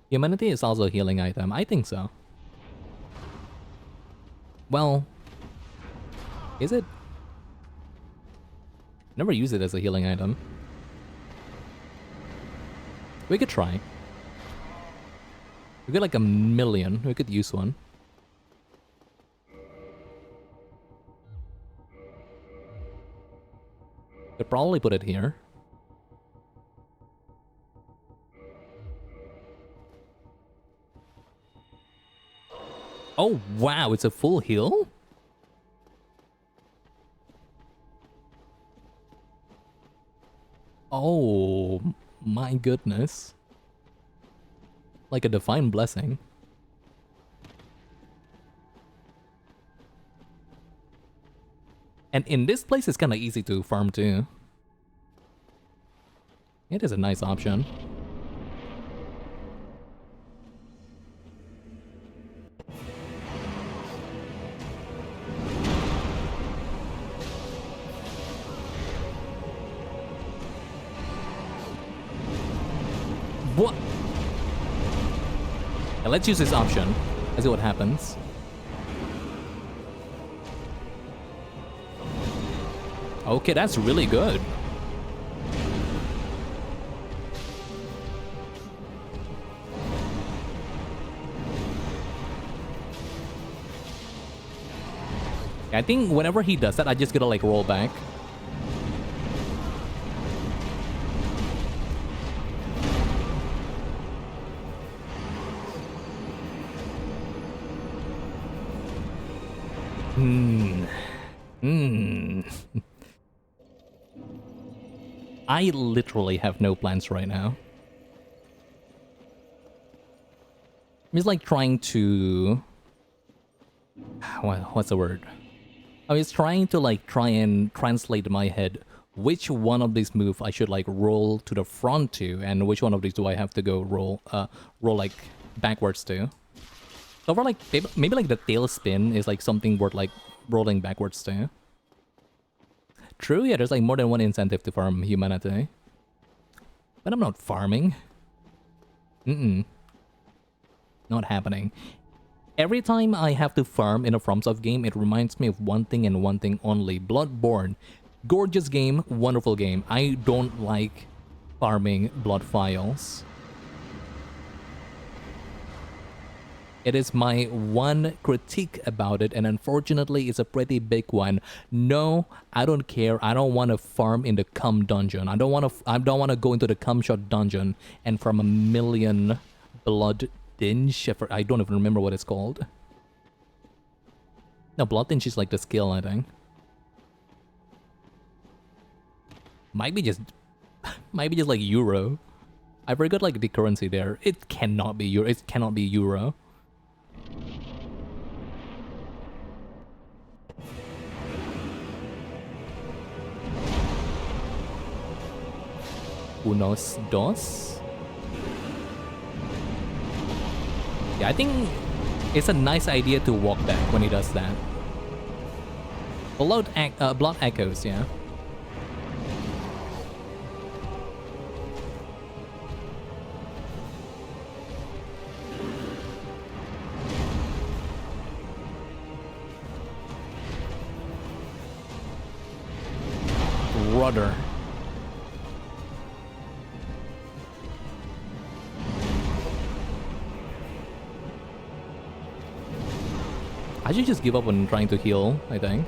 Speaker 1: Humanity is also a healing item. I think so. Well, is it? Never use it as a healing item. We could try. We got like 1,000,000. We could use one. Could probably put it here. Oh wow, it's a full heal? Oh my goodness. Like a divine blessing. And in this place it's kind of easy to farm too. It is a nice option. What? Yeah, let's use this option. Let's see what happens. Okay, that's really good. I think whenever he does that, I just gotta like roll back. I literally have no plans right now. I'm just like trying to... What's the word? I was trying to like try and translate in my head which one of these moves I should like roll to the front to, and which one of these do I have to go roll like backwards to. So for like maybe like the tail spin is like something worth like rolling backwards too. True, yeah, there's like more than one incentive to farm humanity. But I'm not farming. Not happening. Every time I have to farm in a FromSoft game, it reminds me of one thing and one thing only. Bloodborne. Gorgeous game, wonderful game. I don't like farming blood files. It is my one critique about it, and unfortunately it's a pretty big one. No, I don't care. I don't want to farm in the cum dungeon. I don't want to go into the cum shot dungeon and farm a million blood dinge. I don't even remember what it's called. No, blood dinge is like the skill, I think. Might be just like euro. I forgot like the currency there. It cannot be euro. It cannot be euro. Unos dos. Yeah, I think it's a nice idea to walk back when he does that. Blood echoes, yeah. Rudder. I should just give up on trying to heal, I think.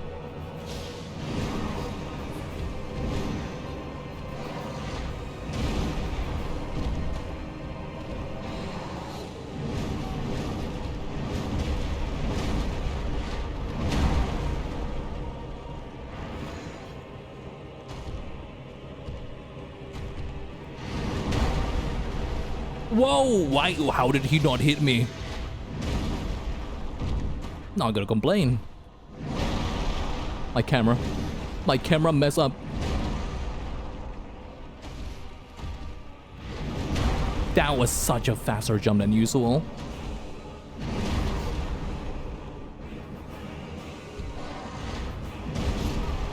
Speaker 1: Whoa! Why? How did he not hit me? Not gonna complain. My camera mess up. That was such a faster jump than usual.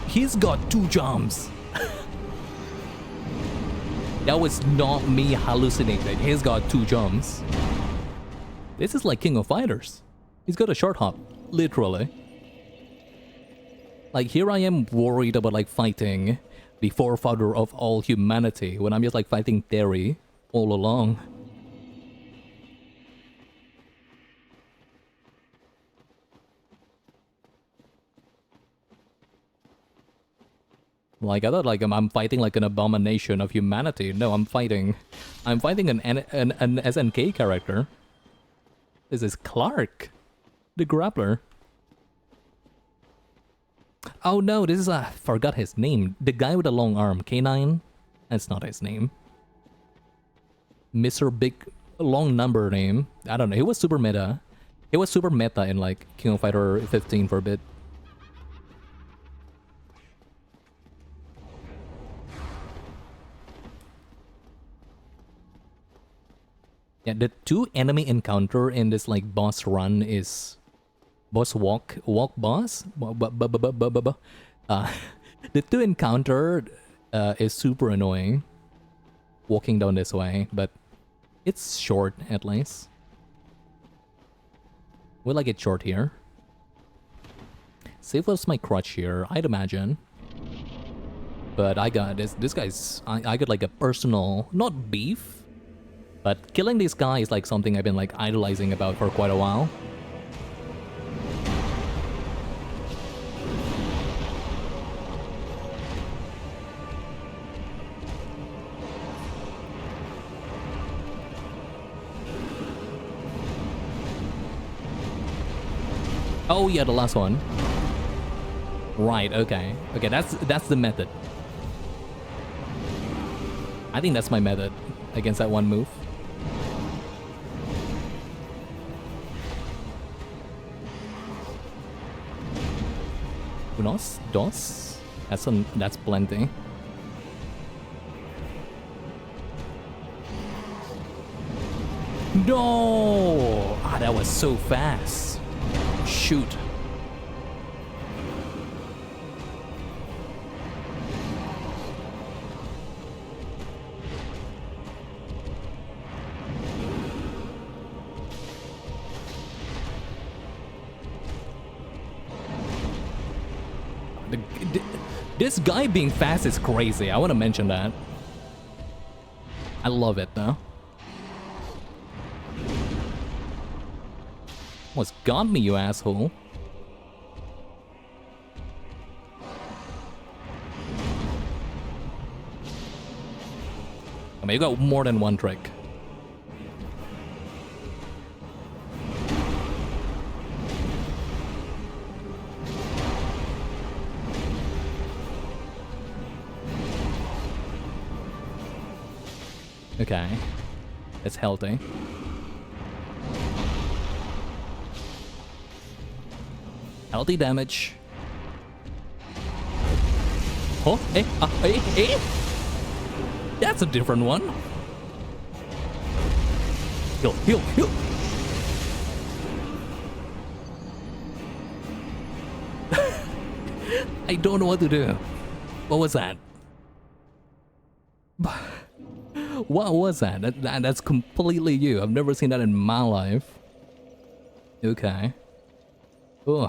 Speaker 1: He's got 2 jumps. That was not me hallucinating. He's got 2 jumps. This is like King of Fighters. He's got a short hop, literally. Like, here I am worried about like fighting the forefather of all humanity when I'm just like fighting Terry all along. Like, I thought like I'm fighting like an abomination of humanity. No, I'm fighting an SNK character. This is Clark, the grappler. Oh no, this is forgot his name. The guy with the long arm, K9. That's not his name. Mr. Big long number name. I don't know. He was super meta. He was super meta in like King of Fighter 15 for a bit. Yeah, the 2 enemy encounter in this like boss run is boss walk boss. The 2 encounter is super annoying. Walking down this way, but it's short at least. Will I get short here? Save was my crutch here, I'd imagine. But I got this guy's I got like a personal, not beef, but killing this guy is like something I've been like idolizing about for quite a while. Oh yeah, the last one. Right, okay. Okay, that's the method. I think that's my method against that one move. Unos, dos. That's plenty. No! Ah, that was so fast. Shoot. This guy being fast is crazy. I want to mention that. I love it though. What's got me, you asshole? I mean, you got more than one trick. Okay, it's healthy. Healthy damage. Oh, eh. That's a different one. Heal. I don't know what to do. What was that? What was that? That's completely you. I've never seen that in my life. Okay. Oh.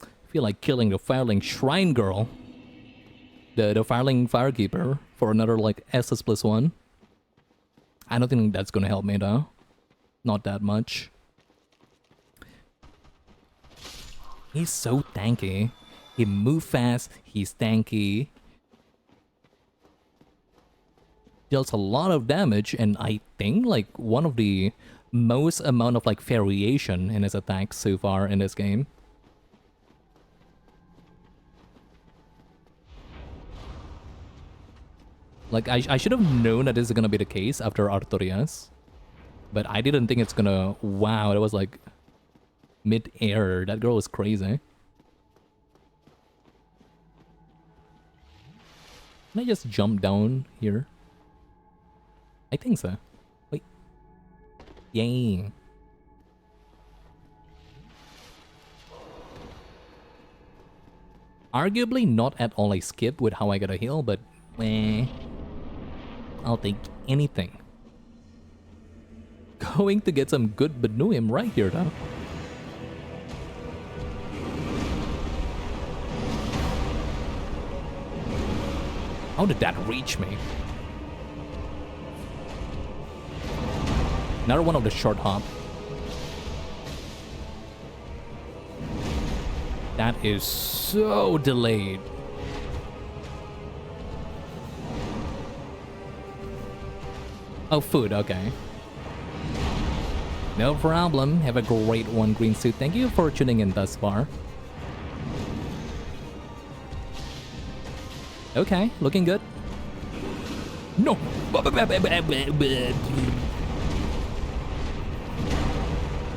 Speaker 1: I feel like killing the Fireling Shrine Girl. The Fireling Firekeeper for another like SS+1. I don't think that's gonna help me though. Not that much. He's so tanky. He moves fast, he's tanky. Deals a lot of damage, and I think like one of the most amount of like variation in his attacks so far in this game. Like I should have known that this is gonna be the case after Artorias, but I didn't think it's gonna. Wow, that was like mid-air. That girl was crazy. Can I just jump down here? I think so. Wait. Yay. Arguably not at all a skip with how I got a heal, but I'll take anything. Going to get some good Benuim right here though. How did that reach me? Another one of the short hop. That is so delayed. Oh, food, okay. No problem. Have a great one, Green Suit. Thank you for tuning in thus far. Okay, looking good. No!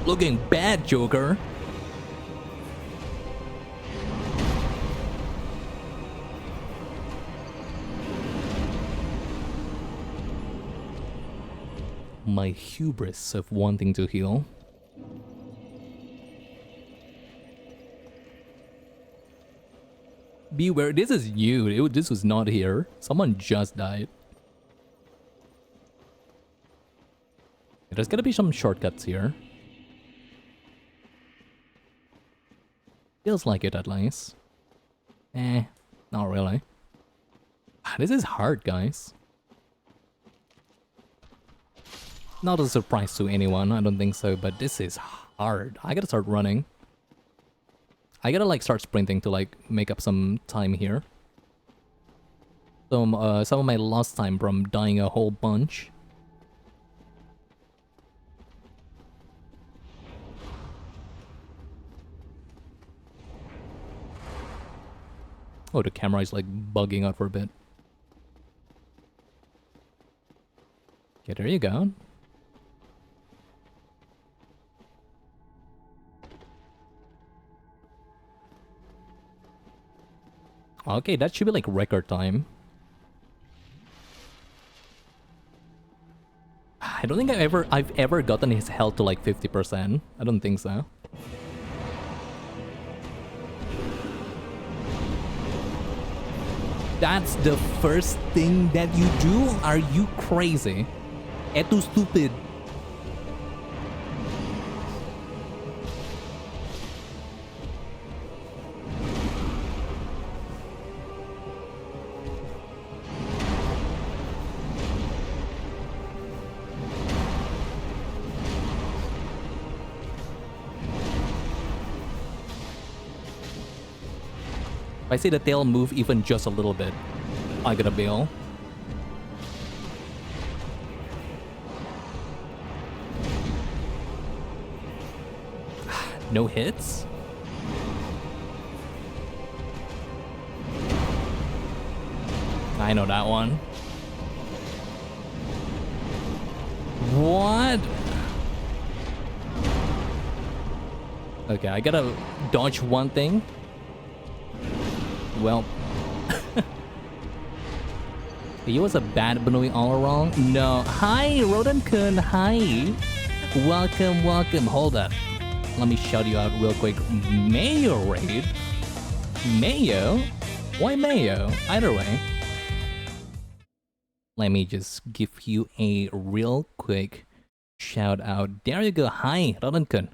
Speaker 1: Looking bad, Joker. My hubris of wanting to heal. Beware, this is you. This was not here. Someone just died. There's gotta be some shortcuts here. Feels like it at least. Not really. This is hard, guys. Not a surprise to anyone, I don't think so, but this is hard. I gotta start running. I gotta like start sprinting to like make up some time here. Some of my lost time from dying a whole bunch. Oh, the camera is like bugging out for a bit. Okay, there you go. Okay, that should be like record time. I don't think I've ever gotten his health to like 50%. I don't think so. That's the first thing that you do? Are you crazy? Etu stupid. I see the tail move even just a little bit, I gotta bail. No hits? I know that one. What? Okay, I gotta dodge one thing. Well, he was a bad Banui all along. No. Hi, Rodent-kun. Hi. Welcome, welcome. Hold up. Let me shout you out real quick. Mayo raid? Mayo? Why Mayo? Either way. Let me just give you a real quick shout out. There you go. Hi, Rodent-kun.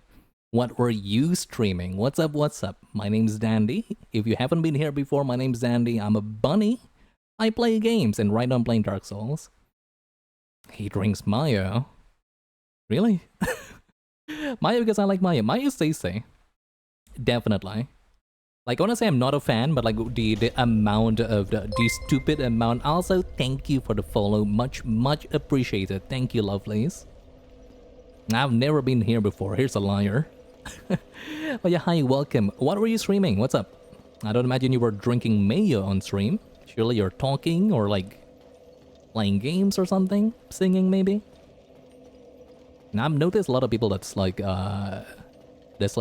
Speaker 1: What were you streaming? What's up, what's up? My name's Dandy. If you haven't been here before, my name's Dandy. I'm a bunny. I play games, and right now I'm playing Dark Souls. He drinks Mayo. Really? Mayo because I like Mayo. Mayo's tasty. Definitely. Like, I wanna say I'm not a fan, but like the amount of the stupid amount. Also, thank you for the follow. Much appreciated. Thank you, lovelies. I've never been here before. Here's a liar. But yeah, hi, welcome. What were you streaming? What's up? I don't imagine you were drinking Mayo on stream. Surely you're talking or like playing games or something? Singing maybe? Now I've noticed a lot of people that's like what's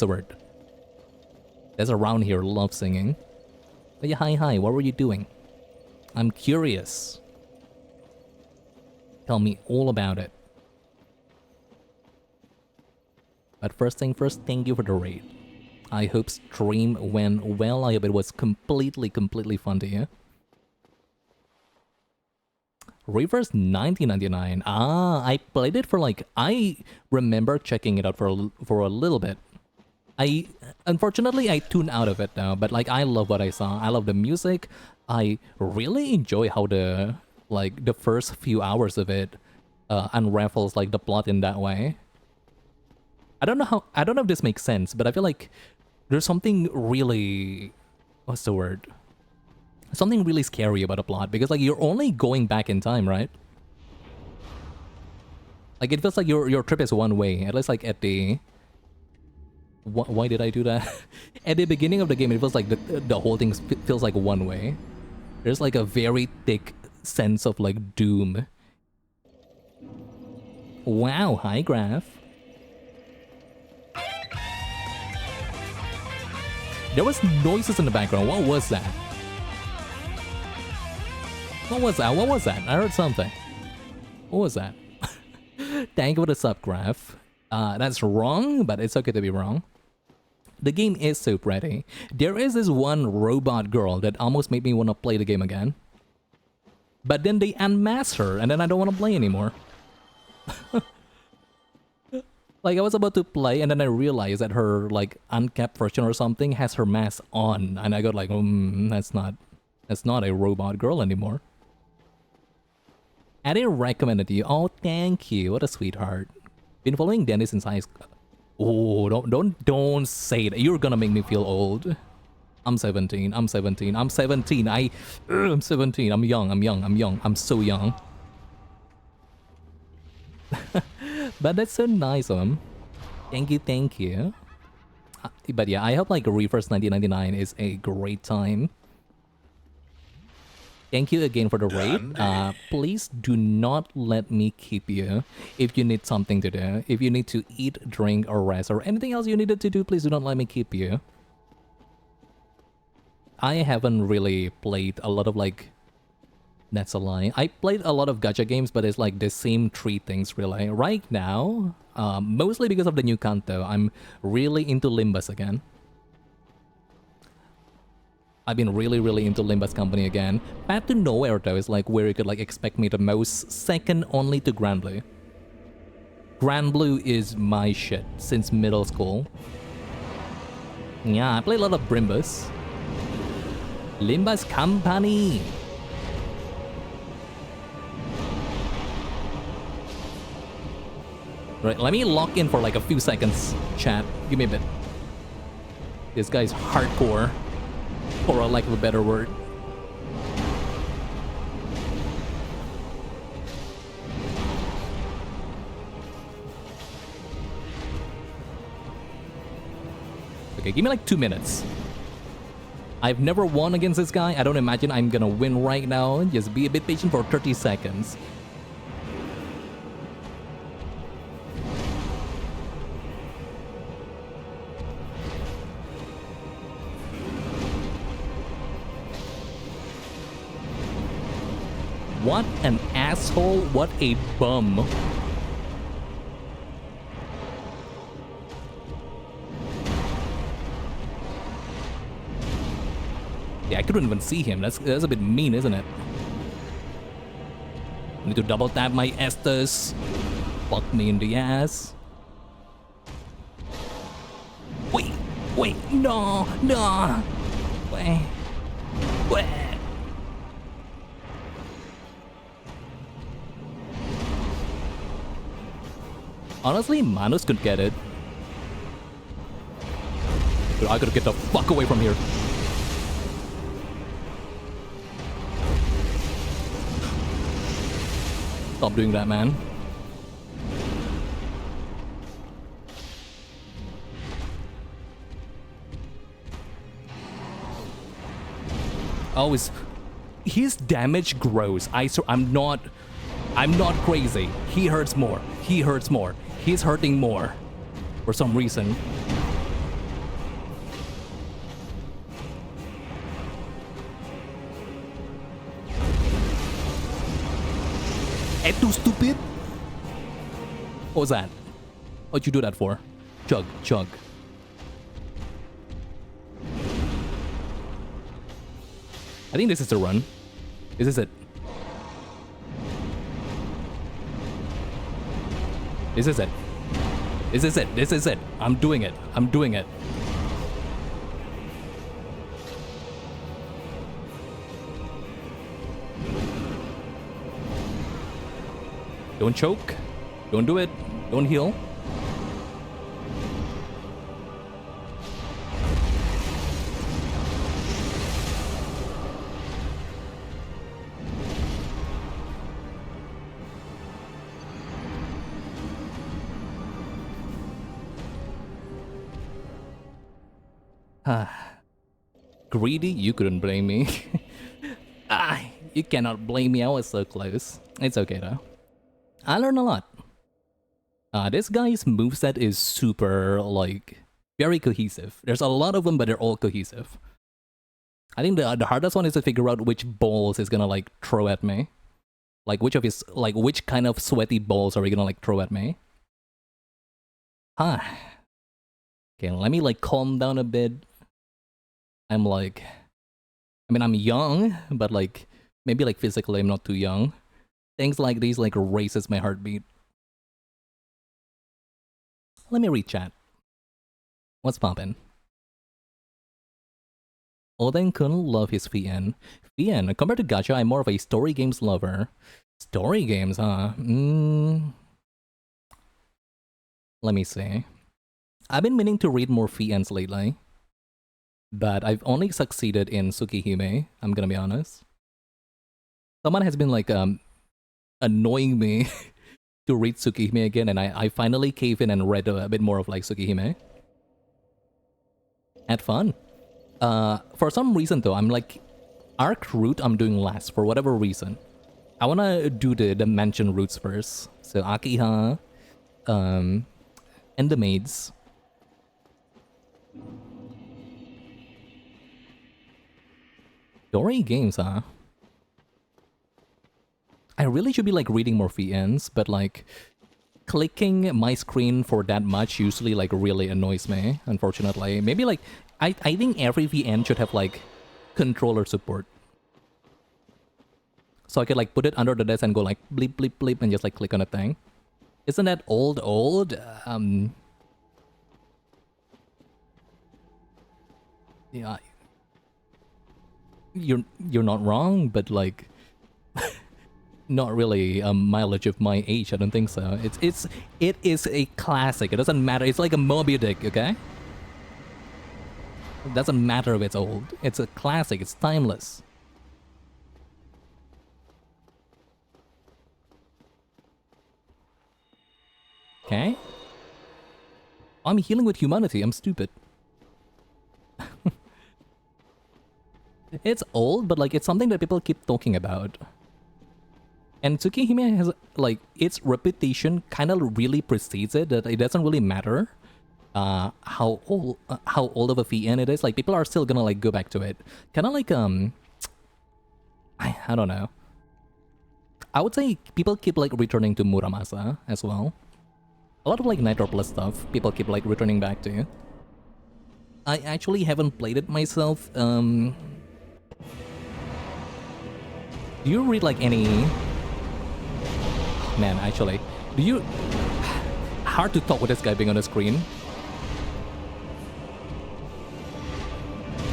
Speaker 1: the word? That's around here love singing. But yeah, hi, what were you doing? I'm curious. Tell me all about it. But first thing first, thank you for the raid. I hope stream went well. I hope it was completely fun to you. Reverse 1999. Ah, I played it for like, I remember checking it out for a little bit. Unfortunately, I tuned out of it now, but like I love what I saw. I love the music. I really enjoy how the first few hours of it unravels like the plot in that way. I don't know if this makes sense, but I feel like there's something really, what's the word? Something really scary about a plot, because like you're only going back in time, right? Like it feels like your trip is one way, at least like at the... Why did I do that? At the beginning of the game, it feels like the whole thing feels like one way. There's like a very thick sense of like doom. Wow, hi Graph. There was noises in the background. What was that? What was that? What was that? I heard something. What was that? Thank you for the sub, Graph. That's wrong, but it's okay to be wrong. The game is so pretty. There is this one robot girl that almost made me want to play the game again. But then they unmasked her, and then I don't want to play anymore. Like, I was about to play, and then I realized that her, like, uncapped version or something has her mask on. And I got like, that's not a robot girl anymore. I didn't recommend it to you. Oh, thank you. What a sweetheart. Been following Danny since high school. Oh, don't say that. You're gonna make me feel old. I'm 17. I'm 17. I'm 17. I'm 17. I'm young. I'm so young. But that's so nice of him. Thank you. But yeah, I hope like Reverse 1999 is a great time. Thank you again for the raid. Please do not let me keep you if you need something to do. If you need to eat, drink, or rest, or anything else you needed to do, please do not let me keep you. I haven't really played a lot of like... That's a lie. I played a lot of gacha games, but it's like the same three things really. Right now, mostly because of the new Kanto, I'm really into Limbus again. I've been really into Limbus Company again. Path to Nowhere though is like where you could like expect me the most, second only to Grand Blue. Grand Blue is my shit since middle school. Yeah, I play a lot of Brimbus. Limbus Company! Right, let me lock in for like a few seconds, chat. Give me a bit. This guy's hardcore. For a lack of a better word. Okay, give me like 2 minutes. I've never won against this guy. I don't imagine I'm gonna win right now. Just be a bit patient for 30 seconds. What an asshole. What a bum. Yeah, I couldn't even see him. That's a bit mean, isn't it? I need to double tap my Estus. Fuck me in the ass. Wait, no. Wait. Honestly, Manus could get it. But I gotta get the fuck away from here. Stop doing that, man. Oh, his damage grows. I'm not crazy. He hurts more. He's hurting more for some reason. Too stupid? What was that? What'd you do that for? Chug. I think this is the run. This is it. This is it. I'm doing it. Don't choke. Don't do it. Don't heal. Greedy, you couldn't blame me. You cannot blame me. I was so close. It's okay though. I learned a lot. This guy's moveset is super, like, very cohesive. There's a lot of them, but they're all cohesive. I think the hardest one is to figure out which balls is gonna, like, throw at me. Like, which kind of sweaty balls are we gonna, like, throw at me? Okay, let me, like, calm down a bit. I'm young, but, like, maybe, like, physically I'm not too young. Things like these, like, races my heartbeat. Let me read chat. What's poppin'? Oden-kun love his VN. VN, compared to gacha, I'm more of a story games lover. Story games, huh? Let me see. I've been meaning to read more VNs lately. But I've only succeeded in Tsukihime, I'm gonna be honest. Someone has been, like, annoying me to read Tsukihime again, and I finally cave in and read a bit more of, like, Tsukihime. Had fun. For some reason though, I'm like, arc route I'm doing last for whatever reason. I wanna do the mansion routes first. So Akiha, and the maids. Story games, huh? I really should be, like, reading more VNs, but, like, clicking my screen for that much usually, like, really annoys me, unfortunately. Maybe, like, I think every VN should have, like, controller support. So I could, like, put it under the desk and go, like, bleep, bleep, bleep, and just, like, click on a thing. Isn't that old? Yeah. You're not wrong, but, like, not really mileage of my age. I don't think so. It is a classic. It doesn't matter. It's like a Moby Dick, okay? It doesn't matter if it's old. It's a classic. It's timeless. Okay. I'm healing with humanity. I'm stupid. It's old, but like it's something that people keep talking about. And Tsukihime has like its reputation kind of really precedes it. That it doesn't really matter how old of a VN it is. Like people are still gonna like go back to it. Kind of like I don't know. I would say people keep like returning to Muramasa as well. A lot of like Nitro Plus stuff people keep like returning back to. I actually haven't played it myself. Do you read like any... Oh, man, actually, do you... Hard to talk with this guy being on the screen.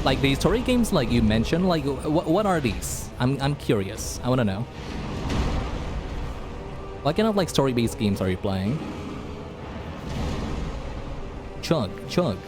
Speaker 1: Like the story games like you mentioned, like what are these? I'm curious. I want to know. What kind of like story-based games are you playing? Chug, chug.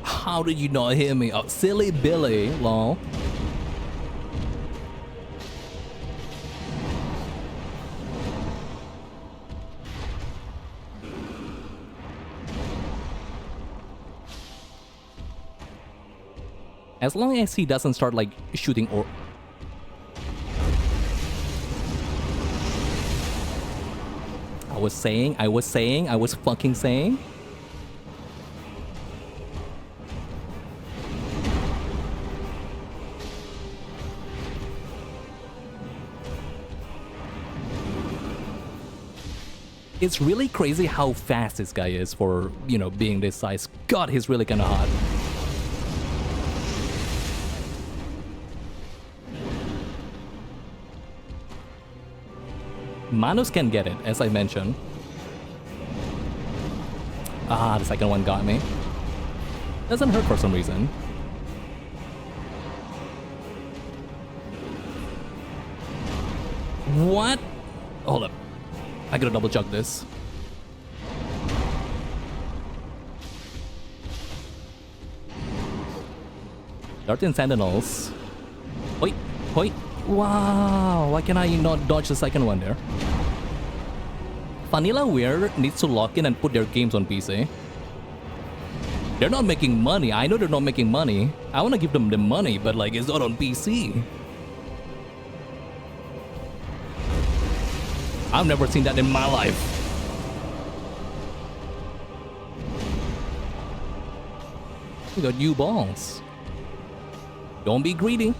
Speaker 1: How did you not hear me? Oh, silly Billy, lol. As long as he doesn't start like shooting or... I was fucking saying. It's really crazy how fast this guy is for, you know, being this size. God, he's really kind of hot. Manus can get it, as I mentioned. Ah, the second one got me. Doesn't hurt for some reason. What? Hold up. I gotta double check this. Darting Sentinels. Hoi, hoi. Wow, why can I not dodge the second one there? Vanillaware needs to lock in and put their games on PC. They're not making money. I know they're not making money. I want to give them the money, but like it's not on PC. I've never seen that in my life. We got new balls. Don't be greedy.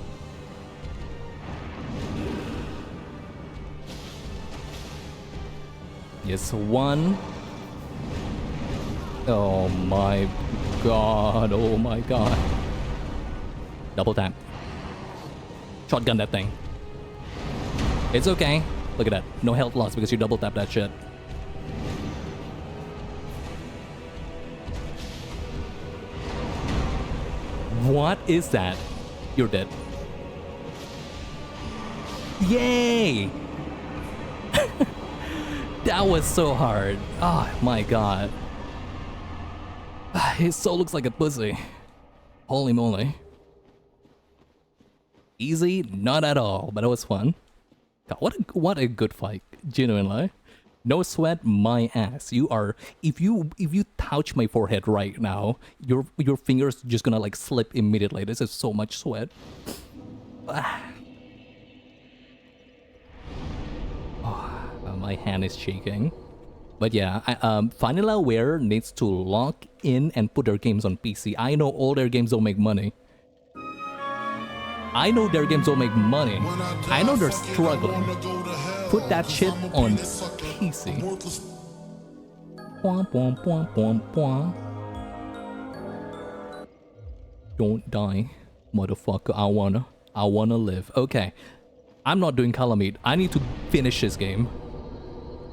Speaker 1: Yes, one. Oh my god, oh my god. Double tap. Shotgun that thing. It's okay. Look at that. No health loss because you double tap that shit. What is that? You're dead. Yay! That was so hard. Oh my god. His soul looks like a pussy. Holy moly. Easy? Not at all, but it was fun. God, what a good fight, genuinely. No sweat, my ass. You are, if you touch my forehead right now, your fingers just gonna like slip immediately. This is so much sweat. My hand is shaking. But yeah, Vanillaware needs to lock in and put their games on PC. I know all their games don't make money. I know their games don't make money. I know they're struggling. Put that shit on PC. Don't die, motherfucker. I wanna live. Okay. I'm not doing color meat. I need to finish this game.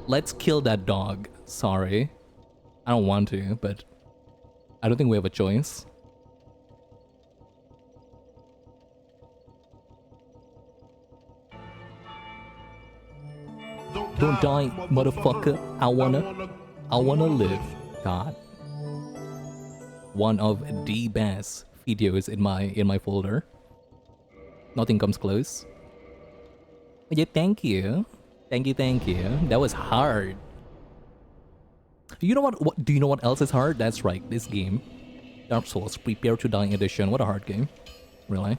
Speaker 1: Let's kill that dog. Sorry. I don't want to, but I don't think we have a choice. Don't die, motherfucker. I wanna live. God. One of the best videos in my folder. Nothing comes close. Yeah, thank you. Thank you. That was hard. You know what? Do you know what else is hard? That's right, this game. Dark Souls Prepare to Die Edition. What a hard game. Really?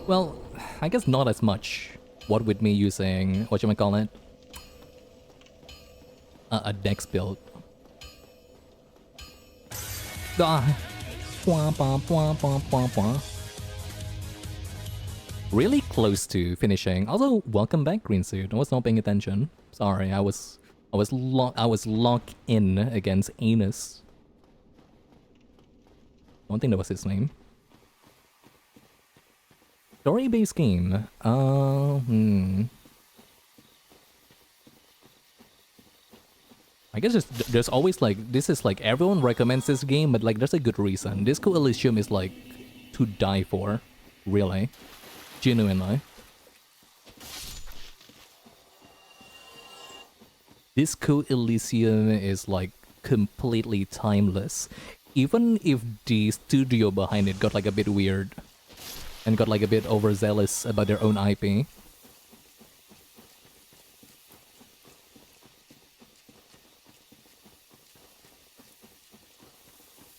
Speaker 1: Well, I guess not as much. What with me using, whatchamacallit? A dex build. Ah. Really close to finishing. Also, welcome back, Green Suit. I was not paying attention. Sorry, I was locked in against Manus. I don't think that was his name. Story-based game. I guess there's always like, this is like, everyone recommends this game, but like there's a good reason. Disco Elysium is like to die for, really, genuinely. Disco Elysium is like completely timeless, even if the studio behind it got like a bit weird and got like a bit overzealous about their own IP.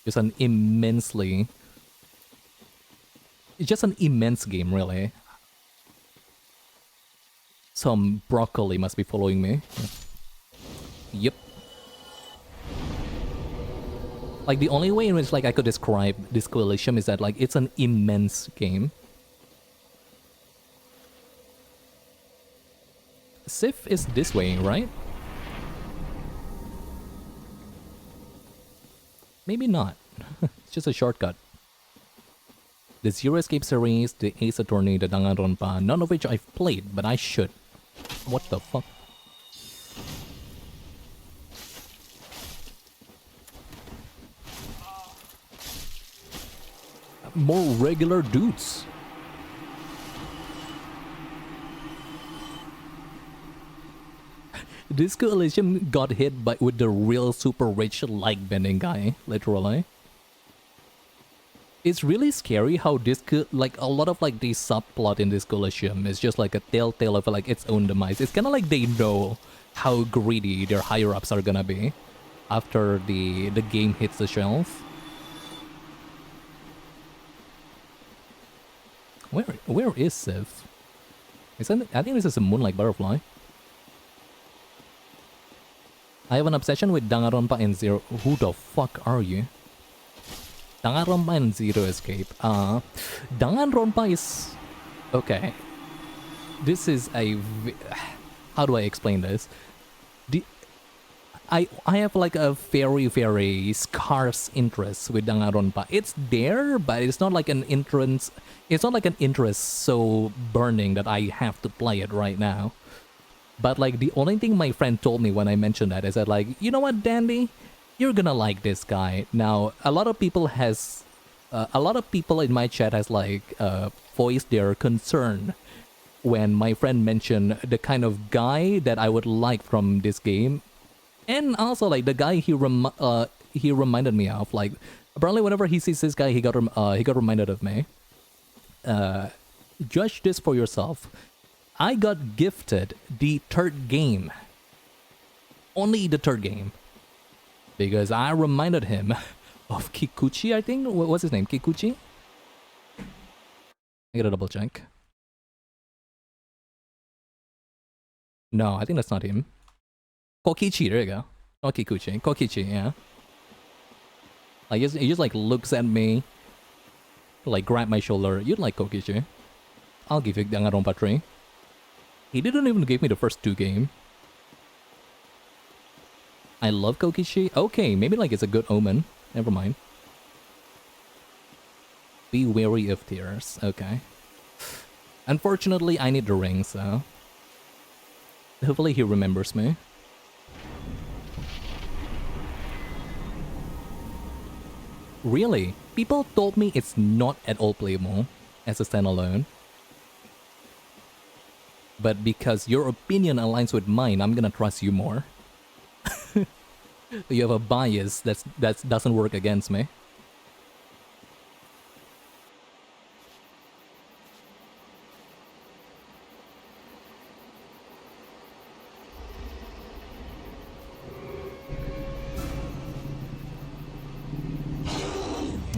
Speaker 1: It's an just an immense game, really. Some broccoli must be following me. Yep. Like, the only way in which like I could describe Disco Elysium is that like it's an immense game. Sif is this way, right? Maybe not. It's just a shortcut. The Zero Escape series, the Ace Attorney, the Danganronpa, none of which I've played, but I should. What the fuck? More regular dudes. Disco Elysium got hit with the real super rich leg bending guy, literally. It's really scary how Disco, like a lot of like the subplot in Disco Elysium is just like a telltale of like its own demise. It's kind of like they know how greedy their higher ups are gonna be after the game hits the shelf. Where is Sif? I think this is a Moonlight Butterfly. I have an obsession with Danganronpa and Zero. Who the fuck are you? Danganronpa and Zero Escape. Danganronpa is... Okay. This is a... How do I explain this? I have like a very, very scarce interest with Danganronpa. It's there, but it's not like an interest... It's not like an interest so burning that I have to play it right now. But like the only thing my friend told me when I mentioned that is that like, you know what, Dandy? You're gonna like this guy. Now, a lot of people in my chat has like voiced their concern when my friend mentioned the kind of guy that I would like from this game. And also like the guy he reminded me of, like apparently whenever he sees this guy he got reminded of me. Judge this for yourself. I got gifted the third game. Only the third game. Because I reminded him of Kikuchi, I think? What's his name? Kikuchi? I gotta double check. No, I think that's not him. Kokichi, there you go. Not Kikuchi. Kokichi, yeah. Like, he just like looks at me, like grab my shoulder. You'd like Kokichi. I'll give you Danganronpa 3. He didn't even give me the first two games. I love Kokishi. Okay, maybe like it's a good omen. Never mind. Be wary of tears. Okay. Unfortunately, I need the ring, so... hopefully he remembers me. Really? People told me it's not at all playable as a standalone. But because your opinion aligns with mine, I'm gonna trust you more. You have a bias that doesn't work against me.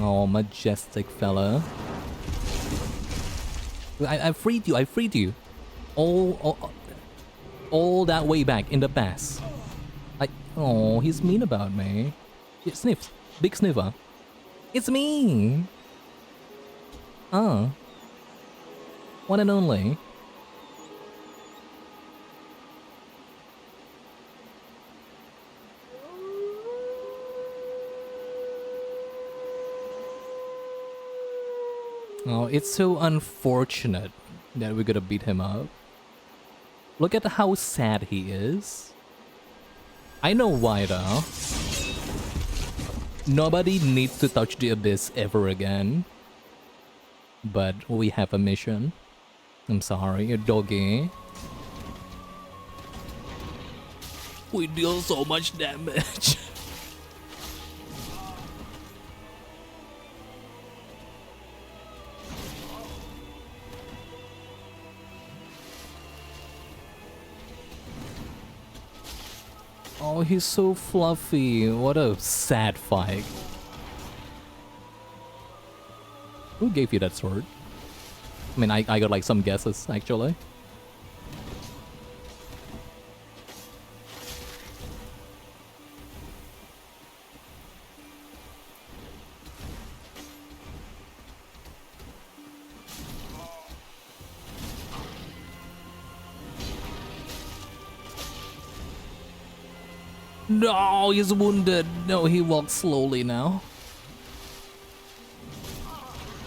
Speaker 1: Oh, majestic fella. I freed you, I freed you. All that way back in the past. Oh, he's mean about me. Sniffs. Big sniffer. It's me! Ah. One and only. Oh, it's so unfortunate that we're gonna beat him up. Look at how sad he is. I know why though. Nobody needs to touch the abyss ever again. But we have a mission. I'm sorry, doggy. We deal so much damage. Oh, he's so fluffy. What a sad fight. Who gave you that sword? I mean, I got like some guesses, actually. No, he's wounded. No, he walks slowly now.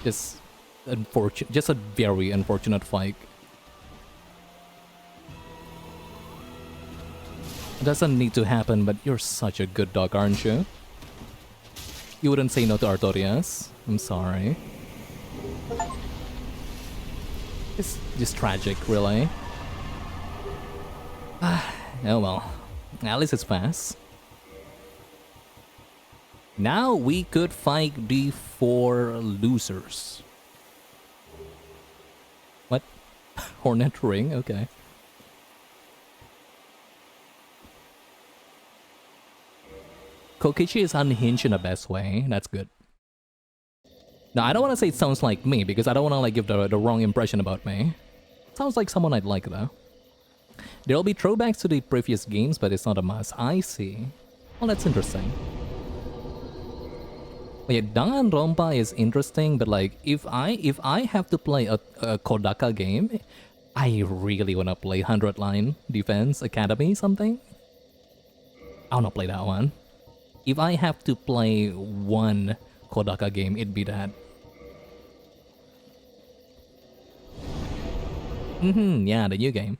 Speaker 1: Just unfortunate. Just a very unfortunate fight. It doesn't need to happen, but you're such a good dog, aren't you? You wouldn't say no to Artorias. I'm sorry. It's just tragic, really. Oh well. At least it's fast. Now we could fight the 4 losers. What? Hornet ring? Okay. Kokichi is unhinged in the best way. That's good. Now, I don't want to say it sounds like me, because I don't want to like give the wrong impression about me. Sounds like someone I'd like, though. There'll be throwbacks to the previous games, but it's not a must. I see. Well, that's interesting. Well, yeah, Danganronpa is interesting, but like, if I have to play a Kodaka game, I really want to play 100 Line Defense Academy something. I want to play that one. If I have to play one Kodaka game, it'd be that. Yeah, the new game.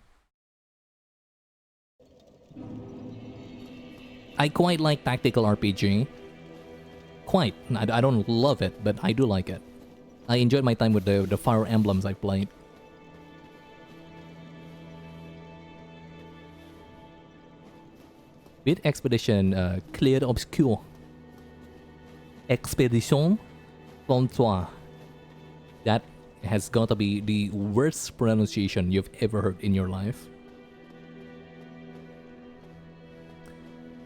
Speaker 1: I quite like tactical RPG. Quite. I don't love it, but I do like it. I enjoyed my time with the Fire Emblems I played. Beat Expedition Clear Obscure. Expedition Francois. That has got to be the worst pronunciation you've ever heard in your life.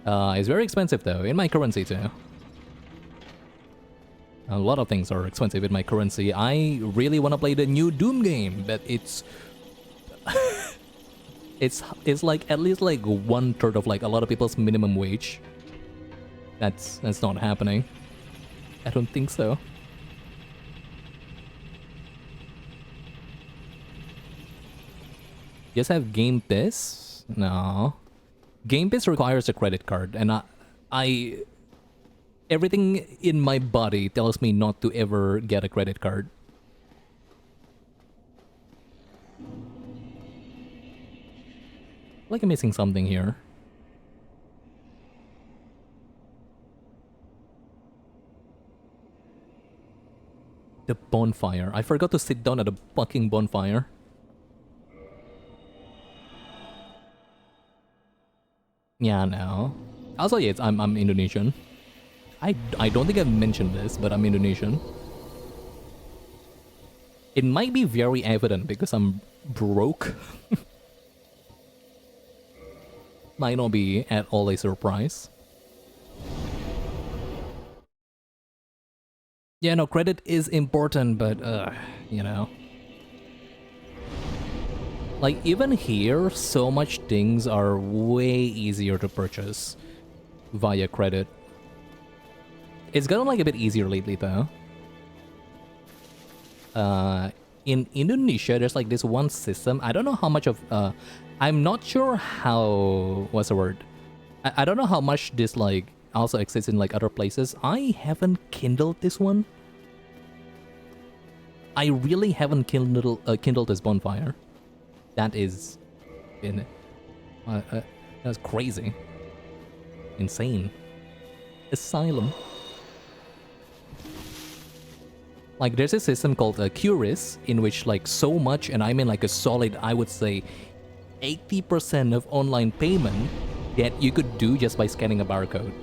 Speaker 1: It's very expensive though, in my currency too. A lot of things are expensive in my currency. I really want to play the new Doom game, but it's... it's like at least like 1/3 of like a lot of people's minimum wage. That's not happening. I don't think so. Just have game this? No. Game Pass requires a credit card, and everything in my body tells me not to ever get a credit card. Like I'm missing something here. The bonfire. I forgot to sit down at a fucking bonfire. Yeah, no. Also, yes, I'm Indonesian. I don't think I've mentioned this, but I'm Indonesian. It might be very evident because I'm broke. Might not be at all a surprise. Yeah, no, credit is important, but, you know. Like, even here, so much things are way easier to purchase via credit. It's gotten, like, a bit easier lately, though. In Indonesia, there's, like, this one system. I don't know how much of, I'm not sure how, what's the word? I don't know how much this, like, also exists in, like, other places. I haven't kindled this one. I really haven't kindled this bonfire. That is... that's crazy. Insane. Asylum. Like, there's a system called Curious, in which, like, so much, and I mean, like, a solid, I would say, 80% of online payment that you could do just by scanning a barcode.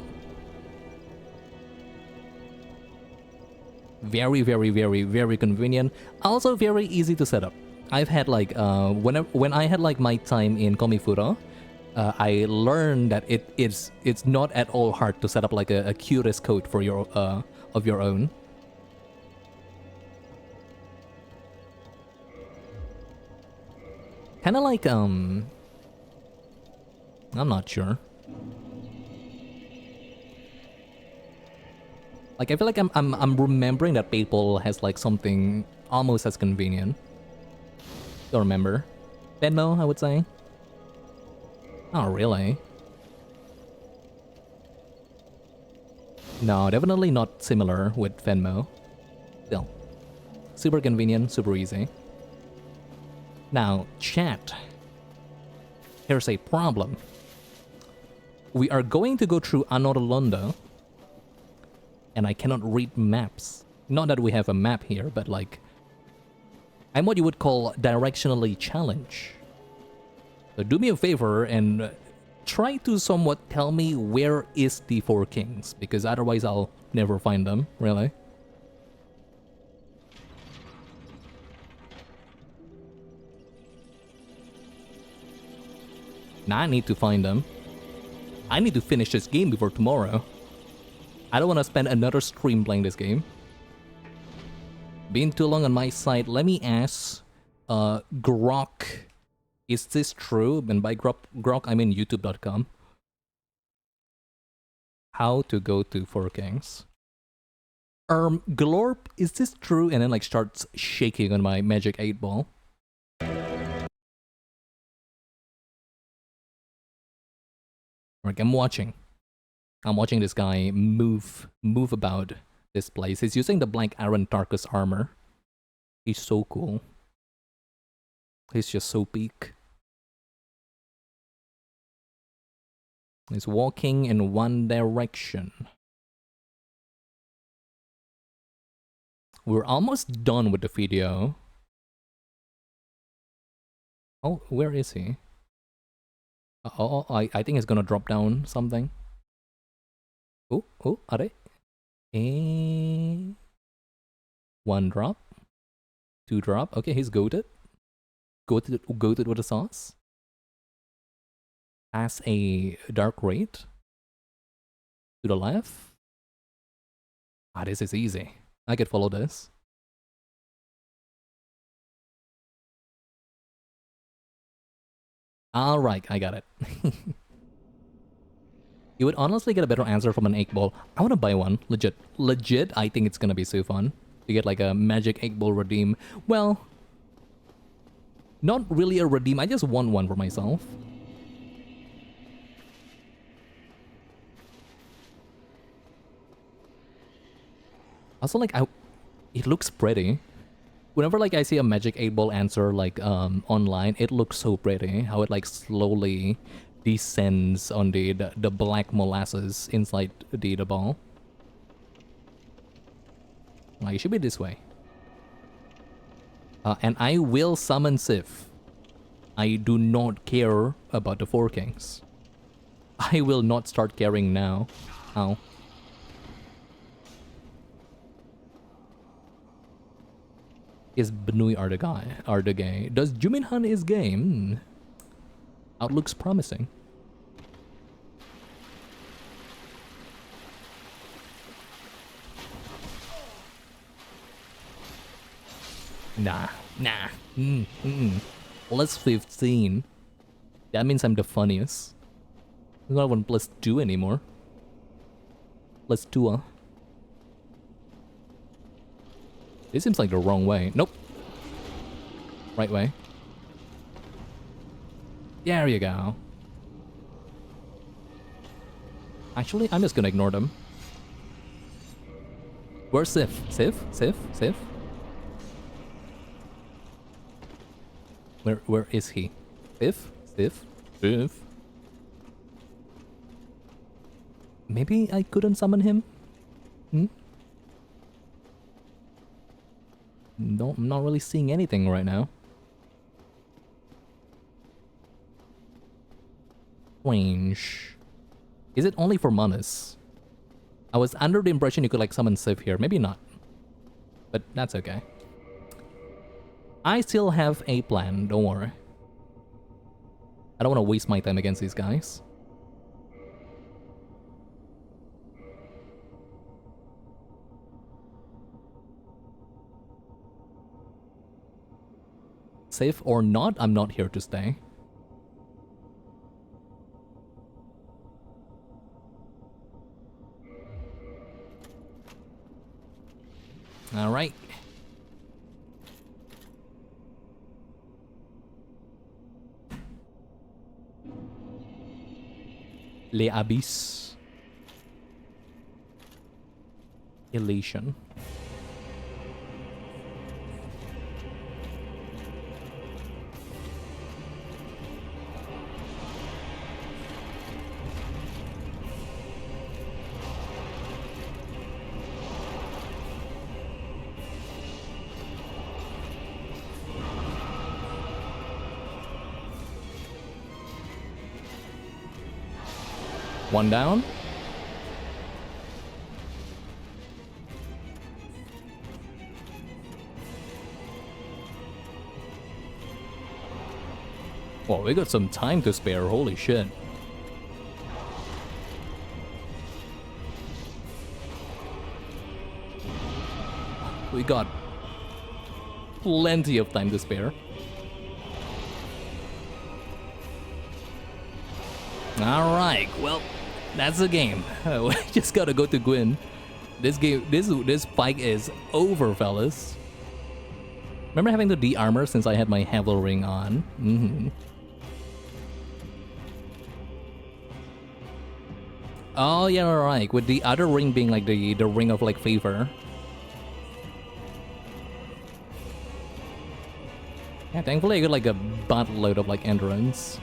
Speaker 1: Very, very, very, very convenient. Also very easy to set up. I've had like when I had like my time in Komifuro, I learned that it's not at all hard to set up like a Curious code for your of your own. Kind of like I'm not sure. Like, I feel like I'm remembering that PayPal has like something almost as convenient. Don't remember. Venmo, I would say. Oh, really? No, definitely not similar with Venmo. Still. Super convenient, super easy. Now, chat. Here's a problem. We are going to go through Anorlondo. And I cannot read maps. Not that we have a map here, but like... I'm what you would call directionally challenged. So do me a favor and try to somewhat tell me where is the Four Kings, because otherwise I'll never find them, really. Now I need to find them. I need to finish this game before tomorrow. I don't want to spend another stream playing this game. Been too long on my side. Let me ask, Grok, is this true? And by Grok, I mean youtube.com. How to go to Four Kings. Glorp, is this true? And then like starts shaking on my magic 8-ball. Like, I'm watching this guy move about this place. He's using the Black Iron Tarkus armor. He's so cool. He's just so peak. He's walking in one direction. We're almost done with the video. Oh, where is he? Oh, I think he's gonna drop down something. Oh, are they? One drop. Two drop. Okay, he's goated. Goated with the sauce. As a dark raid. To the left. Ah, this is easy. I could follow this. Alright, I got it. You would honestly get a better answer from an 8-ball. I want to buy one. Legit, I think it's gonna be so fun. To get like a magic 8-ball redeem. Well, not really a redeem. I just want one for myself. Also, like, it looks pretty. Whenever like I see a magic 8-ball answer like online, it looks so pretty. How it like slowly descends on the black molasses inside the ball. Like, it should be this way. And I will summon Sif. I do not care about the 4 kings. I will not start caring now. Ow. Is Benui Ardagay? Does Juminhan is game? Outlooks promising. Nah. Plus 15. That means I'm the funniest. I'm not even plus 2 anymore. Plus 2, This seems like the wrong way. Nope. Right way. There you go. Actually, I'm just gonna ignore them. Where's Sif? Sif? Where is he? Sif? Maybe I couldn't summon him? No, I'm not really seeing anything right now. Strange. Is it only for Manus? I was under the impression you could like summon Sif here. Maybe not. But that's okay. I still have a plan, don't worry. I don't want to waste my time against these guys. Safe or not, I'm not here to stay. Alright. Les Abyss. Elation. One down. Well, we got some time to spare, holy shit. We got plenty of time to spare. Alright, well, that's the game. We just gotta go to Gwyn. This fight is over, fellas. Remember having to de-armor since I had my Havel ring on? Oh yeah, right. With the other ring being like the ring of like favor. Yeah, thankfully I got like a buttload of like endurance.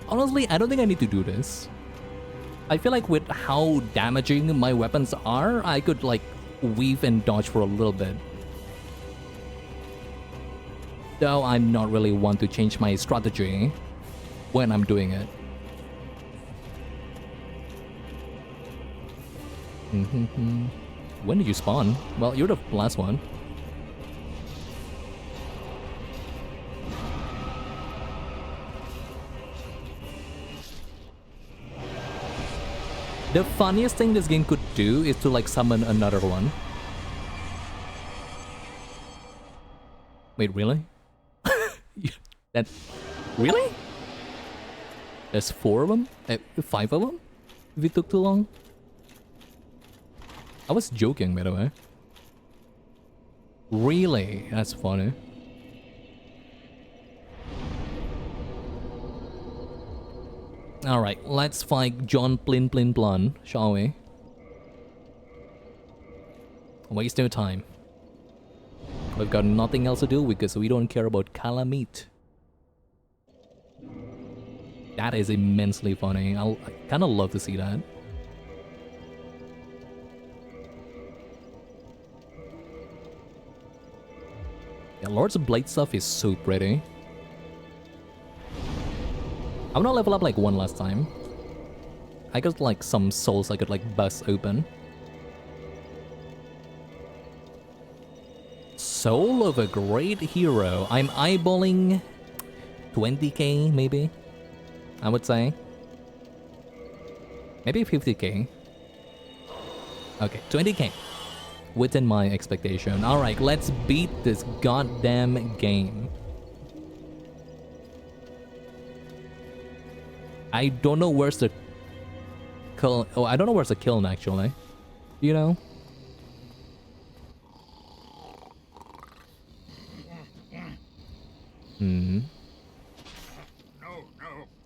Speaker 1: Honestly, I don't think I need to do this. I feel like with how damaging my weapons are, I could like weave and dodge for a little bit. Though I'm not really one to change my strategy when I'm doing it. When did you spawn? Well, you're the last one. The funniest thing this game could do is to like summon another one. Wait, really? That... Really? There's 4 of them? 5 of them? If it took too long? I was joking, by the way. Really? That's funny. Alright, let's fight John Plin Plin Plun, shall we? Waste no time. We've got nothing else to do because we don't care about Calamite. That is immensely funny. I kind of love to see that. Yeah, Lords of Blade stuff is so pretty. I'm gonna level up like 1 last time. I got like some souls I could like bust open. Soul of a great hero. I'm eyeballing 20k maybe, I would say. Maybe 50k. Okay, 20k. Within my expectation. Alright, let's beat this goddamn game. I don't know where's the kill. Oh, I don't know where's the kiln actually. You know? Hmm.
Speaker 5: No,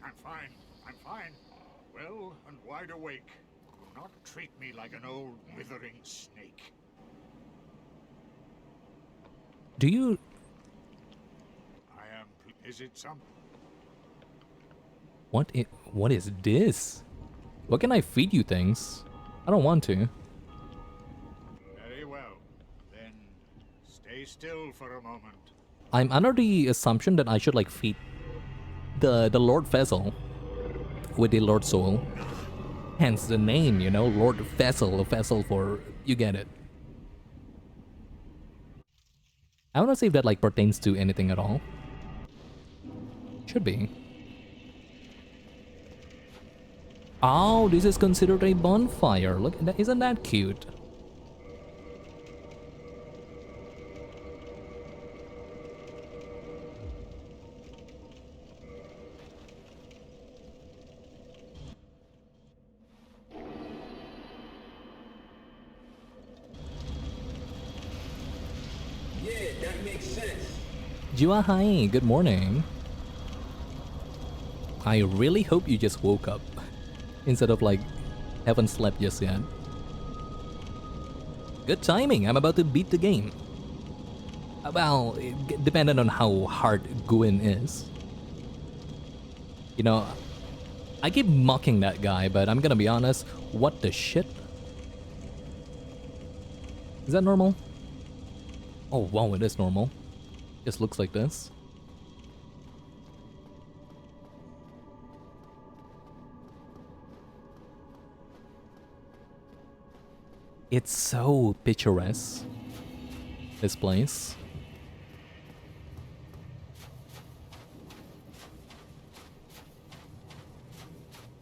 Speaker 5: I'm fine. I'm fine. Well and wide awake. Do not treat me like an old withering snake.
Speaker 1: Do you...
Speaker 5: I am... Is it some...
Speaker 1: What is this? What can I feed you things? I don't want to.
Speaker 5: Very well. Then stay still for a moment.
Speaker 1: I'm under the assumption that I should like feed the Lord Vessel with the Lord Soul. Hence the name, you know, Lord Vessel, a vessel for... you get it. I wanna see if that like pertains to anything at all. Should be. Oh, this is considered a bonfire. Look at that, isn't that cute?
Speaker 7: Yeah, that makes sense.
Speaker 1: Jua, hi, good morning. I really hope you just woke up instead of like haven't slept just yet. Good timing, I'm about to beat the game. Well, depending on how hard Gwyn is. You know, I keep mocking that guy, but I'm gonna be honest, what the shit? Is that normal? Oh wow, it is normal. Just looks like this. It's so picturesque, this place.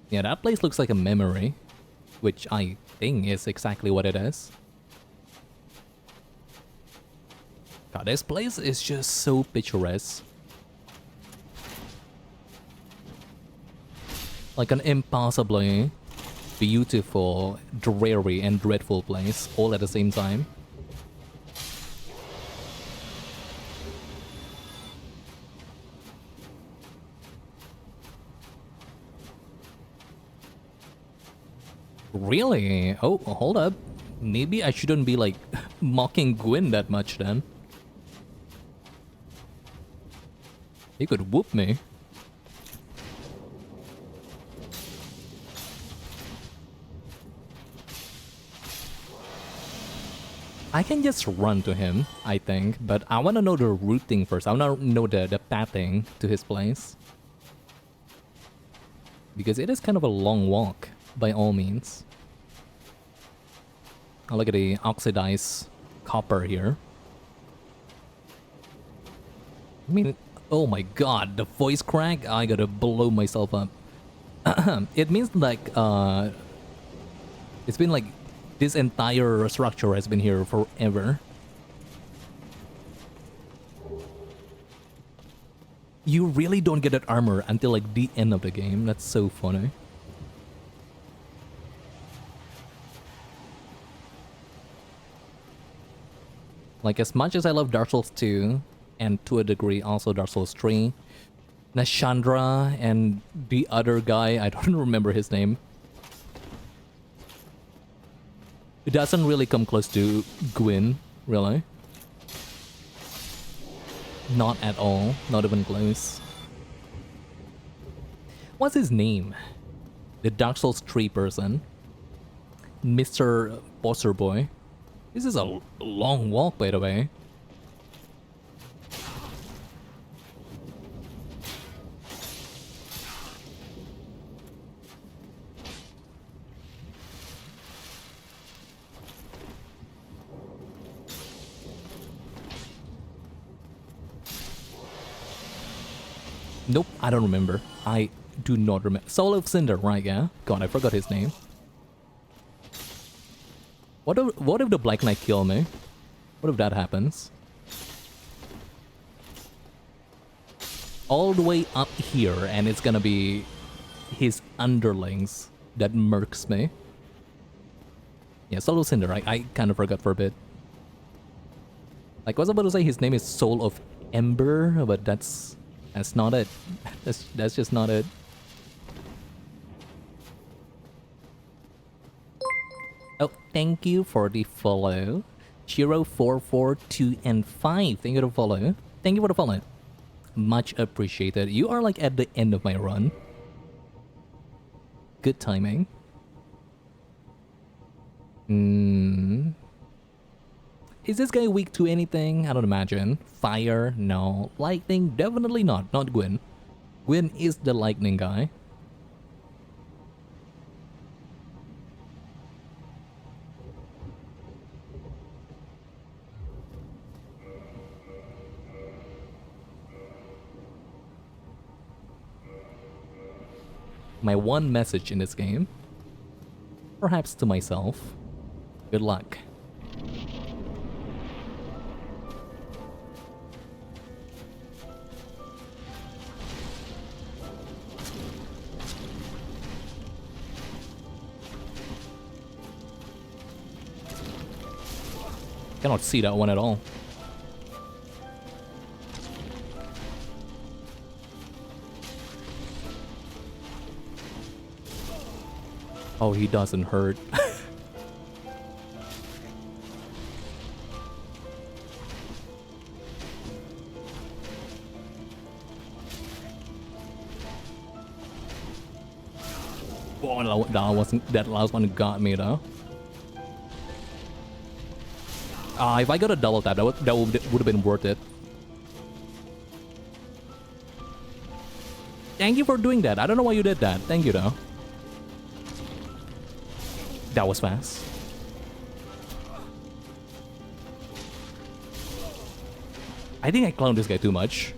Speaker 1: Yeah, that place looks like a memory, which I think is exactly what it is. God, this place is just so picturesque. Like an impossibly beautiful, dreary, and dreadful place all at the same time. Really? Oh, hold up. Maybe I shouldn't be like mocking Gwyn that much then. He could whoop me. I can just run to him, I think, but I want to know the routing first. I want to know the pathing to his place. Because it is kind of a long walk, by all means. Oh, look at the oxidized copper here. I mean, oh my god, the voice crack, I gotta blow myself up. It means like, it's been like, this entire structure has been here forever. You really don't get that armor until like the end of the game. That's so funny. Like, as much as I love Dark Souls 2, and to a degree also Dark Souls 3, Nashandra and the other guy, I don't remember his name, it doesn't really come close to Gwyn, really. Not at all, not even close. What's his name? The Dark Souls 3 person. Mr. Bosser Boy. This is a long walk, by the way. Nope, I don't remember. I do not remember. Soul of Cinder, right, yeah? God, I forgot his name. What if the Black Knight kill me? What if that happens? All the way up here, and it's gonna be his underlings that murks me. Yeah, Soul of Cinder, I kind of forgot for a bit. Like, I was about to say his name is Soul of Ember, but that's not it. That's just not it. Oh, thank you for the follow. Chiro442 and 5. Thank you for the follow. Thank you for the follow. Much appreciated. You are like at the end of my run. Good timing. Is this guy weak to anything? I don't imagine. Fire? No. Lightning? Definitely not. Not Gwyn. Gwyn is the lightning guy. My one message in this game, perhaps to myself, good luck. Cannot see that one at all. Oh, he doesn't hurt. Oh, that last one got me though. If I got a double tap, that would have been worth it. Thank you for doing that. I don't know why you did that. Thank you though. That was fast. I think I clowned this guy too much.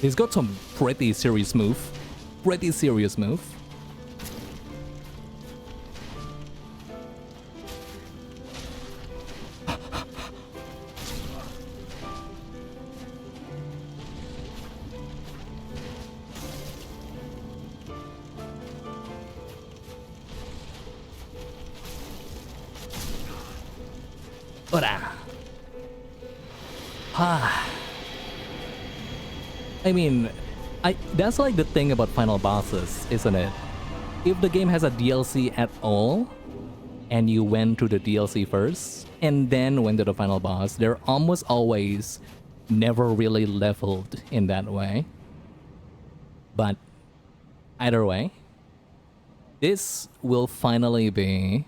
Speaker 1: He's got some pretty serious move. Pretty serious move. I mean, that's like the thing about final bosses, isn't it? If the game has a DLC at all, and you went to the DLC first, and then went to the final boss, they're almost always never really leveled in that way. But either way, this will finally be,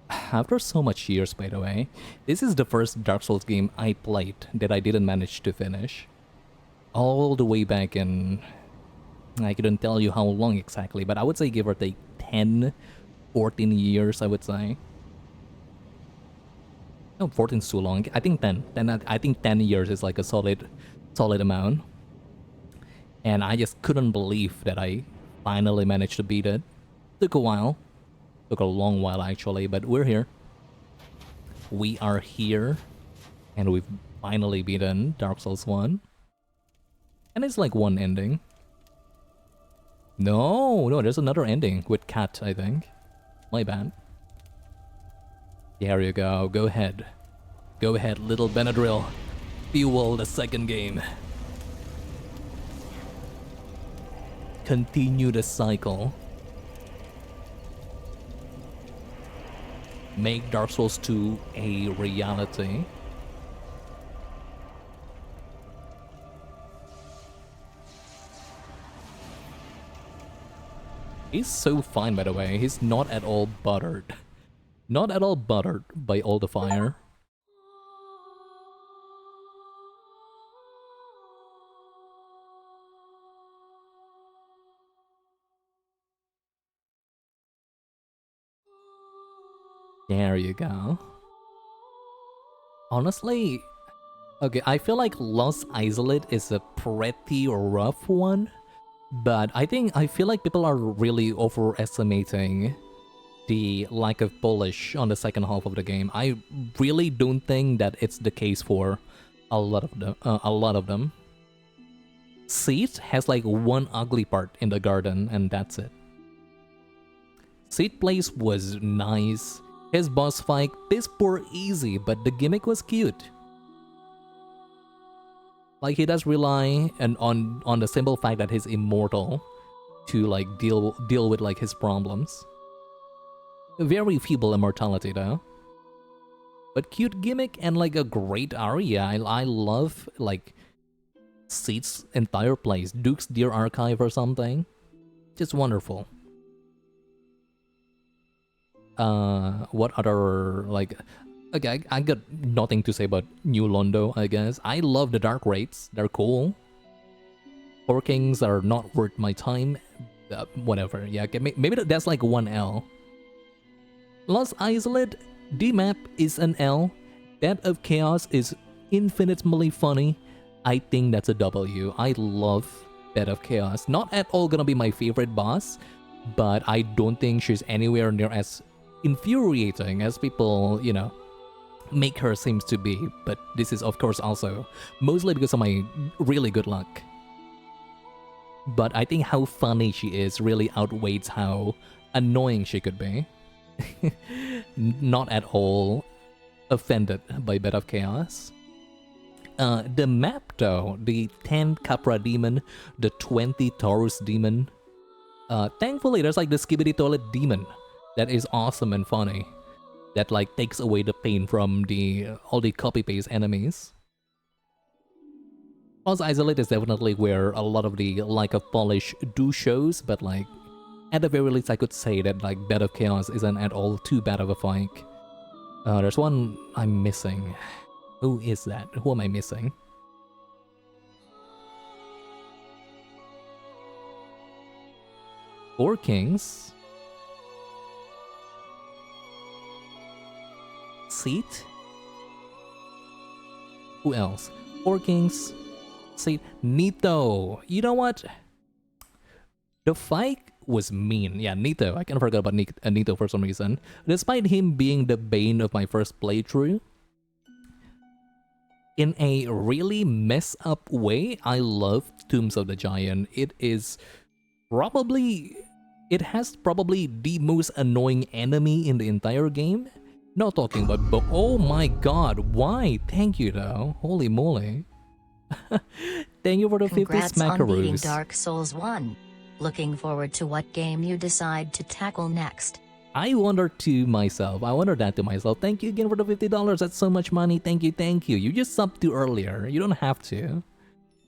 Speaker 1: after so much years by the way, this is the first Dark Souls game I played that I didn't manage to finish. All the way back in, I couldn't tell you how long exactly, but I would say give or take 10, 14 years, I would say. No, 14 is too long. I think 10. I think 10 years is like a solid amount. And I just couldn't believe that I finally managed to beat it. Took a while. Took a long while actually, but we're here. We are here. And we've finally beaten Dark Souls 1. And it's like one ending. No, there's another ending with Cat, I think. My bad. There you go. Go ahead. Go ahead, little Benadryl. Fuel the second game. Continue the cycle. Make Dark Souls 2 a reality. He's so fine, by the way. He's not at all buttered. Not at all buttered by all the fire. There you go. Honestly, okay, I feel like Lost Isolate is a pretty rough one, but I feel like people are really overestimating the lack of polish on the second half of the game. I really don't think that it's the case for a lot of them. Seed has like one ugly part in the garden, and that's it. Seed Place was nice. His boss fight, this poor easy, but the gimmick was cute. Like, he does rely on the simple fact that he's immortal to like deal with like his problems. Very feeble immortality though. But cute gimmick and like a great aria. I love like Seed's entire place, Duke's Deer Archive or something. Just wonderful. What other, like, okay, I got nothing to say about New Londo, I guess. I love the Dark Raids, they're cool. Four Kings are not worth my time. Whatever, yeah, okay, maybe that's like one L. Lost Isolate, D-Map is an L. Death of Chaos is infinitely funny. I think that's a W. I love Death of Chaos. Not at all gonna be my favorite boss, but I don't think she's anywhere near as infuriating as people, you know, make her seems to be. But this is of course also mostly because of my really good luck. But I think how funny she is really outweighs how annoying she could be. Not at all offended by Bed of Chaos. The map though, the 10 Capra demon, the 20 Taurus demon. Thankfully there's like the Skibidi Toilet demon that is awesome and funny. That like takes away the pain from all the copy-paste enemies. Lost Isolate is definitely where a lot of the lack of polish do shows, but like at the very least I could say that like Bed of Chaos isn't at all too bad of a fight. There's one I'm missing. Who is that? Who am I missing? Four Kings. Seat. Who else? Four Kings. Seat. Nito. You know what? The fight was mean. Yeah, Nito. I kind of forgot about Nito for some reason. Despite him being the bane of my first playthrough, in a really mess up way, I love Tombs of the Giant. It has probably the most annoying enemy in the entire game. Not talking about, but oh my god, why? Thank you though. Holy moly. Thank you for the 50
Speaker 13: Congrats on beating
Speaker 1: smackaroos.
Speaker 13: Dark Souls 1. Looking forward to what game you decide to tackle next.
Speaker 1: I wonder that to myself. Thank you again for the $50. That's so much money. Thank you, thank you. You just subbed too earlier. You don't have to.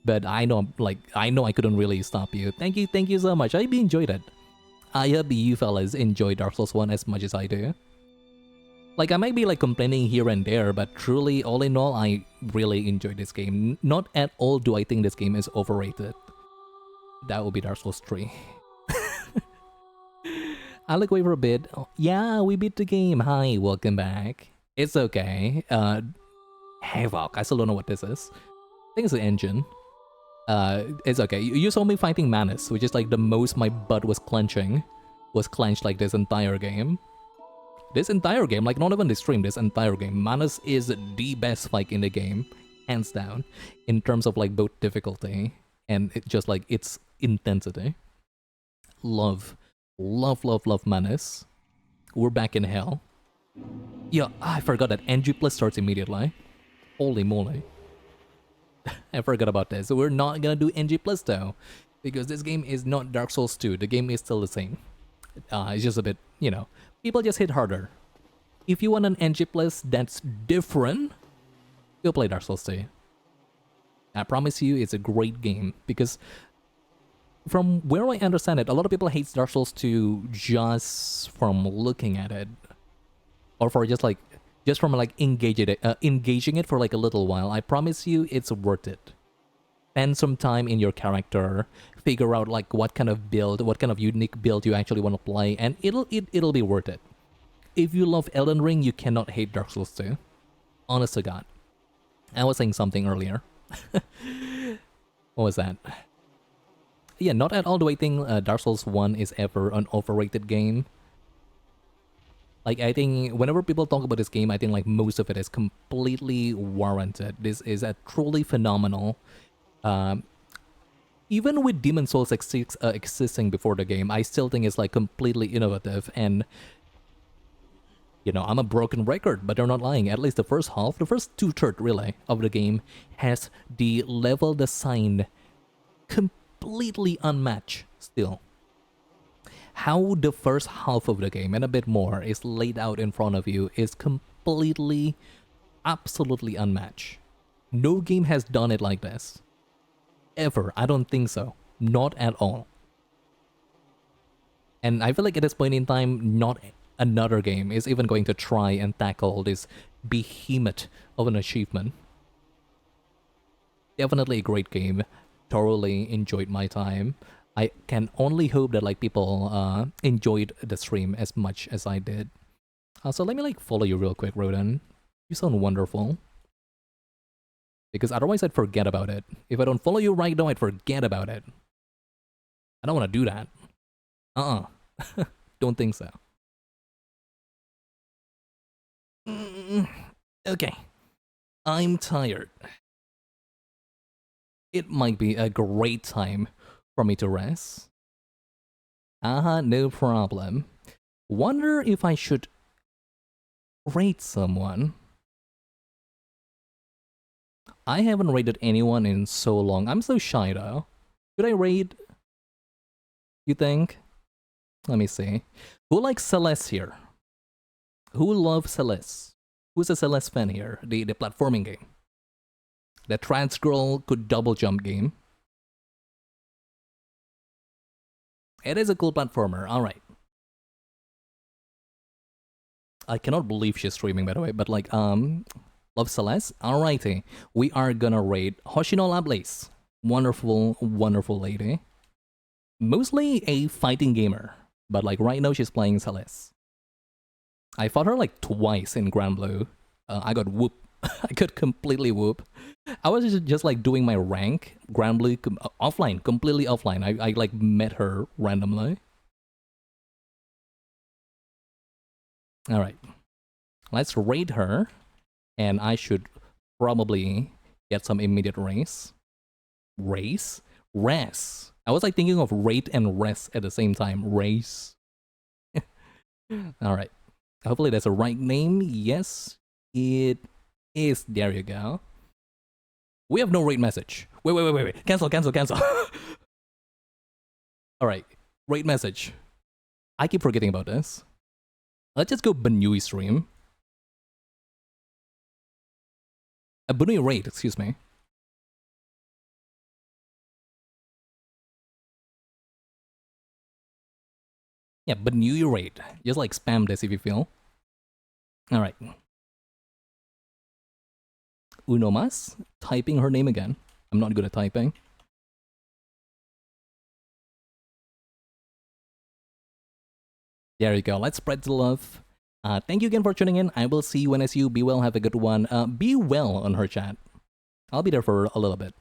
Speaker 1: But I know I couldn't really stop you. Thank you so much. I hope you enjoyed it. I hope you fellas enjoy Dark Souls 1 as much as I do. Like, I might be like complaining here and there, but truly, all in all, I really enjoyed this game. Not at all do I think this game is overrated. That would be Dark Souls 3. I'll look away for a bit. Oh, yeah, we beat the game. Hi, welcome back. It's okay. Havoc. I still don't know what this is. I think it's the engine. It's okay. You saw me fighting Manus, which is like the most my butt was clenched like this entire game. This entire game, like not even the stream, this entire game, Manus is the best fight in the game, hands down, in terms of like both difficulty and it just like its intensity. Love Manus. We're back in hell. Yeah, I forgot that NG Plus starts immediately. Holy moly. I forgot about this. So we're not gonna do NG Plus though, because this game is not Dark Souls 2. The game is still the same. It's just a bit, you know, people just hit harder. If you want an NG Plus that's different, you'll play Dark Souls 2. I promise you, it's a great game, because from where I understand it, a lot of people hate Dark Souls 2 just from looking at it, or for just from like engaging it for like a little while. I promise you, it's worth it. Spend some time in your character, figure out like what kind of unique build you actually want to play, and it'll be worth it. If you love Elden Ring, you cannot hate Dark Souls 2. Honest to God. I was saying something earlier. What was that? Yeah, not at all do I think Dark Souls 1 is ever an overrated game. Like, I think whenever people talk about this game, I think like most of it is completely warranted. This is a truly phenomenal. Even with Demon Souls existing before the game, I still think it's like completely innovative. And you know, I'm a broken record, but they're not lying. At least the first half, the first 2/3 really of the game has the level design completely unmatched still. How the first half of the game and a bit more is laid out in front of you is completely, absolutely unmatched. No game has done it like this. Ever. I don't think so. Not at all. And I feel like at this point in time, not another game is even going to try and tackle this behemoth of an achievement. Definitely a great game. Thoroughly enjoyed my time. I can only hope that like people enjoyed the stream as much as I did. So let me like follow you real quick, Rodan. You sound wonderful. Because otherwise I'd forget about it. If I don't follow you right now, I'd forget about it. I don't want to do that. Don't think so. Okay. I'm tired. It might be a great time for me to rest. No problem. Wonder if I should rate someone. I haven't rated anyone in so long. I'm so shy though. Should I rate? You think? Let me see. Who likes Celeste here? Who loves Celeste? Who's a Celeste fan here? The platforming game. The trans girl could double jump game. It is a cool platformer, alright. I cannot believe she's streaming, by the way, but like, love Celeste? Alrighty. We are gonna rate Hoshino Lovelace. Wonderful, wonderful lady. Mostly a fighting gamer, but like right now she's playing Celeste. I fought her like twice in Grand Blue. I got whooped. I got completely whooped. I was just like doing my rank, Grand Blue, offline, completely offline. I like met her randomly. Alright. Let's rate her. And I should probably get some immediate race. Race? Rest. I was like thinking of rate and rest at the same time. Race. Alright. Hopefully that's the right name. Yes, it is. There you go. We have no rate message. Wait. Cancel. Alright. Rate message. I keep forgetting about this. Let's just go Banui stream. Banui rate, excuse me. Yeah, Banui rate. Just like spam this if you feel. Alright. Unomas, typing her name again. I'm not good at typing. There you go. Let's spread the love. Thank you again for tuning in. I will see you when I see you. Be well. Have a good one. Be well on her chat. I'll be there for a little bit.